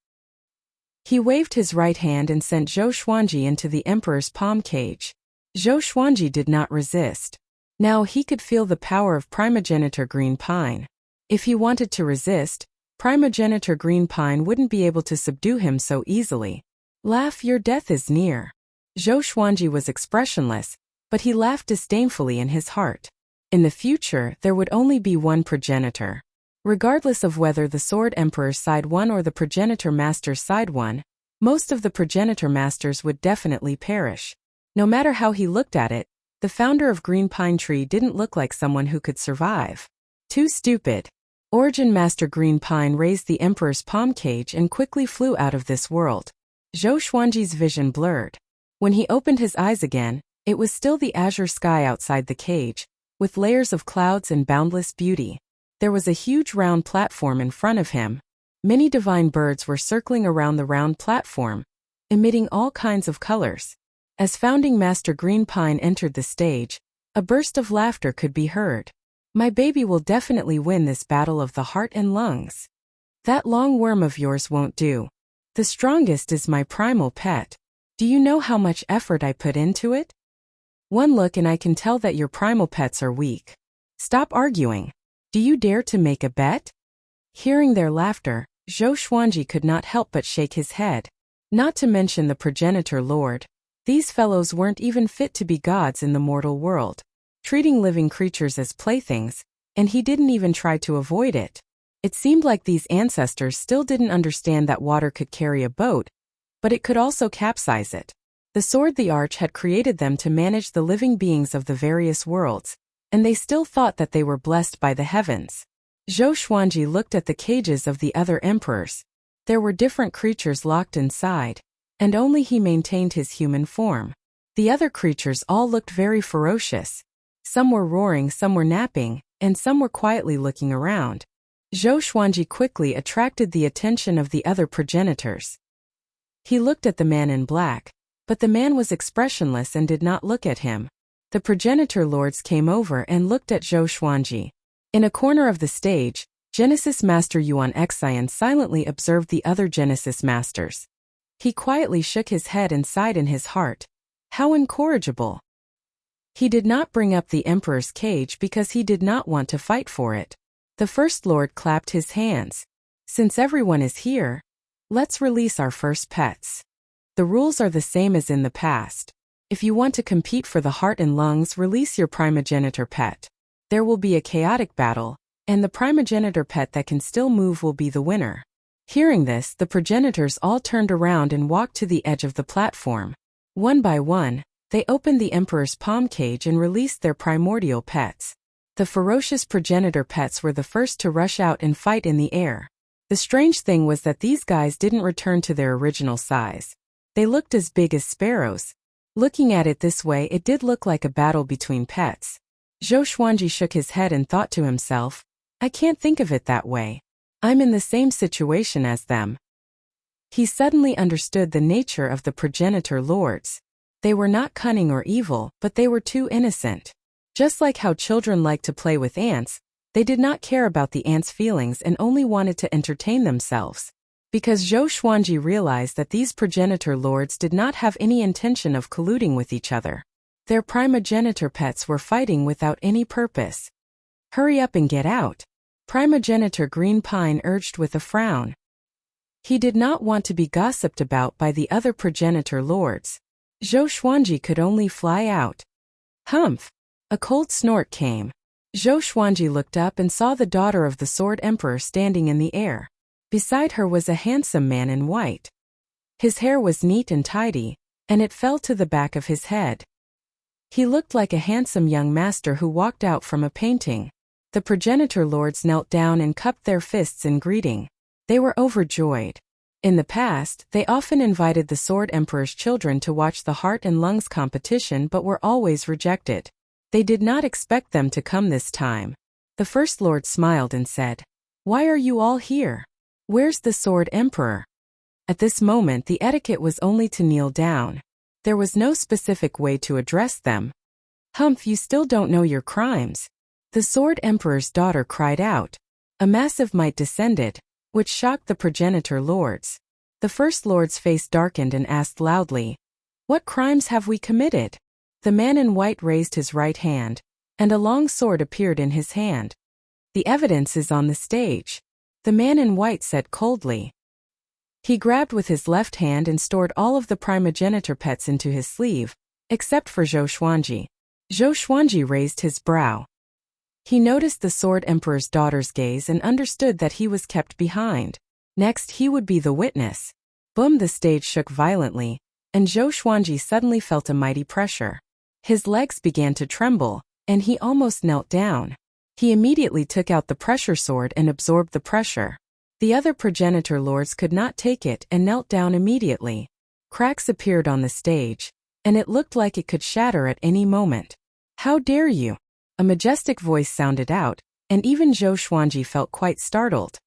He waved his right hand and sent Zhou Xuanji into the emperor's palm cage. Zhou Xuanji did not resist. Now he could feel the power of Primogenitor Green Pine. If he wanted to resist, Primogenitor Green Pine wouldn't be able to subdue him so easily. "Laugh, your death is near." Zhou Xuanji was expressionless, but he laughed disdainfully in his heart. In the future, there would only be one progenitor. Regardless of whether the Sword Emperor's side won or the Progenitor Master's side won, most of the Progenitor Masters would definitely perish. No matter how he looked at it, the founder of Green Pine Tree didn't look like someone who could survive. Too stupid. Origin Master Green Pine raised the Emperor's palm cage and quickly flew out of this world. Zhou Xuanji's vision blurred. When he opened his eyes again, it was still the azure sky outside the cage, with layers of clouds and boundless beauty. There was a huge round platform in front of him. Many divine birds were circling around the round platform, emitting all kinds of colors. As Founding Master Green Pine entered the stage, a burst of laughter could be heard. "My baby will definitely win this battle of the heart and lungs. That long worm of yours won't do. The strongest is my primal pet. Do you know how much effort I put into it? One look and I can tell that your primal pets are weak. Stop arguing. Do you dare to make a bet?" Hearing their laughter, Zhou Xuanji could not help but shake his head. Not to mention the Progenitor Lord. These fellows weren't even fit to be gods in the mortal world, treating living creatures as playthings, and he didn't even try to avoid it. It seemed like these ancestors still didn't understand that water could carry a boat, but it could also capsize it. The sword the arch had created them to manage the living beings of the various worlds, and they still thought that they were blessed by the heavens. Zhou Xuanji looked at the cages of the other emperors. There were different creatures locked inside, and only he maintained his human form. The other creatures all looked very ferocious. Some were roaring, some were napping, and some were quietly looking around. Zhou Xuanji quickly attracted the attention of the other progenitors. He looked at the man in black, but the man was expressionless and did not look at him. The progenitor lords came over and looked at Zhou Xuanji. In a corner of the stage, Genesis Master Yuan Xian silently observed the other Genesis Masters. He quietly shook his head and sighed in his heart. How incorrigible! He did not bring up the Emperor's cage because he did not want to fight for it. The First Lord clapped his hands. Since everyone is here, let's release our first pets. The rules are the same as in the past. If you want to compete for the heart and lungs, release your primogenitor pet. There will be a chaotic battle, and the primogenitor pet that can still move will be the winner. Hearing this, the progenitors all turned around and walked to the edge of the platform. One by one, they opened the Emperor's palm cage and released their primordial pets. The ferocious progenitor pets were the first to rush out and fight in the air. The strange thing was that these guys didn't return to their original size. They looked as big as sparrows. Looking at it this way, it did look like a battle between pets. Zhou Xuanji shook his head and thought to himself, I can't think of it that way. I'm in the same situation as them. He suddenly understood the nature of the progenitor lords. They were not cunning or evil, but they were too innocent. Just like how children like to play with ants, they did not care about the ants' feelings and only wanted to entertain themselves. Because Zhou Xuanji realized that these progenitor lords did not have any intention of colluding with each other. Their primogenitor pets were fighting without any purpose. Hurry up and get out. Primogenitor Green Pine urged with a frown. He did not want to be gossiped about by the other progenitor lords. Zhou Xuanji could only fly out. Humph! A cold snort came. Zhou Xuanji looked up and saw the daughter of the Sword Emperor standing in the air. Beside her was a handsome man in white. His hair was neat and tidy, and it fell to the back of his head. He looked like a handsome young master who walked out from a painting. The progenitor lords knelt down and cupped their fists in greeting. They were overjoyed. In the past, they often invited the Sword Emperor's children to watch the heart and lungs competition but were always rejected. They did not expect them to come this time. The First Lord smiled and said, Why are you all here? Where's the Sword Emperor? At this moment the etiquette was only to kneel down. There was no specific way to address them. Humph, you still don't know your crimes. The Sword Emperor's daughter cried out. A massive might descended, which shocked the progenitor lords. The First Lord's face darkened and asked loudly, What crimes have we committed? The man in white raised his right hand, and a long sword appeared in his hand. The evidence is on the stage. The man in white said coldly. He grabbed with his left hand and stored all of the primogenitor pets into his sleeve, except for Zhou Xuanji. Zhou Xuanji raised his brow. He noticed the Sword Emperor's daughter's gaze and understood that he was kept behind. Next he would be the witness. Boom! The stage shook violently, and Zhou Xuanji suddenly felt a mighty pressure. His legs began to tremble, and he almost knelt down. He immediately took out the pressure sword and absorbed the pressure. The other progenitor lords could not take it and knelt down immediately. Cracks appeared on the stage, and it looked like it could shatter at any moment. How dare you? A majestic voice sounded out, and even Zhou Xuanji felt quite startled.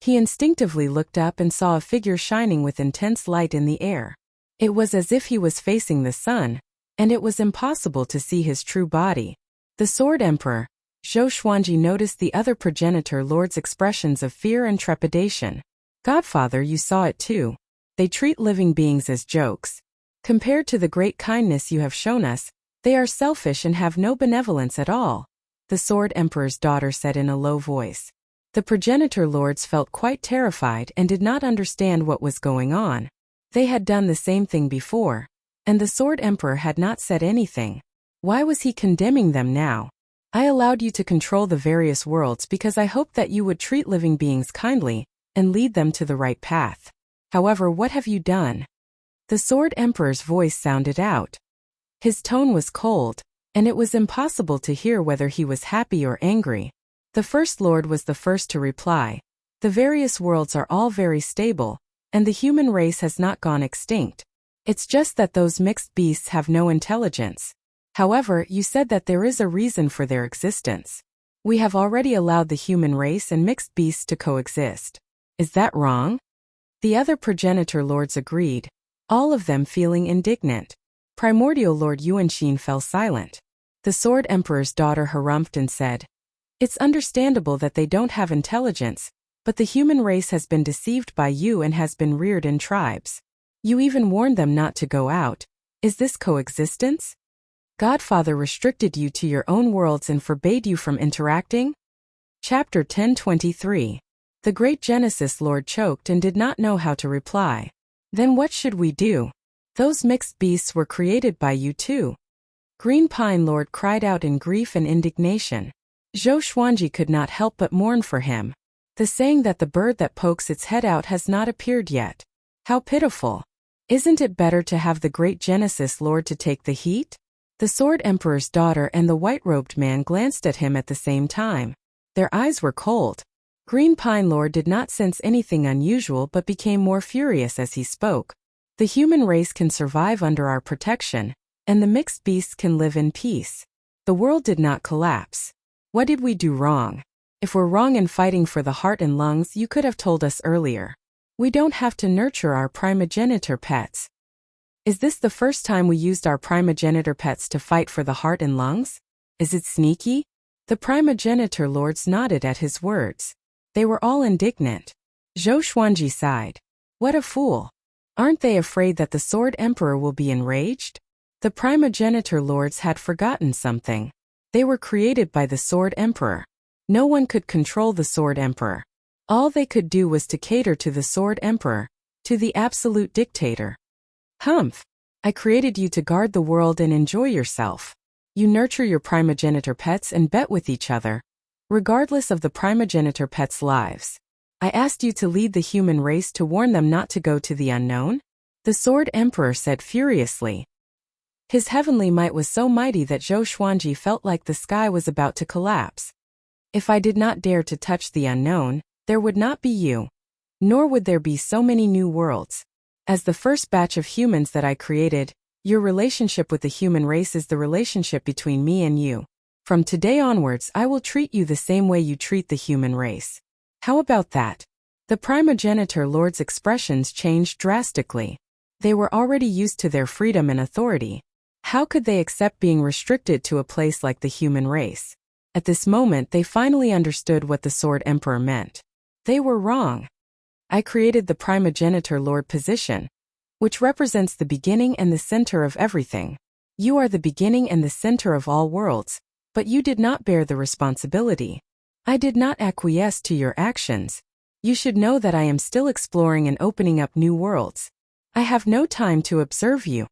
He instinctively looked up and saw a figure shining with intense light in the air. It was as if he was facing the sun, and it was impossible to see his true body. The Sword Emperor. Zhou Xuanji noticed the other progenitor lords' expressions of fear and trepidation. Godfather, you saw it too. They treat living beings as jokes. Compared to the great kindness you have shown us, they are selfish and have no benevolence at all, the Sword Emperor's daughter said in a low voice. The progenitor lords felt quite terrified and did not understand what was going on. They had done the same thing before, and the Sword Emperor had not said anything. Why was he condemning them now? I allowed you to control the various worlds because I hoped that you would treat living beings kindly and lead them to the right path. However, what have you done? The Sword Emperor's voice sounded out. His tone was cold, and it was impossible to hear whether he was happy or angry. The First Lord was the first to reply. The various worlds are all very stable, and the human race has not gone extinct. It's just that those mixed beasts have no intelligence. However, you said that there is a reason for their existence. We have already allowed the human race and mixed beasts to coexist. Is that wrong? The other progenitor lords agreed, all of them feeling indignant. Primordial Lord Yuanxin fell silent. The Sword Emperor's daughter harumphed and said, "It's understandable that they don't have intelligence, but the human race has been deceived by you and has been reared in tribes. You even warned them not to go out. Is this coexistence? Godfather restricted you to your own worlds and forbade you from interacting?" Chapter 1023. The Great Genesis Lord choked and did not know how to reply. Then what should we do? Those mixed beasts were created by you too. Green Pine Lord cried out in grief and indignation. Zhou Xuanji could not help but mourn for him. The saying that the bird that pokes its head out has not appeared yet. How pitiful. Isn't it better to have the Great Genesis Lord to take the heat? The Sword Emperor's daughter and the white-robed man glanced at him at the same time. Their eyes were cold. Green Pine Lord did not sense anything unusual but became more furious as he spoke. The human race can survive under our protection, and the mixed beasts can live in peace. The world did not collapse. What did we do wrong? If we're wrong in fighting for the heart and lungs, you could have told us earlier. We don't have to nurture our primogenitor pets. Is this the first time we used our primogenitor pets to fight for the heart and lungs? Is it sneaky? The primogenitor lords nodded at his words. They were all indignant. Zhou Xuanji sighed. What a fool. Aren't they afraid that the Sword Emperor will be enraged? The primogenitor lords had forgotten something. They were created by the Sword Emperor. No one could control the Sword Emperor. All they could do was to cater to the Sword Emperor, to the absolute dictator. Humph! I created you to guard the world and enjoy yourself. You nurture your primogenitor pets and bet with each other, regardless of the primogenitor pets' lives. I asked you to lead the human race to warn them not to go to the unknown? The Sword Emperor said furiously. His heavenly might was so mighty that Zhou Xuanji felt like the sky was about to collapse. If I did not dare to touch the unknown, there would not be you. Nor would there be so many new worlds. As the first batch of humans that I created, your relationship with the human race is the relationship between me and you. From today onwards, I will treat you the same way you treat the human race. How about that? The primogenitor lords' expressions changed drastically. They were already used to their freedom and authority. How could they accept being restricted to a place like the human race? At this moment, they finally understood what the Sword Emperor meant. They were wrong. I created the primogenitor lord position, which represents the beginning and the center of everything. You are the beginning and the center of all worlds, but you did not bear the responsibility. I did not acquiesce to your actions. You should know that I am still exploring and opening up new worlds. I have no time to observe you.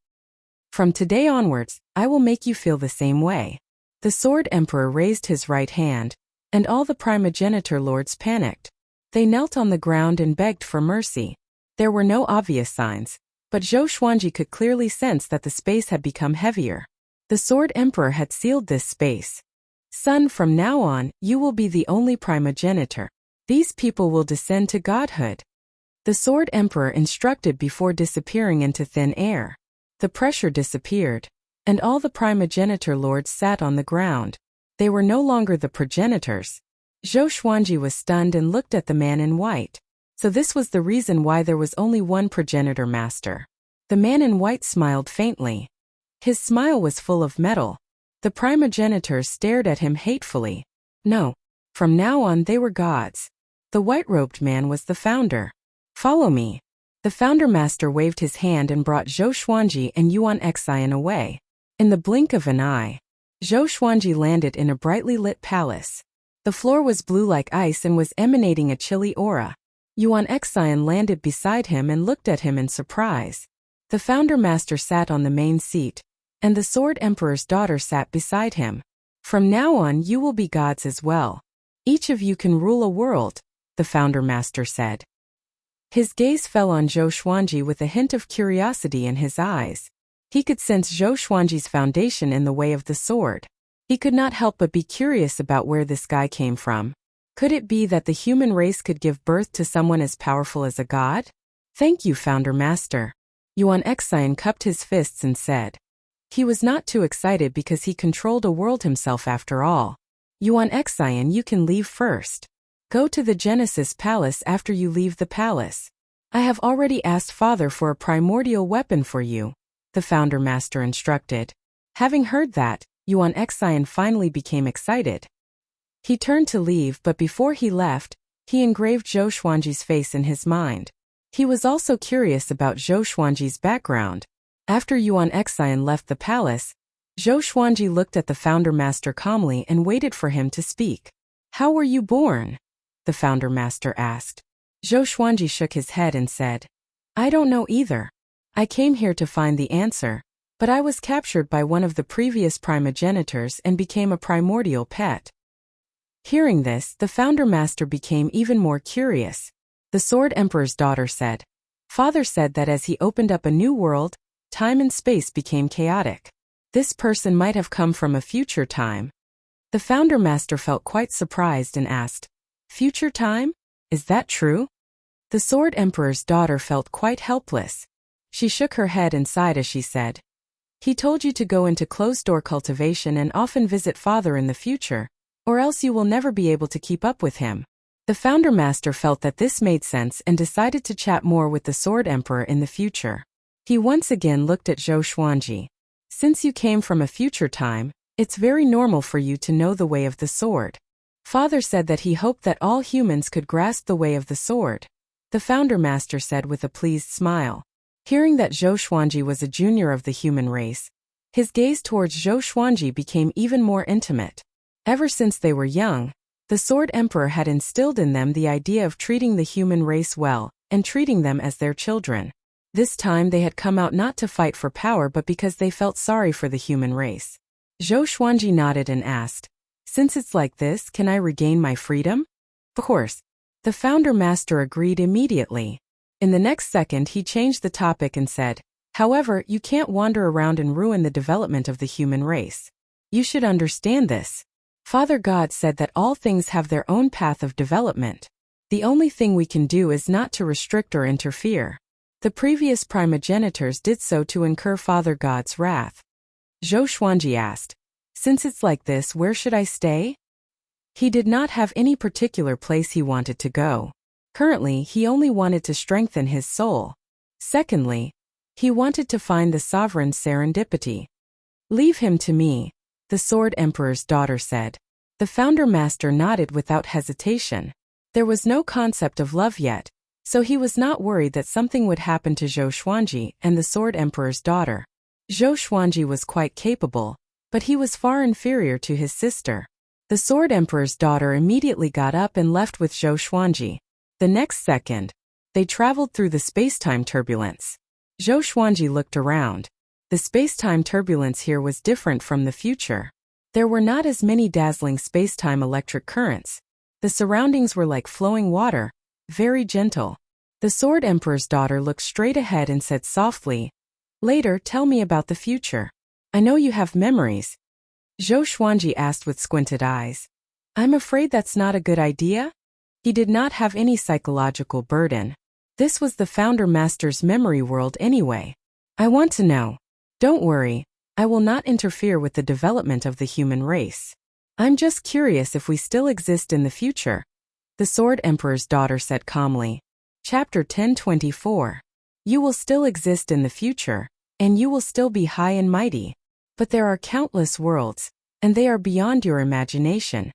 From today onwards, I will make you feel the same way. The Sword Emperor raised his right hand, and all the primogenitor lords panicked. They knelt on the ground and begged for mercy. There were no obvious signs, but Zhou Xuanji could clearly sense that the space had become heavier. The Sword Emperor had sealed this space. Son, from now on, you will be the only primogenitor. These people will descend to godhood. The Sword Emperor instructed before disappearing into thin air. The pressure disappeared, and all the primogenitor lords sat on the ground. They were no longer the progenitors. Zhou Xuanji was stunned and looked at the man in white. So this was the reason why there was only one progenitor master. The man in white smiled faintly. His smile was full of metal. The primogenitors stared at him hatefully. No. From now on they were gods. The white-robed man was the founder. Follow me. The founder master waved his hand and brought Zhou Xuanji and Yuan Xian away. In the blink of an eye, Zhou Xuanji landed in a brightly lit palace. The floor was blue like ice and was emanating a chilly aura. Yuan Xian landed beside him and looked at him in surprise. The founder master sat on the main seat, and the Sword Emperor's daughter sat beside him. From now on you will be gods as well. Each of you can rule a world, the Founder Master said. His gaze fell on Zhou Xuanji with a hint of curiosity in his eyes. He could sense Zhou Xuanji's foundation in the way of the sword. He could not help but be curious about where this guy came from. Could it be that the human race could give birth to someone as powerful as a god? Thank you, Founder Master. Yuan Xian cupped his fists and said. He was not too excited because he controlled a world himself after all. Yuan Xian, you can leave first. Go to the Genesis Palace after you leave the palace. I have already asked Father for a primordial weapon for you, the Founder Master instructed. Having heard that, Yuan Xian finally became excited. He turned to leave, but before he left, he engraved Zhou Xuanji's face in his mind. He was also curious about Zhou Xuanji's background. After Yuan Xian left the palace, Zhou Xuanji looked at the Founder Master calmly and waited for him to speak. How were you born? The Founder Master asked. Zhou Xuanji shook his head and said, I don't know either. I came here to find the answer, but I was captured by one of the previous primogenitors and became a primordial pet. Hearing this, the Founder Master became even more curious. The Sword Emperor's daughter said. Father said that as he opened up a new world, time and space became chaotic. This person might have come from a future time. The Founder Master felt quite surprised and asked, Future time? Is that true? The Sword Emperor's daughter felt quite helpless. She shook her head and sighed as she said, He told you to go into closed-door cultivation and often visit Father in the future, or else you will never be able to keep up with him. The Founder Master felt that this made sense and decided to chat more with the Sword Emperor in the future. He once again looked at Zhou Xuanji. Since you came from a future time, it's very normal for you to know the way of the sword. Father said that he hoped that all humans could grasp the way of the sword, the Founder Master said with a pleased smile. Hearing that Zhou Xuanji was a junior of the human race, his gaze towards Zhou Xuanji became even more intimate. Ever since they were young, the Sword Emperor had instilled in them the idea of treating the human race well and treating them as their children. This time they had come out not to fight for power but because they felt sorry for the human race. Zhou Xuanji nodded and asked, Since it's like this, can I regain my freedom? Of course. The Founder Master agreed immediately. In the next second he changed the topic and said, However, you can't wander around and ruin the development of the human race. You should understand this. Father God said that all things have their own path of development. The only thing we can do is not to restrict or interfere. The previous primogenitors did so to incur Father God's wrath. Zhou Xuanji asked, Since it's like this, where should I stay? He did not have any particular place he wanted to go. Currently, he only wanted to strengthen his soul. Secondly, he wanted to find the sovereign's serendipity. Leave him to me, the Sword Emperor's daughter said. The Founder Master nodded without hesitation. There was no concept of love yet, so he was not worried that something would happen to Zhou Xuanji and the Sword Emperor's daughter. Zhou Xuanji was quite capable, but he was far inferior to his sister. The Sword Emperor's daughter immediately got up and left with Zhou Xuanji. The next second, they traveled through the space-time turbulence. Zhou Xuanji looked around. The space-time turbulence here was different from the future. There were not as many dazzling space-time electric currents. The surroundings were like flowing water, very gentle. The Sword Emperor's daughter looked straight ahead and said softly, Later, tell me about the future. I know you have memories. Zhou Xuanji asked with squinted eyes. I'm afraid that's not a good idea? He did not have any psychological burden. This was the Founder Master's memory world anyway. I want to know. Don't worry, I will not interfere with the development of the human race. I'm just curious if we still exist in the future, the Sword Emperor's daughter said calmly. Chapter 1024. You will still exist in the future, and you will still be high and mighty. But there are countless worlds, and they are beyond your imagination.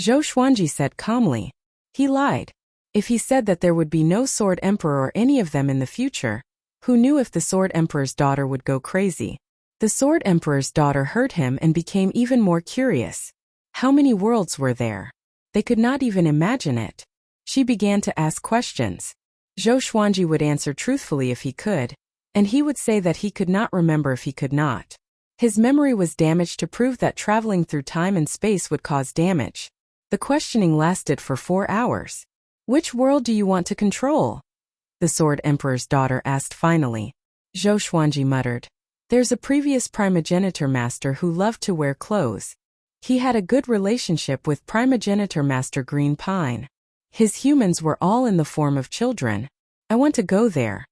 Zhou Xuanji said calmly. He lied. If he said that there would be no Sword Emperor or any of them in the future, who knew if the Sword Emperor's daughter would go crazy? The Sword Emperor's daughter heard him and became even more curious. How many worlds were there? They could not even imagine it. She began to ask questions. Zhou Xuanji would answer truthfully if he could, and he would say that he could not remember if he could not. His memory was damaged to prove that traveling through time and space would cause damage. The questioning lasted for 4 hours. Which world do you want to control? The Sword Emperor's daughter asked finally. Zhou Xuanji muttered. There's a previous primogenitor master who loved to wear clothes. He had a good relationship with primogenitor master Green Pine. His humans were all in the form of children. I want to go there.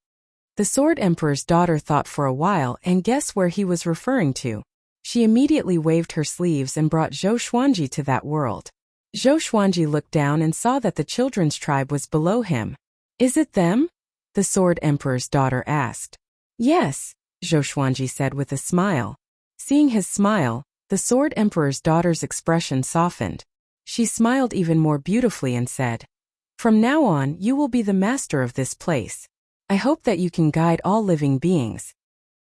The Sword Emperor's daughter thought for a while and guessed where he was referring to. She immediately waved her sleeves and brought Zhou Xuanji to that world. Zhou Xuanji looked down and saw that the children's tribe was below him. Is it them? The Sword Emperor's daughter asked. Yes, Zhou Xuanji said with a smile. Seeing his smile, the Sword Emperor's daughter's expression softened. She smiled even more beautifully and said, From now on, you will be the master of this place. I hope that you can guide all living beings.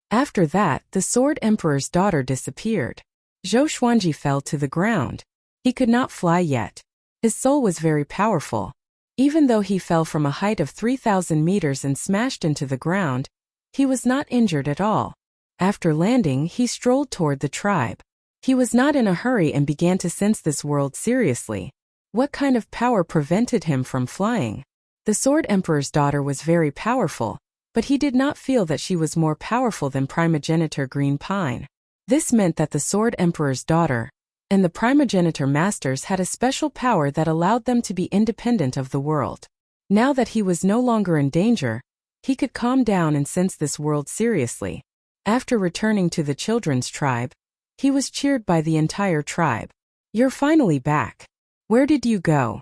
After that, the Sword Emperor's daughter disappeared. Zhou Xuanji fell to the ground. He could not fly yet. His soul was very powerful. Even though he fell from a height of 3,000 meters and smashed into the ground, he was not injured at all. After landing, he strolled toward the tribe. He was not in a hurry and began to sense this world seriously. What kind of power prevented him from flying? The Sword Emperor's daughter was very powerful, but he did not feel that she was more powerful than primogenitor Green Pine. This meant that the Sword Emperor's daughter and the primogenitor masters had a special power that allowed them to be independent of the world. Now that he was no longer in danger, he could calm down and sense this world seriously. After returning to the children's tribe, he was cheered by the entire tribe. You're finally back. Where did you go?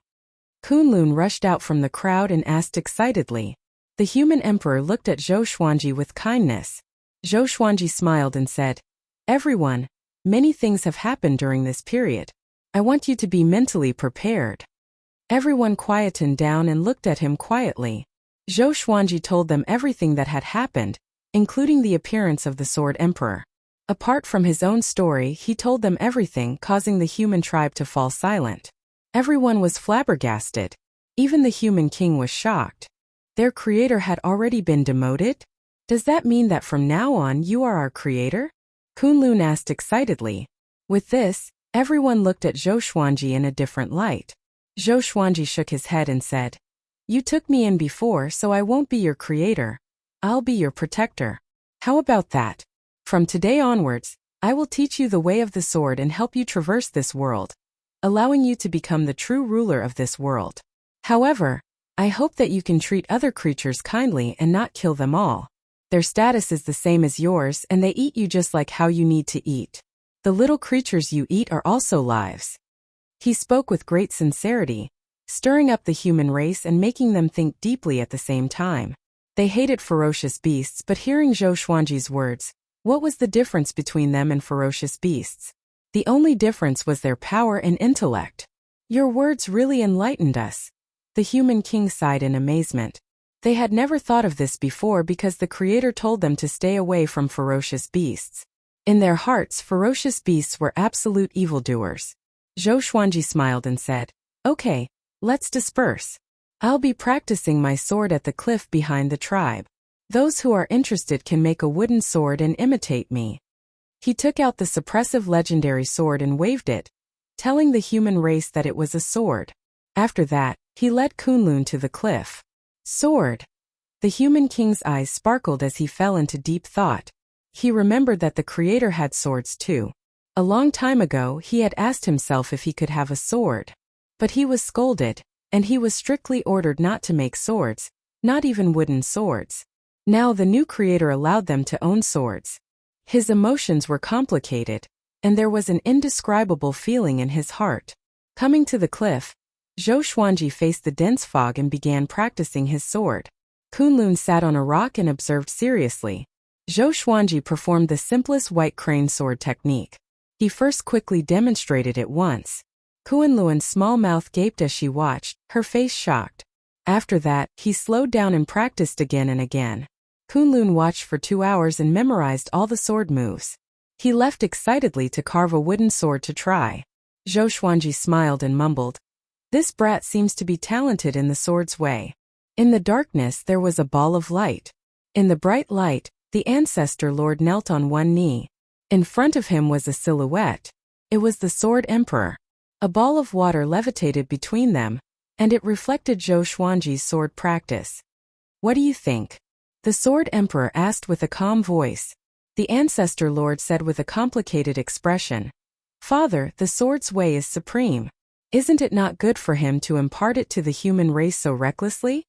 Kunlun rushed out from the crowd and asked excitedly. The human emperor looked at Zhou Xuanji with kindness. Zhou Xuanji smiled and said, Everyone, many things have happened during this period. I want you to be mentally prepared. Everyone quietened down and looked at him quietly. Zhou Xuanji told them everything that had happened, including the appearance of the Sword Emperor. Apart from his own story, he told them everything, causing the human tribe to fall silent. Everyone was flabbergasted. Even the human king was shocked. Their creator had already been demoted? Does that mean that from now on you are our creator? Kunlun asked excitedly. With this, everyone looked at Zhou Xuanji in a different light. Zhou Xuanji shook his head and said, You took me in before, so I won't be your creator. I'll be your protector. How about that? From today onwards, I will teach you the way of the sword and help you traverse this world, allowing you to become the true ruler of this world. However, I hope that you can treat other creatures kindly and not kill them all. Their status is the same as yours and they eat you just like how you need to eat. The little creatures you eat are also lives. He spoke with great sincerity, stirring up the human race and making them think deeply at the same time. They hated ferocious beasts, but hearing Zhou Xuanji's words, what was the difference between them and ferocious beasts? The only difference was their power and intellect. Your words really enlightened us. The human king sighed in amazement. They had never thought of this before because the creator told them to stay away from ferocious beasts. In their hearts, ferocious beasts were absolute evildoers. Zhou Xuanji smiled and said, Okay, let's disperse. I'll be practicing my sword at the cliff behind the tribe. Those who are interested can make a wooden sword and imitate me. He took out the suppressive legendary sword and waved it, telling the human race that it was a sword. After that, he led Kunlun to the cliff. Sword. The human king's eyes sparkled as he fell into deep thought. He remembered that the creator had swords too. A long time ago, he had asked himself if he could have a sword. But he was scolded, and he was strictly ordered not to make swords, not even wooden swords. Now the new creator allowed them to own swords. His emotions were complicated, and there was an indescribable feeling in his heart. Coming to the cliff, Zhou Xuanji faced the dense fog and began practicing his sword. Kunlun sat on a rock and observed seriously. Zhou Xuanji performed the simplest white crane sword technique. He first quickly demonstrated it once. Kunlun's small mouth gaped as she watched, her face shocked. After that, he slowed down and practiced again and again. Kunlun watched for 2 hours and memorized all the sword moves. He left excitedly to carve a wooden sword to try. Zhou Xuanji smiled and mumbled, This brat seems to be talented in the sword's way. In the darkness there was a ball of light. In the bright light, the ancestor lord knelt on one knee. In front of him was a silhouette. It was the Sword Emperor. A ball of water levitated between them, and it reflected Zhou Xuanji's sword practice. "What do you think?" the Sword Emperor asked with a calm voice. The Ancestor Lord said with a complicated expression, "Father, the sword's way is supreme. Isn't it not good for him to impart it to the human race so recklessly?"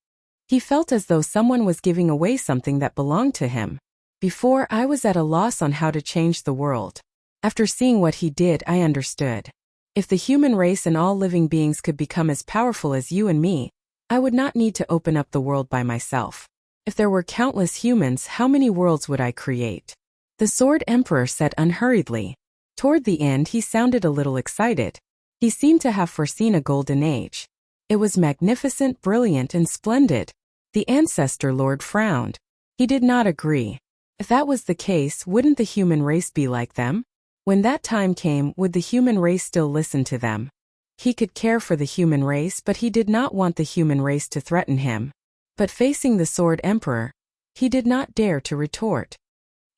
He felt as though someone was giving away something that belonged to him. "Before, I was at a loss on how to change the world. After seeing what he did, I understood. If the human race and all living beings could become as powerful as you and me, I would not need to open up the world by myself. If there were countless humans, how many worlds would I create?" The Sword Emperor said unhurriedly. Toward the end, he sounded a little excited. He seemed to have foreseen a golden age. It was magnificent, brilliant, and splendid. The Ancestor Lord frowned. He did not agree. If that was the case, wouldn't the human race be like them? When that time came, would the human race still listen to them? He could care for the human race, but he did not want the human race to threaten him. But facing the Sword Emperor, he did not dare to retort.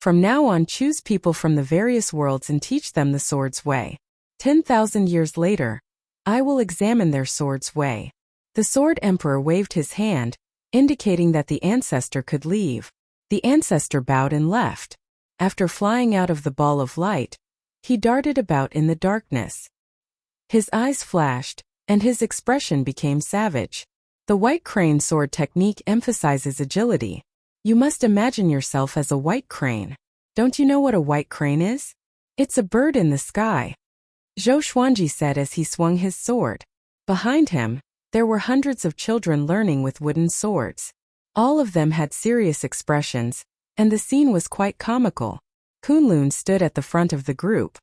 From now on, choose people from the various worlds and teach them the sword's way. 10,000 years later, I will examine their sword's way. The Sword Emperor waved his hand, indicating that the Ancestor could leave. The Ancestor bowed and left. After flying out of the ball of light, he darted about in the darkness. His eyes flashed, and his expression became savage. The white crane sword technique emphasizes agility. You must imagine yourself as a white crane. Don't you know what a white crane is? It's a bird in the sky, Zhou Xuanji said as he swung his sword. Behind him, there were hundreds of children learning with wooden swords. All of them had serious expressions, and the scene was quite comical. Kunlun stood at the front of the group.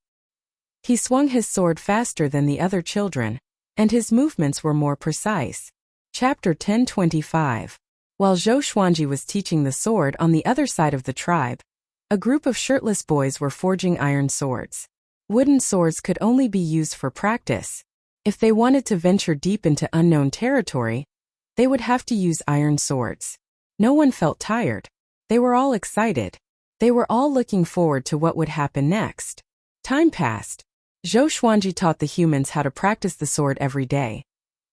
He swung his sword faster than the other children, and his movements were more precise. Chapter 1025. While Zhou Xuanji was teaching the sword on the other side of the tribe, a group of shirtless boys were forging iron swords. Wooden swords could only be used for practice. If they wanted to venture deep into unknown territory, they would have to use iron swords. No one felt tired. They were all excited. They were all looking forward to what would happen next. Time passed. Zhou Xuanji taught the humans how to practice the sword every day.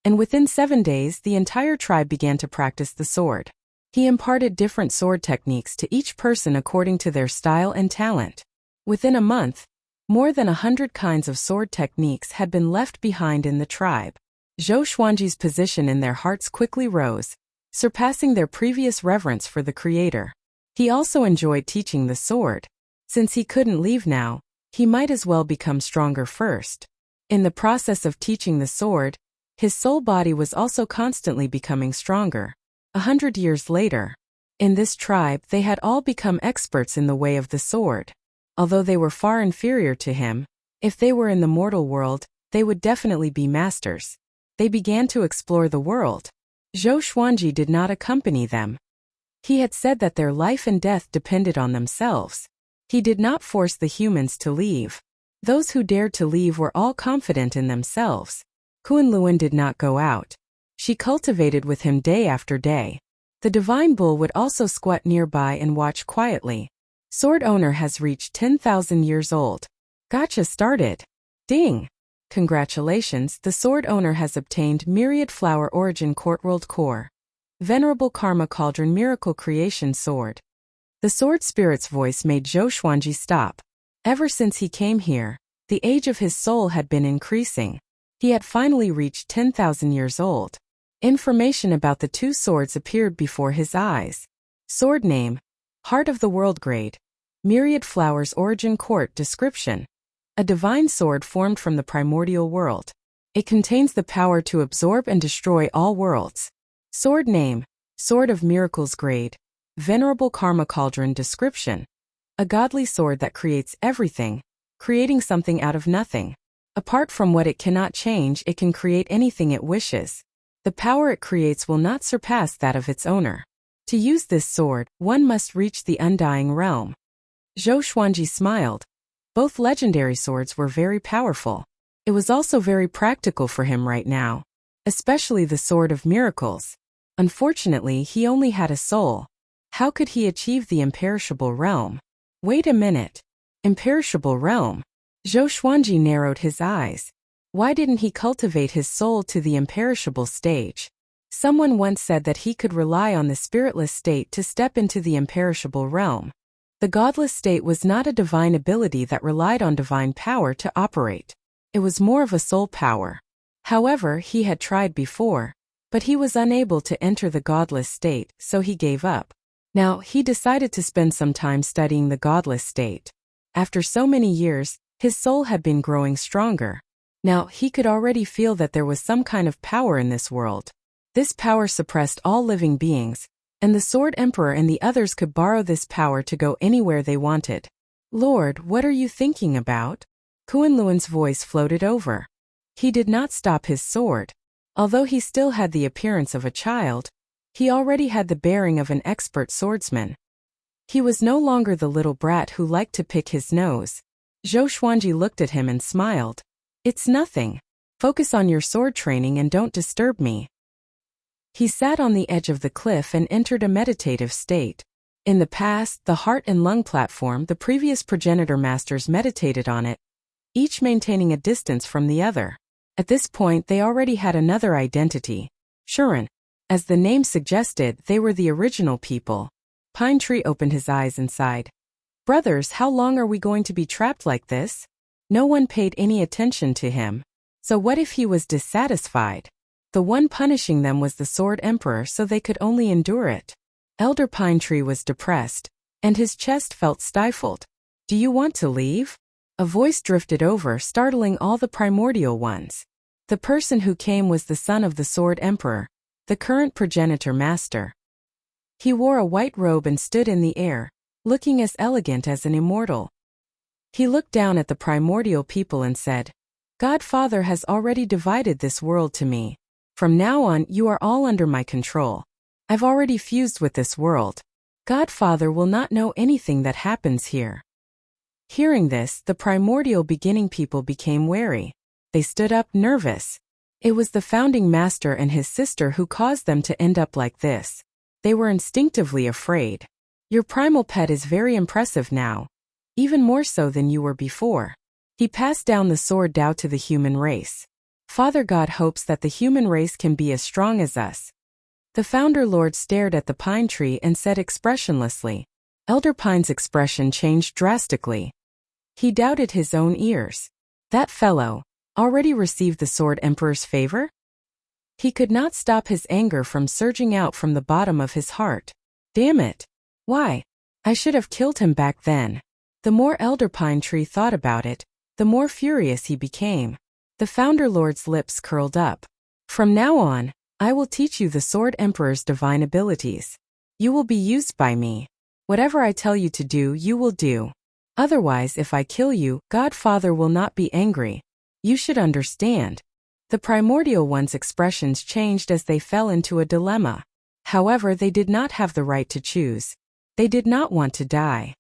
And within 7 days, the entire tribe began to practice the sword. He imparted different sword techniques to each person according to their style and talent. Within a month, more than 100 kinds of sword techniques had been left behind in the tribe. Zhou Xuanji's position in their hearts quickly rose, surpassing their previous reverence for the Creator. He also enjoyed teaching the sword. Since he couldn't leave now, he might as well become stronger first. In the process of teaching the sword, his soul body was also constantly becoming stronger. 100 years later, in this tribe they had all become experts in the way of the sword. Although they were far inferior to him, if they were in the mortal world, they would definitely be masters. They began to explore the world. Zhou Xuanji did not accompany them. He had said that their life and death depended on themselves. He did not force the humans to leave. Those who dared to leave were all confident in themselves. Kunlun did not go out. She cultivated with him day after day. The divine bull would also squat nearby and watch quietly. Sword owner has reached 10,000 years old. Gacha started. Ding! Congratulations, the sword owner has obtained Myriad Flower Origin Court World Core. Venerable Karma Cauldron Miracle Creation Sword. The sword spirit's voice made Zhou Xuanji stop. Ever since he came here, the age of his soul had been increasing. He had finally reached 10,000 years old. Information about the two swords appeared before his eyes. Sword name: Heart of the World Grade. Myriad Flowers Origin Court Description: a divine sword formed from the primordial world. It contains the power to absorb and destroy all worlds. Sword name: Sword of Miracles Grade. Venerable Karma Cauldron Description: a godly sword that creates everything, creating something out of nothing. Apart from what it cannot change, it can create anything it wishes. The power it creates will not surpass that of its owner. To use this sword, one must reach the undying realm. Zhou Xuanji smiled. Both legendary swords were very powerful. It was also very practical for him right now, especially the Sword of Miracles. Unfortunately, he only had a soul. How could he achieve the imperishable realm? Wait a minute. Imperishable realm. Zhou Xuanji narrowed his eyes. Why didn't he cultivate his soul to the imperishable stage? Someone once said that he could rely on the spiritless state to step into the imperishable realm. The godless state was not a divine ability that relied on divine power to operate. It was more of a soul power. However, he had tried before, but he was unable to enter the godless state, so he gave up. Now, he decided to spend some time studying the godless state. After so many years, his soul had been growing stronger. Now, he could already feel that there was some kind of power in this world. This power suppressed all living beings, and the Sword Emperor and the others could borrow this power to go anywhere they wanted. Lord, what are you thinking about? Kunlun's voice floated over. He did not stop his sword. Although he still had the appearance of a child, he already had the bearing of an expert swordsman. He was no longer the little brat who liked to pick his nose. Zhou Xuanji looked at him and smiled. It's nothing. Focus on your sword training and don't disturb me. He sat on the edge of the cliff and entered a meditative state. In the past, the heart and lung platform, the previous progenitor masters meditated on it, each maintaining a distance from the other. At this point, they already had another identity. Shuren. As the name suggested, they were the original people. Pine Tree opened his eyes and sighed. Brothers, how long are we going to be trapped like this? No one paid any attention to him. So what if he was dissatisfied? The one punishing them was the Sword Emperor, so they could only endure it. Elder Pine Tree was depressed, and his chest felt stifled. Do you want to leave? A voice drifted over, startling all the primordial ones. The person who came was the son of the Sword Emperor, the current progenitor master. He wore a white robe and stood in the air, looking as elegant as an immortal. He looked down at the primordial people and said, Godfather has already divided this world to me. From now on, you are all under my control. I've already fused with this world. Godfather will not know anything that happens here. Hearing this, the primordial beginning people became wary. They stood up, nervous. It was the founding master and his sister who caused them to end up like this. They were instinctively afraid. Your primal pet is very impressive now. Even more so than you were before. He passed down the sword Dao to the human race. Father God hopes that the human race can be as strong as us. The Founder Lord stared at the pine tree and said expressionlessly. Elder Pine's expression changed drastically. He doubted his own ears. That fellow already received the Sword Emperor's favor? He could not stop his anger from surging out from the bottom of his heart. Damn it! Why? I should have killed him back then. The more Elder Pine Tree thought about it, the more furious he became. The Founder Lord's lips curled up. From now on, I will teach you the Sword Emperor's divine abilities. You will be used by me. Whatever I tell you to do, you will do. Otherwise, if I kill you, Godfather will not be angry. You should understand. The primordial one's expressions changed as they fell into a dilemma. However, they did not have the right to choose. They did not want to die.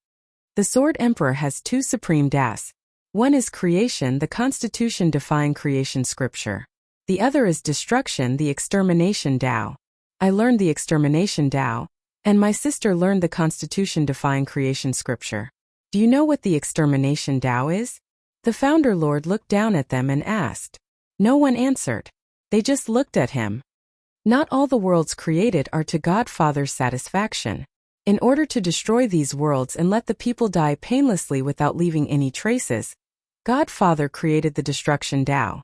The Sword Emperor has two supreme das. One is creation, the Constitution-defying creation scripture. The other is destruction, the extermination Tao. I learned the extermination Tao, and my sister learned the Constitution-defying creation scripture. Do you know what the extermination Tao is? The Founder Lord looked down at them and asked. No one answered. They just looked at him. Not all the worlds created are to Godfather's satisfaction. In order to destroy these worlds and let the people die painlessly without leaving any traces, Godfather created the destruction Tao.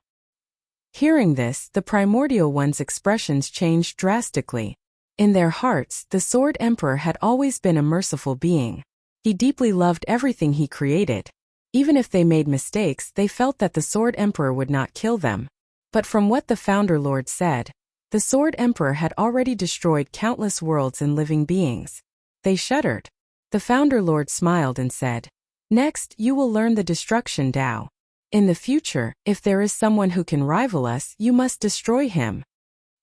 Hearing this, the primordial one's expressions changed drastically. In their hearts, the Sword Emperor had always been a merciful being. He deeply loved everything he created. Even if they made mistakes, they felt that the Sword Emperor would not kill them. But from what the Founder Lord said, the Sword Emperor had already destroyed countless worlds and living beings. They shuddered. The Founder Lord smiled and said, Next, you will learn the destruction Tao. In the future, if there is someone who can rival us, you must destroy him.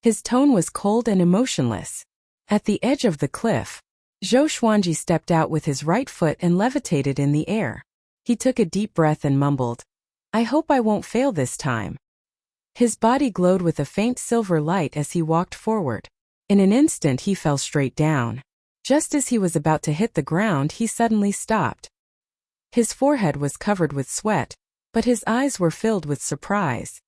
His tone was cold and emotionless. At the edge of the cliff, Zhou Xuanji stepped out with his right foot and levitated in the air. He took a deep breath and mumbled, I hope I won't fail this time. His body glowed with a faint silver light as he walked forward. In an instant he fell straight down. Just as he was about to hit the ground, he suddenly stopped. His forehead was covered with sweat, but his eyes were filled with surprise.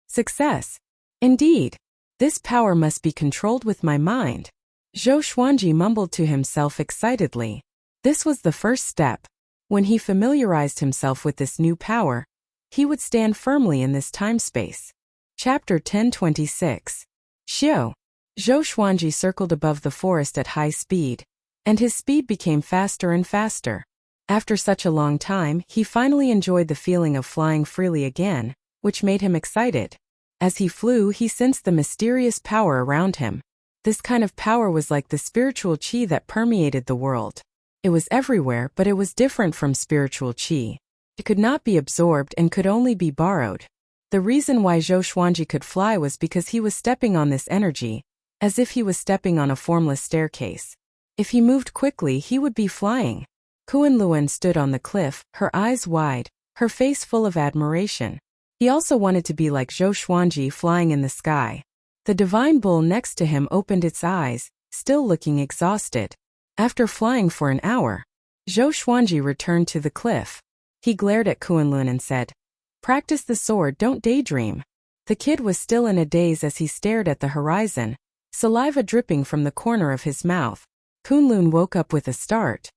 Success! Indeed! This power must be controlled with my mind. Zhou Xuanji mumbled to himself excitedly. This was the first step. When he familiarized himself with this new power, he would stand firmly in this time-space. Chapter 1026. Xiu. Zhou Xuanji circled above the forest at high speed, and his speed became faster and faster. After such a long time, he finally enjoyed the feeling of flying freely again, which made him excited. As he flew, he sensed the mysterious power around him. This kind of power was like the spiritual qi that permeated the world. It was everywhere, but it was different from spiritual qi. It could not be absorbed and could only be borrowed. The reason why Zhou Xuanji could fly was because he was stepping on this energy, as if he was stepping on a formless staircase. If he moved quickly, he would be flying. Kunlun stood on the cliff, her eyes wide, her face full of admiration. He also wanted to be like Zhou Xuanji flying in the sky. The divine bull next to him opened its eyes, still looking exhausted. After flying for an hour, Zhou Xuanji returned to the cliff. He glared at Kunlun and said, "Practice the sword, don't daydream." The kid was still in a daze as he stared at the horizon, saliva dripping from the corner of his mouth. Kunlun woke up with a start.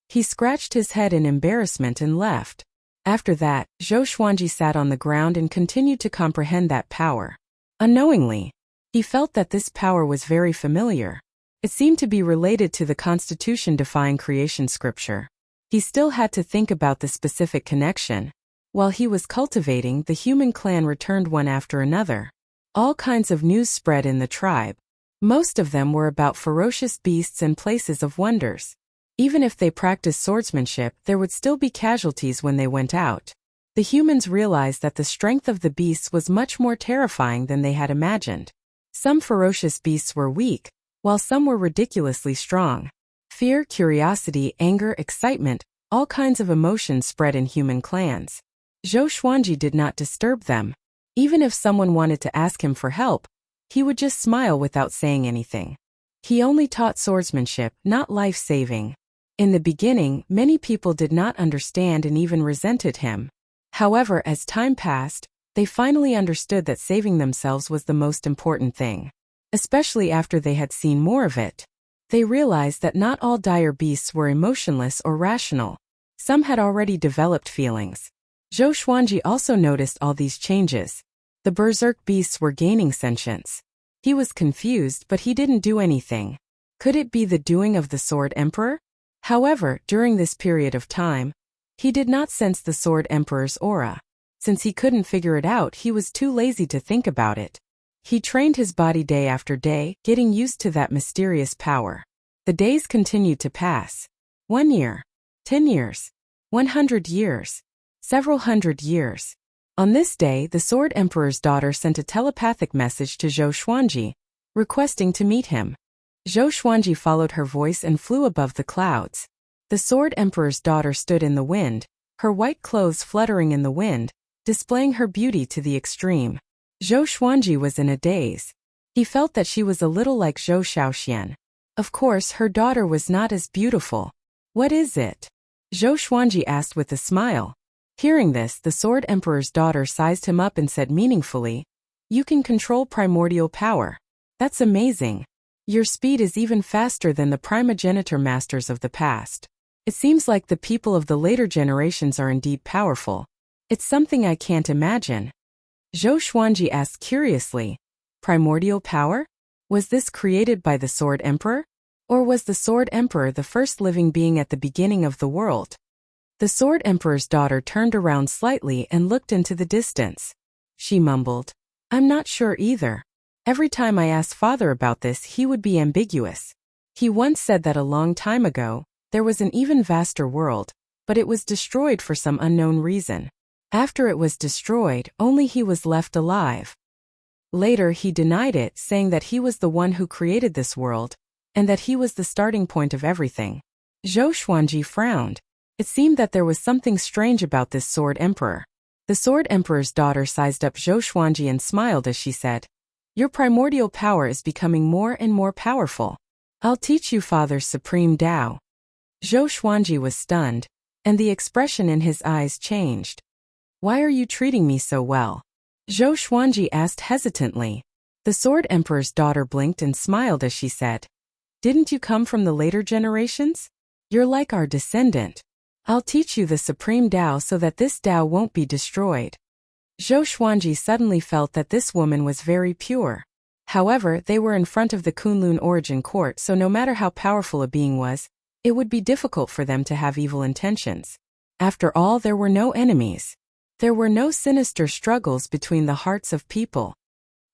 He scratched his head in embarrassment and left. After that, Zhou Xuanji sat on the ground and continued to comprehend that power. Unknowingly, he felt that this power was very familiar. It seemed to be related to the Constitution-defying creation scripture. He still had to think about the specific connection. While he was cultivating, the human clan returned one after another. All kinds of news spread in the tribe. Most of them were about ferocious beasts and places of wonders. Even if they practiced swordsmanship, there would still be casualties when they went out. The humans realized that the strength of the beasts was much more terrifying than they had imagined. Some ferocious beasts were weak, while some were ridiculously strong. Fear, curiosity, anger, excitement, all kinds of emotions spread in human clans. Zhou Xuanji did not disturb them. Even if someone wanted to ask him for help, he would just smile without saying anything. He only taught swordsmanship, not life-saving. In the beginning, many people did not understand and even resented him. However, as time passed, they finally understood that saving themselves was the most important thing. Especially after they had seen more of it. They realized that not all dire beasts were emotionless or rational. Some had already developed feelings. Zhou Xuanji also noticed all these changes. The berserk beasts were gaining sentience. He was confused, but he didn't do anything. Could it be the doing of the Sword Emperor? However, during this period of time, he did not sense the Sword Emperor's aura. Since he couldn't figure it out, he was too lazy to think about it. He trained his body day after day, getting used to that mysterious power. The days continued to pass. 1 year, 10 years, 100 years, several hundred years. On this day, the Sword Emperor's daughter sent a telepathic message to Zhou Xuanji, requesting to meet him. Zhou Xuanji followed her voice and flew above the clouds. The Sword Emperor's daughter stood in the wind, her white clothes fluttering in the wind, displaying her beauty to the extreme. Zhou Xuanji was in a daze. He felt that she was a little like Zhou Shaoxian. Of course, her daughter was not as beautiful. "What is it?" Zhou Xuanji asked with a smile. Hearing this, the Sword Emperor's daughter sized him up and said meaningfully, "You can control primordial power. That's amazing. Your speed is even faster than the primogenitor masters of the past. It seems like the people of the later generations are indeed powerful. It's something I can't imagine." Zhou Xuanji asked curiously, "Primordial power? Was this created by the Sword Emperor? Or was the Sword Emperor the first living being at the beginning of the world?" The Sword Emperor's daughter turned around slightly and looked into the distance. She mumbled, "I'm not sure either. Every time I ask Father about this, he would be ambiguous. He once said that a long time ago, there was an even vaster world, but it was destroyed for some unknown reason. After it was destroyed, only he was left alive. Later he denied it, saying that he was the one who created this world, and that he was the starting point of everything." Zhou Xuanji frowned. It seemed that there was something strange about this Sword Emperor. The Sword Emperor's daughter sized up Zhou Xuanji and smiled as she said, "Your primordial power is becoming more and more powerful. I'll teach you Father's supreme Tao." Zhou Xuanji was stunned. and the expression in his eyes changed. "Why are you treating me so well?" Zhou Xuanji asked hesitantly. The Sword Emperor's daughter blinked and smiled as she said, "Didn't you come from the later generations? You're like our descendant. I'll teach you the supreme Tao so that this Tao won't be destroyed." Zhou Xuanji suddenly felt that this woman was very pure. However, they were in front of the Kunlun origin court, so no matter how powerful a being was, it would be difficult for them to have evil intentions. After all, there were no enemies. There were no sinister struggles between the hearts of people.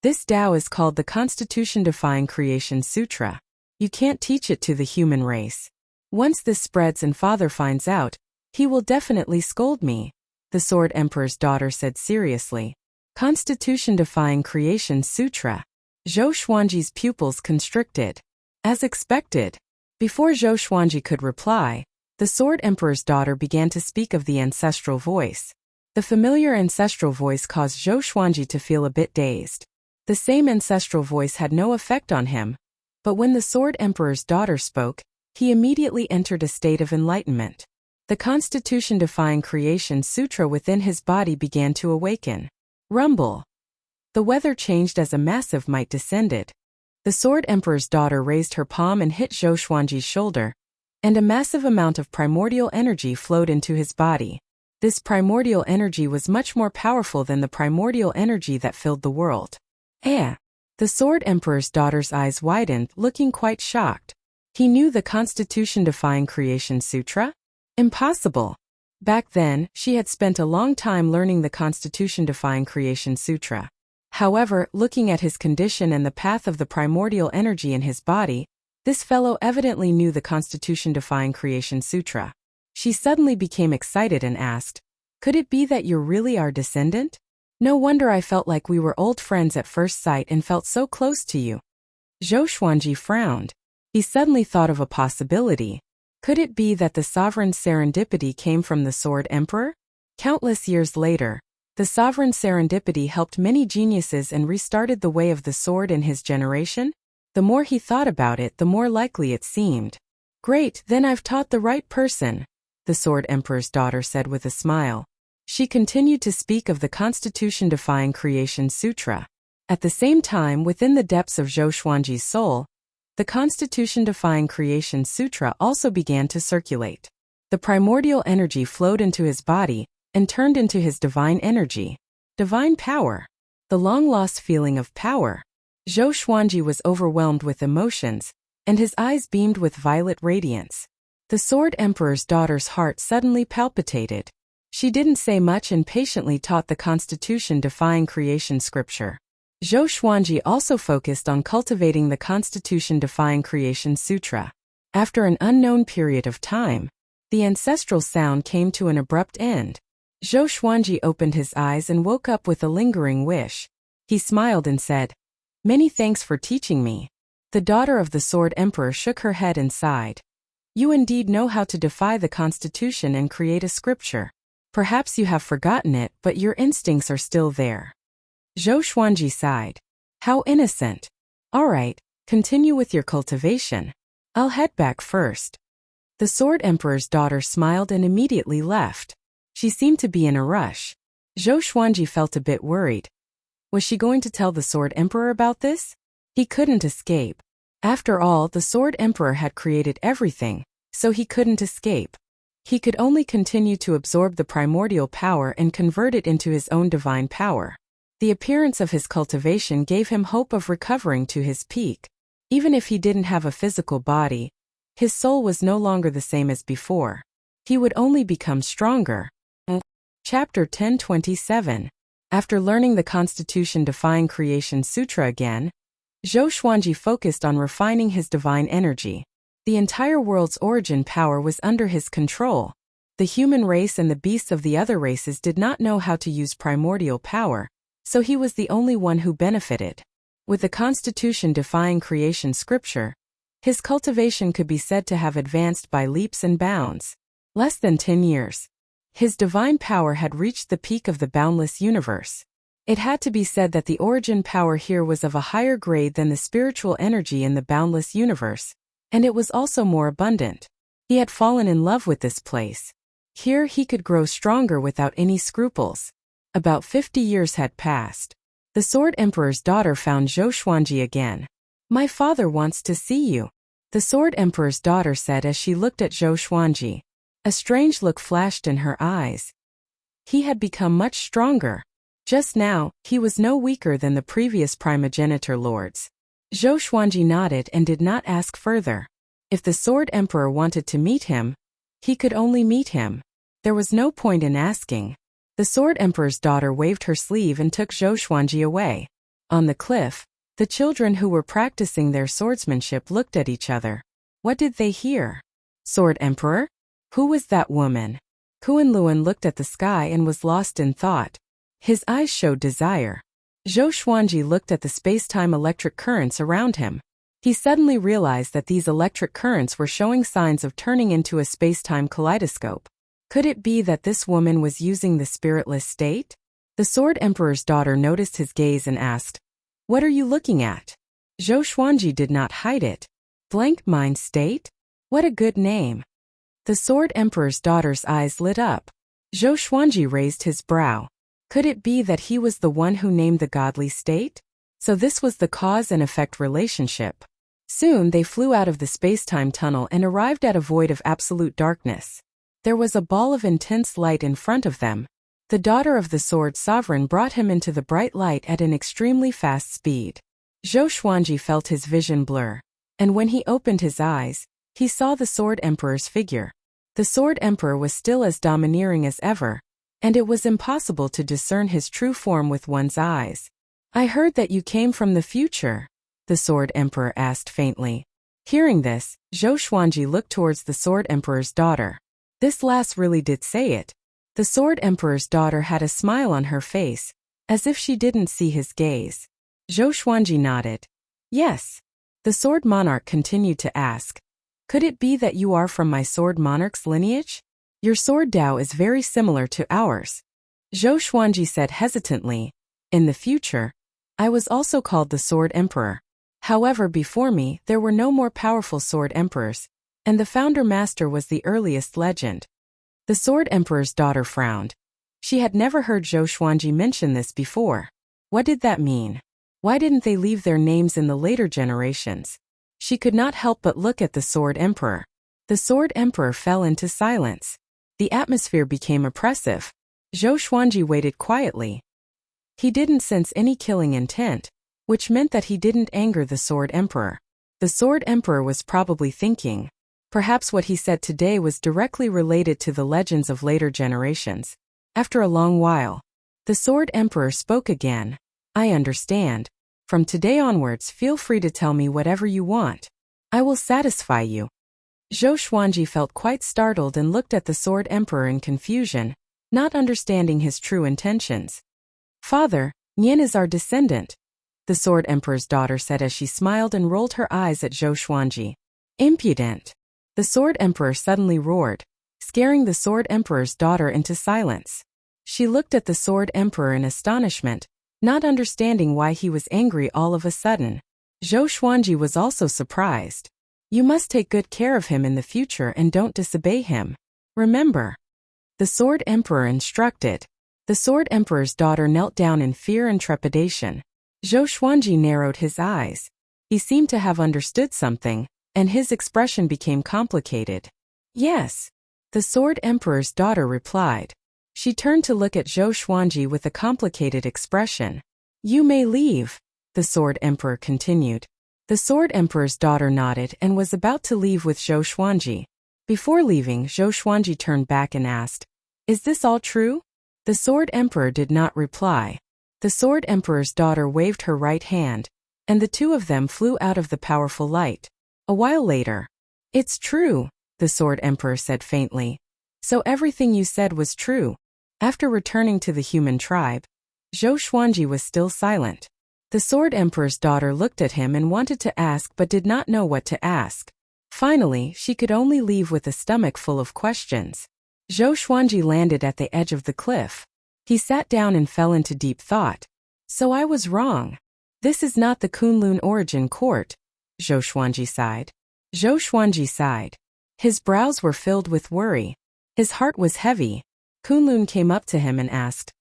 This Tao is called the Constitution-Defying Creation Sutra. You can't teach it to the human race. Once this spreads and Father finds out, he will definitely scold me, the Sword Emperor's daughter said seriously. Constitution-Defying Creation Sutra. Zhou Xuanji's pupils constricted. As expected. Before Zhou Xuanji could reply, the Sword Emperor's daughter began to speak of the ancestral voice. The familiar ancestral voice caused Zhou Xuanji to feel a bit dazed. The same ancestral voice had no effect on him, but when the Sword Emperor's daughter spoke, he immediately entered a state of enlightenment. The Constitution-Defying Creation Sutra within his body began to awaken. Rumble. The weather changed as a massive might descended. The Sword Emperor's daughter raised her palm and hit Zhou Xuanji's shoulder, and a massive amount of primordial energy flowed into his body. This primordial energy was much more powerful than the primordial energy that filled the world. The Sword Emperor's daughter's eyes widened, looking quite shocked. He knew the Constitution-Defying Creation Sutra? Impossible. Back then, she had spent a long time learning the Constitution-Defying Creation Sutra. However, looking at his condition and the path of the primordial energy in his body, this fellow evidently knew the Constitution-Defying Creation Sutra. She suddenly became excited and asked, "Could it be that you're really our descendant? No wonder I felt like we were old friends at first sight and felt so close to you." Zhou Xuanji frowned. He suddenly thought of a possibility. Could it be that the sovereign serendipity came from the Sword Emperor? Countless years later, the sovereign serendipity helped many geniuses and restarted the way of the sword in his generation? The more he thought about it, the more likely it seemed. "Great, then I've taught the right person," the Sword Emperor's daughter said with a smile. She continued to speak of the Constitution-Defying Creation Sutra. At the same time, within the depths of Zhou Xuanji's soul, the Constitution-Defying Creation Sutra also began to circulate. The primordial energy flowed into his body and turned into his divine energy. Divine power. The long-lost feeling of power. Zhou Xuanji was overwhelmed with emotions, and his eyes beamed with violet radiance. The Sword Emperor's daughter's heart suddenly palpitated. She didn't say much and patiently taught the Constitution-Defying Creation Scripture. Zhou Xuanji also focused on cultivating the Constitution-Defying Creation Sutra. After an unknown period of time, the ancestral sound came to an abrupt end. Zhou Xuanji opened his eyes and woke up with a lingering wish. He smiled and said, "Many thanks for teaching me." The daughter of the Sword Emperor shook her head and sighed. "You indeed know how to defy the Constitution and create a scripture. Perhaps you have forgotten it, but your instincts are still there." Zhou Xuanji sighed. "How innocent. All right, continue with your cultivation. I'll head back first." The Sword Emperor's daughter smiled and immediately left. She seemed to be in a rush. Zhou Xuanji felt a bit worried. Was she going to tell the Sword Emperor about this? He couldn't escape. After all, the Sword Emperor had created everything, so he couldn't escape. He could only continue to absorb the primordial power and convert it into his own divine power. The appearance of his cultivation gave him hope of recovering to his peak. Even if he didn't have a physical body, his soul was no longer the same as before. He would only become stronger. Chapter 1027. After learning the Constitution-Defying Creation Sutra again, Zhou Xuanji focused on refining his divine energy. The entire world's origin power was under his control. The human race and the beasts of the other races did not know how to use primordial power, so he was the only one who benefited. With the Constitution-Defying Creation Scripture, his cultivation could be said to have advanced by leaps and bounds. Less than 10 years. His divine power had reached the peak of the boundless universe. It had to be said that the origin power here was of a higher grade than the spiritual energy in the boundless universe, and it was also more abundant. He had fallen in love with this place. Here he could grow stronger without any scruples. About 50 years had passed. The Sword Emperor's daughter found Zhou Xuanji again. "My father wants to see you," the Sword Emperor's daughter said as she looked at Zhou Xuanji. A strange look flashed in her eyes. He had become much stronger. Just now, he was no weaker than the previous primogeniture lords. Zhou Xuanji nodded and did not ask further. If the Sword Emperor wanted to meet him, he could only meet him. There was no point in asking. The Sword Emperor's daughter waved her sleeve and took Zhou Xuanji away. On the cliff, the children who were practicing their swordsmanship looked at each other. What did they hear? Sword Emperor? Who was that woman? Kunlun looked at the sky and was lost in thought. His eyes showed desire. Zhou Xuanji looked at the space-time electric currents around him. He suddenly realized that these electric currents were showing signs of turning into a space-time kaleidoscope. Could it be that this woman was using the spiritless state? The Sword Emperor's daughter noticed his gaze and asked, "What are you looking at?" Zhou Xuanji did not hide it. Blank mind state? What a good name. The Sword Emperor's daughter's eyes lit up. Zhou Xuanji raised his brow. Could it be that he was the one who named the godly state? So this was the cause and effect relationship. Soon they flew out of the space-time tunnel and arrived at a void of absolute darkness. There was a ball of intense light in front of them. The daughter of the Sword Sovereign brought him into the bright light at an extremely fast speed. Zhou Xuanji felt his vision blur, and when he opened his eyes, he saw the Sword Emperor's figure. The Sword Emperor was still as domineering as ever, and it was impossible to discern his true form with one's eyes. "I heard that you came from the future," the Sword Emperor asked faintly. Hearing this, Zhou Xuanji looked towards the Sword Emperor's daughter. This last really did say it. The Sword Emperor's daughter had a smile on her face, as if she didn't see his gaze. Zhou Xuanji nodded. "Yes." The Sword Monarch continued to ask, "Could it be that you are from my Sword Monarch's lineage? Your sword Dao is very similar to ours." Zhou Xuanji said hesitantly, "In the future, I was also called the Sword Emperor. However, before me, there were no more powerful Sword Emperors, and the Founder Master was the earliest legend." The Sword Emperor's daughter frowned. She had never heard Zhou Xuanji mention this before. What did that mean? Why didn't they leave their names in the later generations? She could not help but look at the Sword Emperor. The Sword Emperor fell into silence. The atmosphere became oppressive. Zhou Xuanji waited quietly. He didn't sense any killing intent, which meant that he didn't anger the Sword Emperor. The Sword Emperor was probably thinking, perhaps what he said today was directly related to the legends of later generations. After a long while, the Sword Emperor spoke again. "I understand. From today onwards, feel free to tell me whatever you want. I will satisfy you." Zhou Xuanji felt quite startled and looked at the Sword Emperor in confusion, not understanding his true intentions. "Father, Nian is our descendant," the Sword Emperor's daughter said as she smiled and rolled her eyes at Zhou Xuanji. "Impudent!" The Sword Emperor suddenly roared, scaring the Sword Emperor's daughter into silence. She looked at the Sword Emperor in astonishment, not understanding why he was angry all of a sudden. Zhou Xuanji was also surprised. "You must take good care of him in the future and don't disobey him. Remember," the Sword Emperor instructed. The Sword Emperor's daughter knelt down in fear and trepidation. Zhou Xuanji narrowed his eyes. He seemed to have understood something, and his expression became complicated. "Yes," the Sword Emperor's daughter replied. She turned to look at Zhou Xuanji with a complicated expression. "You may leave," the Sword Emperor continued. The Sword Emperor's daughter nodded and was about to leave with Zhou Xuanji. Before leaving, Zhou Xuanji turned back and asked, "Is this all true?" The Sword Emperor did not reply. The Sword Emperor's daughter waved her right hand, and the two of them flew out of the powerful light. A while later, "It's true," the Sword Emperor said faintly. "So everything you said was true." After returning to the human tribe, Zhou Xuanji was still silent. The Sword Emperor's daughter looked at him and wanted to ask but did not know what to ask. Finally, she could only leave with a stomach full of questions. Zhou Xuanji landed at the edge of the cliff. He sat down and fell into deep thought. "So I was wrong. This is not the Kunlun origin court," Zhou Xuanji sighed. Zhou Xuanji sighed. His brows were filled with worry. His heart was heavy. Kunlun came up to him and asked,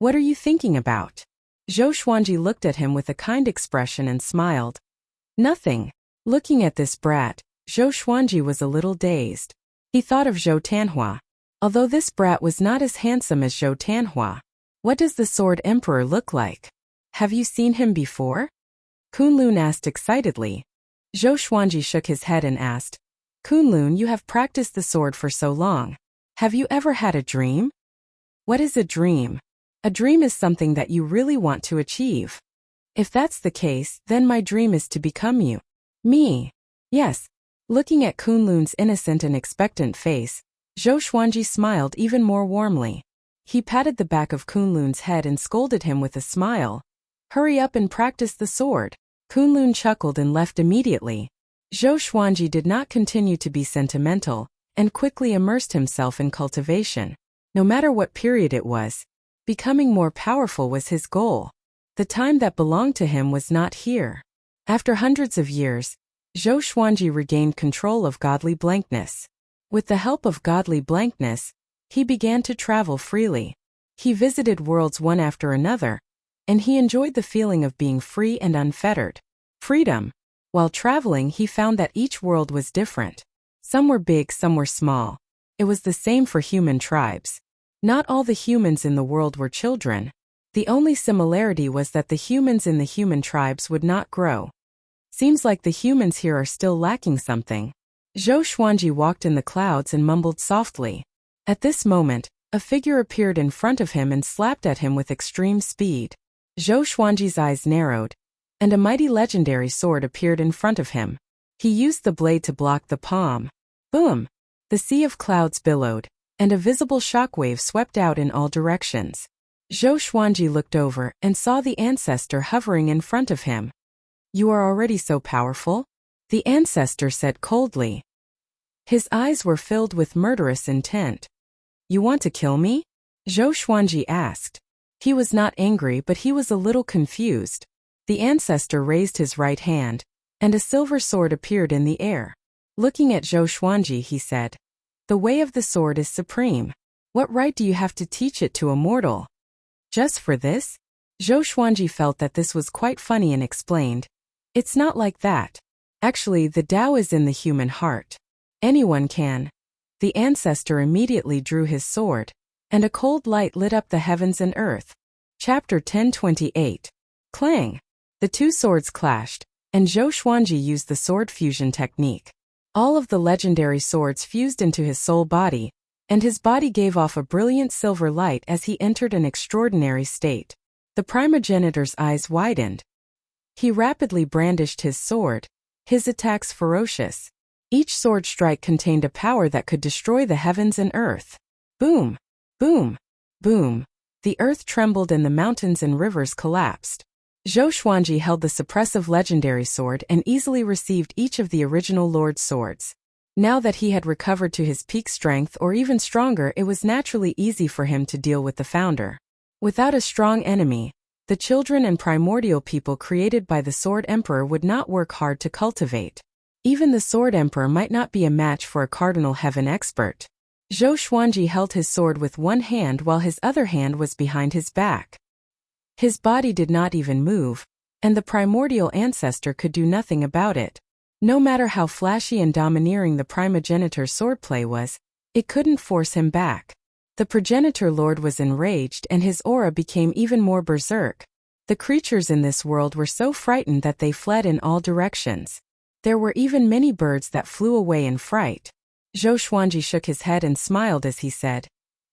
"What are you thinking about?" Zhou Xuanji looked at him with a kind expression and smiled. "Nothing." Looking at this brat, Zhou Xuanji was a little dazed. He thought of Zhou Tanhua. Although this brat was not as handsome as Zhou Tanhua. What does the Sword Emperor look like? Have you seen him before? Kunlun asked excitedly. Zhou Xuanji shook his head and asked, "Kunlun, you have practiced the sword for so long. Have you ever had a dream?" "What is a dream?" "A dream is something that you really want to achieve." "If that's the case, then my dream is to become you." "Me?" "Yes." Looking at Kunlun's innocent and expectant face, Zhou Xuanji smiled even more warmly. He patted the back of Kunlun's head and scolded him with a smile. "Hurry up and practice the sword." Kunlun chuckled and left immediately. Zhou Xuanji did not continue to be sentimental, and quickly immersed himself in cultivation. No matter what period it was, becoming more powerful was his goal. The time that belonged to him was not here. After hundreds of years, Zhou Xuanji regained control of godly blankness. With the help of godly blankness, he began to travel freely. He visited worlds one after another, and he enjoyed the feeling of being free and unfettered. Freedom. While traveling, he found that each world was different. Some were big, some were small. It was the same for human tribes. Not all the humans in the world were children. The only similarity was that the humans in the human tribes would not grow. Seems like the humans here are still lacking something. Zhou Xuanji walked in the clouds and mumbled softly. At this moment, a figure appeared in front of him and slapped at him with extreme speed. Zhou Xuanji's eyes narrowed, and a mighty legendary sword appeared in front of him. He used the blade to block the palm. Boom! The sea of clouds billowed, and a visible shockwave swept out in all directions. Zhou Xuanji looked over and saw the ancestor hovering in front of him. "You are already so powerful?" the ancestor said coldly. His eyes were filled with murderous intent. "You want to kill me?" Zhou Xuanji asked. He was not angry, but he was a little confused. The ancestor raised his right hand, and a silver sword appeared in the air. Looking at Zhou Xuanji, he said, "The way of the sword is supreme. What right do you have to teach it to a mortal?" "Just for this?" Zhou Xuanji felt that this was quite funny and explained, "It's not like that. Actually, the Tao is in the human heart. Anyone can." The ancestor immediately drew his sword, and a cold light lit up the heavens and earth. Chapter 1028. Clang! The two swords clashed, and Zhou Xuanji used the sword fusion technique. All of the legendary swords fused into his soul body, and his body gave off a brilliant silver light as he entered an extraordinary state. The primogenitor's eyes widened. He rapidly brandished his sword, his attacks ferocious. Each sword strike contained a power that could destroy the heavens and earth. Boom! Boom! Boom! The earth trembled and the mountains and rivers collapsed. Zhou Xuanji held the suppressive legendary sword and easily received each of the original Lord's swords. Now that he had recovered to his peak strength or even stronger, it was naturally easy for him to deal with the founder. Without a strong enemy, the children and primordial people created by the Sword Emperor would not work hard to cultivate. Even the Sword Emperor might not be a match for a Cardinal Heaven expert. Zhou Xuanji held his sword with one hand while his other hand was behind his back. His body did not even move, and the primordial ancestor could do nothing about it. No matter how flashy and domineering the primogenitor's swordplay was, it couldn't force him back. The progenitor lord was enraged and his aura became even more berserk. The creatures in this world were so frightened that they fled in all directions. There were even many birds that flew away in fright. Zhou Xuanji shook his head and smiled as he said,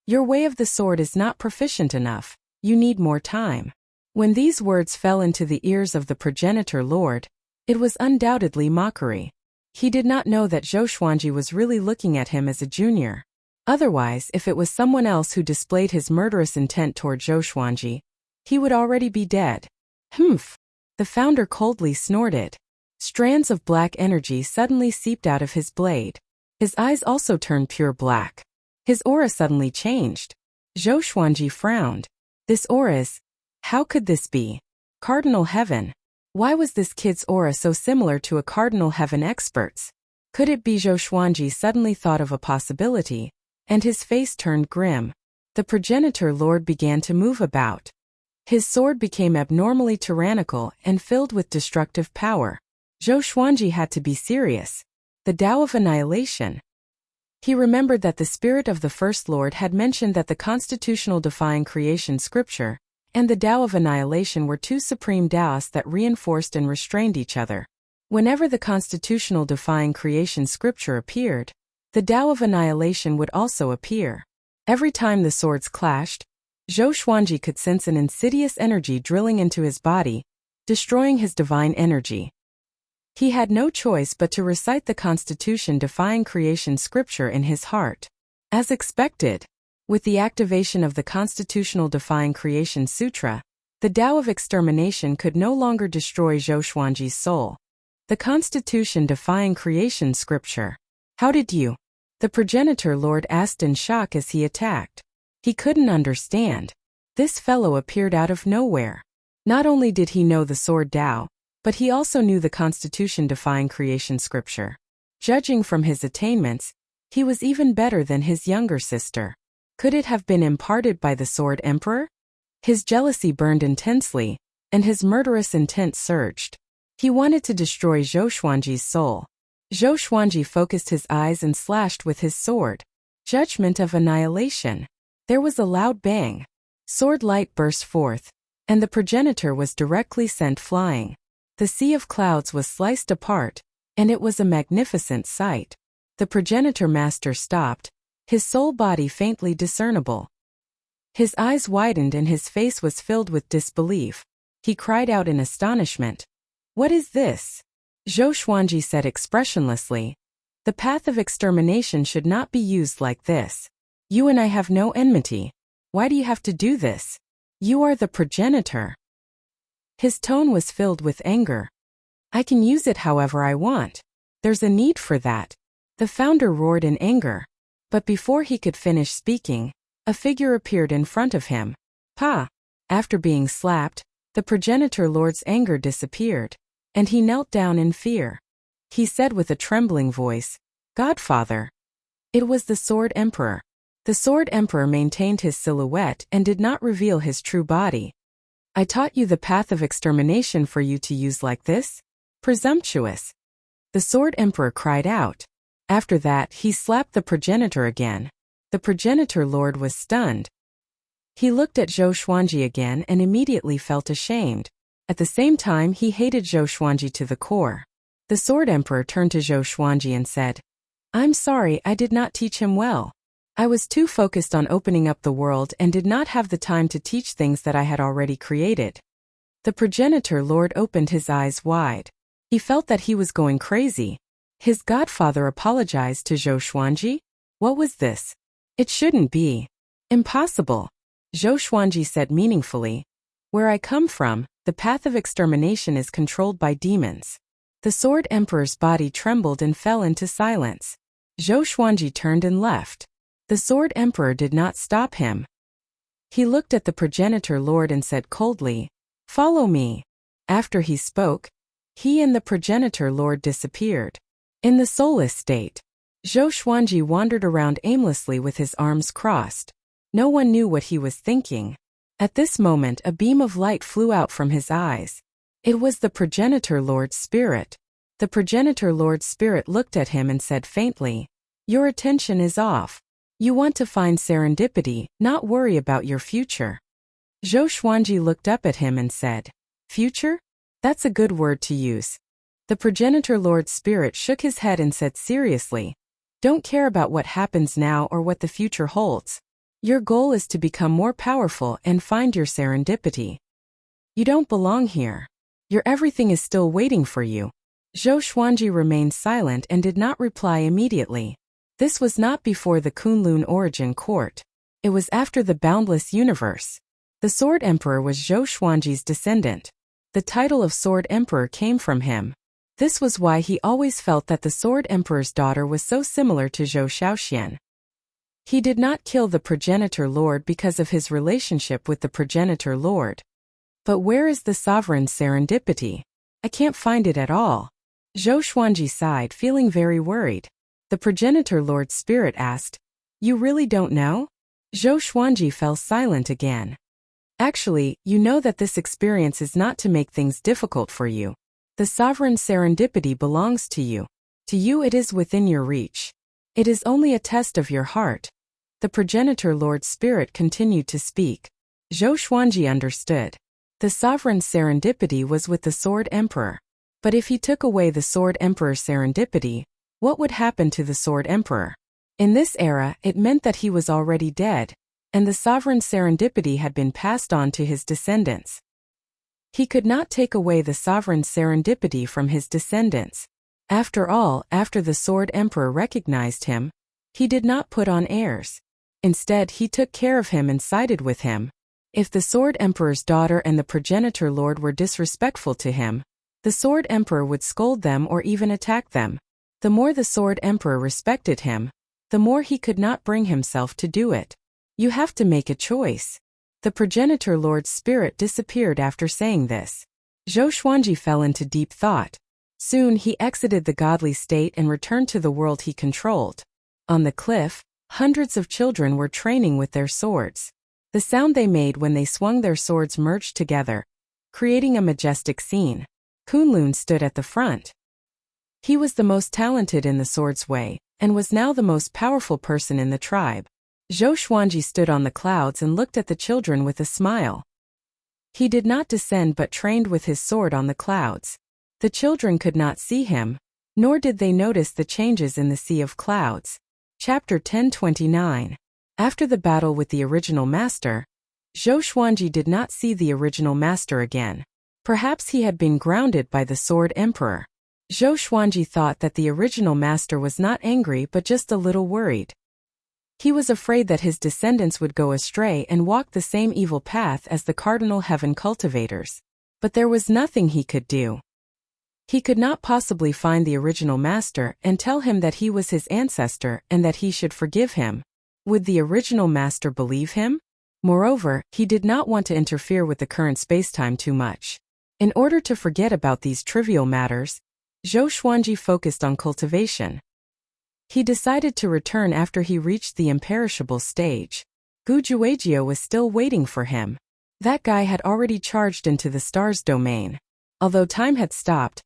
"Your way of the sword is not proficient enough. You need more time." When these words fell into the ears of the progenitor lord, it was undoubtedly mockery. He did not know that Zhou Xuanji was really looking at him as a junior. Otherwise, if it was someone else who displayed his murderous intent toward Zhou Xuanji, he would already be dead. Humph! The founder coldly snorted. Strands of black energy suddenly seeped out of his blade. His eyes also turned pure black. His aura suddenly changed. Zhou Xuanji frowned. This aura is... How could this be? Cardinal Heaven. Why was this kid's aura so similar to a Cardinal Heaven expert's? Could it be Zhou Xuanji suddenly thought of a possibility, and his face turned grim. The progenitor lord began to move about. His sword became abnormally tyrannical and filled with destructive power. Zhou Xuanji had to be serious. The Tao of Annihilation. He remembered that the spirit of the First Lord had mentioned that the constitutional defying creation scripture and the Tao of Annihilation were two supreme Taoists that reinforced and restrained each other. Whenever the constitutional defying creation scripture appeared, the Tao of Annihilation would also appear. Every time the swords clashed, Zhou Xuanji could sense an insidious energy drilling into his body, destroying his divine energy. He had no choice but to recite the constitution-defying creation scripture in his heart. As expected, with the activation of the constitutional defying creation sutra, the Tao of extermination could no longer destroy Zhou Xuanji's soul. The constitution-defying creation scripture. How did you? The progenitor lord asked in shock as he attacked. He couldn't understand. This fellow appeared out of nowhere. Not only did he know the sword Tao, but he also knew the constitution-defying creation scripture. Judging from his attainments, he was even better than his younger sister. Could it have been imparted by the Sword Emperor? His jealousy burned intensely, and his murderous intent surged. He wanted to destroy Zhou Xuanji's soul. Zhou Xuanji focused his eyes and slashed with his sword. Judgment of Annihilation. There was a loud bang. Sword light burst forth, and the progenitor was directly sent flying. The sea of clouds was sliced apart, and it was a magnificent sight. The progenitor master stopped, his soul body faintly discernible. His eyes widened and his face was filled with disbelief. He cried out in astonishment. "What is this?" Zhou Xuanji said expressionlessly. "The path of extermination should not be used like this. You and I have no enmity. Why do you have to do this? You are the progenitor." His tone was filled with anger. "I can use it however I want. There's a need for that." The founder roared in anger. But before he could finish speaking, a figure appeared in front of him. Pa! After being slapped, the progenitor lord's anger disappeared, and he knelt down in fear. He said with a trembling voice, "Godfather." It was the Sword Emperor. The Sword Emperor maintained his silhouette and did not reveal his true body. "I taught you the path of extermination for you to use like this? Presumptuous." The Sword Emperor cried out. After that, he slapped the progenitor again. The progenitor lord was stunned. He looked at Zhou Xuanji again and immediately felt ashamed. At the same time, he hated Zhou Xuanji to the core. The Sword Emperor turned to Zhou Xuanji and said, "I'm sorry, I did not teach him well. I was too focused on opening up the world and did not have the time to teach things that I had already created." The progenitor lord opened his eyes wide. He felt that he was going crazy. His godfather apologized to Zhou Xuanji? What was this? It shouldn't be. Impossible. Zhou Xuanji said meaningfully. "Where I come from, the path of extermination is controlled by demons." The Sword Emperor's body trembled and fell into silence. Zhou Xuanji turned and left. The Sword Emperor did not stop him. He looked at the progenitor lord and said coldly, "Follow me." After he spoke, he and the progenitor lord disappeared. In the soulless state, Zhou Xuanji wandered around aimlessly with his arms crossed. No one knew what he was thinking. At this moment, a beam of light flew out from his eyes. It was the progenitor lord's spirit. The progenitor lord's spirit looked at him and said faintly, "Your attention is off. You want to find serendipity, not worry about your future." Zhou Xuanji looked up at him and said, "Future? That's a good word to use." The progenitor lord's spirit shook his head and said seriously, "Don't care about what happens now or what the future holds. Your goal is to become more powerful and find your serendipity. You don't belong here. Your everything is still waiting for you." Zhou Xuanji remained silent and did not reply immediately. This was not before the Kunlun origin court. It was after the boundless universe. The Sword Emperor was Zhou Xuanji's descendant. The title of Sword Emperor came from him. This was why he always felt that the Sword Emperor's daughter was so similar to Zhou Shaoxian. He did not kill the progenitor lord because of his relationship with the progenitor lord. But where is the sovereign's serendipity? I can't find it at all. Zhou Xuanji sighed, feeling very worried. The progenitor lord's spirit asked, You really don't know? Zhou Xuanji fell silent again. Actually, you know that this experience is not to make things difficult for you. The sovereign serendipity belongs to you. To you it is within your reach. It is only a test of your heart. The progenitor Lord Spirit continued to speak. Zhou Xuanji understood. The sovereign serendipity was with the Sword Emperor. But if he took away the Sword Emperor's serendipity, what would happen to the Sword Emperor? In this era, it meant that he was already dead, and the sovereign serendipity had been passed on to his descendants. He could not take away the sovereign serendipity from his descendants. After all, after the Sword Emperor recognized him, he did not put on airs. Instead, he took care of him and sided with him. If the Sword Emperor's daughter and the progenitor lord were disrespectful to him, the Sword Emperor would scold them or even attack them. The more the Sword Emperor respected him, the more he could not bring himself to do it. You have to make a choice. The progenitor Lord's spirit disappeared after saying this. Zhou Xuanji fell into deep thought. Soon he exited the godly state and returned to the world he controlled. On the cliff, hundreds of children were training with their swords. The sound they made when they swung their swords merged together, creating a majestic scene. Kunlun stood at the front. He was the most talented in the sword's way, and was now the most powerful person in the tribe. Zhou Xuanji stood on the clouds and looked at the children with a smile. He did not descend but trained with his sword on the clouds. The children could not see him, nor did they notice the changes in the sea of clouds. Chapter 1029. After the battle with the original master, Zhou Xuanji did not see the original master again. Perhaps he had been grounded by the Sword Emperor. Zhou Xuanji thought that the original master was not angry but just a little worried. He was afraid that his descendants would go astray and walk the same evil path as the cardinal heaven cultivators. But there was nothing he could do. He could not possibly find the original master and tell him that he was his ancestor and that he should forgive him. Would the original master believe him? Moreover, he did not want to interfere with the current spacetime too much. In order to forget about these trivial matters, Zhou Xuanji focused on cultivation. He decided to return after he reached the imperishable stage. Gu Juejiao was still waiting for him. That guy had already charged into the stars domain. Although time had stopped,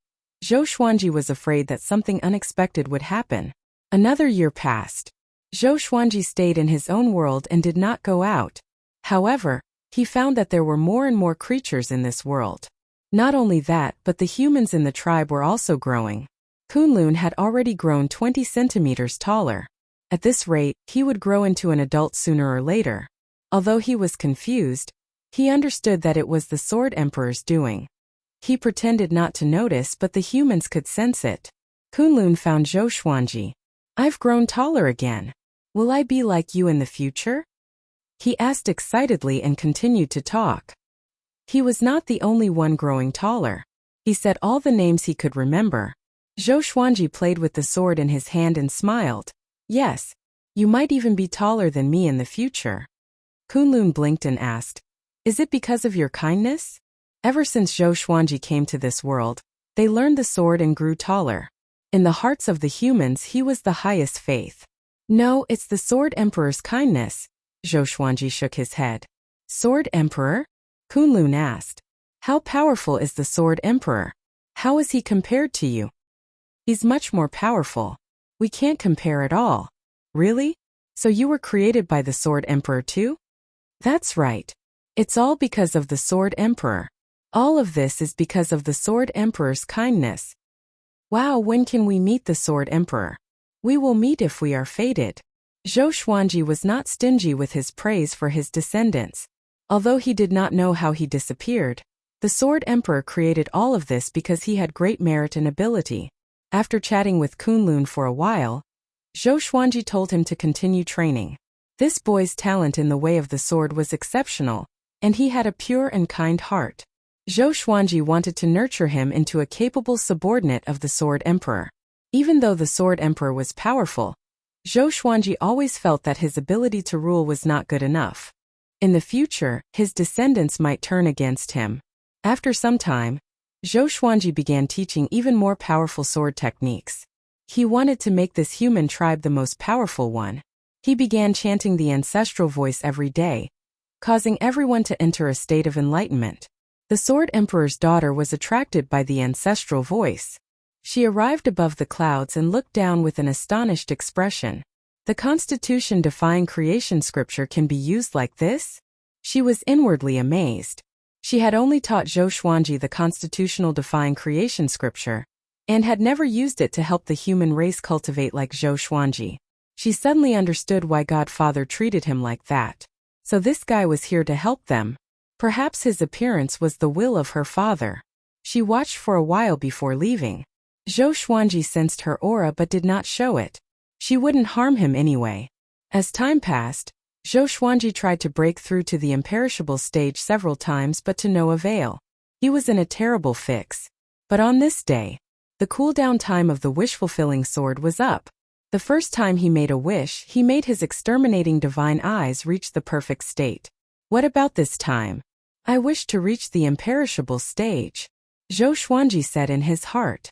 Zhou Xuanji was afraid that something unexpected would happen. Another year passed. Zhou Xuanji stayed in his own world and did not go out. However, he found that there were more and more creatures in this world. Not only that, but the humans in the tribe were also growing. Kunlun had already grown 20 centimeters taller. At this rate, he would grow into an adult sooner or later. Although he was confused, he understood that it was the Sword Emperor's doing. He pretended not to notice, but the humans could sense it. Kunlun found Zhou Xuanji. "I've grown taller again. Will I be like you in the future?" he asked excitedly and continued to talk. He was not the only one growing taller. He said all the names he could remember. Zhou Xuanji played with the sword in his hand and smiled. "Yes, you might even be taller than me in the future." Kunlun blinked and asked, "Is it because of your kindness?" Ever since Zhou Xuanji came to this world, they learned the sword and grew taller. In the hearts of the humans, he was the highest faith. "No, it's the Sword Emperor's kindness." Zhou Xuanji shook his head. "Sword Emperor?" Kunlun asked. "How powerful is the Sword Emperor? How is he compared to you?" "He's much more powerful. We can't compare at all." "Really? So you were created by the Sword Emperor too?" "That's right. It's all because of the Sword Emperor. All of this is because of the Sword Emperor's kindness." "Wow, when can we meet the Sword Emperor?" "We will meet if we are fated." Zhou Xuanji was not stingy with his praise for his descendants. Although he did not know how he disappeared, the Sword Emperor created all of this because he had great merit and ability. After chatting with Kunlun for a while, Zhou Xuanji told him to continue training. This boy's talent in the way of the sword was exceptional, and he had a pure and kind heart. Zhou Xuanji wanted to nurture him into a capable subordinate of the Sword Emperor. Even though the Sword Emperor was powerful, Zhou Xuanji always felt that his ability to rule was not good enough. In the future, his descendants might turn against him. After some time, Zhou Xuanji began teaching even more powerful sword techniques. He wanted to make this human tribe the most powerful one. He began chanting the ancestral voice every day, causing everyone to enter a state of enlightenment. The Sword Emperor's daughter was attracted by the ancestral voice. She arrived above the clouds and looked down with an astonished expression. The Constitution-defying creation scripture can be used like this? She was inwardly amazed. She had only taught Zhou Xuanji the constitutional-defying creation scripture, and had never used it to help the human race cultivate like Zhou Xuanji. She suddenly understood why Godfather treated him like that. So this guy was here to help them. Perhaps his appearance was the will of her father. She watched for a while before leaving. Zhou Xuanji sensed her aura but did not show it. She wouldn't harm him anyway. As time passed, Zhou Xuanji tried to break through to the imperishable stage several times but to no avail. He was in a terrible fix. But on this day, the cooldown time of the wish-fulfilling sword was up. The first time he made a wish, he made his exterminating divine eyes reach the perfect state. What about this time? I wish to reach the imperishable stage, Zhou Xuanji said in his heart.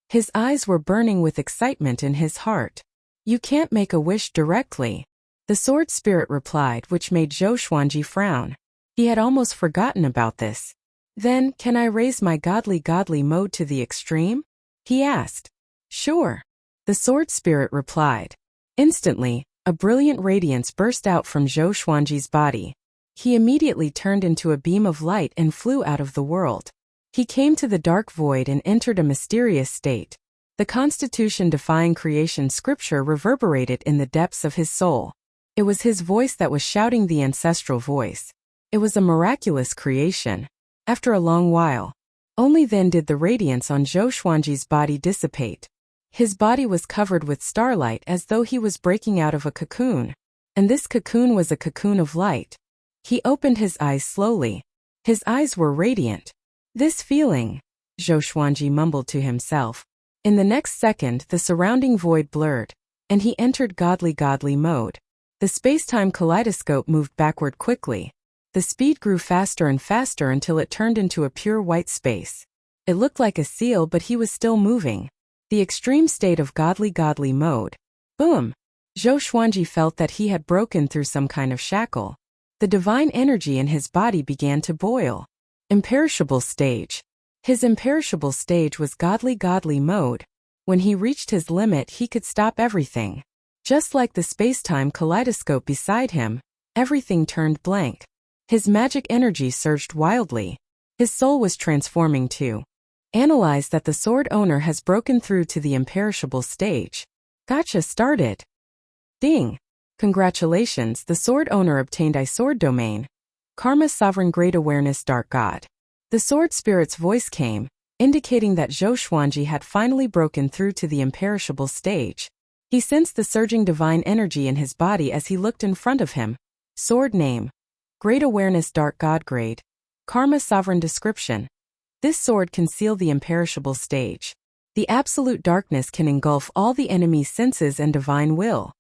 His eyes were burning with excitement in his heart. You can't make a wish directly, the sword spirit replied, which made Zhou Xuanji frown. He had almost forgotten about this. Then, can I raise my godly mode to the extreme? He asked. Sure, the sword spirit replied. Instantly, a brilliant radiance burst out from Zhou Xuanji's body. He immediately turned into a beam of light and flew out of the world. He came to the dark void and entered a mysterious state. The Constitution-defying creation scripture reverberated in the depths of his soul. It was his voice that was shouting the ancestral voice. It was a miraculous creation. After a long while, only then did the radiance on Zhou Xuanji's body dissipate. His body was covered with starlight as though he was breaking out of a cocoon. And this cocoon was a cocoon of light. He opened his eyes slowly. His eyes were radiant. This feeling, Zhou Xuanji mumbled to himself. In the next second, the surrounding void blurred, and he entered godly mode. The space-time kaleidoscope moved backward quickly. The speed grew faster and faster until it turned into a pure white space. It looked like a seal, but he was still moving. The extreme state of godly mode. Boom! Zhou Xuanji felt that he had broken through some kind of shackle. The divine energy in his body began to boil. Imperishable stage. His imperishable stage was godly mode. When he reached his limit, he could stop everything. Just like the space-time kaleidoscope beside him, everything turned blank. His magic energy surged wildly. His soul was transforming too. Analyze that the sword owner has broken through to the imperishable stage. Gotcha started. Ding! Congratulations, the sword owner obtained a sword domain. Karma Sovereign Great Awareness Dark God. The sword spirit's voice came, indicating that Zhou Xuanji had finally broken through to the imperishable stage. He sensed the surging divine energy in his body as he looked in front of him. Sword name. Great Awareness Dark God Grade. Karma Sovereign Description. This sword can seal the imperishable stage. The absolute darkness can engulf all the enemy's senses and divine will.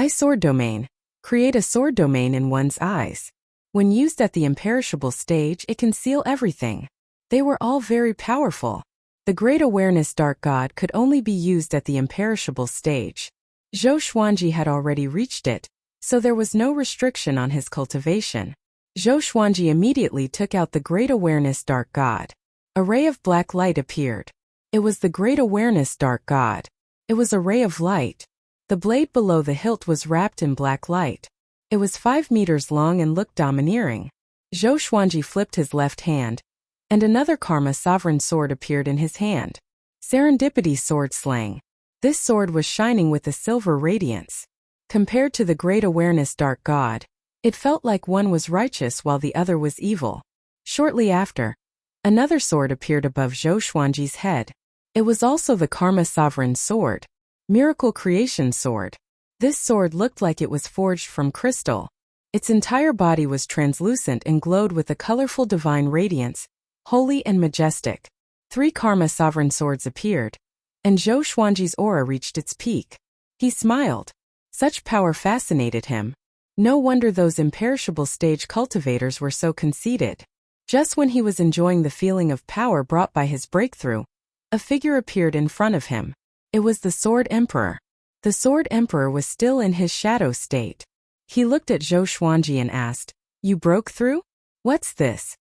Sword Domain. Create a sword domain in one's eyes. When used at the imperishable stage, it can seal everything. They were all very powerful. The Great Awareness Dark God could only be used at the imperishable stage. Zhou Xuanji had already reached it, so there was no restriction on his cultivation. Zhou Xuanji immediately took out the Great Awareness Dark God. A ray of black light appeared. It was the Great Awareness Dark God. It was a ray of light. The blade below the hilt was wrapped in black light. It was 5 meters long and looked domineering. Zhou Xuanji flipped his left hand, and another Karma Sovereign sword appeared in his hand. Serendipity Sword Slang. This sword was shining with a silver radiance. Compared to the Great Awareness Dark God, it felt like one was righteous while the other was evil. Shortly after, another sword appeared above Zhou Xuanji's head. It was also the Karma Sovereign Sword. Miracle Creation Sword. This sword looked like it was forged from crystal. Its entire body was translucent and glowed with a colorful divine radiance, holy and majestic. 3 Karma Sovereign swords appeared, and Zhou Xuanji's aura reached its peak. He smiled. Such power fascinated him. No wonder those imperishable stage cultivators were so conceited. Just when he was enjoying the feeling of power brought by his breakthrough, a figure appeared in front of him. It was the Sword Emperor. The Sword Emperor was still in his shadow state. He looked at Zhou Xuanji and asked, "You broke through? What's this?"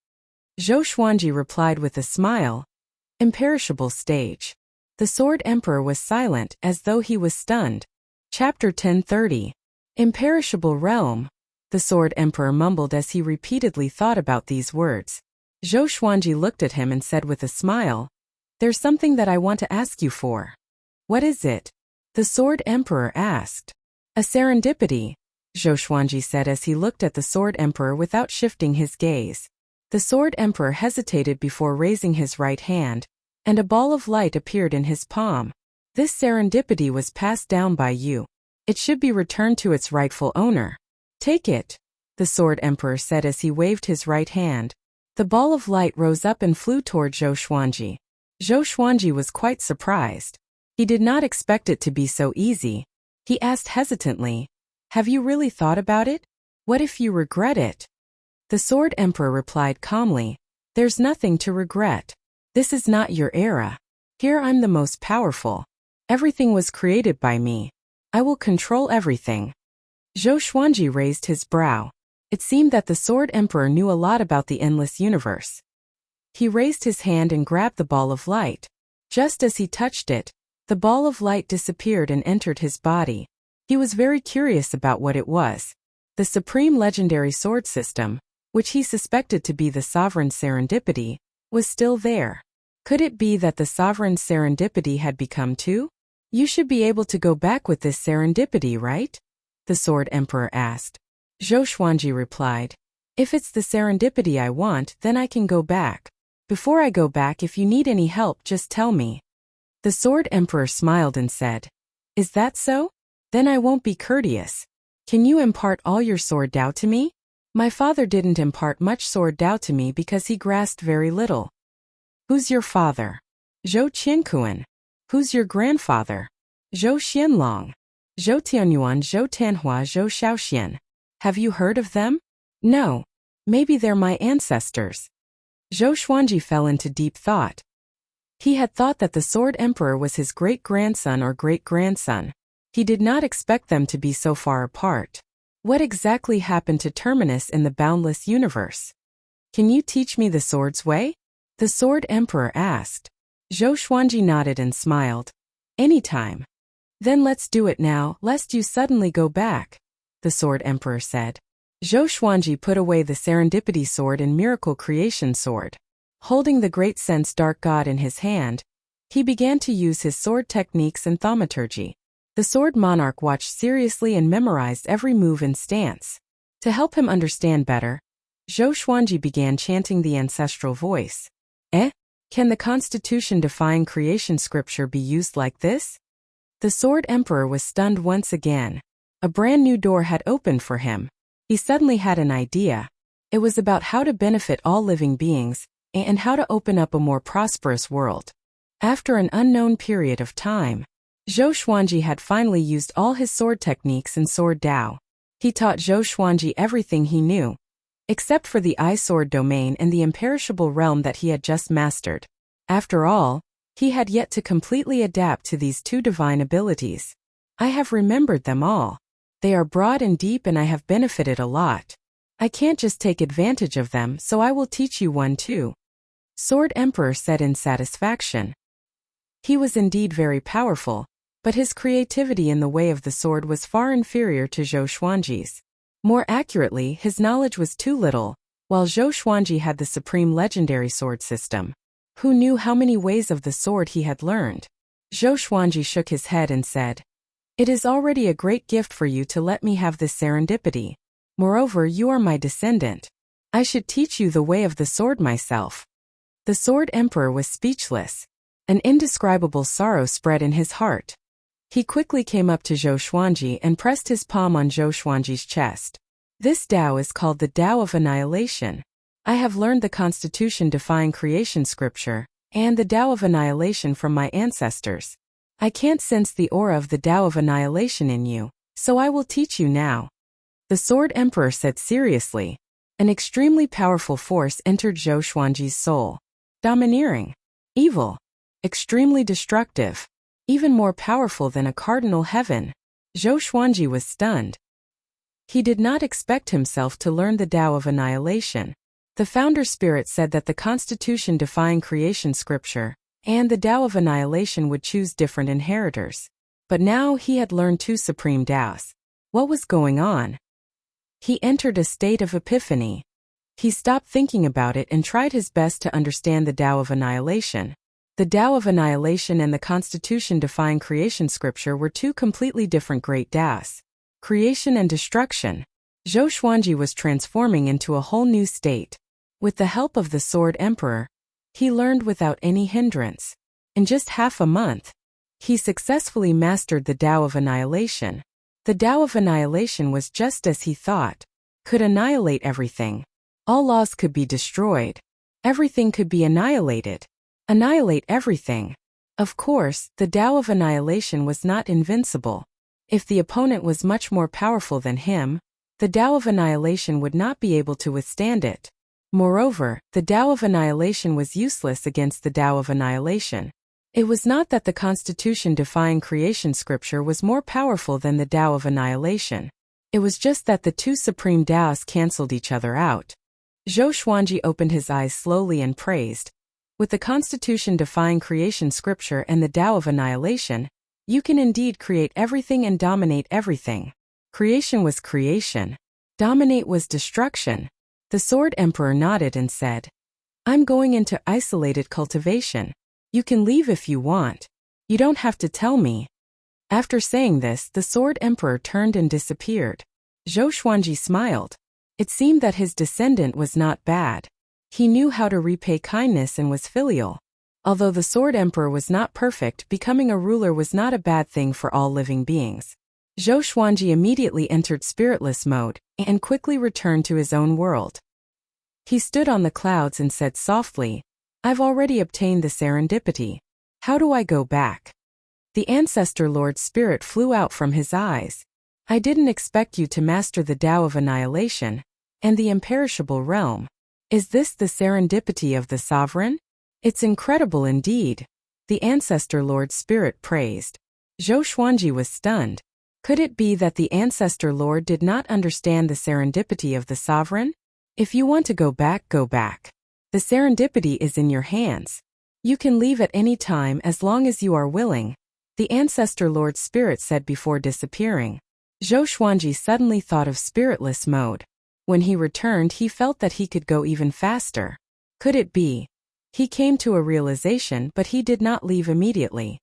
Zhou Xuanji replied with a smile, "Imperishable stage." The Sword Emperor was silent as though he was stunned. Chapter 1030. Imperishable Realm. The Sword Emperor mumbled as he repeatedly thought about these words. Zhou Xuanji looked at him and said with a smile, "There's something that I want to ask you for." "What is it?" the Sword Emperor asked. "A serendipity," Zhou Xuanji said as he looked at the Sword Emperor without shifting his gaze. The Sword Emperor hesitated before raising his right hand, and a ball of light appeared in his palm. "This serendipity was passed down by you. It should be returned to its rightful owner. Take it," the Sword Emperor said as he waved his right hand. The ball of light rose up and flew toward Zhou Xuanji. Zhou Xuanji was quite surprised. He did not expect it to be so easy. He asked hesitantly, "Have you really thought about it? What if you regret it?" The Sword Emperor replied calmly, "There's nothing to regret. This is not your era. Here I'm the most powerful. Everything was created by me. I will control everything." Zhou Xuanji raised his brow. It seemed that the Sword Emperor knew a lot about the endless universe. He raised his hand and grabbed the ball of light. Just as he touched it, the ball of light disappeared and entered his body. He was very curious about what it was. The Supreme Legendary Sword System, which he suspected to be the Sovereign Serendipity, was still there. Could it be that the Sovereign Serendipity had become two? "You should be able to go back with this serendipity, right?" the Sword Emperor asked. Zhou Xuanji replied, "If it's the serendipity I want, then I can go back. Before I go back, if you need any help, just tell me." The Sword Emperor smiled and said, "Is that so? Then I won't be courteous. Can you impart all your sword Dao to me? My father didn't impart much sword Dao to me because he grasped very little." "Who's your father?" "Zhou Qiankuan." "Who's your grandfather?" "Zhou Xianlong." "Zhou Tianyuan, Zhou Tanhua, Zhou Shaoxian." "Have you heard of them?" "No. Maybe they're my ancestors." Zhou Xuanji fell into deep thought. He had thought that the Sword Emperor was his great-grandson or great-grandson. He did not expect them to be so far apart. What exactly happened to Terminus in the boundless universe? "Can you teach me the sword's way?" the Sword Emperor asked. Zhou Xuanji nodded and smiled. "Anytime." "Then let's do it now, lest you suddenly go back," the Sword Emperor said. Zhou Xuanji put away the Serendipity Sword and Miracle Creation Sword. Holding the Great Sense Dark God in his hand, he began to use his sword techniques and thaumaturgy. The Sword Monarch watched seriously and memorized every move and stance. To help him understand better, Zhou Xuanji began chanting the ancestral voice. Can the Constitution-defying creation scripture be used like this?" The Sword Emperor was stunned once again. A brand new door had opened for him. He suddenly had an idea. It was about how to benefit all living beings, and how to open up a more prosperous world. After an unknown period of time, Zhou Xuanji had finally used all his sword techniques and sword Dao. He taught Zhou Xuanji everything he knew, except for the I-Sword domain and the imperishable realm that he had just mastered. After all, he had yet to completely adapt to these two divine abilities. "I have remembered them all. They are broad and deep and I have benefited a lot. I can't just take advantage of them, so I will teach you one too," Sword Emperor said in satisfaction. He was indeed very powerful, but his creativity in the way of the sword was far inferior to Zhou Xuanji's. More accurately, his knowledge was too little, while Zhou Xuanji had the supreme legendary sword system. Who knew how many ways of the sword he had learned? Zhou Xuanji shook his head and said, "It is already a great gift for you to let me have this serendipity. Moreover, you are my descendant. I should teach you the way of the sword myself." The Sword Emperor was speechless. An indescribable sorrow spread in his heart. He quickly came up to Zhou Xuanji and pressed his palm on Zhou Xuanji's chest. "This Tao is called the Tao of Annihilation. I have learned the Constitution-defying creation scripture, and the Tao of Annihilation from my ancestors. I can't sense the aura of the Tao of Annihilation in you, so I will teach you now," the Sword Emperor said seriously. An extremely powerful force entered Zhou Xuanji's soul. Domineering. Evil. Extremely destructive. even more powerful than a cardinal heaven. Zhou Xuanji was stunned. He did not expect himself to learn the Tao of Annihilation. The founder spirit said that the Constitution-defying creation scripture and the Tao of Annihilation would choose different inheritors. But now he had learned two supreme Taos. What was going on? He entered a state of epiphany. He stopped thinking about it and tried his best to understand the Tao of Annihilation. The Tao of Annihilation and the Constitution-defying creation scripture were two completely different great Taos. Creation and destruction. Zhou Xuanji was transforming into a whole new state. With the help of the Sword Emperor, he learned without any hindrance. In just half a month, he successfully mastered the Tao of Annihilation. The Tao of Annihilation was just as he thought. Could annihilate everything. All laws could be destroyed. Everything could be annihilated. Annihilate everything. Of course, the Tao of Annihilation was not invincible. If the opponent was much more powerful than him, the Tao of Annihilation would not be able to withstand it. Moreover, the Tao of Annihilation was useless against the Tao of Annihilation. It was not that the Constitution-defying creation scripture was more powerful than the Tao of Annihilation. It was just that the two supreme Taos cancelled each other out. Zhou Xuanji opened his eyes slowly and praised. With the Constitution-defying creation scripture and the Tao of Annihilation, you can indeed create everything and dominate everything. Creation was creation. Dominate was destruction. The Sword Emperor nodded and said, I'm going into isolated cultivation. You can leave if you want. You don't have to tell me. After saying this, the Sword Emperor turned and disappeared. Zhou Xuanji smiled. It seemed that his descendant was not bad. He knew how to repay kindness and was filial. Although the Sword Emperor was not perfect, becoming a ruler was not a bad thing for all living beings. Zhou Xuanji immediately entered spiritless mode and quickly returned to his own world. He stood on the clouds and said softly, I've already obtained the serendipity. How do I go back? The Ancestor Lord Spirit flew out from his eyes. I didn't expect you to master the Tao of Annihilation and the imperishable realm. Is this the serendipity of the Sovereign? It's incredible indeed. The Ancestor Lord Spirit praised. Zhou Xuanji was stunned. Could it be that the Ancestor Lord did not understand the serendipity of the Sovereign? If you want to go back, go back. The serendipity is in your hands. You can leave at any time as long as you are willing, the Ancestor Lord Spirit said before disappearing. Zhou Xuanji suddenly thought of spiritless mode. When he returned, he felt that he could go even faster. Could it be? He came to a realization, but he did not leave immediately.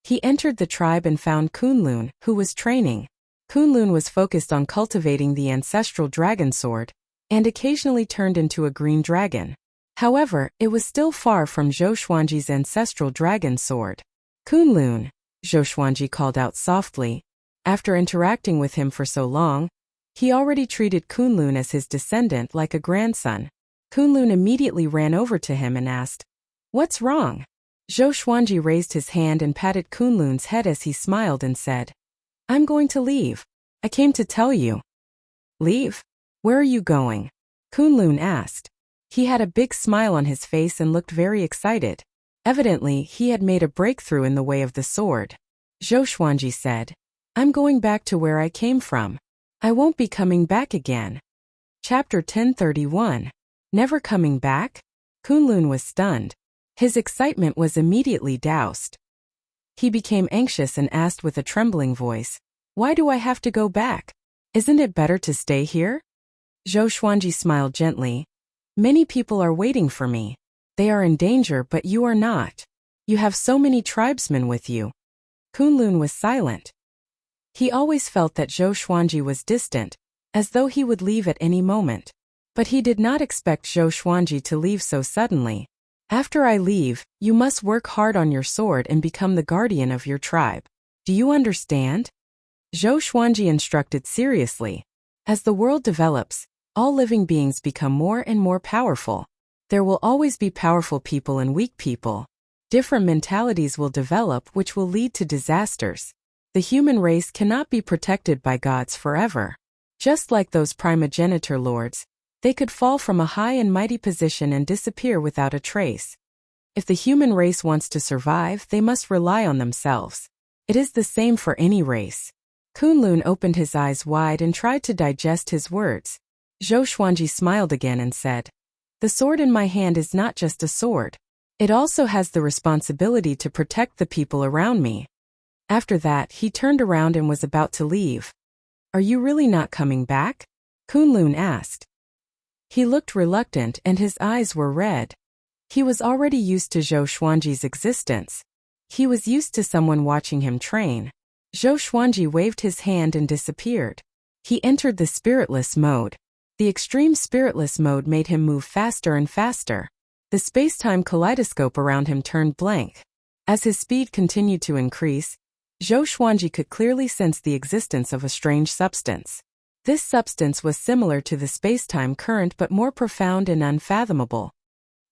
He entered the tribe and found Kunlun, who was training. Kunlun was focused on cultivating the ancestral dragon sword, and occasionally turned into a green dragon. However, it was still far from Zhou Xuanji's ancestral dragon sword. Kunlun, Zhou Xuanji called out softly. After interacting with him for so long, he already treated Kunlun as his descendant like a grandson. Kunlun immediately ran over to him and asked, What's wrong? Zhou Xuanji raised his hand and patted Kunlun's head as he smiled and said, I'm going to leave. I came to tell you. Leave? Where are you going? Kunlun asked. He had a big smile on his face and looked very excited. Evidently, he had made a breakthrough in the way of the sword. Zhou Xuanji said, I'm going back to where I came from. I won't be coming back again. Chapter 1031. Never coming back? Kunlun was stunned. His excitement was immediately doused. He became anxious and asked with a trembling voice, Why do I have to go back? Isn't it better to stay here? Zhou Xuanji smiled gently. Many people are waiting for me. They are in danger, but you are not. You have so many tribesmen with you. Kunlun was silent. He always felt that Zhou Xuanji was distant, as though he would leave at any moment. But he did not expect Zhou Xuanji to leave so suddenly. After I leave, you must work hard on your sword and become the guardian of your tribe. Do you understand? Zhou Xuanji instructed seriously. As the world develops, all living beings become more and more powerful. There will always be powerful people and weak people. Different mentalities will develop, which will lead to disasters. The human race cannot be protected by gods forever. Just like those primogeniture lords, they could fall from a high and mighty position and disappear without a trace. If the human race wants to survive, they must rely on themselves. It is the same for any race. Kunlun opened his eyes wide and tried to digest his words. Zhou Xuanji smiled again and said, "The sword in my hand is not just a sword. It also has the responsibility to protect the people around me." After that, he turned around and was about to leave. "Are you really not coming back?" Kunlun asked. He looked reluctant and his eyes were red. He was already used to Zhou Xuanji's existence. He was used to someone watching him train. Zhou Xuanji waved his hand and disappeared. He entered the spiritless mode. The extreme spiritless mode made him move faster and faster. The space-time kaleidoscope around him turned blank. As his speed continued to increase, Zhou Xuanji could clearly sense the existence of a strange substance. This substance was similar to the space-time current but more profound and unfathomable.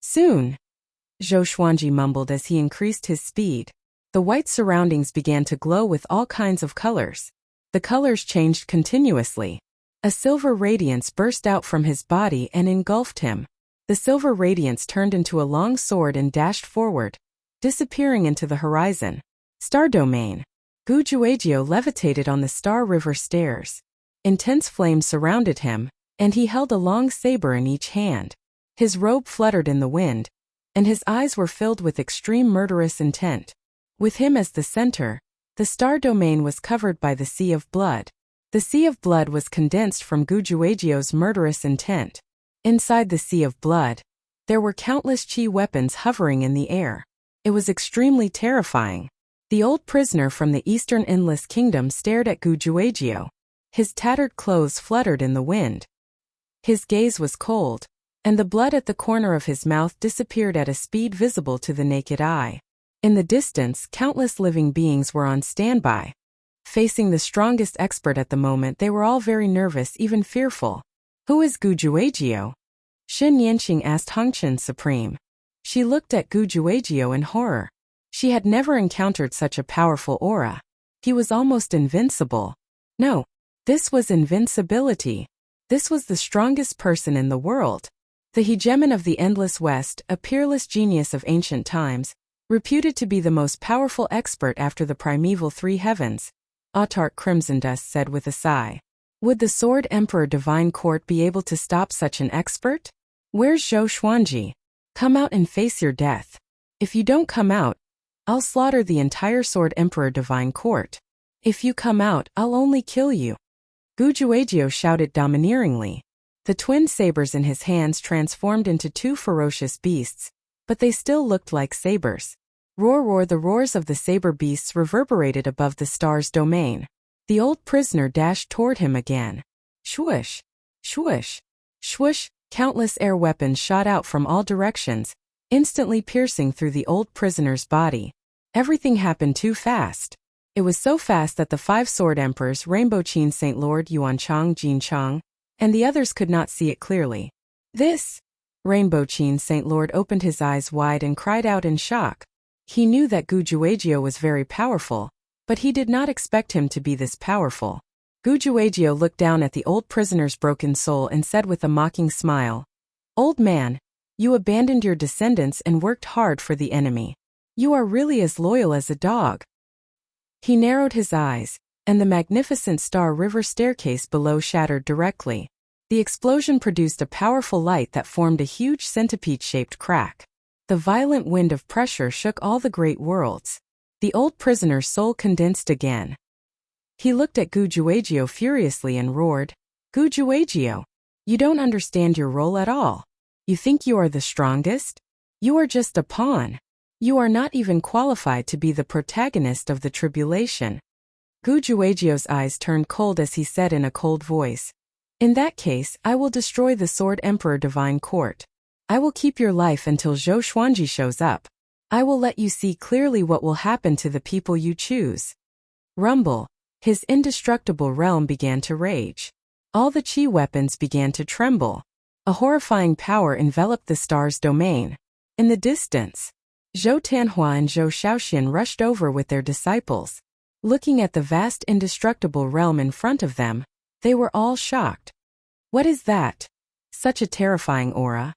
"Soon," Zhou Xuanji mumbled as he increased his speed. The white surroundings began to glow with all kinds of colors. The colors changed continuously. A silver radiance burst out from his body and engulfed him. The silver radiance turned into a long sword and dashed forward, disappearing into the horizon. Star domain. Gu Juejiu levitated on the Star River stairs. Intense flames surrounded him, and he held a long saber in each hand. His robe fluttered in the wind, and his eyes were filled with extreme murderous intent. With him as the center, the star domain was covered by the sea of blood. The sea of blood was condensed from Gu Juejiu's murderous intent. Inside the sea of blood, there were countless chi weapons hovering in the air. It was extremely terrifying. The old prisoner from the Eastern Endless Kingdom stared at Gu Juejiu. His tattered clothes fluttered in the wind. His gaze was cold, and the blood at the corner of his mouth disappeared at a speed visible to the naked eye. In the distance, countless living beings were on standby. Facing the strongest expert at the moment, they were all very nervous, even fearful. "Who is Gu Juejiu?" Xin Yanqing asked Hongchen Supreme. She looked at Gu Juejiu in horror. She had never encountered such a powerful aura. He was almost invincible. No, this was invincibility. This was the strongest person in the world. The hegemon of the Endless West, a peerless genius of ancient times, reputed to be the most powerful expert after the primeval three heavens, Autarch Crimson Dust said with a sigh. Would the Sword Emperor Divine Court be able to stop such an expert? "Where's Zhou Xuanji? Come out and face your death. If you don't come out, I'll slaughter the entire Sword Emperor Divine Court. If you come out, I'll only kill you." Gu Juejiu shouted domineeringly. The twin sabers in his hands transformed into two ferocious beasts, but they still looked like sabers. Roar, roar! The roars of the saber beasts reverberated above the star's domain. The old prisoner dashed toward him again. Swoosh! Swoosh! Swoosh! Countless air weapons shot out from all directions, instantly piercing through the old prisoner's body. Everything happened too fast. It was so fast that the five sword emperors, Rainbow Qin Saint Lord Yuanchang Jinchang, and the others could not see it clearly. "This!" Rainbow Qin Saint Lord opened his eyes wide and cried out in shock. He knew that Gu Juejiu was very powerful, but he did not expect him to be this powerful. Gu Juejiu looked down at the old prisoner's broken soul and said with a mocking smile, "Old man, you abandoned your descendants and worked hard for the enemy. You are really as loyal as a dog." He narrowed his eyes, and the magnificent Star River staircase below shattered directly. The explosion produced a powerful light that formed a huge centipede-shaped crack. The violent wind of pressure shook all the great worlds. The old prisoner's soul condensed again. He looked at Gu Juejiu furiously and roared, "Gu Juejiu, you don't understand your role at all. You think you are the strongest? You are just a pawn. You are not even qualified to be the protagonist of the tribulation." Gu Juejiu's eyes turned cold as he said in a cold voice, "In that case, I will destroy the Sword Emperor Divine Court. I will keep your life until Zhou Xuanji shows up. I will let you see clearly what will happen to the people you choose." Rumble. His indestructible realm began to rage. All the chi weapons began to tremble. A horrifying power enveloped the star's domain. In the distance, Zhou Tianhua and Zhou Shaoxian rushed over with their disciples. Looking at the vast indestructible realm in front of them, they were all shocked. "What is that? Such a terrifying aura.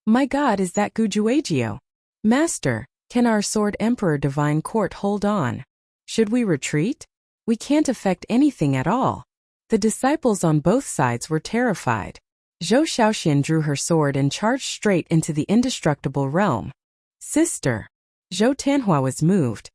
My God, is that Gu Juejiu?" Master, can our Sword Emperor Divine Court hold on? Should we retreat? We can't affect anything at all. The disciples on both sides were terrified. Zhou Xiaoxian drew her sword and charged straight into the indestructible realm. Sister! Zhou Tanhua was moved.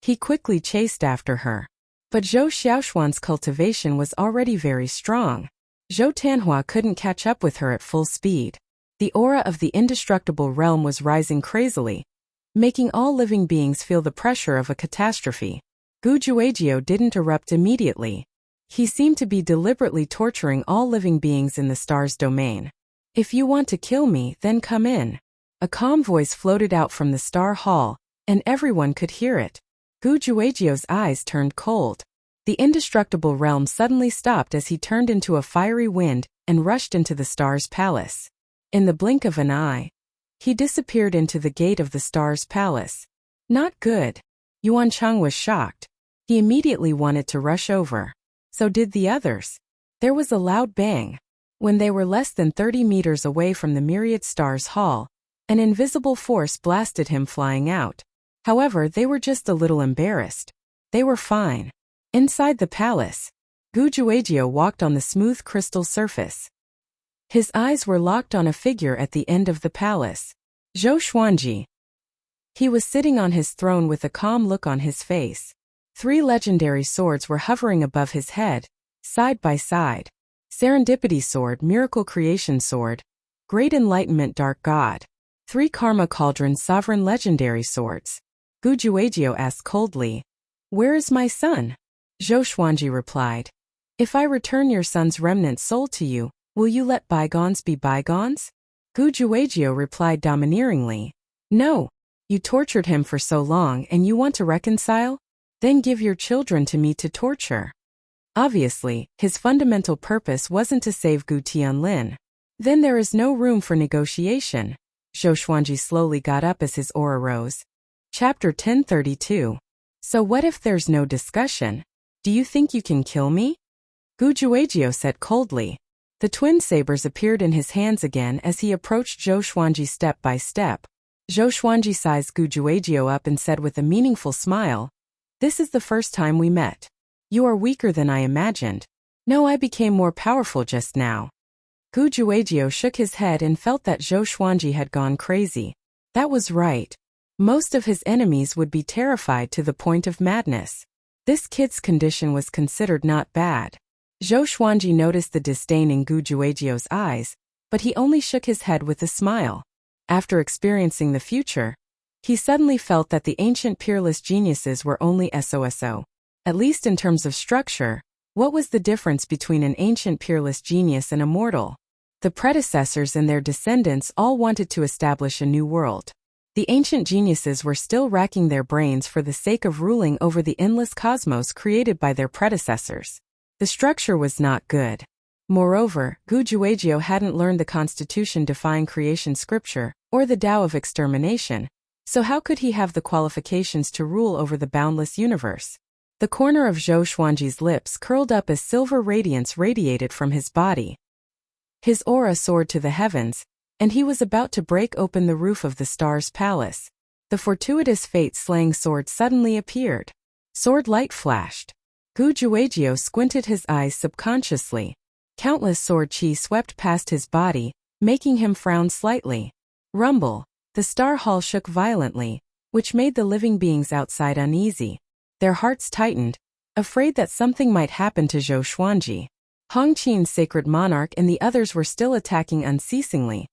He quickly chased after her. But Zhou Xiaoxuan's cultivation was already very strong. Zhou Tanhua couldn't catch up with her at full speed. The aura of the indestructible realm was rising crazily, making all living beings feel the pressure of a catastrophe. Gu Juejiu didn't erupt immediately. He seemed to be deliberately torturing all living beings in the star's domain. If you want to kill me, then come in. A calm voice floated out from the star hall, and everyone could hear it. Gu Juejiu's eyes turned cold. The indestructible realm suddenly stopped as he turned into a fiery wind and rushed into the star's palace. In the blink of an eye, he disappeared into the gate of the star's palace. Not good. Yuan Cheng was shocked. He immediately wanted to rush over. So did the others. There was a loud bang. When they were less than 30 meters away from the myriad stars hall, an invisible force blasted him flying out. However, they were just a little embarrassed. They were fine. Inside the palace, Gu Juejiu walked on the smooth crystal surface. His eyes were locked on a figure at the end of the palace. Zhou Xuanji. He was sitting on his throne with a calm look on his face. 3 legendary swords were hovering above his head, side by side. Serendipity Sword, Miracle Creation Sword, Great Enlightenment Dark God. 3 Karma Cauldron Sovereign Legendary Swords. Gu Juejiu asked coldly, "Where is my son?" Zhou Xuanji replied, "If I return your son's remnant soul to you, will you let bygones be bygones?" Gu Juejiu replied domineeringly, "No. You tortured him for so long and you want to reconcile? Then give your children to me to torture." Obviously, his fundamental purpose wasn't to save Gu Tianlin. Then there is no room for negotiation. Zhou Xuanji slowly got up as his aura rose. Chapter 1032. So what if there's no discussion? Do you think you can kill me? Gu Juejiu said coldly. The twin sabers appeared in his hands again as he approached Zhou Xuanji step by step. Zhou Xuanji sized Gu Juejiu up and said with a meaningful smile, "This is the first time we met. You are weaker than I imagined. No, I became more powerful just now." Gu Juejiu shook his head and felt that Zhou Xuanji had gone crazy. That was right. Most of his enemies would be terrified to the point of madness. This kid's condition was considered not bad. Zhou Xuanji noticed the disdain in Gu Juejiu's eyes, but he only shook his head with a smile. After experiencing the future, he suddenly felt that the ancient peerless geniuses were only SOSO. At least in terms of structure, what was the difference between an ancient peerless genius and a mortal? The predecessors and their descendants all wanted to establish a new world. The ancient geniuses were still racking their brains for the sake of ruling over the endless cosmos created by their predecessors. The structure was not good. Moreover, Gu Juejiu hadn't learned the constitution-defying creation scripture, or the Tao of extermination, so how could he have the qualifications to rule over the boundless universe? The corner of Zhou Xuanji's lips curled up as silver radiance radiated from his body. His aura soared to the heavens, and he was about to break open the roof of the star's palace. The fortuitous fate-slaying sword suddenly appeared. Sword light flashed. Gu Juejiu squinted his eyes subconsciously. Countless sword chi swept past his body, making him frown slightly. Rumble. The star hall shook violently, which made the living beings outside uneasy. Their hearts tightened, afraid that something might happen to Zhou Xuanji. Hongqin's sacred monarch and the others were still attacking unceasingly,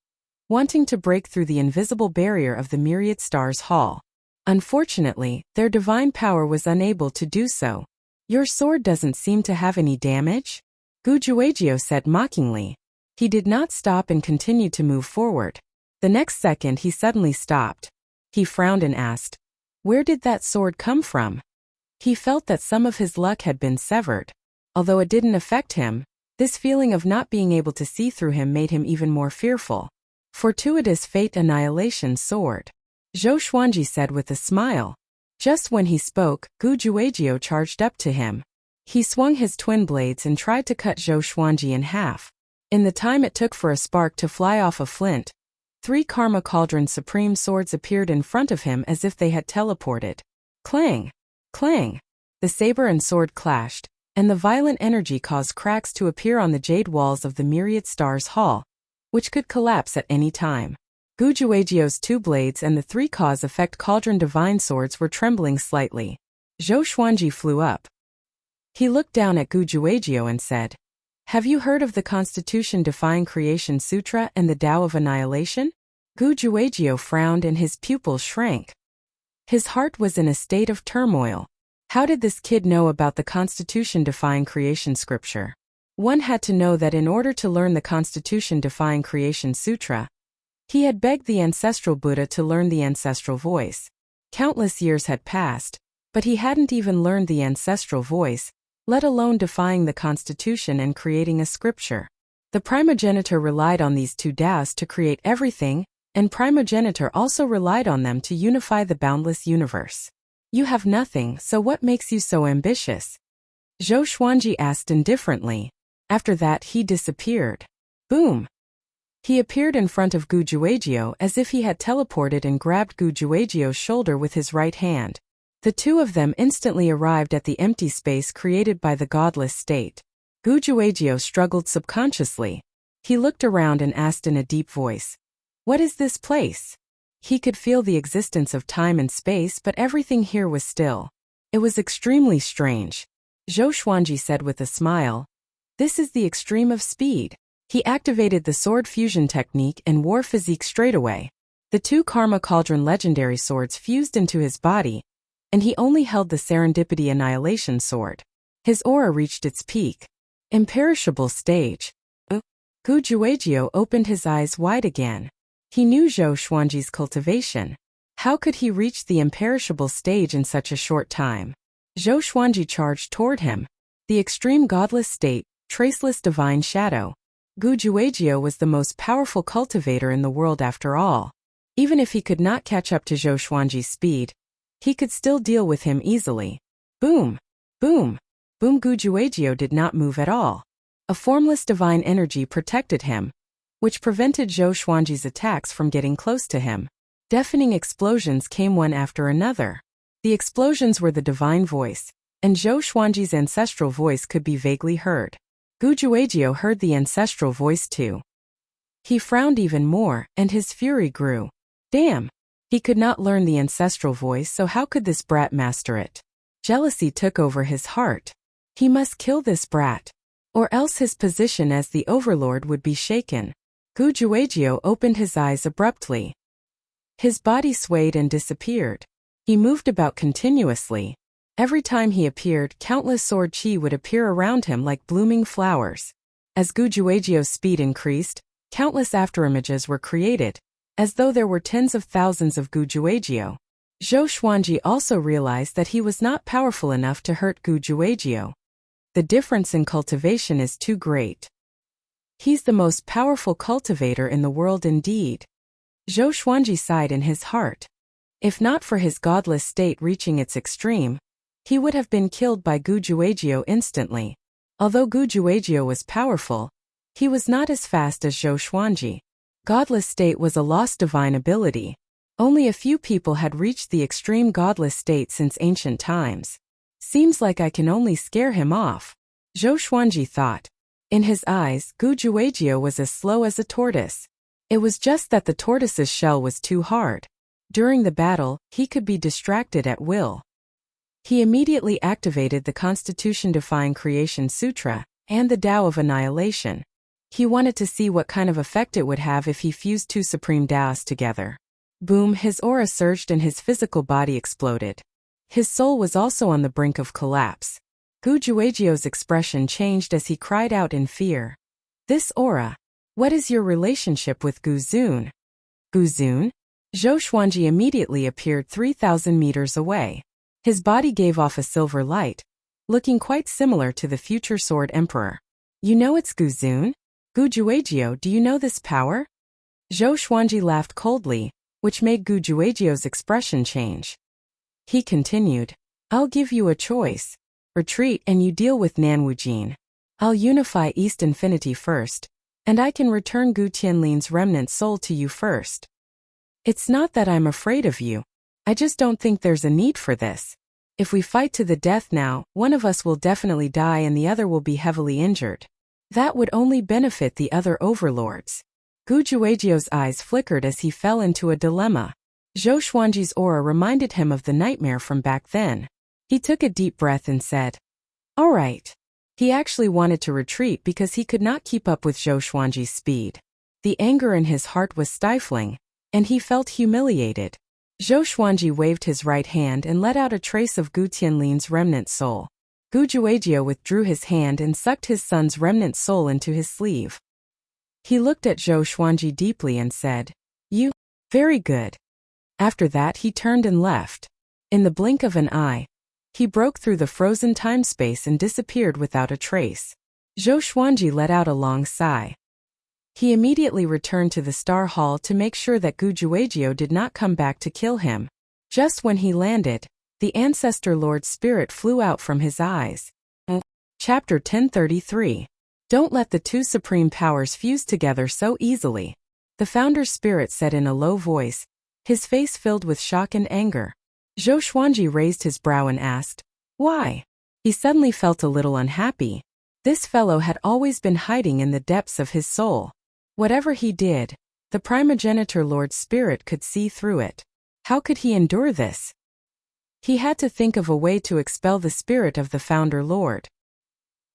wanting to break through the invisible barrier of the myriad stars hall. Unfortunately, their divine power was unable to do so. "Your sword doesn't seem to have any damage?" Gu Juejiu said mockingly. He did not stop and continued to move forward. The next second he suddenly stopped. He frowned and asked, "Where did that sword come from?" He felt that some of his luck had been severed. Although it didn't affect him, this feeling of not being able to see through him made him even more fearful. "Fortuitous fate annihilation sword," Zhou Xuanji said with a smile. Just when he spoke, Gu Juejiu charged up to him. He swung his twin blades and tried to cut Zhou Xuanji in half. In the time it took for a spark to fly off a flint, 3 Karma Cauldron Supreme Swords appeared in front of him as if they had teleported. Clang! Clang! The saber and sword clashed, and the violent energy caused cracks to appear on the jade walls of the Myriad Stars Hall, which could collapse at any time. Gujuegio's 2 blades and the 3 cause effect Cauldron Divine Swords were trembling slightly. Zhou Xuanji flew up. He looked down at Gujuegio and said, "Have you heard of the Constitution Defying Creation Sutra and the Tao of Annihilation?" Gujuegio frowned and his pupils shrank. His heart was in a state of turmoil. How did this kid know about the Constitution Defying Creation scripture? One had to know that in order to learn the Constitution Defying Creation Sutra, he had begged the ancestral Buddha to learn the ancestral voice. Countless years had passed, but he hadn't even learned the ancestral voice, let alone defying the Constitution and creating a scripture. The primogenitor relied on these 2 Taos to create everything, and primogenitor also relied on them to unify the boundless universe. You have nothing, so what makes you so ambitious? Zhou Xuanji asked indifferently. After that he disappeared. Boom! He appeared in front of Gujuegio as if he had teleported and grabbed Gujuegio's shoulder with his right hand. The 2 of them instantly arrived at the empty space created by the godless state. Gujuegio struggled subconsciously. He looked around and asked in a deep voice, "What is this place?" He could feel the existence of time and space, but everything here was still. It was extremely strange. Zhou Xuanji said with a smile, "This is the extreme of speed." He activated the sword fusion technique and war physique straightaway. The 2 Karma Cauldron legendary swords fused into his body, and he only held the Serendipity Annihilation sword. His aura reached its peak. Imperishable stage. Gujuegio opened his eyes wide again. He knew Zhou Xuanji's cultivation. How could he reach the imperishable stage in such a short time? Zhou Xuanji charged toward him. The extreme godless state, traceless divine shadow. Gujuegio was the most powerful cultivator in the world after all. Even if he could not catch up to Zhou Xuanji's speed, he could still deal with him easily. Boom! Boom! Boom! Gujuegio did not move at all. A formless divine energy protected him, which prevented Zhou Xuanji's attacks from getting close to him. Deafening explosions came one after another. The explosions were the divine voice, and Zhou Xuanji's ancestral voice could be vaguely heard. Gujuegio heard the ancestral voice too. He frowned even more, and his fury grew. Damn! He could not learn the ancestral voice, so how could this brat master it? Jealousy took over his heart. He must kill this brat, or else his position as the overlord would be shaken. Gujuegio opened his eyes abruptly. His body swayed and disappeared. He moved about continuously. Every time he appeared, countless sword chi would appear around him like blooming flowers. As Gujuegio's speed increased, countless afterimages were created, as though there were tens of thousands of Gujuegio. Zhou Xuanji also realized that he was not powerful enough to hurt Gujuegio. The difference in cultivation is too great. He's the most powerful cultivator in the world indeed. Zhou Xuanji sighed in his heart. If not for his godless state reaching its extreme, he would have been killed by Gujuegio instantly. Although Gujuegio was powerful, he was not as fast as Zhou Xuanji. Godless state was a lost divine ability. Only a few people had reached the extreme godless state since ancient times. Seems like I can only scare him off, Zhou Xuanji thought. In his eyes, Gujuegio was as slow as a tortoise. It was just that the tortoise's shell was too hard. During the battle, he could be distracted at will. He immediately activated the Constitution Defying Creation Sutra and the Tao of Annihilation. He wanted to see what kind of effect it would have if he fused 2 supreme Taos together. Boom! His aura surged and his physical body exploded. His soul was also on the brink of collapse. Gujuegio's expression changed as he cried out in fear. This aura. What is your relationship with Guzun? Guzun? Zhou Xuanji immediately appeared 3,000 meters away. His body gave off a silver light, looking quite similar to the future Sword Emperor. You know it's Guzun? Gujuegio, do you know this power? Zhou Xuanji laughed coldly, which made Gujuegio's expression change. He continued, I'll give you a choice. Retreat and you deal with Nanwujin. I'll unify East Infinity first, and I can return Gu Tianlin's remnant soul to you first. It's not that I'm afraid of you. I just don't think there's a need for this. If we fight to the death now, one of us will definitely die and the other will be heavily injured. That would only benefit the other overlords. Gu Juejiu's eyes flickered as he fell into a dilemma. Zhou Xuanji's aura reminded him of the nightmare from back then. He took a deep breath and said, "All right." He actually wanted to retreat because he could not keep up with Zhou Xuanji's speed. The anger in his heart was stifling, and he felt humiliated. Zhou Xuanji waved his right hand and let out a trace of Gu Tianlin's remnant soul. Gu Juejiu withdrew his hand and sucked his son's remnant soul into his sleeve. He looked at Zhou Xuanji deeply and said, "You? Very good." After that he turned and left. In the blink of an eye, he broke through the frozen time-space and disappeared without a trace. Zhou Xuanji let out a long sigh. He immediately returned to the Star Hall to make sure that Gu Juejiu did not come back to kill him. Just when he landed, the Ancestor Lord Spirit flew out from his eyes. Chapter 1033. Don't let the two supreme powers fuse together so easily. The Founder's Spirit said in a low voice, his face filled with shock and anger. Zhou Xuanji raised his brow and asked, "Why?" He suddenly felt a little unhappy. This fellow had always been hiding in the depths of his soul. Whatever he did, the Primogenitor Lord Spirit could see through it. How could he endure this? He had to think of a way to expel the spirit of the Founder Lord.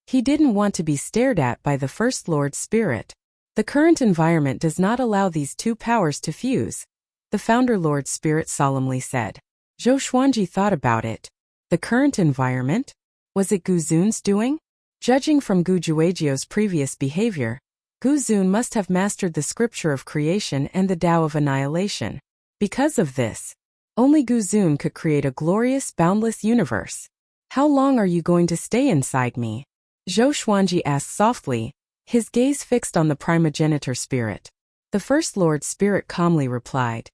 He didn't want to be stared at by the First Lord Spirit. The current environment does not allow these two powers to fuse, the Founder Lord Spirit solemnly said. Zhou Xuanji thought about it. The current environment? Was it Gu Zun's doing? Judging from Gu Juejiu's previous behavior, Gu Zun must have mastered the scripture of creation and the Tao of annihilation. Because of this, only Gu Zun could create a glorious, boundless universe. How long are you going to stay inside me? Zhou Xuanji asked softly, his gaze fixed on the Primogenitor Spirit. The First Lord Spirit calmly replied,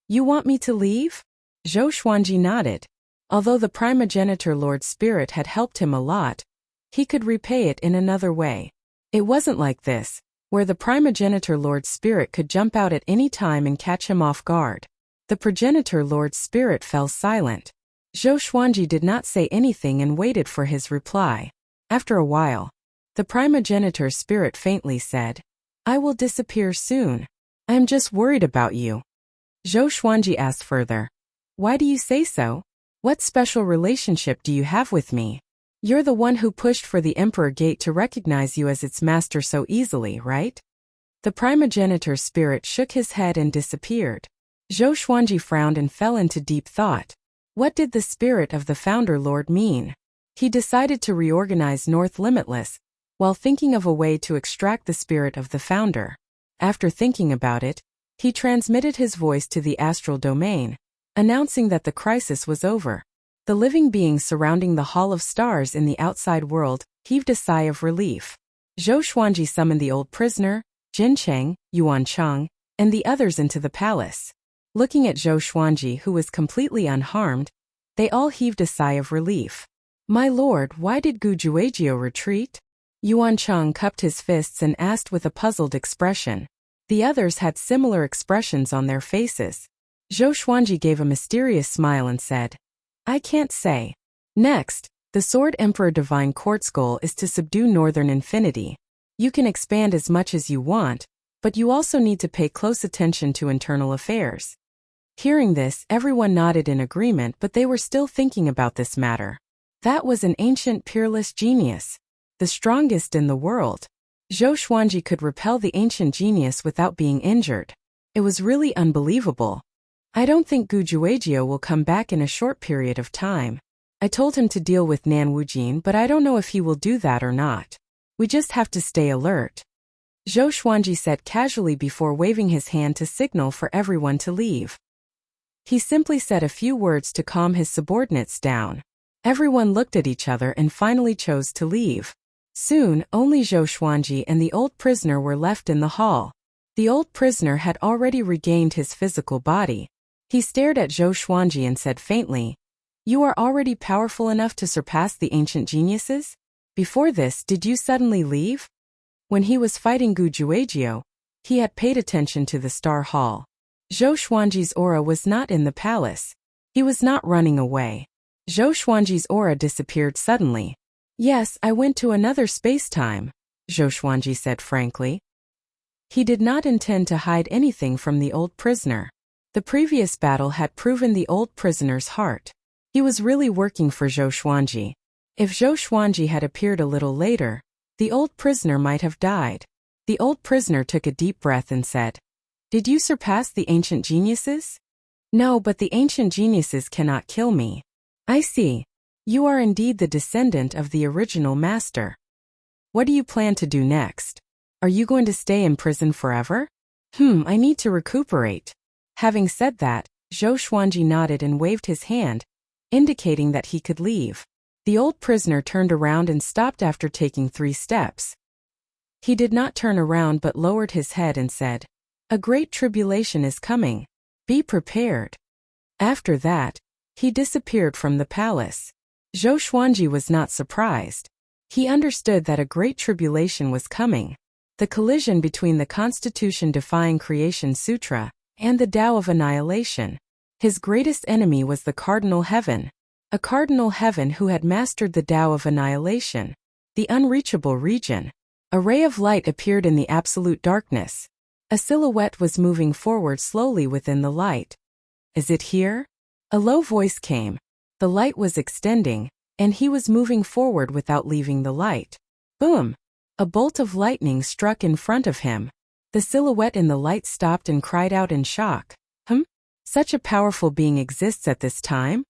"You want me to leave?" Zhou Xuanji nodded. Although the Primogenitor Lord Spirit had helped him a lot, he could repay it in another way. It wasn't like this, where the Primogenitor Lord Spirit could jump out at any time and catch him off guard. The Progenitor Lord Spirit fell silent. Zhou Xuanji did not say anything and waited for his reply. After a while, the Primogenitor Spirit faintly said, "I will disappear soon. I am just worried about you." Zhou Xuanji asked further, "Why do you say so? What special relationship do you have with me? You're the one who pushed for the Emperor Gate to recognize you as its master so easily, right?" The Primogenitor Spirit shook his head and disappeared. Zhou Xuanji frowned and fell into deep thought. What did the spirit of the Founder Lord mean? He decided to reorganize North Limitless, while thinking of a way to extract the spirit of the Founder. After thinking about it, he transmitted his voice to the astral domain, announcing that the crisis was over. The living beings surrounding the Hall of Stars in the outside world heaved a sigh of relief. Zhou Xuanji summoned the old prisoner, Jin Cheng, Yuan Cheng, and the others into the palace. Looking at Zhou Xuanji, who was completely unharmed, they all heaved a sigh of relief. "My lord, why did Gu Juejiu retreat?" Yuan Cheng cupped his fists and asked with a puzzled expression. The others had similar expressions on their faces. Zhou Xuanji gave a mysterious smile and said, "I can't say." Next, the Sword Emperor Divine Court's goal is to subdue Northern Infinity. You can expand as much as you want, but you also need to pay close attention to internal affairs. Hearing this, everyone nodded in agreement, but they were still thinking about this matter. That was an ancient peerless genius, the strongest in the world. Zhou Xuanji could repel the ancient genius without being injured. It was really unbelievable. I don't think Gu Juejiu will come back in a short period of time. I told him to deal with Nan Wujin, but I don't know if he will do that or not. We just have to stay alert. Zhou Xuanji said casually before waving his hand to signal for everyone to leave. He simply said a few words to calm his subordinates down. Everyone looked at each other and finally chose to leave. Soon, only Zhou Xuanji and the old prisoner were left in the hall. The old prisoner had already regained his physical body. He stared at Zhou Xuanji and said faintly, "You are already powerful enough to surpass the ancient geniuses? Before this, did you suddenly leave?" When he was fighting Gu Juejiao, he had paid attention to the Star Hall. Zhou Xuanji's aura was not in the palace. He was not running away. Zhou Xuanji's aura disappeared suddenly. Yes, I went to another space-time, Zhou Xuanji said frankly. He did not intend to hide anything from the old prisoner. The previous battle had proven the old prisoner's heart. He was really working for Zhou Xuanji. If Zhou Xuanji had appeared a little later, the old prisoner might have died. The old prisoner took a deep breath and said, "Did you surpass the ancient geniuses?" "No, but the ancient geniuses cannot kill me." "I see. You are indeed the descendant of the original master. What do you plan to do next? Are you going to stay in prison forever?" I need to recuperate." Having said that, Zhou Xuanji nodded and waved his hand, indicating that he could leave. The old prisoner turned around and stopped after taking 3 steps. He did not turn around but lowered his head and said, "A great tribulation is coming. Be prepared." After that, he disappeared from the palace. Zhou Xuanji was not surprised. He understood that a great tribulation was coming. The collision between the Constitution-defying Creation Sutra and the Tao of Annihilation. His greatest enemy was the Cardinal Heaven. A Cardinal Heaven who had mastered the Tao of Annihilation, the unreachable region. A ray of light appeared in the absolute darkness. A silhouette was moving forward slowly within the light. "Is it here?" A low voice came. The light was extending, and he was moving forward without leaving the light. Boom! A bolt of lightning struck in front of him. The silhouette in the light stopped and cried out in shock. Such a powerful being exists at this time?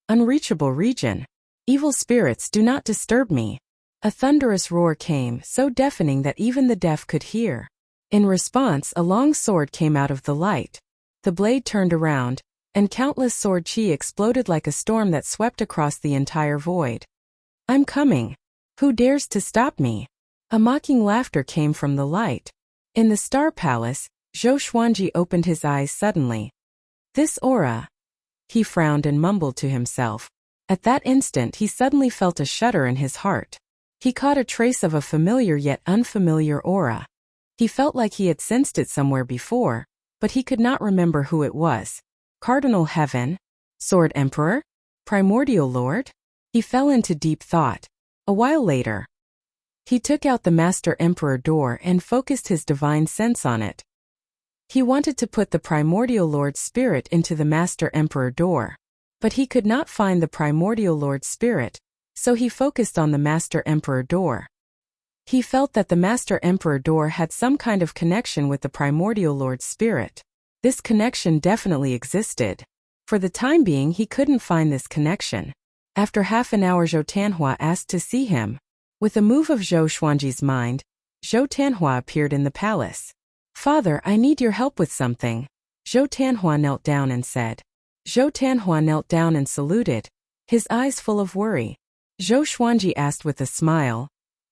Unreachable region. Evil spirits, do not disturb me. A thunderous roar came, so deafening that even the deaf could hear. In response, a long sword came out of the light. The blade turned around, and countless sword chi exploded like a storm that swept across the entire void. "I'm coming. Who dares to stop me?" A mocking laughter came from the light. In the Star Palace, Zhou Xuanji opened his eyes suddenly. "This aura." He frowned and mumbled to himself. At that instant he suddenly felt a shudder in his heart. He caught a trace of a familiar yet unfamiliar aura. He felt like he had sensed it somewhere before, but he could not remember who it was. Cardinal Heaven? Sword Emperor? Primordial Lord? He fell into deep thought. A while later, he took out the Master Emperor door and focused his divine sense on it. He wanted to put the Primordial Lord's spirit into the Master Emperor door, but he could not find the Primordial Lord's spirit, so he focused on the Master Emperor door. He felt that the Master Emperor door had some kind of connection with the Primordial Lord's spirit. This connection definitely existed. For the time being he couldn't find this connection. After half an hour Zhou Tanhua asked to see him. With a move of Zhou Xuanji's mind, Zhou Tanhua appeared in the palace. "Father, I need your help with something." Zhou Tanhua knelt down and said. Zhou Tanhua knelt down and saluted, his eyes full of worry. Zhou Xuanji asked with a smile,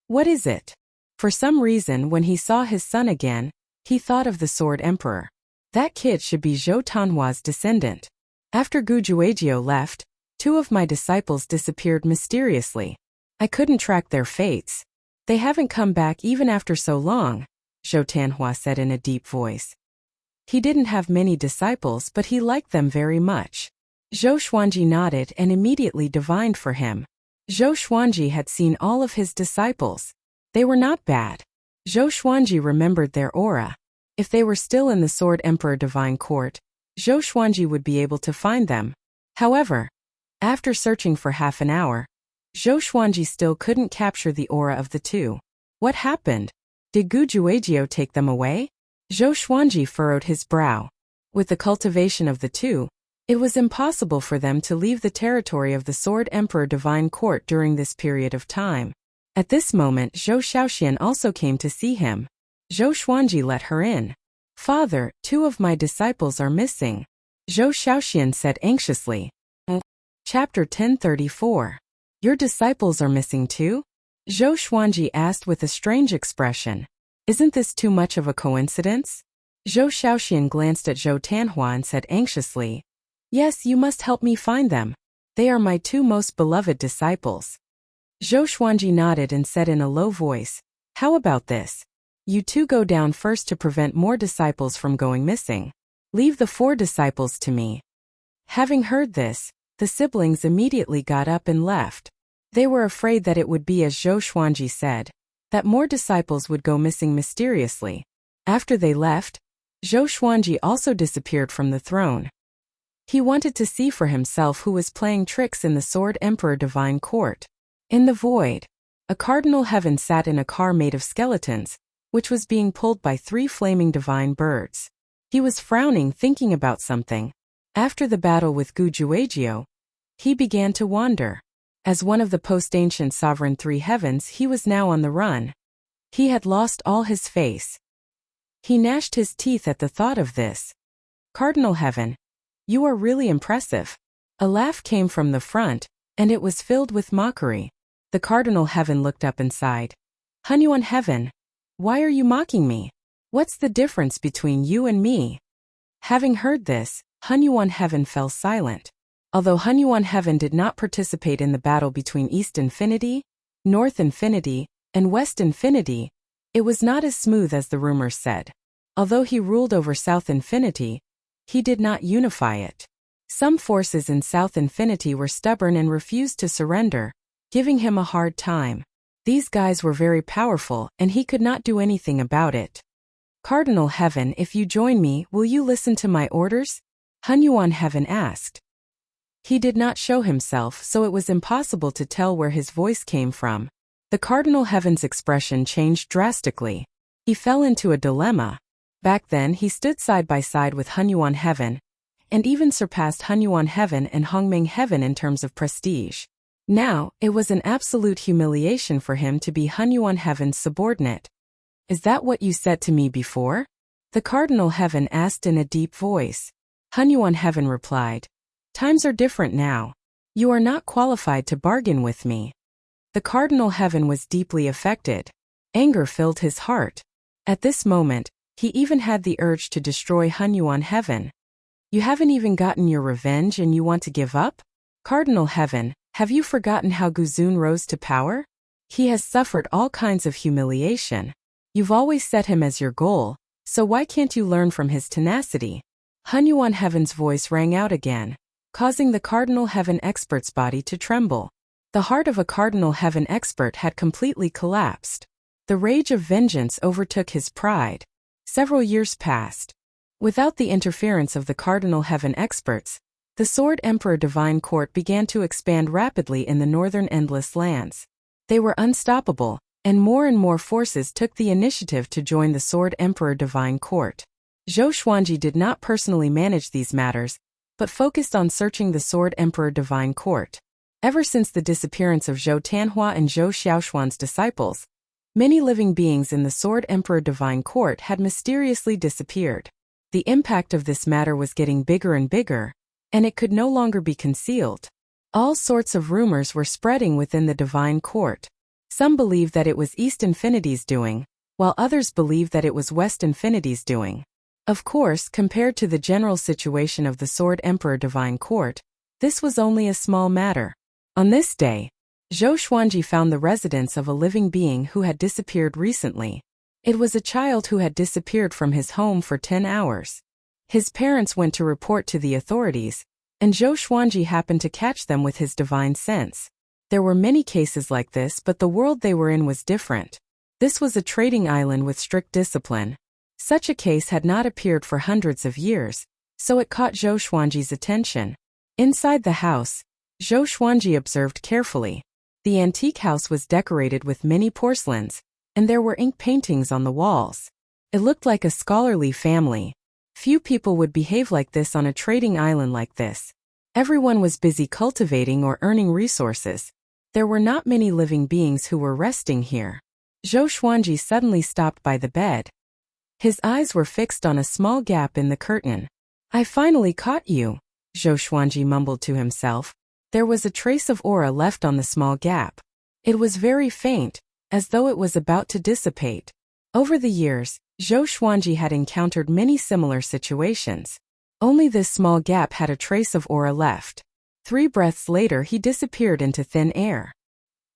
"What is it?" For some reason, when he saw his son again, he thought of the Sword Emperor. That kid should be Zhou Tanhua's descendant. After Gu Juejiao left, 2 of my disciples disappeared mysteriously. I couldn't track their fates. They haven't come back even after so long, Zhou Tanhua said in a deep voice. He didn't have many disciples, but he liked them very much. Zhou Xuanji nodded and immediately divined for him. Zhou Xuanji had seen all of his disciples. They were not bad. Zhou Xuanji remembered their aura. If they were still in the Sword Emperor Divine Court, Zhou Xuanji would be able to find them. However, after searching for half an hour, Zhou Xuanji still couldn't capture the aura of the 2. What happened? Did Gu Juejiao take them away? Zhou Xuanji furrowed his brow. With the cultivation of the 2, it was impossible for them to leave the territory of the Sword Emperor Divine Court during this period of time. At this moment Zhou Xiaoxian also came to see him. Zhou Xuanji let her in. "Father, 2 of my disciples are missing," Zhou Xiaoxian said anxiously. Chapter 1034. Your disciples are missing too? Zhou Xuanji asked with a strange expression. Isn't this too much of a coincidence? Zhou Xiaoxian glanced at Zhou Tanhua and said anxiously, Yes, you must help me find them. They are my 2 most beloved disciples. Zhou Xuanji nodded and said in a low voice, How about this? You two go down first to prevent more disciples from going missing. Leave the 4 disciples to me. Having heard this, the siblings immediately got up and left. They were afraid that it would be as Zhou Xuanji said, that more disciples would go missing mysteriously. After they left, Zhou Xuanji also disappeared from the throne. He wanted to see for himself who was playing tricks in the Sword Emperor Divine Court. In the void, a cardinal heaven sat in a car made of skeletons, which was being pulled by 3 flaming divine birds. He was frowning, thinking about something. After the battle with Gu Juejiu, he began to wander. As one of the post-ancient sovereign 3 heavens, he was now on the run. He had lost all his face. He gnashed his teeth at the thought of this. Cardinal Heaven, you are really impressive. A laugh came from the front, and it was filled with mockery. The Cardinal Heaven looked up and sighed. Hunyuan Heaven, why are you mocking me? What's the difference between you and me? Having heard this, Hunyuan Heaven fell silent. Although Hunyuan Heaven did not participate in the battle between East Infinity, North Infinity, and West Infinity, it was not as smooth as the rumors said. Although he ruled over South Infinity, he did not unify it. Some forces in South Infinity were stubborn and refused to surrender, giving him a hard time. These guys were very powerful, and he could not do anything about it. Cardinal Heaven, if you join me, will you listen to my orders? Hunyuan Heaven asked. He did not show himself, so it was impossible to tell where his voice came from. The Cardinal Heaven's expression changed drastically. He fell into a dilemma. Back then he stood side by side with Hunyuan Heaven, and even surpassed Hunyuan Heaven and Hongming Heaven in terms of prestige. Now, it was an absolute humiliation for him to be Hunyuan Heaven's subordinate. Is that what you said to me before? The Cardinal Heaven asked in a deep voice. Hunyuan Heaven replied, Times are different now. You are not qualified to bargain with me. The Cardinal Heaven was deeply affected. Anger filled his heart. At this moment, he even had the urge to destroy Hunyuan Heaven. You haven't even gotten your revenge and you want to give up? Cardinal Heaven, have you forgotten how Guzun rose to power? He has suffered all kinds of humiliation. You've always set him as your goal, so why can't you learn from his tenacity? Hunyuan Heaven's voice rang out again, causing the Cardinal Heaven expert's body to tremble. The heart of a Cardinal Heaven expert had completely collapsed. The rage of vengeance overtook his pride. Several years passed. Without the interference of the Cardinal Heaven experts, the Sword Emperor Divine Court began to expand rapidly in the northern Endless Lands. They were unstoppable, and more forces took the initiative to join the Sword Emperor Divine Court. Zhou Xuanji did not personally manage these matters, but focused on searching the Sword Emperor Divine Court. Ever since the disappearance of Zhou Tanhua and Zhou Xiaoshuan's disciples, many living beings in the Sword Emperor Divine Court had mysteriously disappeared. The impact of this matter was getting bigger and bigger, and it could no longer be concealed. All sorts of rumors were spreading within the Divine Court. Some believed that it was East Infinity's doing, while others believed that it was West Infinity's doing. Of course, compared to the general situation of the Sword Emperor Divine Court, this was only a small matter. On this day, Zhou Xuanji found the residence of a living being who had disappeared recently. It was a child who had disappeared from his home for 10 hours. His parents went to report to the authorities, and Zhou Xuanji happened to catch them with his divine sense. There were many cases like this, but the world they were in was different. This was a trading island with strict discipline. Such a case had not appeared for hundreds of years, so it caught Zhou Xuanji's attention. Inside the house, Zhou Xuanji observed carefully. The antique house was decorated with many porcelains, and there were ink paintings on the walls. It looked like a scholarly family. Few people would behave like this on a trading island like this. Everyone was busy cultivating or earning resources. There were not many living beings who were resting here. Zhou Xuanji suddenly stopped by the bed. His eyes were fixed on a small gap in the curtain. I finally caught you, Zhou Xuanji mumbled to himself. There was a trace of aura left on the small gap. It was very faint, as though it was about to dissipate. Over the years, Zhou Xuanji had encountered many similar situations. Only this small gap had a trace of aura left. 3 breaths later he disappeared into thin air.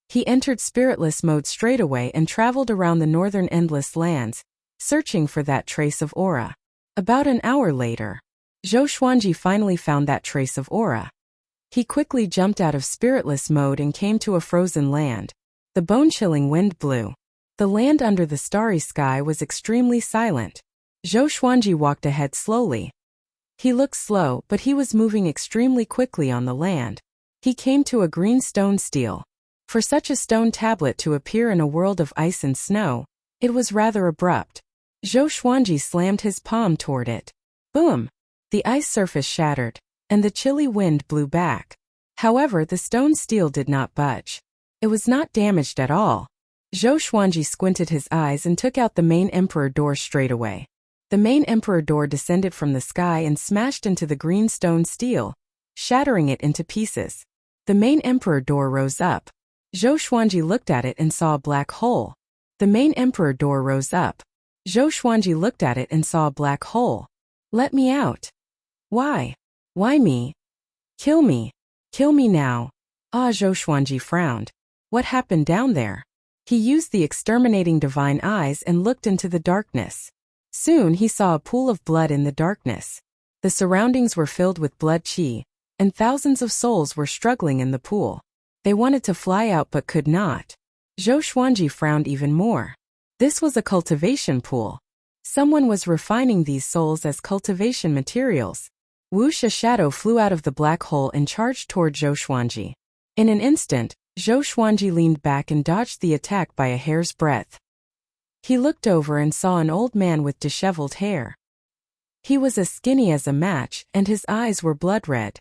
He entered spiritless mode straight away and traveled around the northern endless lands, searching for that trace of aura. About an hour later, Zhou Xuanji finally found that trace of aura. He quickly jumped out of spiritless mode and came to a frozen land. The bone-chilling wind blew. The land under the starry sky was extremely silent. Zhou Xuanji walked ahead slowly. He looked slow, but he was moving extremely quickly on the land. He came to a green stone stele. For such a stone tablet to appear in a world of ice and snow, it was rather abrupt. Zhou Xuanji slammed his palm toward it. Boom! The ice surface shattered, and the chilly wind blew back. However, the stone stele did not budge. It was not damaged at all. Zhou Xuanji squinted his eyes and took out the main emperor door straight away. The main emperor door descended from the sky and smashed into the green stone stele, shattering it into pieces. The main emperor door rose up. Zhou Xuanji looked at it and saw a black hole. The main emperor door rose up. Zhou Xuanji looked at it and saw a black hole. Let me out. Why? Why me? Kill me. Kill me now. Ah, Zhou Xuanji frowned. What happened down there? He used the exterminating divine eyes and looked into the darkness. Soon he saw a pool of blood in the darkness. The surroundings were filled with blood qi, and thousands of souls were struggling in the pool. They wanted to fly out but could not. Zhou Xuanji frowned even more. This was a cultivation pool. Someone was refining these souls as cultivation materials. Whoosh, a shadow flew out of the black hole and charged toward Zhou Xuanji. In an instant, Zhou Xuanji leaned back and dodged the attack by a hair's breadth. He looked over and saw an old man with disheveled hair. He was as skinny as a match, and his eyes were blood red.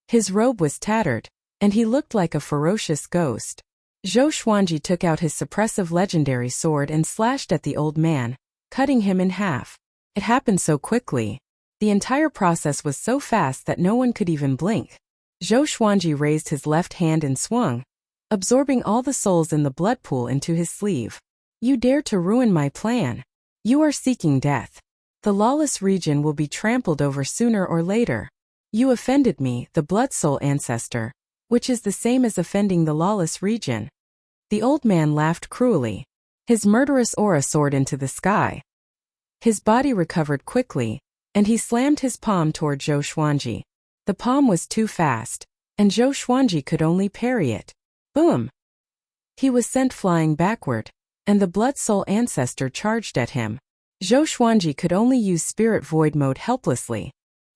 His robe was tattered, and he looked like a ferocious ghost. Zhou Xuanji took out his suppressive legendary sword and slashed at the old man, cutting him in half. It happened so quickly. The entire process was so fast that no one could even blink. Zhou Xuanji raised his left hand and swung, absorbing all the souls in the blood pool into his sleeve. You dare to ruin my plan. You are seeking death. The lawless region will be trampled over sooner or later. You offended me, the blood soul ancestor, which is the same as offending the lawless region. The old man laughed cruelly. His murderous aura soared into the sky. His body recovered quickly, and he slammed his palm toward Zhou Xuanji. The palm was too fast, and Zhou Xuanji could only parry it. Boom! He was sent flying backward, and the blood soul ancestor charged at him. Zhou Xuanji could only use spirit void mode helplessly.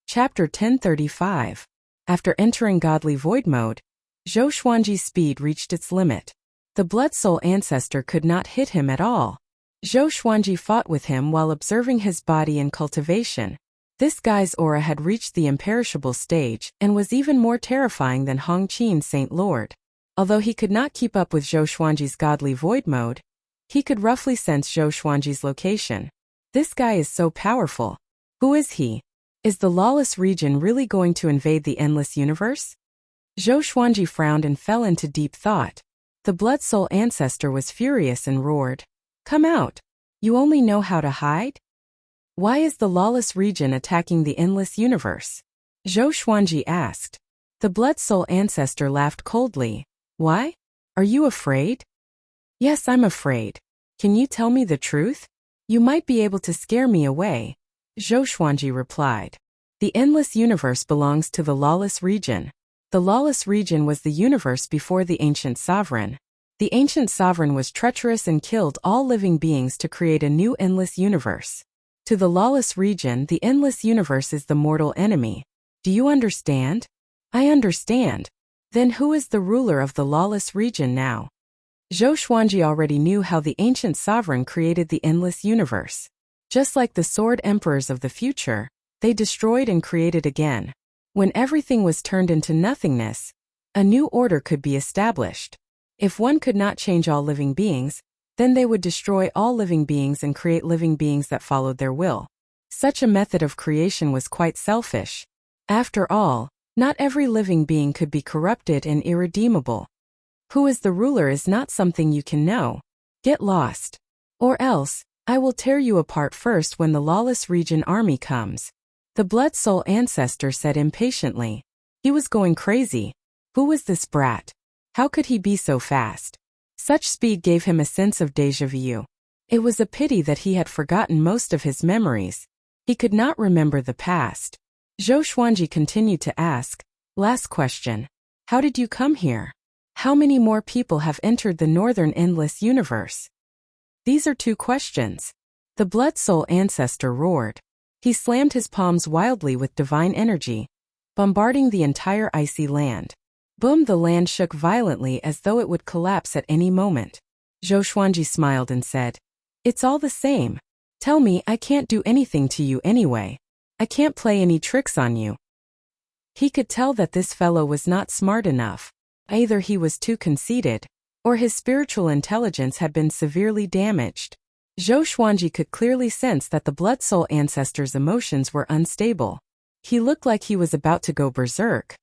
Chapter 1035. After entering godly void mode, Zhou Xuanji's speed reached its limit. The blood soul ancestor could not hit him at all. Zhou Xuanji fought with him while observing his body in cultivation. This guy's aura had reached the imperishable stage and was even more terrifying than Hongqin Saint Lord. Although he could not keep up with Zhou Xuanji's godly void mode, he could roughly sense Zhou Xuanji's location. This guy is so powerful. Who is he? Is the lawless region really going to invade the endless universe? Zhou Xuanji frowned and fell into deep thought. The blood soul ancestor was furious and roared. Come out! You only know how to hide? Why is the lawless region attacking the endless universe? Zhou Xuanji asked. The blood soul ancestor laughed coldly. Why? Are you afraid? Yes, I'm afraid. Can you tell me the truth? You might be able to scare me away. Zhou Xuanji replied. The endless universe belongs to the lawless region. The lawless region was the universe before the ancient sovereign. The ancient sovereign was treacherous and killed all living beings to create a new endless universe. To the lawless region, the endless universe is the mortal enemy. Do you understand? I understand. Then who is the ruler of the lawless region now? Zhou Xuanji already knew how the ancient sovereign created the endless universe. Just like the sword emperors of the future, they destroyed and created again. When everything was turned into nothingness, a new order could be established. If one could not change all living beings, then they would destroy all living beings and create living beings that followed their will. Such a method of creation was quite selfish. After all, not every living being could be corrupted and irredeemable. Who is the ruler is not something you can know. Get lost. Or else, I will tear you apart first when the lawless region army comes. The blood soul ancestor said impatiently. He was going crazy. Who was this brat? How could he be so fast? Such speed gave him a sense of déjà vu. It was a pity that he had forgotten most of his memories. He could not remember the past. Zhou Xuanji continued to ask, "Last question. How did you come here? How many more people have entered the Northern Endless Universe?" "These are 2 questions." The Blood Soul Ancestor roared. He slammed his palms wildly with divine energy, bombarding the entire icy land. Boom! The land shook violently as though it would collapse at any moment. Zhou Xuanji smiled and said, "It's all the same. Tell me, I can't do anything to you anyway. I can't play any tricks on you." He could tell that this fellow was not smart enough. Either he was too conceited, or his spiritual intelligence had been severely damaged. Zhou Xuanji could clearly sense that the Blood Soul Ancestor's emotions were unstable. He looked like he was about to go berserk.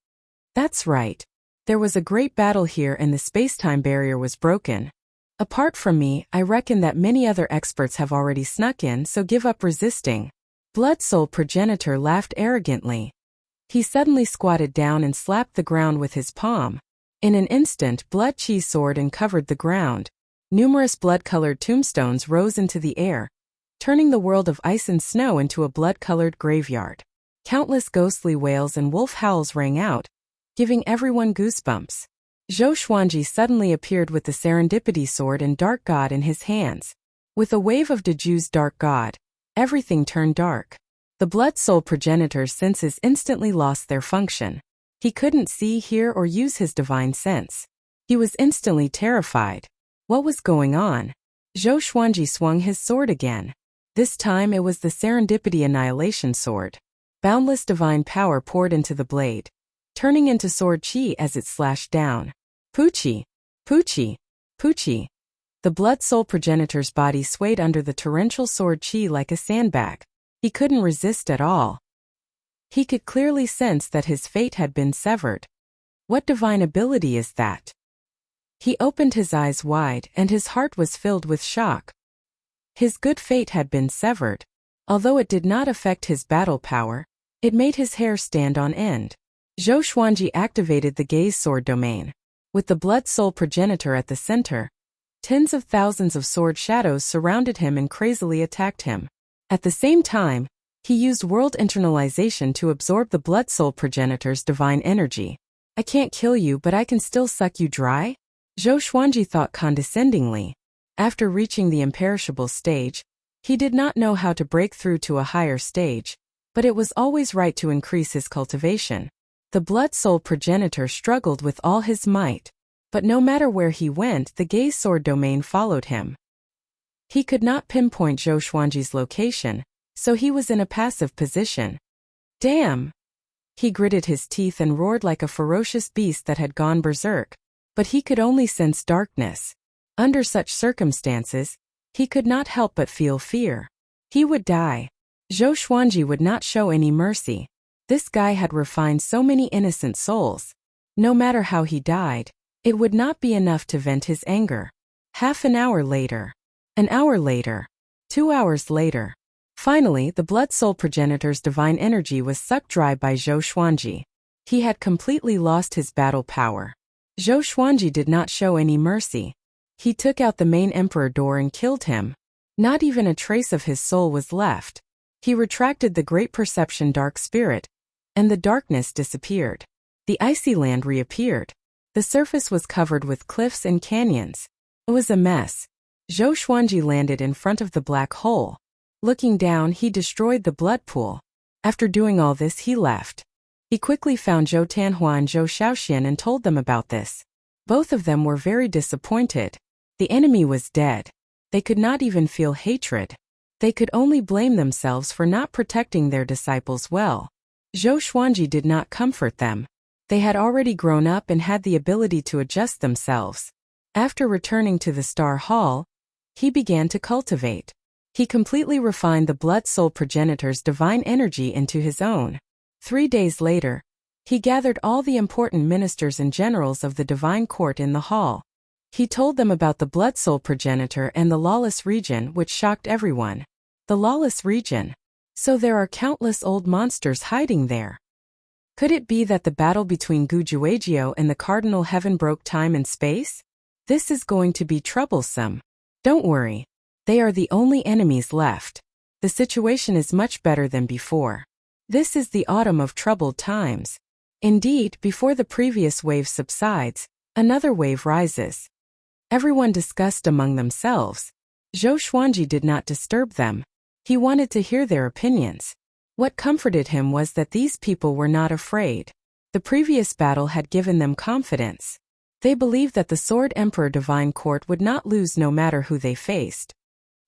That's right. There was a great battle here and the space-time barrier was broken. Apart from me, I reckon that many other experts have already snuck in, so give up resisting. Blood Soul Progenitor laughed arrogantly. He suddenly squatted down and slapped the ground with his palm. In an instant, blood chi soared and covered the ground. Numerous blood-colored tombstones rose into the air, turning the world of ice and snow into a blood-colored graveyard. Countless ghostly wails and wolf howls rang out, giving everyone goosebumps. Zhou Xuanji suddenly appeared with the Serendipity Sword and Dark God in his hands. With a wave of Deju's Dark God, everything turned dark. The Blood Soul Progenitor's senses instantly lost their function. He couldn't see, hear, or use his divine sense. He was instantly terrified. What was going on? Zhou Xuanji swung his sword again. This time it was the Serendipity Annihilation Sword. Boundless divine power poured into the blade, turning into sword chi as it slashed down. Poochie! Poochie! Poochie! The Blood Soul Progenitor's body swayed under the torrential sword chi like a sandbag. He couldn't resist at all. He could clearly sense that his fate had been severed. What divine ability is that? He opened his eyes wide and his heart was filled with shock. His good fate had been severed. Although it did not affect his battle power, it made his hair stand on end. Zhou Xuanji activated the Gaze Sword domain. With the Blood Soul Progenitor at the center, tens of thousands of sword shadows surrounded him and crazily attacked him. At the same time, he used world internalization to absorb the Blood Soul Progenitor's divine energy. "I can't kill you, but I can still suck you dry?" Zhou Xuanji thought condescendingly. After reaching the imperishable stage, he did not know how to break through to a higher stage, but it was always right to increase his cultivation. The Blood Soul Progenitor struggled with all his might, but no matter where he went, the Gaze Sword domain followed him. He could not pinpoint Zhou Xuanji's location, so he was in a passive position. Damn! He gritted his teeth and roared like a ferocious beast that had gone berserk, but he could only sense darkness. Under such circumstances, he could not help but feel fear. He would die. Zhou Xuanji would not show any mercy. This guy had refined so many innocent souls. No matter how he died, it would not be enough to vent his anger. Half an hour later. An hour later. 2 hours later. Finally, the Blood Soul Progenitor's divine energy was sucked dry by Zhou Xuanji. He had completely lost his battle power. Zhou Xuanji did not show any mercy. He took out the main emperor door and killed him. Not even a trace of his soul was left. He retracted the Great Perception Dark Spirit, and the darkness disappeared. The icy land reappeared. The surface was covered with cliffs and canyons. It was a mess. Zhou Xuanji landed in front of the black hole. Looking down, he destroyed the blood pool. After doing all this, he left. He quickly found Zhou Tanhua and Zhou Shaoxian and told them about this. Both of them were very disappointed. The enemy was dead. They could not even feel hatred. They could only blame themselves for not protecting their disciples well. Zhou Xuanji did not comfort them. They had already grown up and had the ability to adjust themselves. After returning to the Star Hall, he began to cultivate. He completely refined the Blood Soul Progenitor's divine energy into his own. 3 days later, he gathered all the important ministers and generals of the Divine Court in the hall. He told them about the Blood Soul Progenitor and the Lawless Region, which shocked everyone. The Lawless Region? So there are countless old monsters hiding there. Could it be that the battle between Gujuagio and the Cardinal Heaven broke time and space? This is going to be troublesome. Don't worry. They are the only enemies left. The situation is much better than before. This is the autumn of troubled times. Indeed, before the previous wave subsides, another wave rises. Everyone discussed among themselves. Zhou Xuanji did not disturb them. He wanted to hear their opinions. What comforted him was that these people were not afraid. The previous battle had given them confidence. They believed that the Sword Emperor Divine Court would not lose no matter who they faced.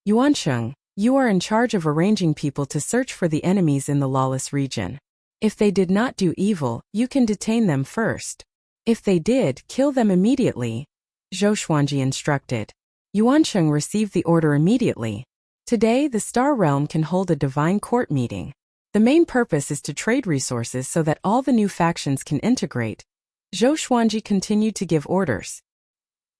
Yuancheng, you are in charge of arranging people to search for the enemies in the lawless region. If they did not do evil, you can detain them first. If they did, kill them immediately, Zhou Xuanji instructed. Yuancheng received the order immediately. Today, the Star Realm can hold a divine court meeting. The main purpose is to trade resources so that all the new factions can integrate. Zhou Xuanji continued to give orders.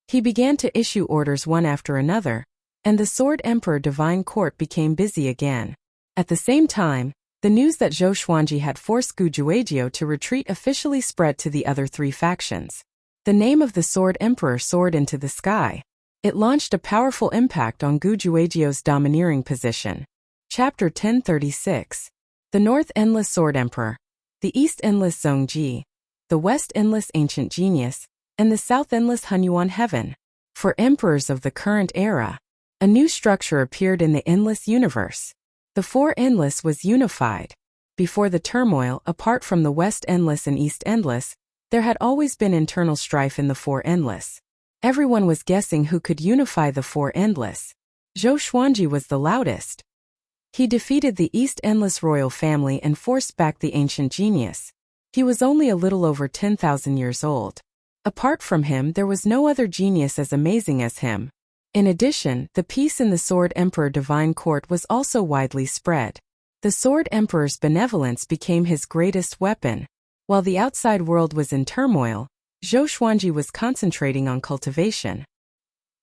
He began to issue orders one after another, and the Sword Emperor Divine Court became busy again. At the same time, the news that Zhou Xuanji had forced Gujuagio to retreat officially spread to the other three factions. The name of the Sword Emperor soared into the sky. It launched a powerful impact on Gujuagio's domineering position. Chapter 1036. The North Endless Sword Emperor, the East Endless Zhongji, the West Endless Ancient Genius, and the South Endless Hunyuan Heaven. For emperors of the current era, a new structure appeared in the Endless universe. The Four Endless was unified. Before the turmoil, apart from the West Endless and East Endless, there had always been internal strife in the Four Endless. Everyone was guessing who could unify the Four Endless. Zhou Xuanji was the loudest. He defeated the East Endless royal family and forced back the Ancient Genius. He was only a little over 10,000 years old. Apart from him, there was no other genius as amazing as him. In addition, the peace in the Sword Emperor Divine Court was also widely spread. The Sword Emperor's benevolence became his greatest weapon. While the outside world was in turmoil, Zhou Xuanji was concentrating on cultivation.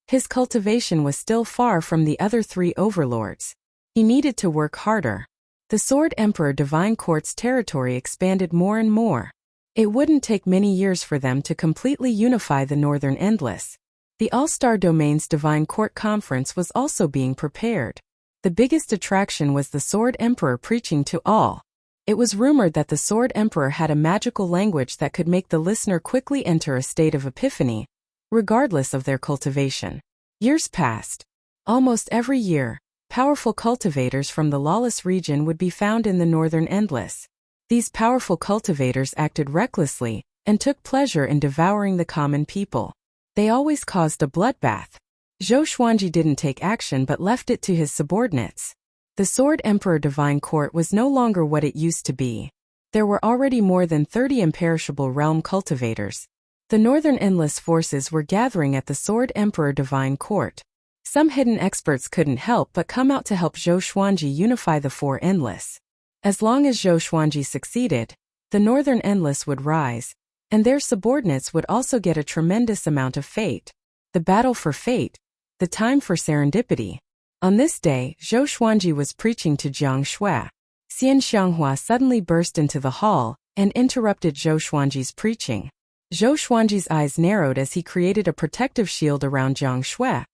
His cultivation was still far from the other three overlords. He needed to work harder. The Sword Emperor Divine Court's territory expanded more and more. It wouldn't take many years for them to completely unify the Northern Endless. The All-Star Domain's Divine Court Conference was also being prepared. The biggest attraction was the Sword Emperor preaching to all. It was rumored that the Sword Emperor had a magical language that could make the listener quickly enter a state of epiphany, regardless of their cultivation. Years passed. Almost every year, powerful cultivators from the lawless region would be found in the Northern Endless. These powerful cultivators acted recklessly and took pleasure in devouring the common people. They always caused a bloodbath. Zhou Xuanji didn't take action but left it to his subordinates. The Sword Emperor Divine Court was no longer what it used to be. There were already more than 30 imperishable realm cultivators. The Northern Endless forces were gathering at the Sword Emperor Divine Court. Some hidden experts couldn't help but come out to help Zhou Xuanji unify the Four Endless. As long as Zhou Xuanji succeeded, the Northern Endless would rise, and their subordinates would also get a tremendous amount of fate. The battle for fate, the time for serendipity. On this day, Zhou Xuanji was preaching to Jiang Shui. Xian Xianghua suddenly burst into the hall and interrupted Zhou Xuanji's preaching. Zhou Xuanji's eyes narrowed as he created a protective shield around Jiang Shui,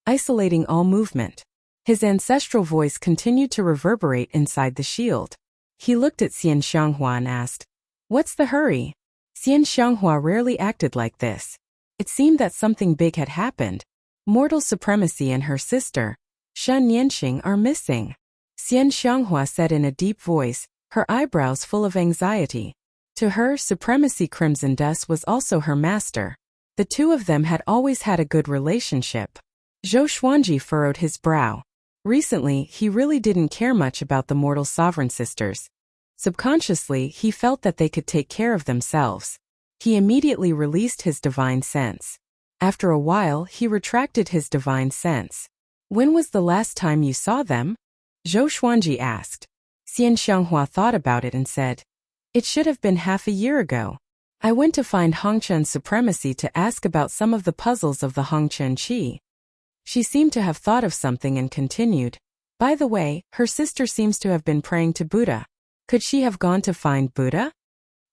isolating all movement. His ancestral voice continued to reverberate inside the shield. He looked at Xian Xianghua and asked, "What's the hurry?" Xian Xianghua rarely acted like this. It seemed that something big had happened. Mortal Supremacy and her sister, Shen Yanxing, are missing. Xian Xianghua said in a deep voice, her eyebrows full of anxiety. To her, Supremacy Crimson Dust was also her master. The two of them had always had a good relationship. Zhou Xuanji furrowed his brow. Recently, he really didn't care much about the mortal sovereign sisters. Subconsciously, he felt that they could take care of themselves. He immediately released his divine sense. After a while, he retracted his divine sense. "When was the last time you saw them?" Zhou Xuanji asked. Xian Xianghua thought about it and said, "It should have been half a year ago. I went to find Hongchen's Supremacy to ask about some of the puzzles of the Hongchen Qi." She seemed to have thought of something and continued, "By the way, her sister seems to have been praying to Buddha. Could she have gone to find Buddha?"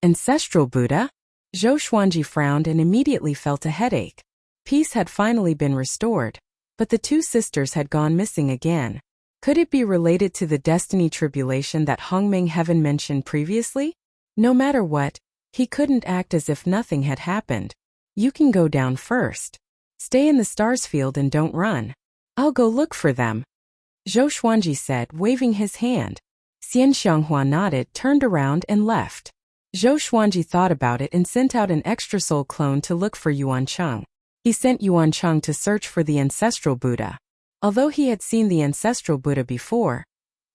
Ancestral Buddha? Zhou Xuanji frowned and immediately felt a headache. Peace had finally been restored, but the two sisters had gone missing again. Could it be related to the destiny tribulation that Hongming Heaven mentioned previously? No matter what, he couldn't act as if nothing had happened. You can go down first. Stay in the stars field and don't run. I'll go look for them, Zhou Xuanji said, waving his hand. Xian Xianghua nodded, turned around and left. Zhou Xuanji thought about it and sent out an extra soul clone to look for Yuan Cheng. He sent Yuan Cheng to search for the ancestral Buddha. Although he had seen the ancestral Buddha before,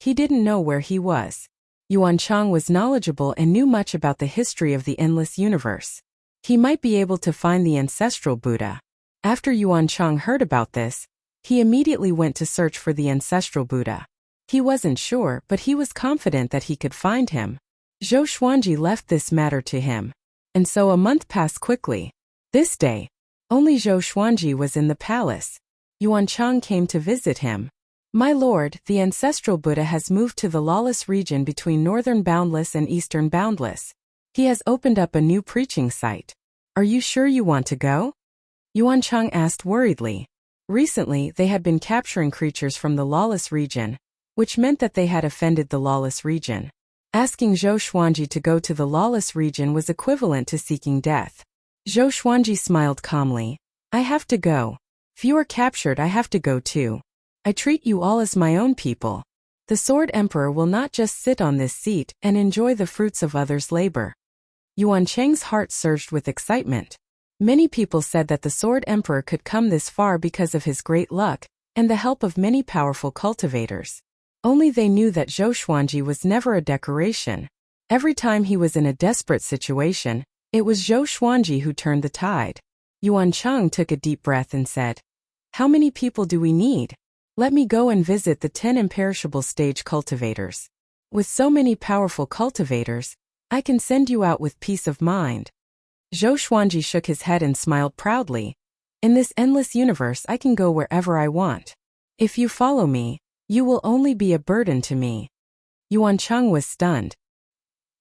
he didn't know where he was. Yuan Cheng was knowledgeable and knew much about the history of the endless universe. He might be able to find the ancestral Buddha. After Yuan Cheng heard about this, he immediately went to search for the ancestral Buddha. He wasn't sure, but he was confident that he could find him. Zhou Xuanji left this matter to him. And so a month passed quickly. This day, only Zhou Xuanji was in the palace. Yuan Cheng came to visit him. My lord, the ancestral Buddha has moved to the lawless region between northern boundless and eastern boundless. He has opened up a new preaching site. Are you sure you want to go? Yuan Cheng asked worriedly. Recently, they had been capturing creatures from the lawless region, which meant that they had offended the lawless region. Asking Zhou Xuanji to go to the lawless region was equivalent to seeking death. Zhou Xuanji smiled calmly. I have to go. If you are captured, I have to go too. I treat you all as my own people. The Sword Emperor will not just sit on this seat and enjoy the fruits of others' labor. Yuan Cheng's heart surged with excitement. Many people said that the Sword Emperor could come this far because of his great luck and the help of many powerful cultivators. Only they knew that Zhou Xuanji was never a decoration. Every time he was in a desperate situation, it was Zhou Xuanji who turned the tide. Yuan Cheng took a deep breath and said, How many people do we need? Let me go and visit the 10 imperishable stage cultivators. With so many powerful cultivators, I can send you out with peace of mind. Zhou Xuanji shook his head and smiled proudly. In this endless universe, I can go wherever I want. If you follow me, you will only be a burden to me. Yuan Cheng was stunned.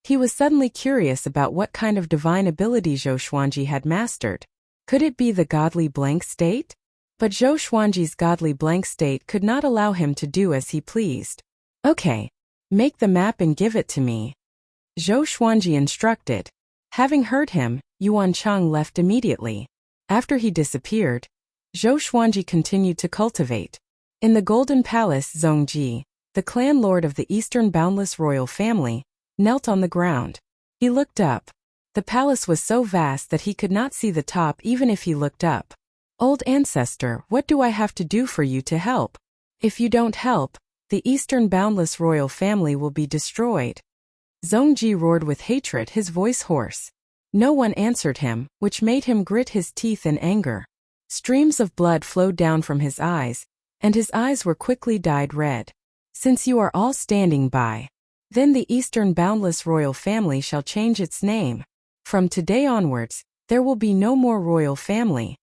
He was suddenly curious about what kind of divine ability Zhou Xuanji had mastered. Could it be the godly blank state? But Zhou Xuanji's godly blank state could not allow him to do as he pleased. Okay, make the map and give it to me, Zhou Xuanji instructed. Having heard him, Yuan Cheng left immediately. After he disappeared, Zhou Xuanji continued to cultivate. In the Golden Palace, Zongji, the clan lord of the Eastern Boundless royal family, knelt on the ground. He looked up. The palace was so vast that he could not see the top even if he looked up. Old ancestor, what do I have to do for you to help? If you don't help, the Eastern Boundless royal family will be destroyed. Zongji roared with hatred, his voice hoarse. No one answered him, which made him grit his teeth in anger. Streams of blood flowed down from his eyes, and his eyes were quickly dyed red. Since you are all standing by, then the Eastern Boundless royal family shall change its name. From today onwards, there will be no more royal family.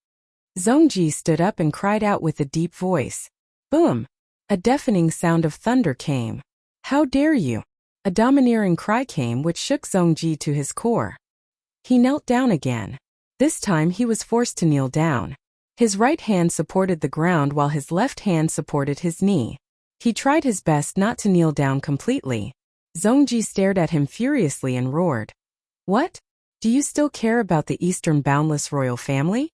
Zongji stood up and cried out with a deep voice. Boom! A deafening sound of thunder came. How dare you! A domineering cry came which shook Zongji to his core. He knelt down again. This time he was forced to kneel down. His right hand supported the ground while his left hand supported his knee. He tried his best not to kneel down completely. Zongji stared at him furiously and roared. What? Do you still care about the Eastern Boundless royal family?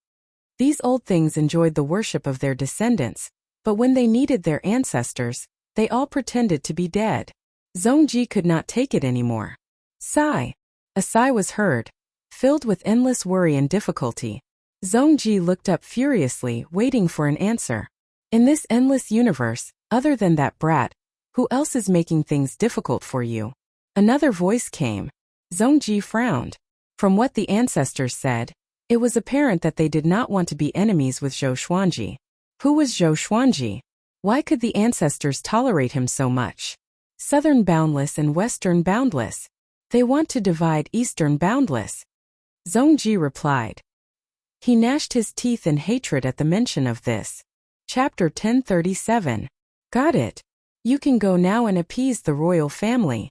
These old things enjoyed the worship of their descendants, but when they needed their ancestors, they all pretended to be dead. Zongji could not take it anymore. Sigh. A sigh was heard, filled with endless worry and difficulty. Zongji looked up furiously, waiting for an answer. In this endless universe, other than that brat, who else is making things difficult for you? Another voice came. Zongji frowned. From what the ancestors said, it was apparent that they did not want to be enemies with Zhou Xuanji. Who was Zhou Xuanji? Why could the ancestors tolerate him so much? Southern Boundless and Western Boundless. They want to divide Eastern Boundless. Zongji replied. He gnashed his teeth in hatred at the mention of this. Chapter 1037. Got it. You can go now and appease the royal family.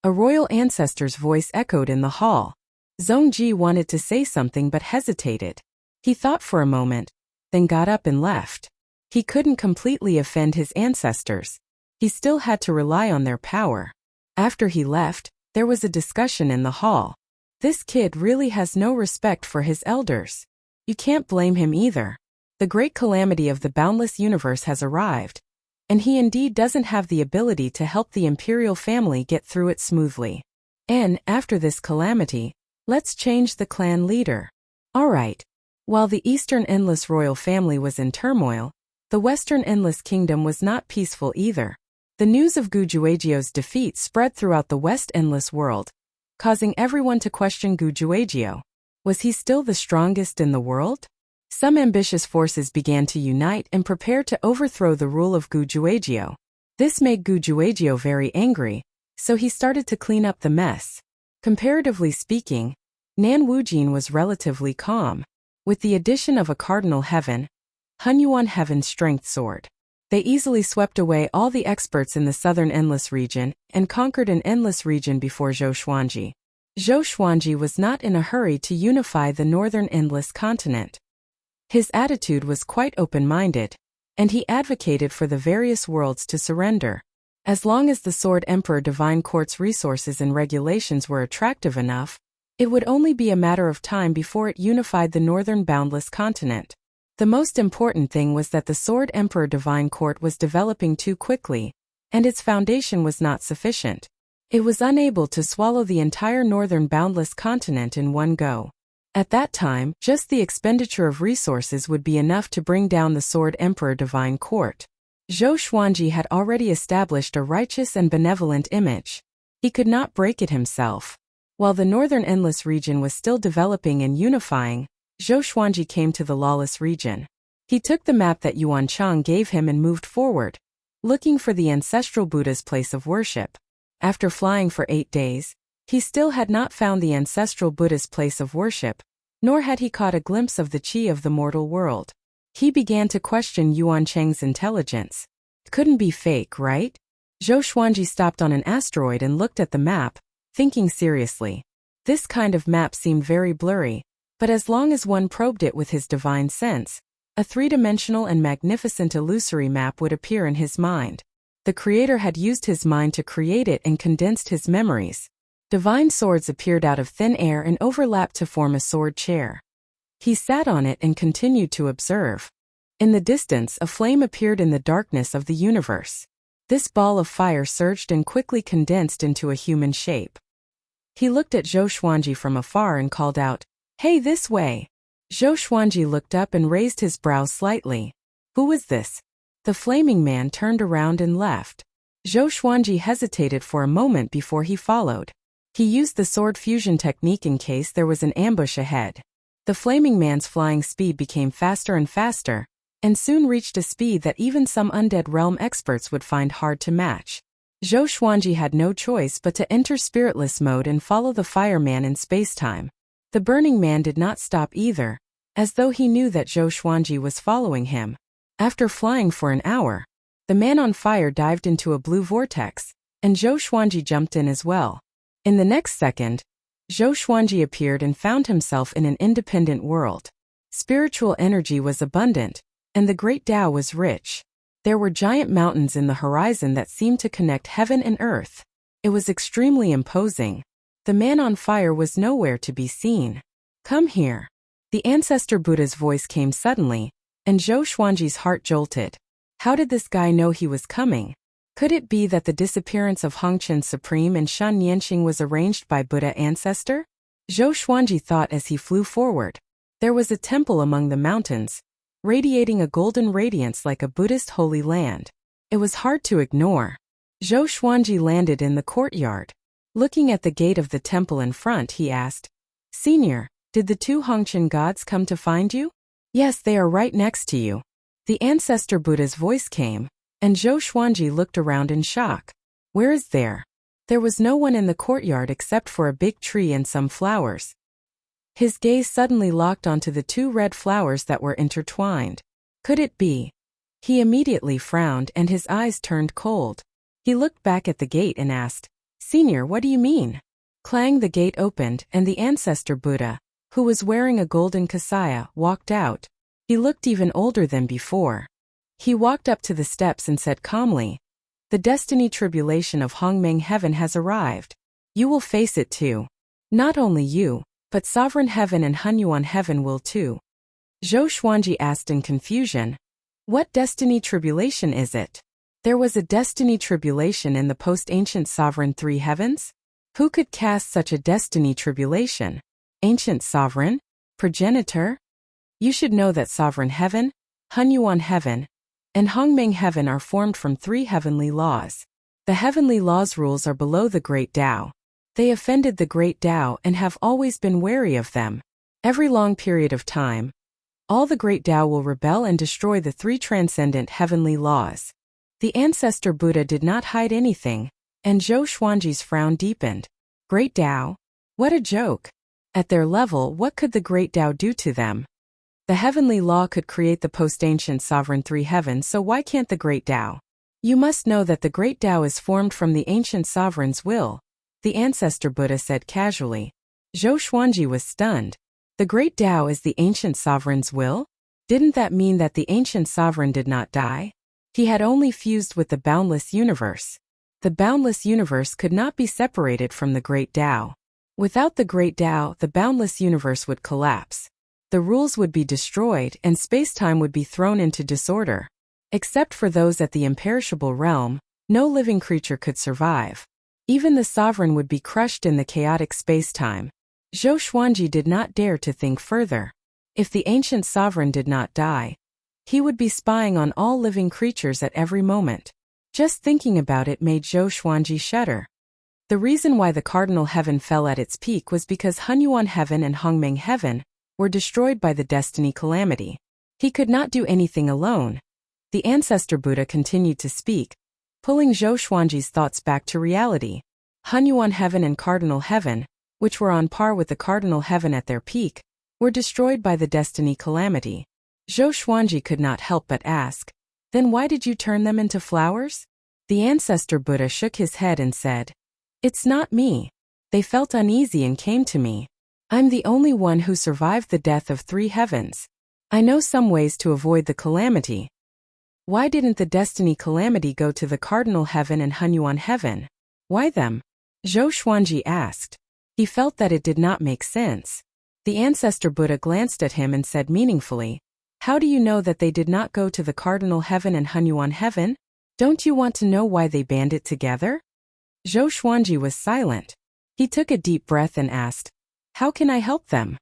A royal ancestor's voice echoed in the hall. Zhongji wanted to say something but hesitated. He thought for a moment, then got up and left. He couldn't completely offend his ancestors. He still had to rely on their power. After he left, there was a discussion in the hall. This kid really has no respect for his elders. You can't blame him either. The great calamity of the boundless universe has arrived, and he indeed doesn't have the ability to help the imperial family get through it smoothly. And, after this calamity, let's change the clan leader. Alright. While the Eastern Endless royal family was in turmoil, the Western Endless kingdom was not peaceful either. The news of Gujuagio's defeat spread throughout the West Endless world, causing everyone to question Gujuagio. Was he still the strongest in the world? Some ambitious forces began to unite and prepare to overthrow the rule of Gujuagio. This made Gujuagio very angry, so he started to clean up the mess. Comparatively speaking, Nan Wujin was relatively calm. With the addition of a Cardinal Heaven, Hunyuan Heaven's Strength Sword, they easily swept away all the experts in the Southern Endless region and conquered an Endless region before Zhou Xuanji. Zhou Xuanji was not in a hurry to unify the Northern Endless continent. His attitude was quite open-minded, and he advocated for the various worlds to surrender. As long as the Sword Emperor Divine Court's resources and regulations were attractive enough, it would only be a matter of time before it unified the Northern Boundless continent. The most important thing was that the Sword Emperor Divine Court was developing too quickly, and its foundation was not sufficient. It was unable to swallow the entire Northern Boundless continent in one go. At that time, just the expenditure of resources would be enough to bring down the Sword Emperor Divine Court. Zhou Xuanji had already established a righteous and benevolent image. He could not break it himself. While the Northern Endless region was still developing and unifying, Zhou Xuanji came to the Lawless region. He took the map that Yuan Chang gave him and moved forward, looking for the ancestral Buddha's place of worship. After flying for 8 days, he still had not found the ancestral Buddha's place of worship, nor had he caught a glimpse of the chi of the mortal world. He began to question Yuan Chang's intelligence. Couldn't be fake, right? Zhou Xuanji stopped on an asteroid and looked at the map, thinking seriously. This kind of map seemed very blurry, but as long as one probed it with his divine sense, a three-dimensional and magnificent illusory map would appear in his mind. The creator had used his mind to create it and condensed his memories. Divine swords appeared out of thin air and overlapped to form a sword chair. He sat on it and continued to observe. In the distance, a flame appeared in the darkness of the universe. This ball of fire surged and quickly condensed into a human shape. He looked at Zhou Xuanji from afar and called out, "Hey, this way!" Zhou Xuanji looked up and raised his brows slightly. Who was this? The flaming man turned around and left. Zhou Xuanji hesitated for a moment before he followed. He used the sword fusion technique in case there was an ambush ahead. The flaming man's flying speed became faster and faster, and soon reached a speed that even some undead realm experts would find hard to match. Zhou Xuanji had no choice but to enter spiritless mode and follow the fireman in spacetime. The burning man did not stop either, as though he knew that Zhou Xuanji was following him. After flying for an hour, the man on fire dived into a blue vortex, and Zhou Xuanji jumped in as well. In the next second, Zhou Xuanji appeared and found himself in an independent world. Spiritual energy was abundant, and the great Tao was rich. There were giant mountains in the horizon that seemed to connect heaven and earth. It was extremely imposing. The man on fire was nowhere to be seen. "Come here." The ancestor Buddha's voice came suddenly, and Zhou Xuanji's heart jolted. How did this guy know he was coming? Could it be that the disappearance of Hongqian Supreme and Shan Nianxing was arranged by Buddha ancestor? Zhou Xuanji thought as he flew forward. There was a temple among the mountains, radiating a golden radiance like a Buddhist holy land. It was hard to ignore. Zhou Xuanji landed in the courtyard. Looking at the gate of the temple in front, he asked, "Senior, did the 2 Hongqian gods come to find you?" "Yes, they are right next to you." The ancestor Buddha's voice came, and Zhou Xuanji looked around in shock. "Where is there?" There was no one in the courtyard except for a big tree and some flowers. His gaze suddenly locked onto the 2 red flowers that were intertwined. Could it be? He immediately frowned and his eyes turned cold. He looked back at the gate and asked, Senior, what do you mean? Clang, the gate opened, and the ancestor Buddha, who was wearing a golden kasaya, walked out. He looked even older than before. He walked up to the steps and said calmly, "The destiny tribulation of Hongmeng Heaven has arrived. You will face it too. Not only you, but Sovereign Heaven and Hunyuan Heaven will too." Zhou Xuanji asked in confusion, "What destiny tribulation is it?" There was a destiny tribulation in the post-ancient sovereign three heavens? Who could cast such a destiny tribulation? Ancient sovereign? Progenitor? You should know that Sovereign Heaven, Hunyuan Heaven, and Hongmeng Heaven are formed from three heavenly laws. The heavenly laws' rules are below the Great Tao. They offended the Great Tao and have always been wary of them. Every long period of time, all the Great Tao will rebel and destroy the three transcendent heavenly laws. The ancestor Buddha did not hide anything, and Zhou Xuanji's frown deepened. Great Tao? What a joke! At their level, what could the Great Tao do to them? The heavenly law could create the post-ancient sovereign three heavens, so why can't the Great Tao? You must know that the Great Tao is formed from the ancient sovereign's will, the ancestor Buddha said casually. Zhou Xuanji was stunned. The Great Tao is the ancient sovereign's will? Didn't that mean that the ancient sovereign did not die? He had only fused with the boundless universe. The boundless universe could not be separated from the Great Tao. Without the Great Tao, the boundless universe would collapse. The rules would be destroyed and space-time would be thrown into disorder. Except for those at the imperishable realm, no living creature could survive. Even the sovereign would be crushed in the chaotic space-time. Zhou Xuanji did not dare to think further. If the ancient sovereign did not die, he would be spying on all living creatures at every moment. Just thinking about it made Zhou Xuanji shudder. The reason why the cardinal heaven fell at its peak was because Hunyuan Heaven and Hongmeng Heaven were destroyed by the destiny calamity. He could not do anything alone. The ancestor Buddha continued to speak, pulling Zhou Xuanji's thoughts back to reality. Hunyuan Heaven and Cardinal Heaven, which were on par with the Cardinal Heaven at their peak, were destroyed by the destiny calamity. Zhou Xuanji could not help but ask, "Then why did you turn them into flowers?" The ancestor Buddha shook his head and said, "It's not me. They felt uneasy and came to me. I'm the only one who survived the death of three heavens. I know some ways to avoid the calamity." Why didn't the destiny calamity go to the Cardinal Heaven and Hunyuan Heaven? Why them? Zhou Xuanji asked. He felt that it did not make sense. The ancestor Buddha glanced at him and said meaningfully, "How do you know that they did not go to the Cardinal Heaven and Hunyuan Heaven? Don't you want to know why they banded together?" Zhou Xuanji was silent. He took a deep breath and asked, "How can I help them?"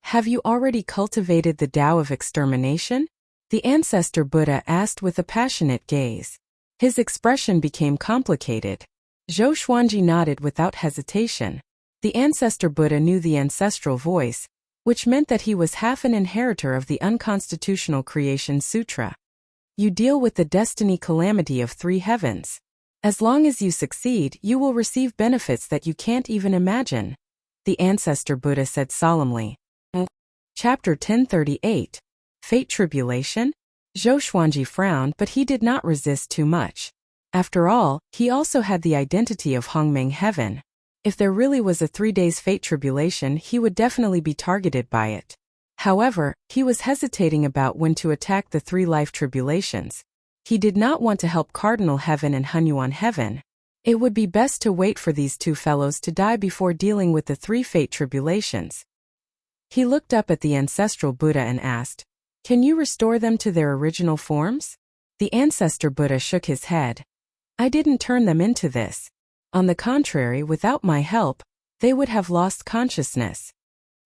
"Have you already cultivated the Tao of extermination?" The ancestor Buddha asked with a passionate gaze. His expression became complicated. Zhou Xuanji nodded without hesitation. The ancestor Buddha knew the ancestral voice, which meant that he was half an inheritor of the unconstitutional creation sutra. You deal with the destiny calamity of three heavens. As long as you succeed, you will receive benefits that you can't even imagine, the ancestor Buddha said solemnly. Chapter 1038. Fate Tribulation? Zhou Xuanji frowned, but he did not resist too much. After all, he also had the identity of Hongmeng Heaven. If there really was a 3 days fate tribulation, he would definitely be targeted by it. However, he was hesitating about when to attack the 3 life tribulations. He did not want to help Cardinal Heaven and Hunyuan Heaven. It would be best to wait for these two fellows to die before dealing with the 3 fate tribulations. He looked up at the ancestral Buddha and asked, "Can you restore them to their original forms?" The ancestor Buddha shook his head. "I didn't turn them into this. On the contrary, without my help, they would have lost consciousness."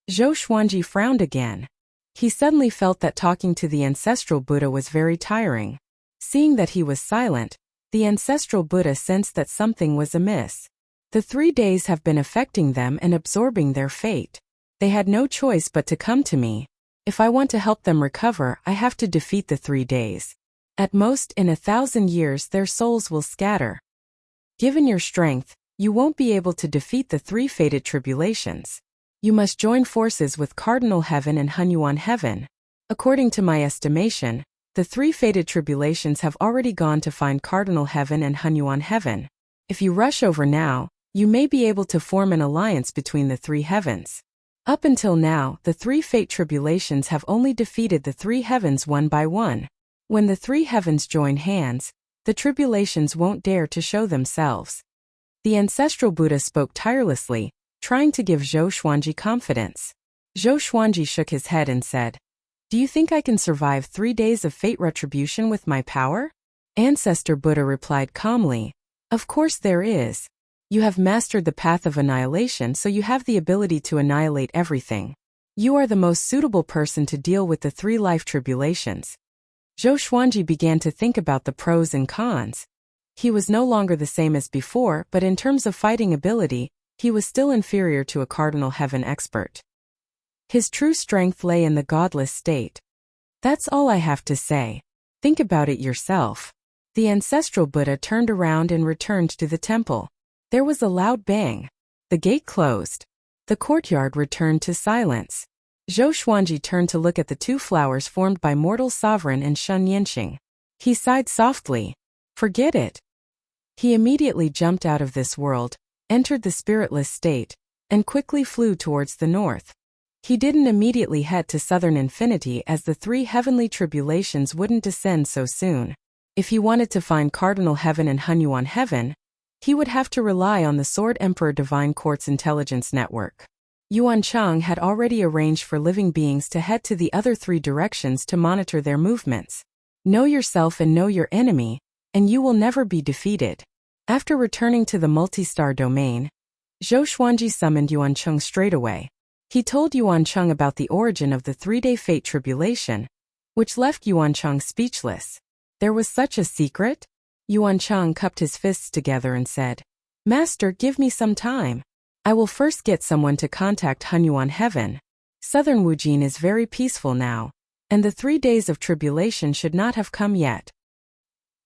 Zhou Xuanji frowned again. He suddenly felt that talking to the ancestral Buddha was very tiring. Seeing that he was silent, the ancestral Buddha sensed that something was amiss. The 3 days have been affecting them and absorbing their fate. They had no choice but to come to me. If I want to help them recover, I have to defeat the 3 days. At most, in 1,000 years, their souls will scatter. Given your strength, you won't be able to defeat the 3 fated tribulations. You must join forces with Cardinal Heaven and Hunyuan Heaven. According to my estimation, the 3 fated tribulations have already gone to find Cardinal Heaven and Hunyuan Heaven. If you rush over now, You may be able to form an alliance between the three heavens. Up until now, the three fate tribulations have only defeated the three heavens one by one. When the three heavens join hands, the tribulations won't dare to show themselves. The ancestral Buddha spoke tirelessly, trying to give Zhou Xuanji confidence. Zhou Xuanji shook his head and said, "Do you think I can survive 3 days of fate retribution with my power?" Ancestor Buddha replied calmly, "Of course there is. You have mastered the path of annihilation, so you have the ability to annihilate everything. You are the most suitable person to deal with the 3 life tribulations." Zhou Xuanji began to think about the pros and cons. He was no longer the same as before, but in terms of fighting ability, he was still inferior to a cardinal heaven expert. His true strength lay in the godless state. That's all I have to say. Think about it yourself. The ancestral Buddha turned around and returned to the temple. There was a loud bang. The gate closed. The courtyard returned to silence. Zhou Xuanji turned to look at the 2 flowers formed by Mortal Sovereign and Shun Yanxing. He sighed softly. Forget it. He immediately jumped out of this world, entered the spiritless state, and quickly flew towards the north. He didn't immediately head to southern infinity as the 3 heavenly tribulations wouldn't descend so soon. If he wanted to find Cardinal Heaven and Hunyuan Heaven, he would have to rely on the Sword Emperor Divine Court's intelligence network. Yuan Chang had already arranged for living beings to head to the other 3 directions to monitor their movements. Know yourself and know your enemy, and you will never be defeated. After returning to the multi-star domain, Zhou Xuanji summoned Yuan Chang straight away. He told Yuan Chang about the origin of the 3-day fate tribulation, which left Yuan Chang speechless. There was such a secret? Yuan Chang cupped his fists together and said, "Master, give me some time. I will first get someone to contact Hunyuan Heaven. Southern Wujin is very peaceful now, and the 3 days of tribulation should not have come yet."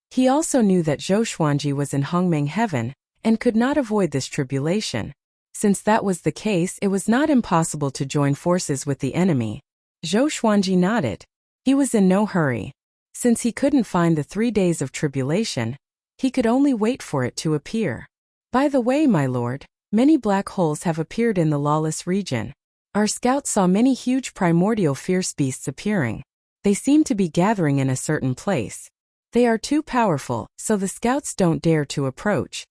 He also knew that Zhou Xuanji was in Hongmeng Heaven, and could not avoid this tribulation. Since that was the case, it was not impossible to join forces with the enemy. Zhou Xuanji nodded. He was in no hurry. Since he couldn't find the 3 days of tribulation, he could only wait for it to appear. By the way, my lord, many black holes have appeared in the lawless region. Our scouts saw many huge primordial fierce beasts appearing. They seem to be gathering in a certain place. They are too powerful, so the scouts don't dare to approach.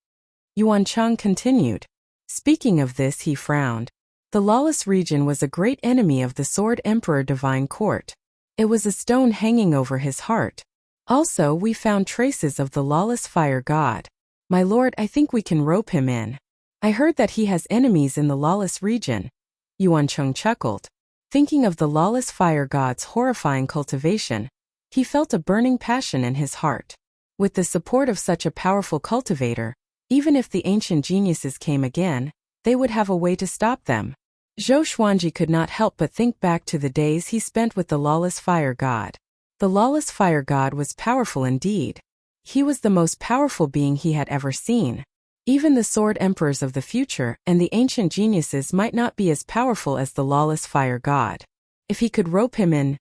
Yuan Chang continued. Speaking of this, he frowned. The lawless region was a great enemy of the Sword Emperor Divine Court. It was a stone hanging over his heart. Also, we found traces of the lawless fire god. My lord, I think we can rope him in. I heard that he has enemies in the lawless region. Yuan Chang chuckled. Thinking of the lawless fire god's horrifying cultivation, he felt a burning passion in his heart. With the support of such a powerful cultivator, even if the ancient geniuses came again, they would have a way to stop them. Zhou Xuanji could not help but think back to the days he spent with the lawless fire god. The lawless fire god was powerful indeed. He was the most powerful being he had ever seen. Even the sword emperors of the future and the ancient geniuses might not be as powerful as the lawless fire god. If he could rope him in.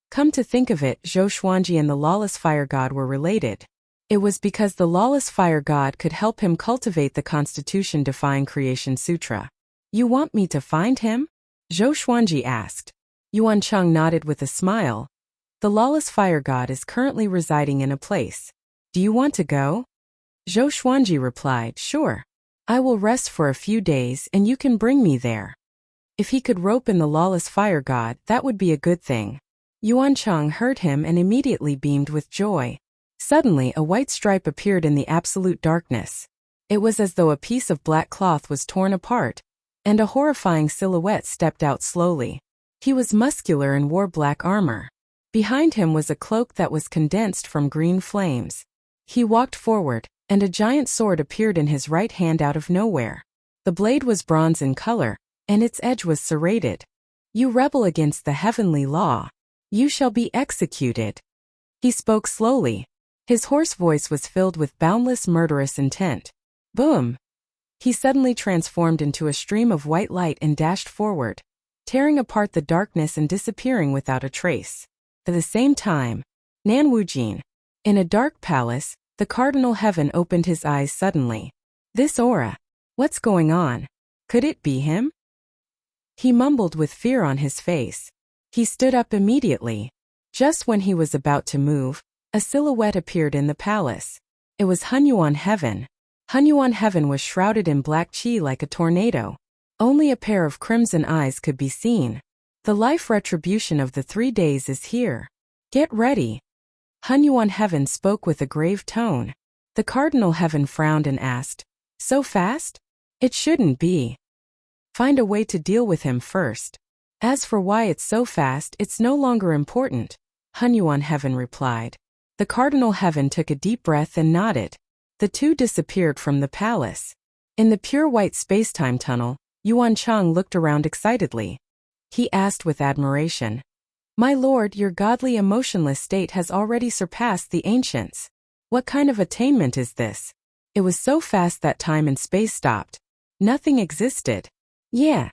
Come to think of it, Zhou Xuanji and the lawless fire god were related. It was because the lawless fire god could help him cultivate the constitution-defying creation sutra. You want me to find him? Zhou Xuanji asked. Yuan Chang nodded with a smile. The lawless fire god is currently residing in a place. Do you want to go? Zhou Xuanji replied, Sure. I will rest for a few days and you can bring me there. If he could rope in the lawless fire god, that would be a good thing. Yuan Chang heard him and immediately beamed with joy. Suddenly, a white stripe appeared in the absolute darkness. It was as though a piece of black cloth was torn apart, and a horrifying silhouette stepped out slowly. He was muscular and wore black armor. Behind him was a cloak that was condensed from green flames. He walked forward, and a giant sword appeared in his right hand out of nowhere. The blade was bronze in color, and its edge was serrated. You rebel against the heavenly law. You shall be executed. He spoke slowly. His hoarse voice was filled with boundless murderous intent. Boom! He suddenly transformed into a stream of white light and dashed forward, tearing apart the darkness and disappearing without a trace. At the same time, Nan Wujin. In a dark palace, the Cardinal Heaven opened his eyes suddenly. This aura. What's going on? Could it be him? He mumbled with fear on his face. He stood up immediately. Just when he was about to move, a silhouette appeared in the palace. It was Hunyuan Heaven. Hunyuan Heaven was shrouded in black chi like a tornado. Only a pair of crimson eyes could be seen. The life retribution of the 3 days is here. Get ready. Hunyuan Heaven spoke with a grave tone. The Cardinal Heaven frowned and asked, "So fast? It shouldn't be. Find a way to deal with him first. As for why it's so fast, it's no longer important," Hunyuan Heaven replied. The Cardinal Heaven took a deep breath and nodded. The two disappeared from the palace. In the pure white space-time tunnel, Yuan Chang looked around excitedly. He asked with admiration, "My lord, your godly emotionless state has already surpassed the ancients. What kind of attainment is this? It was so fast that time and space stopped. Nothing existed." "Yeah."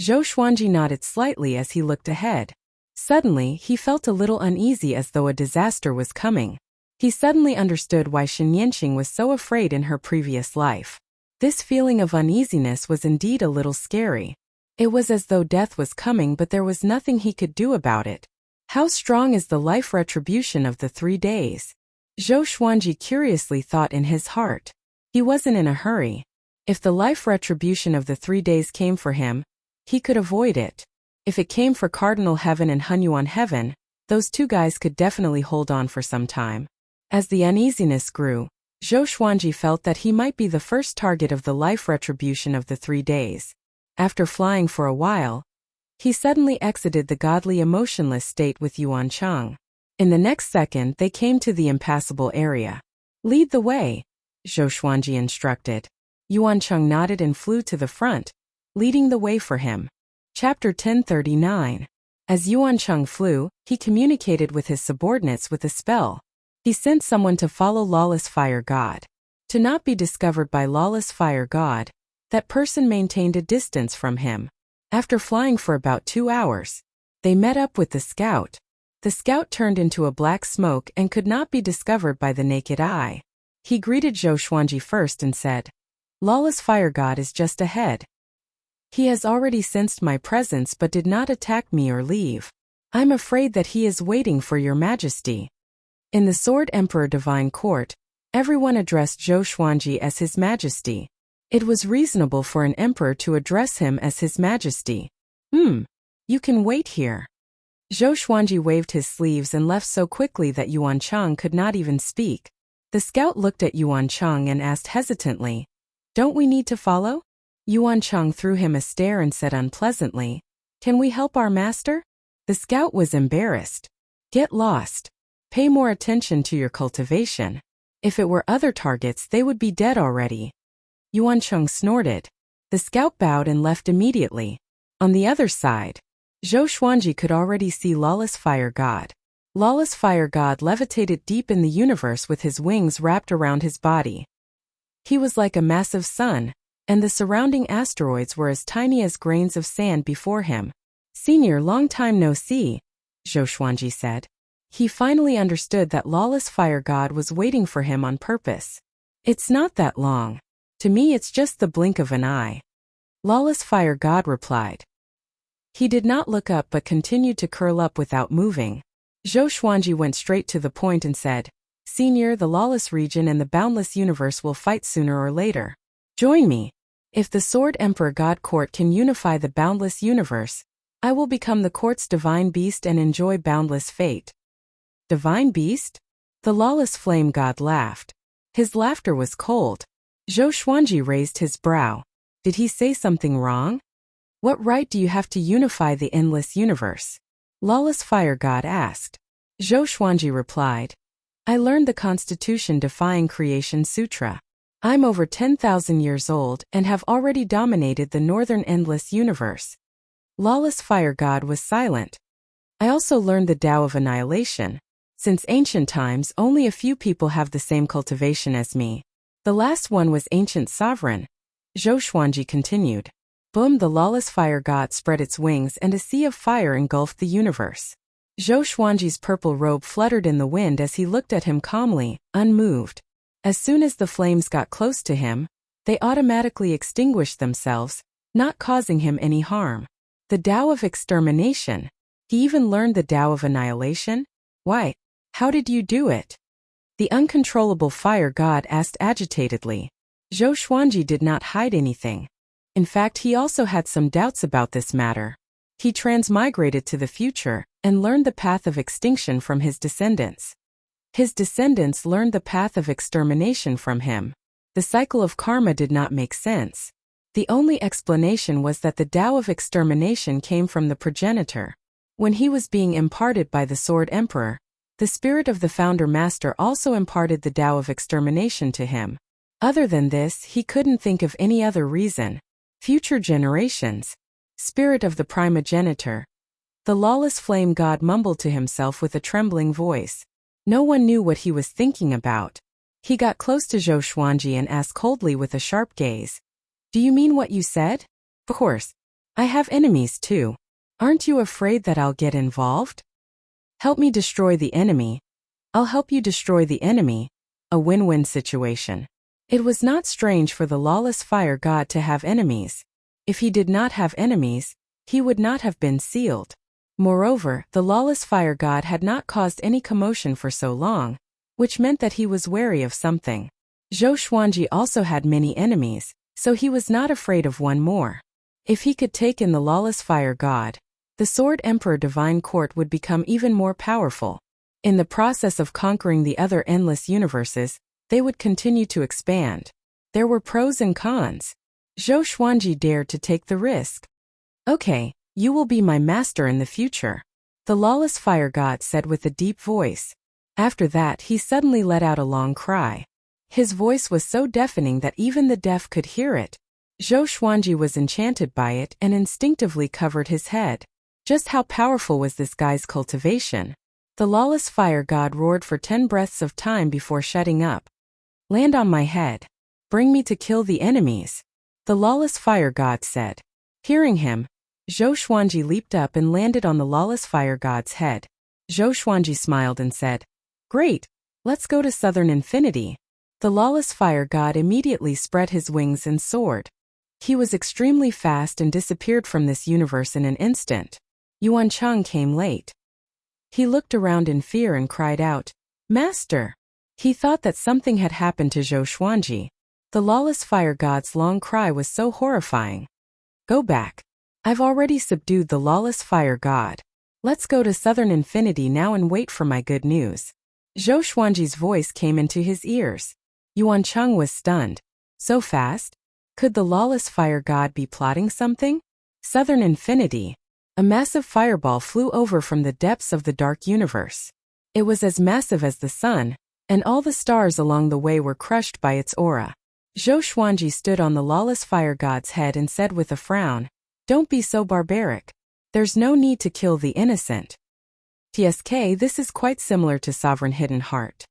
Zhou Xuanji nodded slightly as he looked ahead. Suddenly, he felt a little uneasy as though a disaster was coming. He suddenly understood why Shen Yanqing was so afraid in her previous life. This feeling of uneasiness was indeed a little scary. It was as though death was coming, but there was nothing he could do about it. How strong is the life retribution of the 3 days? Zhou Xuanji curiously thought in his heart. He wasn't in a hurry. If the life retribution of the 3 days came for him, he could avoid it. If it came for Cardinal Heaven and Hunyuan Heaven, those two guys could definitely hold on for some time. As the uneasiness grew, Zhou Xuanji felt that he might be the first target of the life retribution of the 3 days. After flying for a while, he suddenly exited the godly emotionless state with Yuan Chang. In the next second, they came to the impassable area. "Lead the way," Zhou Xuanji instructed. Yuan Chang nodded and flew to the front, leading the way for him. Chapter 1039. As Yuan Chang flew, he communicated with his subordinates with a spell. He sent someone to follow Lawless Fire God. To not be discovered by Lawless Fire God, that person maintained a distance from him. After flying for about 2 hours, they met up with the scout. The scout turned into a black smoke and could not be discovered by the naked eye. He greeted Zhou Xuanji first and said, "Lawless Fire God is just ahead. He has already sensed my presence but did not attack me or leave. I'm afraid that he is waiting for your majesty." In the Sword Emperor Divine Court, everyone addressed Zhou Xuanji as His Majesty. It was reasonable for an emperor to address him as His Majesty. You can wait here." Zhou Xuanji waved his sleeves and left so quickly that Yuan Chang could not even speak. The scout looked at Yuan Chang and asked hesitantly, "Don't we need to follow?" Yuan Chang threw him a stare and said unpleasantly, "Can we help our master?" The scout was embarrassed. "Get lost. Pay more attention to your cultivation. If it were other targets, they would be dead already." Yuan Chang snorted. The scout bowed and left immediately. On the other side, Zhou Xuanji could already see Lawless Fire God. Lawless Fire God levitated deep in the universe with his wings wrapped around his body. He was like a massive sun, and the surrounding asteroids were as tiny as grains of sand before him. "Senior, long time no see," Zhou Xuanji said. He finally understood that Lawless Fire God was waiting for him on purpose. "It's not that long. To me it's just the blink of an eye," Lawless Fire God replied. He did not look up but continued to curl up without moving. Zhou Xuanji went straight to the point and said, "Senior, the lawless region and the boundless universe will fight sooner or later. Join me. If the Sword Emperor God Court can unify the boundless universe, I will become the court's divine beast and enjoy boundless fate." "Divine beast?" The lawless flame god laughed. His laughter was cold. Zhou Xuanji raised his brow. Did he say something wrong? "What right do you have to unify the endless universe?" Lawless Fire God asked. Zhou Xuanji replied, "I learned the Constitution Defying Creation Sutra. I'm over 10,000 years old and have already dominated the northern endless universe." Lawless Fire God was silent. "I also learned the Tao of Annihilation. Since ancient times, only a few people have the same cultivation as me. The last one was Ancient Sovereign." Zhou Xuanji continued. Boom! The Lawless Fire God spread its wings and a sea of fire engulfed the universe. Zhou Xuanji's purple robe fluttered in the wind as he looked at him calmly, unmoved. As soon as the flames got close to him, They automatically extinguished themselves, not causing him any harm. The Tao of extermination. He even learned the Tao of annihilation? Why? How did you do it? The uncontrollable fire god asked agitatedly. Zhou Xuanji did not hide anything. In fact, he also had some doubts about this matter. He transmigrated to the future and learned the path of extinction from his descendants. His descendants learned the path of extermination from him. The cycle of karma did not make sense. The only explanation was that the Tao of extermination came from the progenitor. When he was being imparted by the Sword Emperor, the spirit of the Founder Master also imparted the Tao of extermination to him. Other than this, he couldn't think of any other reason. Future generations. Spirit of the primogenitor. The lawless flame god mumbled to himself with a trembling voice. No one knew what he was thinking about. He got close to Zhou Xuanji and asked coldly with a sharp gaze. Do you mean what you said? Of course. I have enemies too. Aren't you afraid that I'll get involved? Help me destroy the enemy. I'll help you destroy the enemy. A win-win situation. It was not strange for the lawless fire god to have enemies. If he did not have enemies, he would not have been sealed. Moreover, the lawless fire god had not caused any commotion for so long, which meant that he was wary of something. Zhou Xuanji also had many enemies, so he was not afraid of one more. If he could take in the lawless fire god, the Sword Emperor Divine Court would become even more powerful. In the process of conquering the other endless universes, they would continue to expand. There were pros and cons. Zhou Xuanji dared to take the risk. Okay, you will be my master in the future, the lawless fire god said with a deep voice. After that, he suddenly let out a long cry. His voice was so deafening that even the deaf could hear it. Zhou Xuanji was enchanted by it and instinctively covered his head. Just how powerful was this guy's cultivation? The lawless fire god roared for 10 breaths of time before shutting up. Land on my head. Bring me to kill the enemies, the lawless fire god said. Hearing him, Zhou Xuanji leaped up and landed on the lawless fire god's head. Zhou Xuanji smiled and said, Great, let's go to Southern Infinity. The lawless fire god immediately spread his wings and soared. He was extremely fast and disappeared from this universe in an instant. Yuan Cheng came late. He looked around in fear and cried out, Master! He thought that something had happened to Zhou Xuanji. The lawless fire god's long cry was so horrifying. Go back. I've already subdued the lawless fire god. Let's go to Southern Infinity now and wait for my good news. Zhou Xuanji's voice came into his ears. Yuan Cheng was stunned. So fast? Could the lawless fire god be plotting something? Southern Infinity. A massive fireball flew over from the depths of the dark universe. It was as massive as the sun, and all the stars along the way were crushed by its aura. Zhou Xuanji stood on the lawless fire god's head and said with a frown, Don't be so barbaric. There's no need to kill the innocent. TSK, this is quite similar to Sovereign Hidden Heart.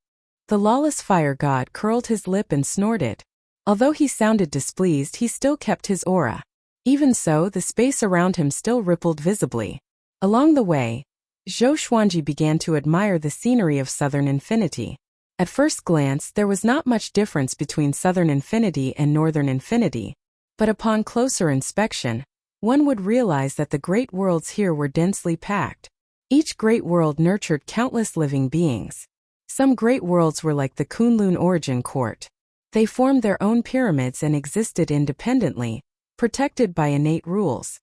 The lawless fire god curled his lip and snorted. Although he sounded displeased, he still kept his aura. Even so, the space around him still rippled visibly. Along the way, Zhou Xuanji began to admire the scenery of Southern Infinity. At first glance, there was not much difference between Southern Infinity and Northern Infinity, but upon closer inspection, one would realize that the great worlds here were densely packed. Each great world nurtured countless living beings. Some great worlds were like the Kunlun Origin Court. They formed their own pyramids and existed independently, protected by innate rules.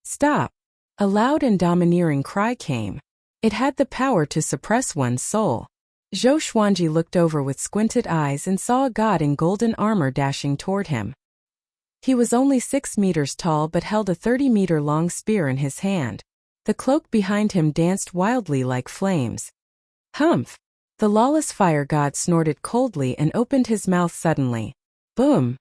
Stop! A loud and domineering cry came. It had the power to suppress one's soul. Zhou Xuanji looked over with squinted eyes and saw a god in golden armor dashing toward him. He was only 6 meters tall but held a 30-meter-long spear in his hand. The cloak behind him danced wildly like flames. Humph! The lawless fire god snorted coldly and opened his mouth suddenly. Boom!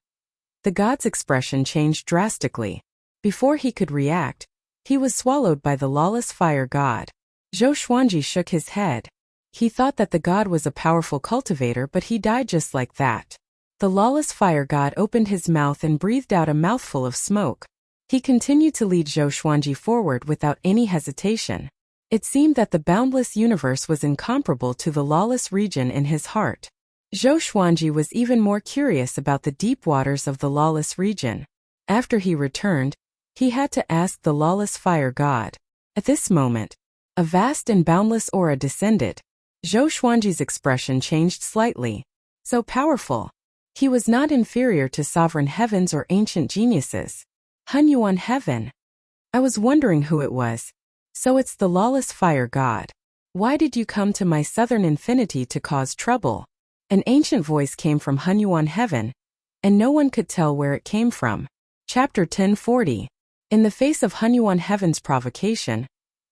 The god's expression changed drastically. Before he could react, he was swallowed by the lawless fire god. Zhou Xuanji shook his head. He thought that the god was a powerful cultivator, but he died just like that. The lawless fire god opened his mouth and breathed out a mouthful of smoke. He continued to lead Zhou Xuanji forward without any hesitation. It seemed that the boundless universe was incomparable to the lawless region in his heart. Zhou Xuanji was even more curious about the deep waters of the lawless region. After he returned, he had to ask the lawless fire god. At this moment, a vast and boundless aura descended. Zhou Xuanji's expression changed slightly. So powerful. He was not inferior to sovereign heavens or ancient geniuses. Hunyuan heaven. I was wondering who it was. So it's the lawless fire god. Why did you come to my southern infinity to cause trouble? An ancient voice came from Hunyuan heaven, and no one could tell where it came from. Chapter 1040. In the face of Hunyuan heaven's provocation,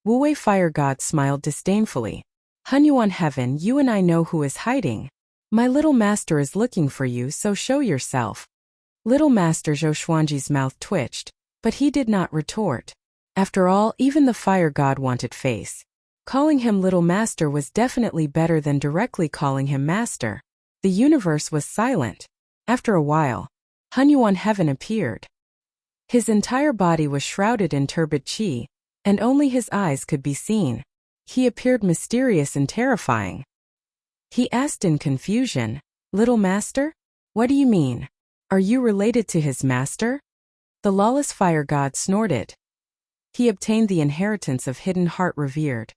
Wuwei fire god smiled disdainfully. Hunyuan heaven, you and I know who is hiding. My little master is looking for you, so show yourself. Little master Zhou Xuanji's mouth twitched, but he did not retort. After all, even the fire god wanted face. Calling him little master was definitely better than directly calling him master. The universe was silent. After a while, Hunyuan heaven appeared. His entire body was shrouded in turbid qi, and only his eyes could be seen. He appeared mysterious and terrifying. He asked in confusion, Little master? What do you mean? Are you related to his master? The lawless fire god snorted. He obtained the inheritance of hidden heart revered.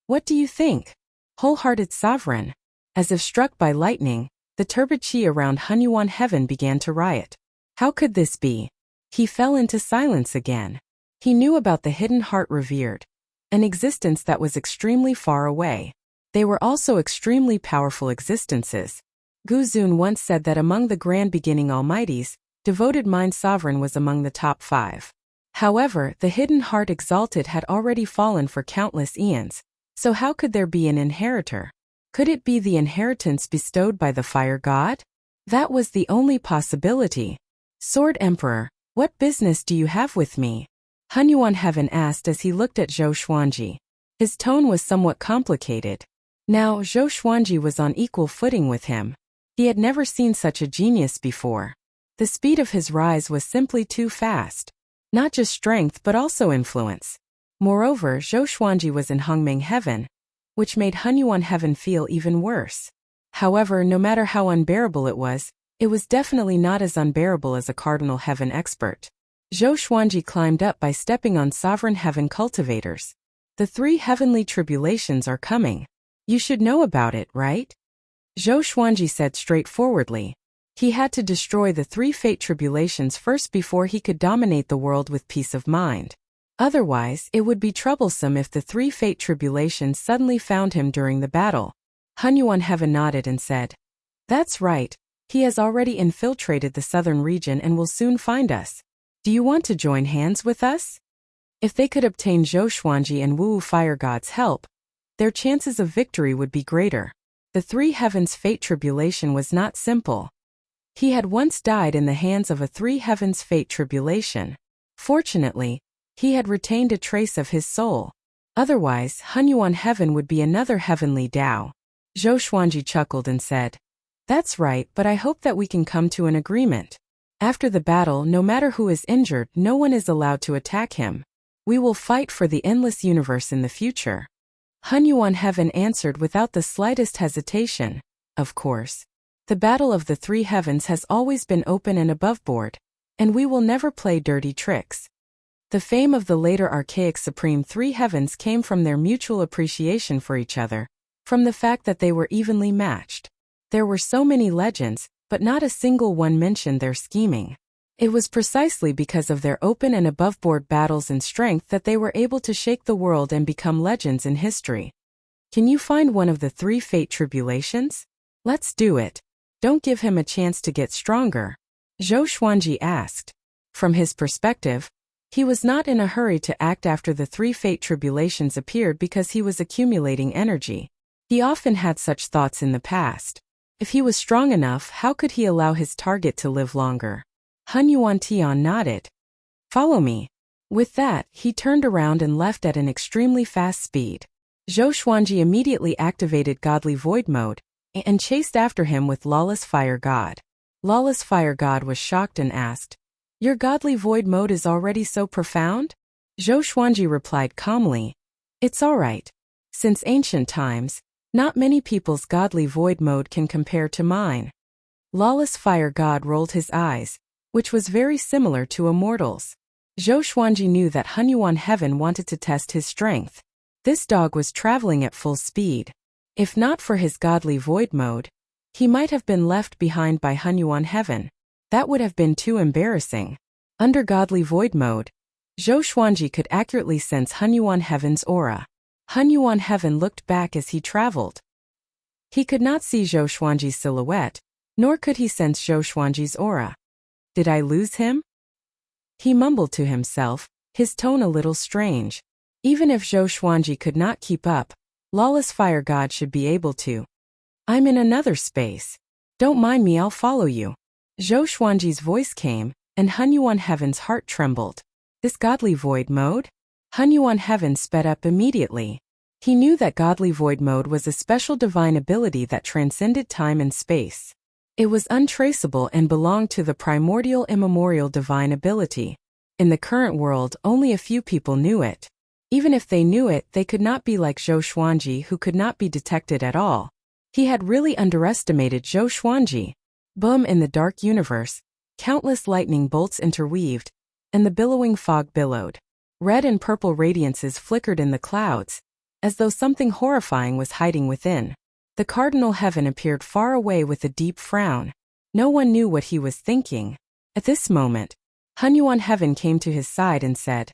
What do you think? Wholehearted sovereign. As if struck by lightning, the turbid qi around Hunyuan heaven began to riot. How could this be? He fell into silence again. He knew about the hidden heart revered, an existence that was extremely far away. They were also extremely powerful existences. Gu Zun once said that among the grand beginning almighties, devoted mind sovereign was among the top 5. However, the hidden heart exalted had already fallen for countless eons, so how could there be an inheritor? Could it be the inheritance bestowed by the fire god? That was the only possibility. Sword Emperor, what business do you have with me? Hunyuan heaven asked as he looked at Zhou Xuanji. His tone was somewhat complicated. Now, Zhou Xuanji was on equal footing with him. He had never seen such a genius before. The speed of his rise was simply too fast. Not just strength but also influence. Moreover, Zhou Xuanji was in Hongmeng heaven, which made Hunyuan heaven feel even worse. However, no matter how unbearable it was definitely not as unbearable as a cardinal heaven expert. Zhou Xuanji climbed up by stepping on sovereign heaven cultivators. The 3 heavenly tribulations are coming. You should know about it, right? Zhou Xuanji said straightforwardly. He had to destroy the 3 fate tribulations first before he could dominate the world with peace of mind. Otherwise, it would be troublesome if the 3 fate tribulations suddenly found him during the battle. Hunyuan heaven nodded and said, That's right, he has already infiltrated the southern region and will soon find us. Do you want to join hands with us? If they could obtain Zhou Xuanji and Wu fire god's help, their chances of victory would be greater. The 3 heavens fate tribulation was not simple. He had once died in the hands of a 3 heavens fate tribulation. Fortunately, he had retained a trace of his soul. Otherwise, Hunyuan heaven would be another heavenly Tao. Zhou Xuanji chuckled and said, That's right, but I hope that we can come to an agreement. After the battle, no matter who is injured, no one is allowed to attack him. We will fight for the endless universe in the future. Hunyuan heaven answered without the slightest hesitation. Of course. The battle of the 3 heavens has always been open and aboveboard, and we will never play dirty tricks. The fame of the later archaic supreme 3 heavens came from their mutual appreciation for each other, from the fact that they were evenly matched. There were so many legends, but not a single one mentioned their scheming. It was precisely because of their open and above-board battles and strength that they were able to shake the world and become legends in history. Can you find one of the 3 fate tribulations? Let's do it. Don't give him a chance to get stronger. Zhou Xuanji asked. From his perspective, he was not in a hurry to act after the 3 fate tribulations appeared because he was accumulating energy. He often had such thoughts in the past. If he was strong enough, how could he allow his target to live longer? Hunyuan Tian nodded. Follow me. With that, he turned around and left at an extremely fast speed. Zhou Xuanji immediately activated Godly Void Mode and chased after him with Lawless Fire God. Lawless Fire God was shocked and asked, Your Godly Void Mode is already so profound? Zhou Xuanji replied calmly, It's all right. Since ancient times, Not many people's godly void mode can compare to mine. Lawless Fire God rolled his eyes, which was very similar to a mortal's. Zhou Xuanji knew that Hunyuan Heaven wanted to test his strength. This dog was traveling at full speed. If not for his godly void mode, he might have been left behind by Hunyuan Heaven. That would have been too embarrassing. Under godly void mode, Zhou Xuanji could accurately sense Hunyuan Heaven's aura. Hunyuan Heaven looked back as he traveled. He could not see Zhou Xuanji's silhouette, nor could he sense Zhou Xuanji's aura. Did I lose him? He mumbled to himself, his tone a little strange. Even if Zhou Xuanji could not keep up, Lawless Fire God should be able to. I'm in another space. Don't mind me, I'll follow you. Zhou Xuanji's voice came, and Hunyuan Heaven's heart trembled. This godly void mode? Hunyuan Heaven sped up immediately. He knew that godly void mode was a special divine ability that transcended time and space. It was untraceable and belonged to the primordial immemorial divine ability. In the current world, only a few people knew it. Even if they knew it, they could not be like Zhou Xuanji, who could not be detected at all. He had really underestimated Zhou Xuanji. Boom! In the dark universe, countless lightning bolts interweaved, and the billowing fog billowed. Red and purple radiances flickered in the clouds, as though something horrifying was hiding within. The Cardinal Heaven appeared far away with a deep frown. No one knew what he was thinking. At this moment, Hunyuan Heaven came to his side and said,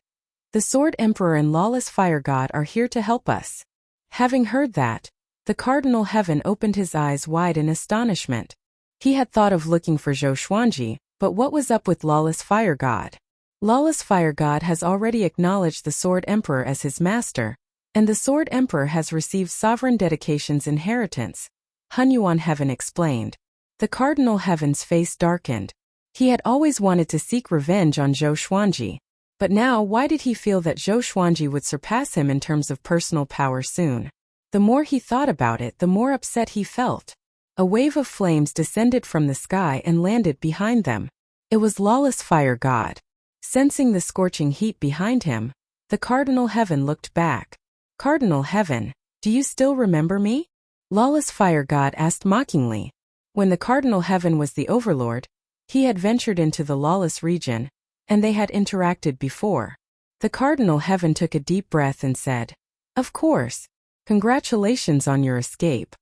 "The Sword Emperor and Lawless Fire God are here to help us." Having heard that, the Cardinal Heaven opened his eyes wide in astonishment. He had thought of looking for Zhou Xuanji, but what was up with Lawless Fire God? Lawless Fire God has already acknowledged the Sword Emperor as his master, and the Sword Emperor has received sovereign dedication's inheritance, Hunyuan Heaven explained. The Cardinal Heaven's face darkened. He had always wanted to seek revenge on Zhou Xuanji, but now why did he feel that Zhou Xuanji would surpass him in terms of personal power soon? The more he thought about it, the more upset he felt. A wave of flames descended from the sky and landed behind them. It was Lawless Fire God. Sensing the scorching heat behind him, the Cardinal Heaven looked back. "Cardinal Heaven, do you still remember me?" Lawless Fire God asked mockingly. When the Cardinal Heaven was the overlord, he had ventured into the lawless region, and they had interacted before. The Cardinal Heaven took a deep breath and said, "Of course. Congratulations on your escape."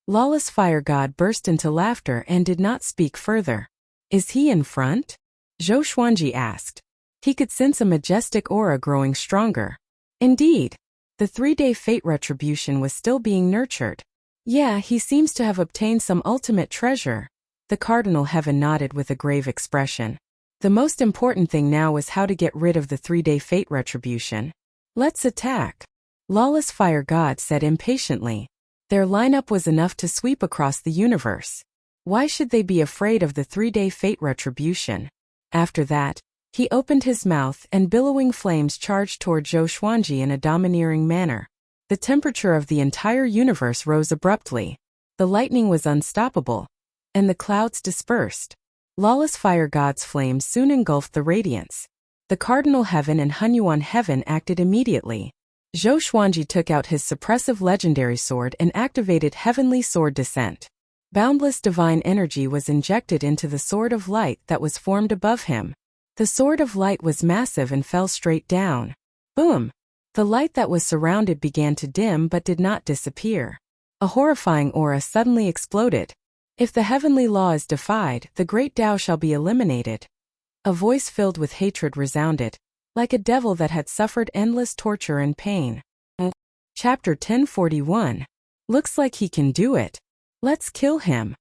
Lawless Fire God burst into laughter and did not speak further. "Is he in front?" Zhou Xuanji asked. He could sense a majestic aura growing stronger. Indeed, the 3-day fate retribution was still being nurtured. "Yeah, he seems to have obtained some ultimate treasure." The Cardinal Heaven nodded with a grave expression. The most important thing now was how to get rid of the 3-day fate retribution. "Let's attack," Lawless Fire God said impatiently. Their lineup was enough to sweep across the universe. Why should they be afraid of the 3-day fate retribution? After that, he opened his mouth and billowing flames charged toward Zhou Xuanji in a domineering manner. The temperature of the entire universe rose abruptly. The lightning was unstoppable, and the clouds dispersed. Lawless Fire God's flames soon engulfed the radiance. The Cardinal Heaven and Hunyuan Heaven acted immediately. Zhou Xuanji took out his suppressive legendary sword and activated Heavenly Sword Descent. Boundless divine energy was injected into the Sword of Light that was formed above him. The Sword of Light was massive and fell straight down. Boom! The light that was surrounded began to dim but did not disappear. A horrifying aura suddenly exploded. "If the heavenly law is defied, the great Tao shall be eliminated." A voice filled with hatred resounded, like a devil that had suffered endless torture and pain. Chapter 1041. Looks like he can do it. Let's kill him.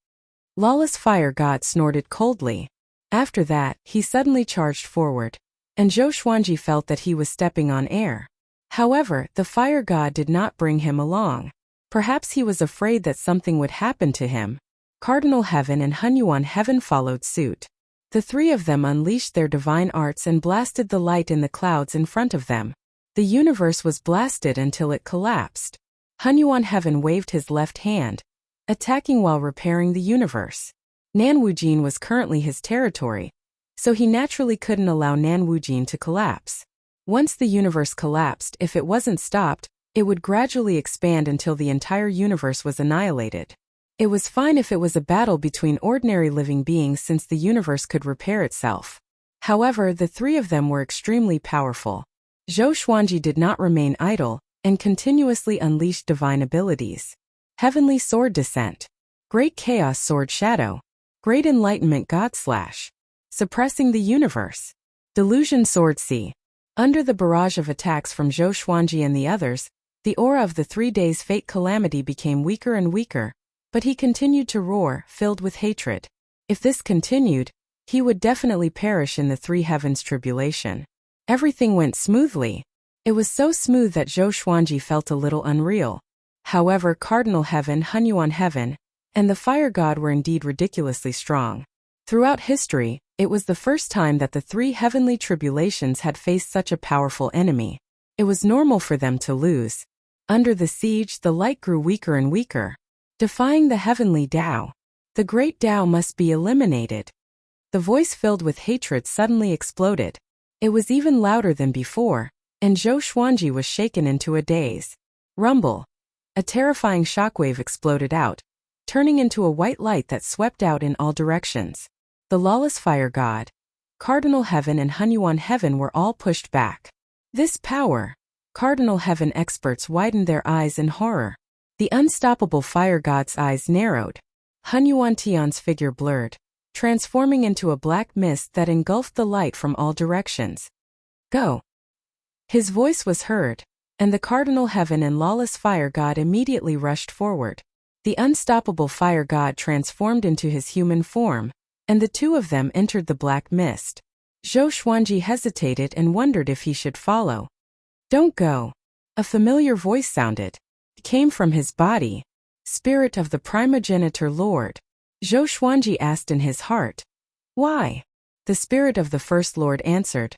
Lawless Fire God snorted coldly. After that, he suddenly charged forward, and Zhou Xuanji felt that he was stepping on air. However, the Fire God did not bring him along. Perhaps he was afraid that something would happen to him. Cardinal Heaven and Hunyuan Heaven followed suit. The three of them unleashed their divine arts and blasted the light in the clouds in front of them. The universe was blasted until it collapsed. Hunyuan Heaven waved his left hand, attacking while repairing the universe. Nanwujin was currently his territory, so he naturally couldn't allow Nanwujin to collapse. Once the universe collapsed, if it wasn't stopped, It would gradually expand until the entire universe was annihilated. It was fine if it was a battle between ordinary living beings since the universe could repair itself. However, the three of them were extremely powerful. Zhou Xuanji did not remain idle, and continuously unleashed divine abilities. Heavenly Sword Descent. Great Chaos Sword Shadow. Great Enlightenment God Slash. Suppressing the Universe. Delusion Sword Sea. Under the barrage of attacks from Zhou Xuanji and the others, the aura of the 3 days' fate calamity became weaker and weaker, but he continued to roar, filled with hatred. If this continued, he would definitely perish in the 3 heavens tribulation. Everything went smoothly. It was so smooth that Zhou Xuanji felt a little unreal. However, Cardinal Heaven, Hunyuan Heaven, and the Fire God were indeed ridiculously strong. Throughout history, it was the first time that the 3 heavenly tribulations had faced such a powerful enemy. It was normal for them to lose. Under the siege, the light grew weaker and weaker. Defying the heavenly Tao. The great Tao must be eliminated. The voice filled with hatred suddenly exploded. It was even louder than before, and Zhou Xuanji was shaken into a daze. Rumble. A terrifying shockwave exploded out, turning into a white light that swept out in all directions. The lawless Fire God, Cardinal Heaven and Hunyuan Heaven were all pushed back. This power. Cardinal Heaven experts widened their eyes in horror. The unstoppable Fire God's eyes narrowed. Hunyuan Tian's figure blurred, transforming into a black mist that engulfed the light from all directions. Go. His voice was heard, and the Cardinal Heaven and Lawless Fire God immediately rushed forward. The unstoppable Fire God transformed into his human form, and the two of them entered the black mist. Zhou Xuanji hesitated and wondered if he should follow. Don't go. A familiar voice sounded. It came from his body. Spirit of the Primogenitor Lord. Zhou Xuanji asked in his heart. Why? The Spirit of the First Lord answered.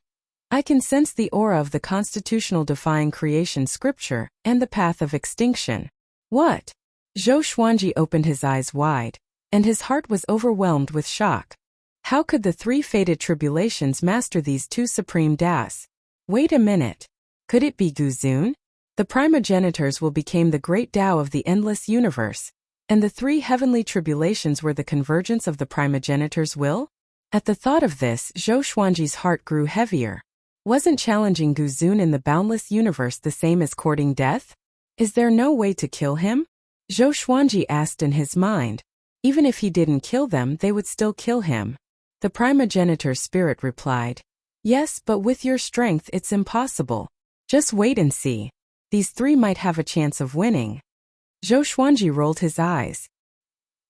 I can sense the aura of the constitutional defying creation scripture and the path of extinction. What? Zhou Xuanji opened his eyes wide, and his heart was overwhelmed with shock. How could the 3 fated tribulations master these 2 supreme Das? Wait a minute. Could it be Guzun? The primogenitors will become the great Tao of the endless universe, and the 3 heavenly tribulations were the convergence of the primogenitors' will? At the thought of this, Zhou Xuanji's heart grew heavier. Wasn't challenging Guzun in the boundless universe the same as courting death? Is there no way to kill him? Zhou Xuanji asked in his mind. Even if he didn't kill them, they would still kill him. The primogenitor spirit replied. Yes, but with your strength it's impossible. Just wait and see. These 3 might have a chance of winning. Zhou Xuanji rolled his eyes.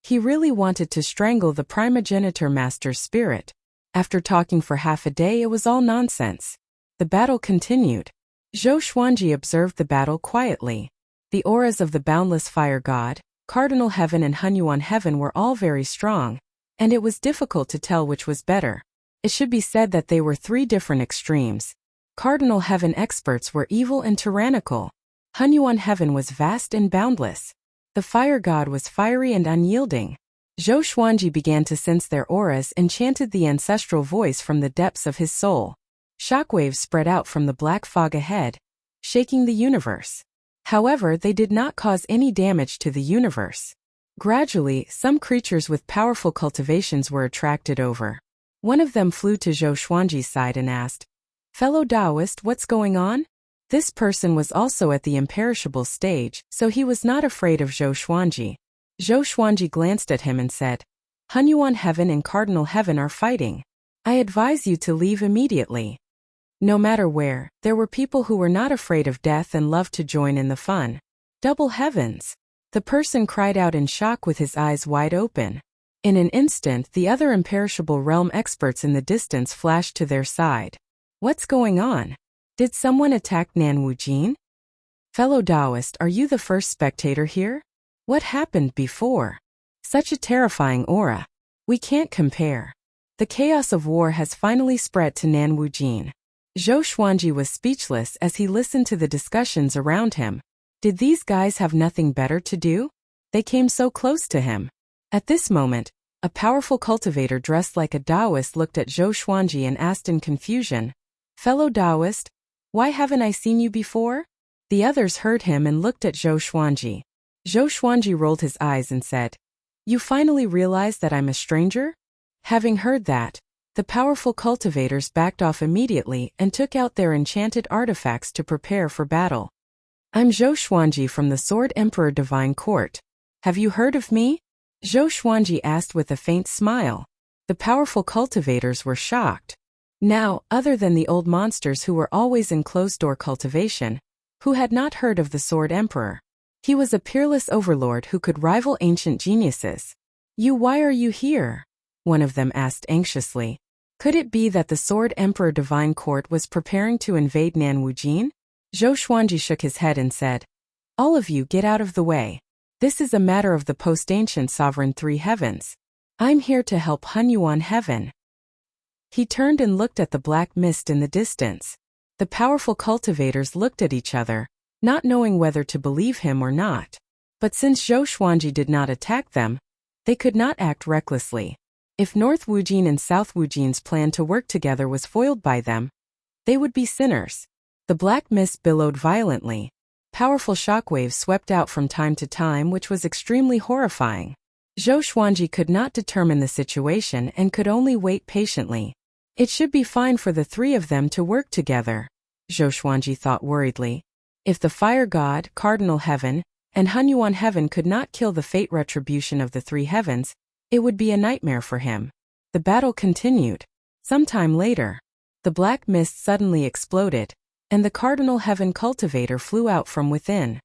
He really wanted to strangle the primogenitor master's spirit. After talking for half a day, it was all nonsense. The battle continued. Zhou Xuanji observed the battle quietly. The auras of the boundless Fire God, Cardinal Heaven and Hunyuan Heaven were all very strong, and it was difficult to tell which was better. It should be said that they were 3 different extremes. Cardinal Heaven experts were evil and tyrannical. Hunyuan Heaven was vast and boundless. The Fire God was fiery and unyielding. Zhou Xuanji began to sense their auras and chanted the ancestral voice from the depths of his soul. Shockwaves spread out from the black fog ahead, shaking the universe. However, they did not cause any damage to the universe. Gradually, some creatures with powerful cultivations were attracted over. One of them flew to Zhou Xuanji's side and asked, Fellow Taoist, what's going on? This person was also at the imperishable stage, so he was not afraid of Zhou Xuanji. Zhou Xuanji glanced at him and said, Hunyuan Heaven and Cardinal Heaven are fighting. I advise you to leave immediately. No matter where, there were people who were not afraid of death and loved to join in the fun. Double heavens! The person cried out in shock with his eyes wide open. In an instant, the other imperishable realm experts in the distance flashed to their side. What's going on? Did someone attack Nan Wujin? Fellow Taoist, are you the first spectator here? What happened before? Such a terrifying aura. We can't compare. The chaos of war has finally spread to Nan Wujin. Zhou Xuanji was speechless as he listened to the discussions around him. Did these guys have nothing better to do? They came so close to him. At this moment, a powerful cultivator dressed like a Taoist looked at Zhou Xuanji and asked in confusion, Fellow Taoist, why haven't I seen you before? The others heard him and looked at Zhou Xuanji. Zhou Xuanji rolled his eyes and said, "You finally realize that I'm a stranger?" Having heard that, the powerful cultivators backed off immediately and took out their enchanted artifacts to prepare for battle. "I'm Zhou Xuanji from the Sword Emperor Divine Court. Have you heard of me?" Zhou Xuanji asked with a faint smile. The powerful cultivators were shocked. Now, other than the old monsters who were always in closed-door cultivation, who had not heard of the Sword Emperor, he was a peerless overlord who could rival ancient geniuses. Why are you here?" one of them asked anxiously. Could it be that the Sword Emperor Divine Court was preparing to invade Nanwujin? Zhou Xuanji shook his head and said, "All of you get out of the way. This is a matter of the post-ancient sovereign three heavens. I'm here to help Hunyuan Heaven." He turned and looked at the black mist in the distance. The powerful cultivators looked at each other, not knowing whether to believe him or not. But since Zhou Xuanji did not attack them, they could not act recklessly. If North Wujin and South Wujin's plan to work together was foiled by them, they would be sinners. The black mist billowed violently. Powerful shockwaves swept out from time to time, which was extremely horrifying. Zhou Xuanji could not determine the situation and could only wait patiently. It should be fine for the three of them to work together, Zhou Xuanji thought worriedly. If the Fire God, Cardinal Heaven, and Hunyuan Heaven could not kill the fate retribution of the three heavens, it would be a nightmare for him. The battle continued. Sometime later, the black mist suddenly exploded, and the Cardinal Heaven cultivator flew out from within.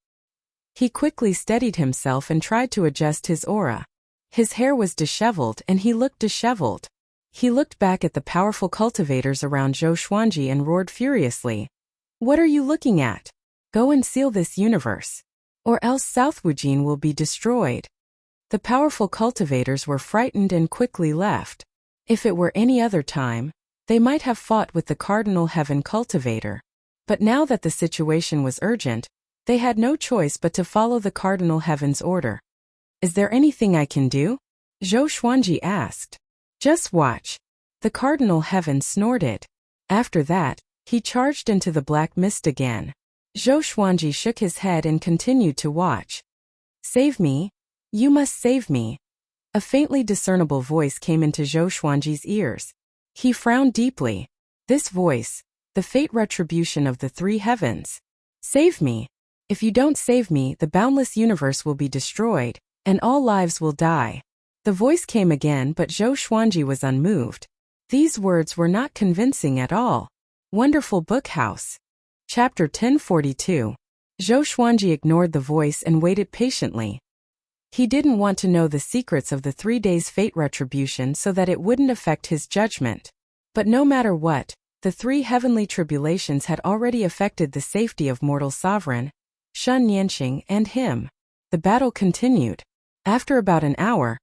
He quickly steadied himself and tried to adjust his aura. His hair was disheveled and he looked disheveled. He looked back at the powerful cultivators around Zhou Xuanji and roared furiously. "What are you looking at? Go and seal this universe, or else South Wujin will be destroyed." The powerful cultivators were frightened and quickly left. If it were any other time, they might have fought with the Cardinal Heaven cultivator. But now that the situation was urgent, they had no choice but to follow the Cardinal Heaven's order. "Is there anything I can do?" Zhou Xuanji asked. "Just watch." The Cardinal Heaven snorted. After that, he charged into the black mist again. Zhou Xuanji shook his head and continued to watch. "Save me. You must save me." A faintly discernible voice came into Zhou Xuanji's ears. He frowned deeply. This voice, the fate retribution of the three heavens. "Save me. If you don't save me, the boundless universe will be destroyed, and all lives will die." The voice came again, but Zhou Xuanji was unmoved. These words were not convincing at all. Wonderful Book House. Chapter 1042. Zhou Xuanji ignored the voice and waited patiently. He didn't want to know the secrets of the 3 days' fate retribution so that it wouldn't affect his judgment. But no matter what, the 3 heavenly tribulations had already affected the safety of mortal sovereign, Shun Yanqing, and him. The battle continued. After about an hour,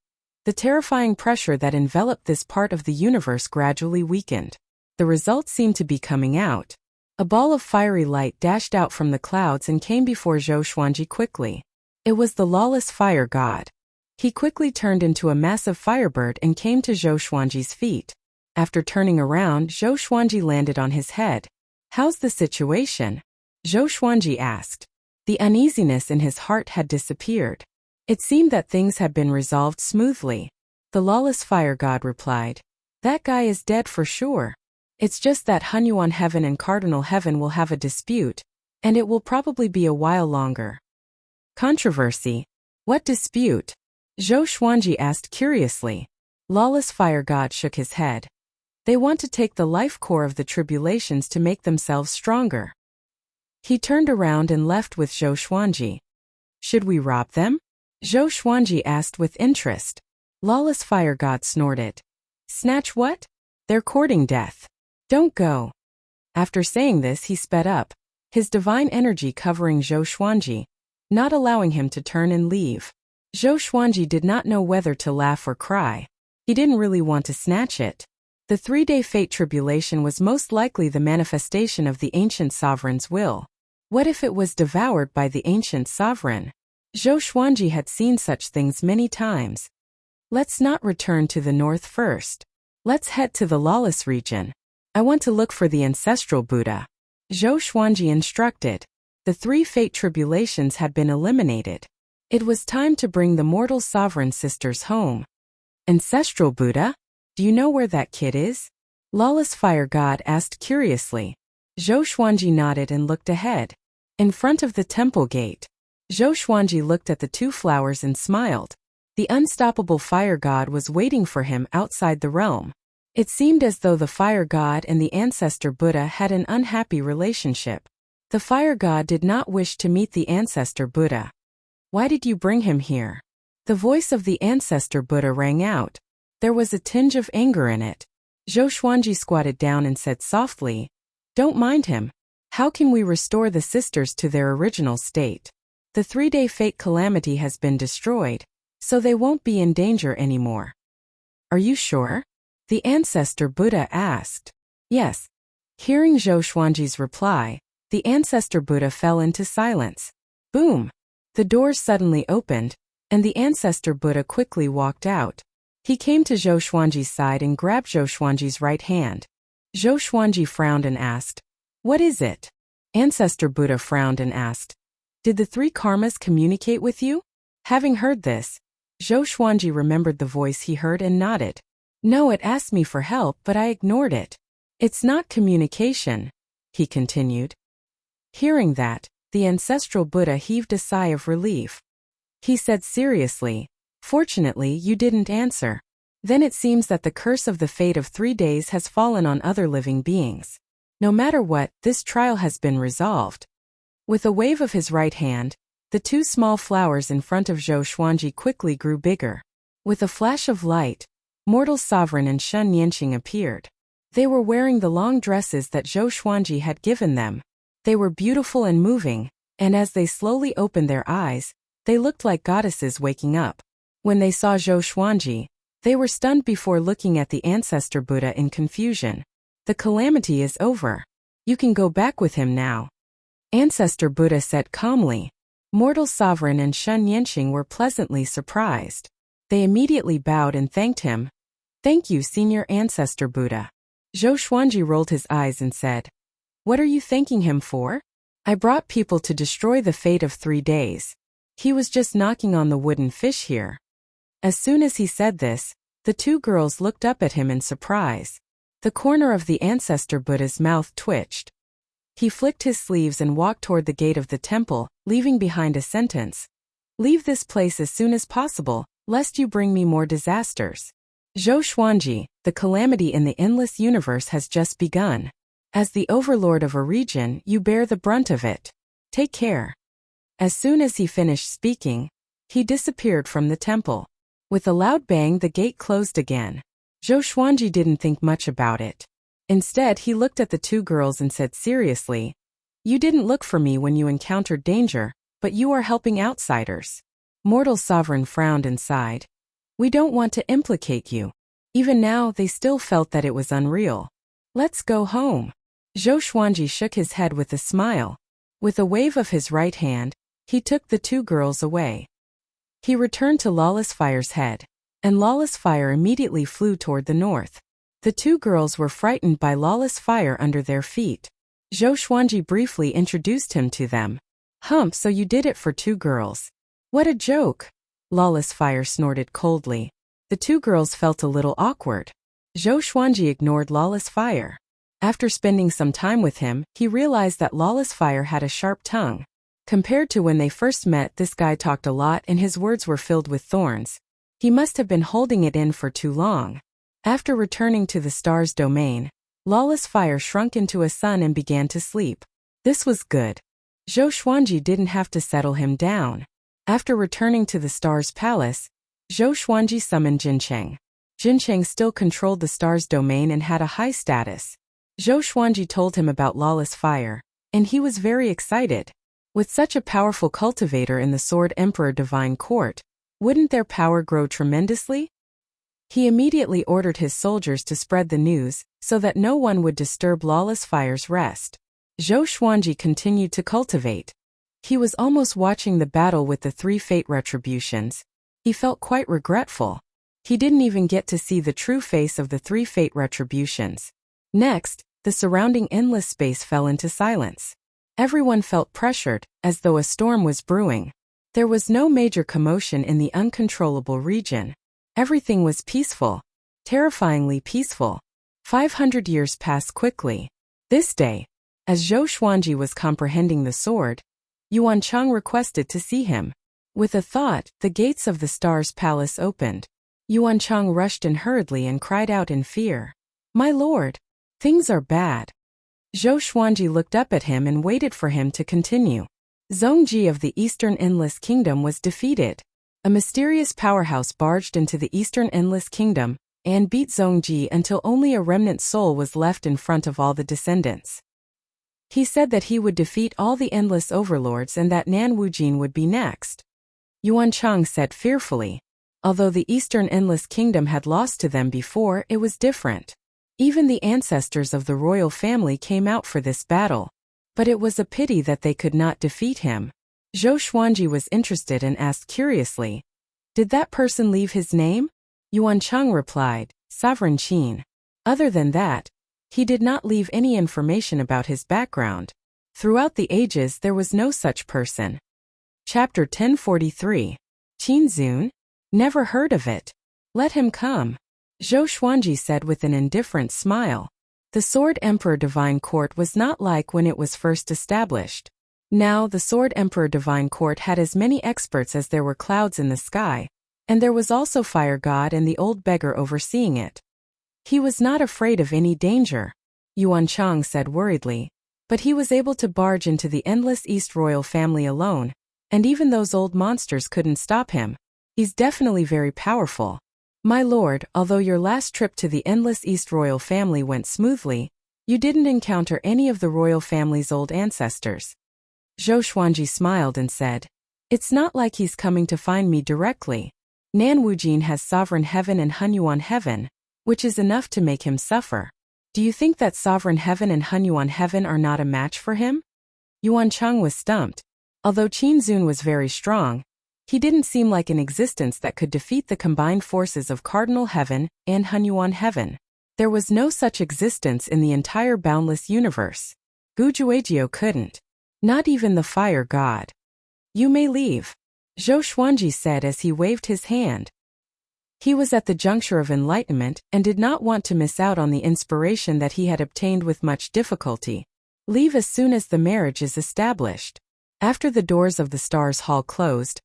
the terrifying pressure that enveloped this part of the universe gradually weakened. The results seemed to be coming out. A ball of fiery light dashed out from the clouds and came before Zhou Xuanji quickly. It was the lawless fire god. He quickly turned into a massive firebird and came to Zhou Xuanji's feet. After turning around, Zhou Xuanji landed on his head. "How's the situation?" Zhou Xuanji asked. The uneasiness in his heart had disappeared. It seemed that things had been resolved smoothly. The lawless fire god replied, "That guy is dead for sure. It's just that Hunyuan Heaven and Cardinal Heaven will have a dispute, and it will probably be a while longer." Controversy. What dispute? Zhou Xuanji asked curiously. Lawless Fire God shook his head. They want to take the life core of the tribulations to make themselves stronger. He turned around and left with Zhou Xuanji. Should we rob them? Zhou Xuanji asked with interest. Lawless Fire God snorted. Snatch what? They're courting death. Don't go. After saying this, he sped up, his divine energy covering Zhou Xuanji, not allowing him to turn and leave. Zhou Xuanji did not know whether to laugh or cry. He didn't really want to snatch it. The 3-day fate tribulation was most likely the manifestation of the ancient sovereign's will. What if it was devoured by the ancient sovereign? Zhou Xuanji had seen such things many times. Let's not return to the north first. Let's head to the lawless region. I want to look for the ancestral Buddha. Zhou Xuanji instructed. The 3 fate tribulations had been eliminated. It was time to bring the mortal sovereign sisters home. Ancestral Buddha? Do you know where that kid is? Lawless Fire God asked curiously. Zhou Xuanji nodded and looked ahead. In front of the temple gate. Zhou Xuanji looked at the 2 flowers and smiled. The unstoppable fire god was waiting for him outside the realm. It seemed as though the fire god and the ancestor Buddha had an unhappy relationship. The fire god did not wish to meet the ancestor Buddha. Why did you bring him here? The voice of the ancestor Buddha rang out. There was a tinge of anger in it. Zhou Xuanji squatted down and said softly, "Don't mind him. How can we restore the sisters to their original state? The 3-day fate calamity has been destroyed, so they won't be in danger anymore." "Are you sure?" the ancestor Buddha asked. "Yes." Hearing Zhou Xuanji's reply, the ancestor Buddha fell into silence. Boom! The doors suddenly opened, and the ancestor Buddha quickly walked out. He came to Zhou Xuanji's side and grabbed Zhou Xuanji's right hand. Zhou Xuanji frowned and asked, "What is it?" Ancestor Buddha frowned and asked, "Did the 3 karmas communicate with you?" Having heard this, Zhou Xuanji remembered the voice he heard and nodded. "No, it asked me for help, but I ignored it. It's not communication," he continued. Hearing that, the ancestral Buddha heaved a sigh of relief. He said seriously, "Fortunately, you didn't answer. Then it seems that the curse of the fate of 3 days has fallen on other living beings. No matter what, this trial has been resolved." With a wave of his right hand, the 2 small flowers in front of Zhou Xuanji quickly grew bigger. With a flash of light, Mortal Sovereign and Shun Yanqing appeared. They were wearing the long dresses that Zhou Xuanji had given them. They were beautiful and moving, and as they slowly opened their eyes, they looked like goddesses waking up. When they saw Zhou Xuanji, they were stunned before looking at the ancestor Buddha in confusion. "The calamity is over. You can go back with him now," Ancestor Buddha said calmly. Mortal Sovereign and Shun Yanqing were pleasantly surprised. They immediately bowed and thanked him. "Thank you, Senior Ancestor Buddha." Zhou Xuanji rolled his eyes and said, "What are you thanking him for?" "I brought people to destroy the fate of 3 days. He was just knocking on the wooden fish here." As soon as he said this, the 2 girls looked up at him in surprise. The corner of the ancestor Buddha's mouth twitched. He flicked his sleeves and walked toward the gate of the temple, leaving behind a sentence. "Leave this place as soon as possible, lest you bring me more disasters. Zhou Xuanji, the calamity in the endless universe has just begun. As the overlord of a region, you bear the brunt of it. Take care." As soon as he finished speaking, he disappeared from the temple. With a loud bang, the gate closed again. Zhou Xuanji didn't think much about it. Instead, he looked at the 2 girls and said seriously, "You didn't look for me when you encountered danger, but you are helping outsiders." Mortal Sovereign frowned and sighed. "We don't want to implicate you." Even now, they still felt that it was unreal. "Let's go home." Zhou Xuanji shook his head with a smile. With a wave of his right hand, he took the 2 girls away. He returned to Lawless Fire's head, and Lawless Fire immediately flew toward the north. The 2 girls were frightened by Lawless Fire under their feet. Zhou Xuanji briefly introduced him to them. "Hump, so you did it for 2 girls. What a joke." Lawless Fire snorted coldly. The 2 girls felt a little awkward. Zhou Xuanji ignored Lawless Fire. After spending some time with him, he realized that Lawless Fire had a sharp tongue. Compared to when they first met, this guy talked a lot and his words were filled with thorns. He must have been holding it in for too long. After returning to the star's domain, Lawless Fire shrunk into a sun and began to sleep. This was good. Zhou Xuanji didn't have to settle him down. After returning to the star's palace, Zhou Xuanji summoned Jincheng. Jincheng still controlled the star's domain and had a high status. Zhou Xuanji told him about Lawless Fire, and he was very excited. With such a powerful cultivator in the Sword Emperor Divine Court, wouldn't their power grow tremendously? He immediately ordered his soldiers to spread the news, so that no one would disturb Lawless Fire's rest. Zhou Xuanji continued to cultivate. He was almost watching the battle with the 3 fate retributions. He felt quite regretful. He didn't even get to see the true face of the 3 fate retributions. Next, the surrounding endless space fell into silence. Everyone felt pressured, as though a storm was brewing. There was no major commotion in the uncontrollable region. Everything was peaceful. Terrifyingly peaceful. 500 years passed quickly. This day, as Zhou Xuanji was comprehending the sword, Yuan Chang requested to see him. With a thought, the gates of the Star's palace opened. Yuan Chang rushed in hurriedly and cried out in fear. "My lord! Things are bad." Zhou Xuanji looked up at him and waited for him to continue. Zhongji of the Eastern Endless Kingdom was defeated. A mysterious powerhouse barged into the Eastern Endless Kingdom and beat Zhongji until only a remnant soul was left in front of all the descendants. He said that he would defeat all the Endless Overlords and that Nan Wujin would be next. Yuan Chang said fearfully. Although the Eastern Endless Kingdom had lost to them before, it was different. Even the ancestors of the royal family came out for this battle. But it was a pity that they could not defeat him. Zhou Xuanji was interested and asked curiously, "Did that person leave his name?" Yuan Chang replied, "Sovereign Qin." Other than that, he did not leave any information about his background. Throughout the ages there was no such person. Chapter 1043. Qin Zun? Never heard of it. Let him come. Zhou Xuanji said with an indifferent smile. The Sword Emperor Divine Court was not like when it was first established. Now the Sword Emperor Divine Court had as many experts as there were clouds in the sky, and there was also Fire God and the old beggar overseeing it. He was not afraid of any danger, Yuan Chang said worriedly, but he was able to barge into the Endless East royal family alone, and even those old monsters couldn't stop him. He's definitely very powerful. My lord, although your last trip to the Endless East royal family went smoothly, you didn't encounter any of the royal family's old ancestors. Zhou Xuanji smiled and said, "It's not like he's coming to find me directly. Nan Wujin has Sovereign Heaven and Hunyuan Heaven, which is enough to make him suffer. Do you think that Sovereign Heaven and Hunyuan Heaven are not a match for him?" Yuan Chang was stumped. Although Qin Zun was very strong, he didn't seem like an existence that could defeat the combined forces of Cardinal Heaven and Hunyuan Heaven. There was no such existence in the entire boundless universe. Gujuejiu couldn't. Not even the Fire God. "You may leave," Zhou Xuanji said as he waved his hand. He was at the juncture of enlightenment and did not want to miss out on the inspiration that he had obtained with much difficulty. Leave as soon as the marriage is established. After the doors of the Stars Hall closed,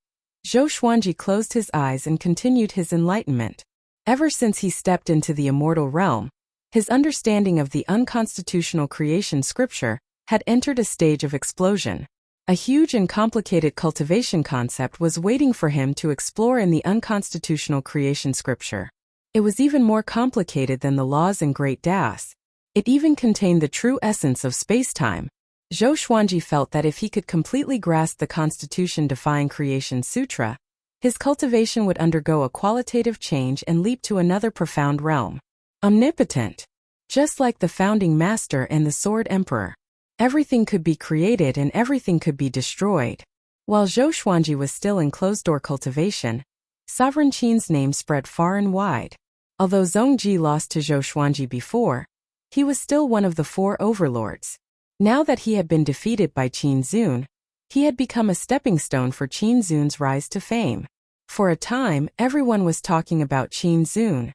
Zhou Xuanji closed his eyes and continued his enlightenment. Ever since he stepped into the immortal realm, his understanding of the unconstitutional creation scripture had entered a stage of explosion. A huge and complicated cultivation concept was waiting for him to explore in the unconstitutional creation scripture. It was even more complicated than the laws in Great Daos. It even contained the true essence of space-time. Zhou Xuanji felt that if he could completely grasp the Constitution-defying Creation Sutra, his cultivation would undergo a qualitative change and leap to another profound realm. Omnipotent. Just like the Founding Master and the Sword Emperor. Everything could be created and everything could be destroyed. While Zhou Xuanji was still in closed-door cultivation, Sovereign Qin's name spread far and wide. Although Zhongji lost to Zhou Xuanji before, he was still one of the 4 overlords. Now that he had been defeated by Qin Zun, he had become a stepping stone for Qin Zun's rise to fame. For a time, everyone was talking about Qin Zun.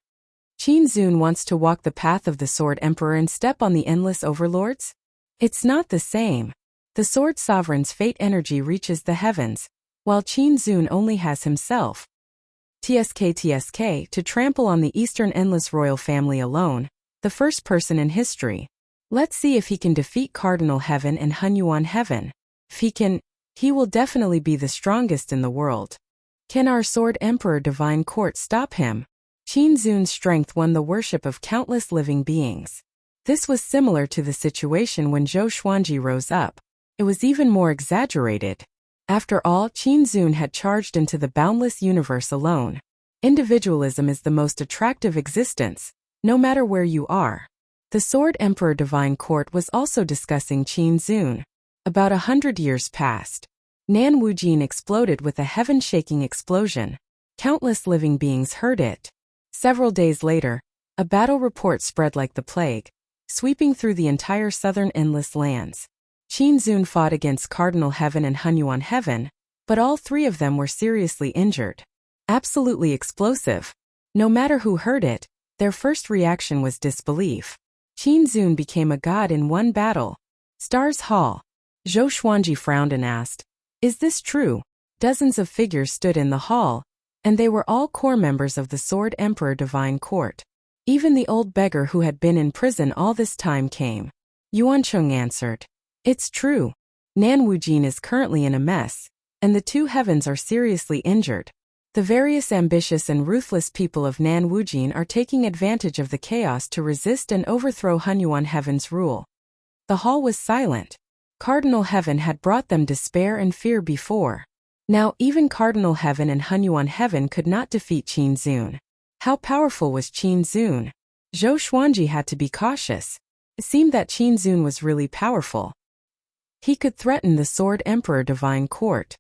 Qin Zun wants to walk the path of the Sword Emperor and step on the Endless Overlords? It's not the same. The Sword Sovereign's fate energy reaches the heavens, while Qin Zun only has himself. TSK to trample on the Eastern Endless Royal Family alone, the first person in history. Let's see if he can defeat Cardinal Heaven and Hunyuan Heaven. If he can, he will definitely be the strongest in the world. Can our Sword Emperor Divine Court stop him? Qin Zun's strength won the worship of countless living beings. This was similar to the situation when Zhou Xuanji rose up. It was even more exaggerated. After all, Qin Zun had charged into the boundless universe alone. Individualism is the most attractive existence, no matter where you are. The Sword Emperor Divine Court was also discussing Qin Zun. About 100 years passed. Nan Wujin exploded with a heaven-shaking explosion. Countless living beings heard it. Several days later, a battle report spread like the plague, sweeping through the entire southern Endless lands. Qin Zun fought against Cardinal Heaven and Hunyuan Heaven, but all three of them were seriously injured. Absolutely explosive. No matter who heard it, their first reaction was disbelief. Qin Zun became a god in one battle. Stars Hall. Zhou Xuanji frowned and asked, "Is this true?" Dozens of figures stood in the hall, and they were all core members of the Sword Emperor Divine Court. Even the old beggar who had been in prison all this time came. Yuancheng answered, "It's true. Nan Wujin is currently in a mess, and the two heavens are seriously injured. The various ambitious and ruthless people of Nan Wujin are taking advantage of the chaos to resist and overthrow Hunyuan Heaven's rule." The hall was silent. Cardinal Heaven had brought them despair and fear before. Now even Cardinal Heaven and Hunyuan Heaven could not defeat Qin Zun. How powerful was Qin Zun? Zhou Xuanji had to be cautious. It seemed that Qin Zun was really powerful. He could threaten the Sword Emperor Divine Court.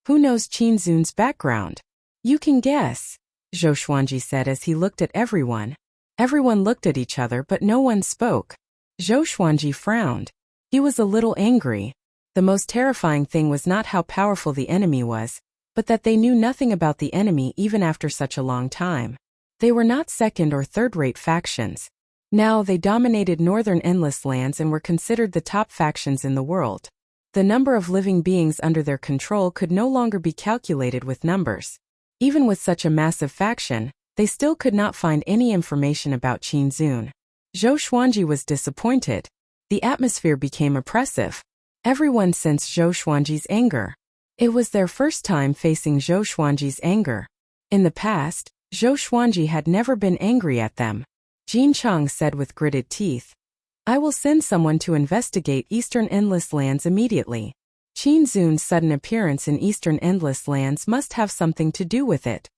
Who knows Qin Zun's background? You can guess, Zhou Xuanji said as he looked at everyone. Everyone looked at each other but no one spoke. Zhou Xuanji frowned. He was a little angry. The most terrifying thing was not how powerful the enemy was, but that they knew nothing about the enemy even after such a long time. They were not second or third-rate factions. Now they dominated northern endless lands and were considered the top factions in the world. The number of living beings under their control could no longer be calculated with numbers. Even with such a massive faction, they still could not find any information about Qin Zun. Zhou Xuanji was disappointed. The atmosphere became oppressive. Everyone sensed Zhou Xuanji's anger. It was their first time facing Zhou Xuanji's anger. In the past, Zhou Xuanji had never been angry at them. Jin Chang said with gritted teeth, "I will send someone to investigate Eastern Endless Lands immediately." Qin Zun's sudden appearance in Eastern Endless Lands must have something to do with it.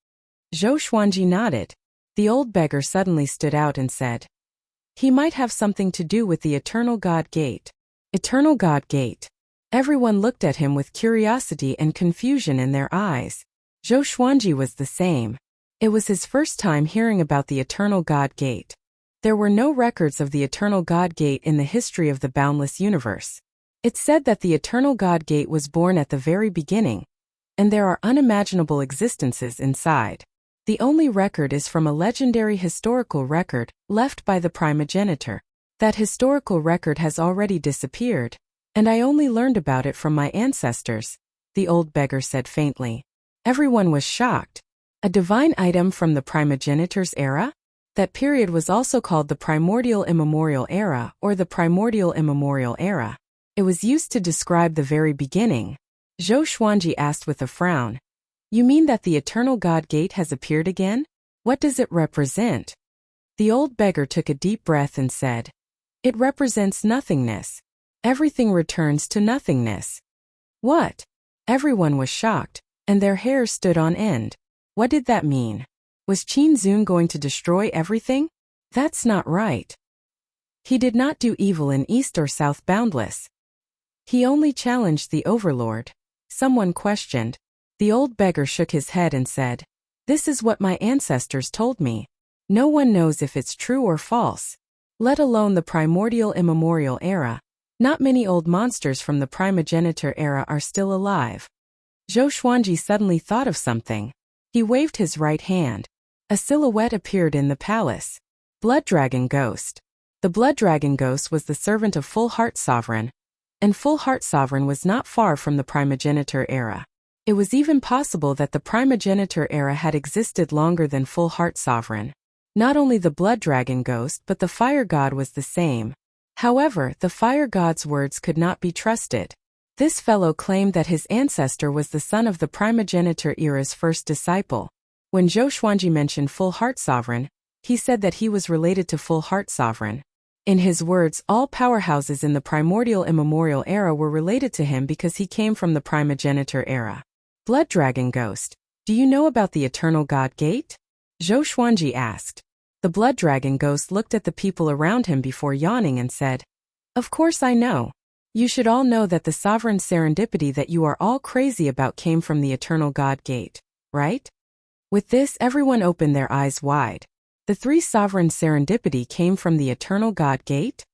Zhou Xuanji nodded. The old beggar suddenly stood out and said, "He might have something to do with the Eternal God Gate." Eternal God Gate. Everyone looked at him with curiosity and confusion in their eyes. Zhou Xuanji was the same. It was his first time hearing about the Eternal God Gate. There were no records of the Eternal God Gate in the history of the boundless universe. It said that the Eternal God Gate was born at the very beginning, and there are unimaginable existences inside. The only record is from a legendary historical record left by the primogenitor. That historical record has already disappeared, and I only learned about it from my ancestors, the old beggar said faintly. Everyone was shocked. A divine item from the primogenitor's era? That period was also called the primordial immemorial era or the primordial immemorial era. It was used to describe the very beginning. Zhou Xuanji asked with a frown, "You mean that the Eternal God Gate has appeared again? What does it represent?" The old beggar took a deep breath and said, "It represents nothingness. Everything returns to nothingness." What? Everyone was shocked, and their hair stood on end. What did that mean? Was Qin Zun going to destroy everything? That's not right. He did not do evil in East or South Boundless. He only challenged the Overlord. Someone questioned. The old beggar shook his head and said, "This is what my ancestors told me. No one knows if it's true or false. Let alone the primordial immemorial era. Not many old monsters from the primogenitor era are still alive." Zhou Xuanji suddenly thought of something. He waved his right hand. A silhouette appeared in the palace. Blood Dragon Ghost. The Blood Dragon Ghost was the servant of Full Heart Sovereign, and Full Heart Sovereign was not far from the primogenitor era. It was even possible that the primogenitor era had existed longer than Full Heart Sovereign. Not only the Blood Dragon Ghost but the Fire God was the same. However, the Fire God's words could not be trusted. This fellow claimed that his ancestor was the son of the primogenitor era's first disciple. When Zhou Xuanji mentioned Full Heart Sovereign, he said that he was related to Full Heart Sovereign. In his words, all powerhouses in the primordial immemorial era were related to him because he came from the primogenitor era. Blood Dragon Ghost, do you know about the Eternal God Gate? Zhou Xuanji asked. The Blood Dragon Ghost looked at the people around him before yawning and said, "Of course I know. You should all know that the sovereign serendipity that you are all crazy about came from the Eternal God Gate, right?" With this, everyone opened their eyes wide. The three sovereign serendipity came from the Eternal God Gate?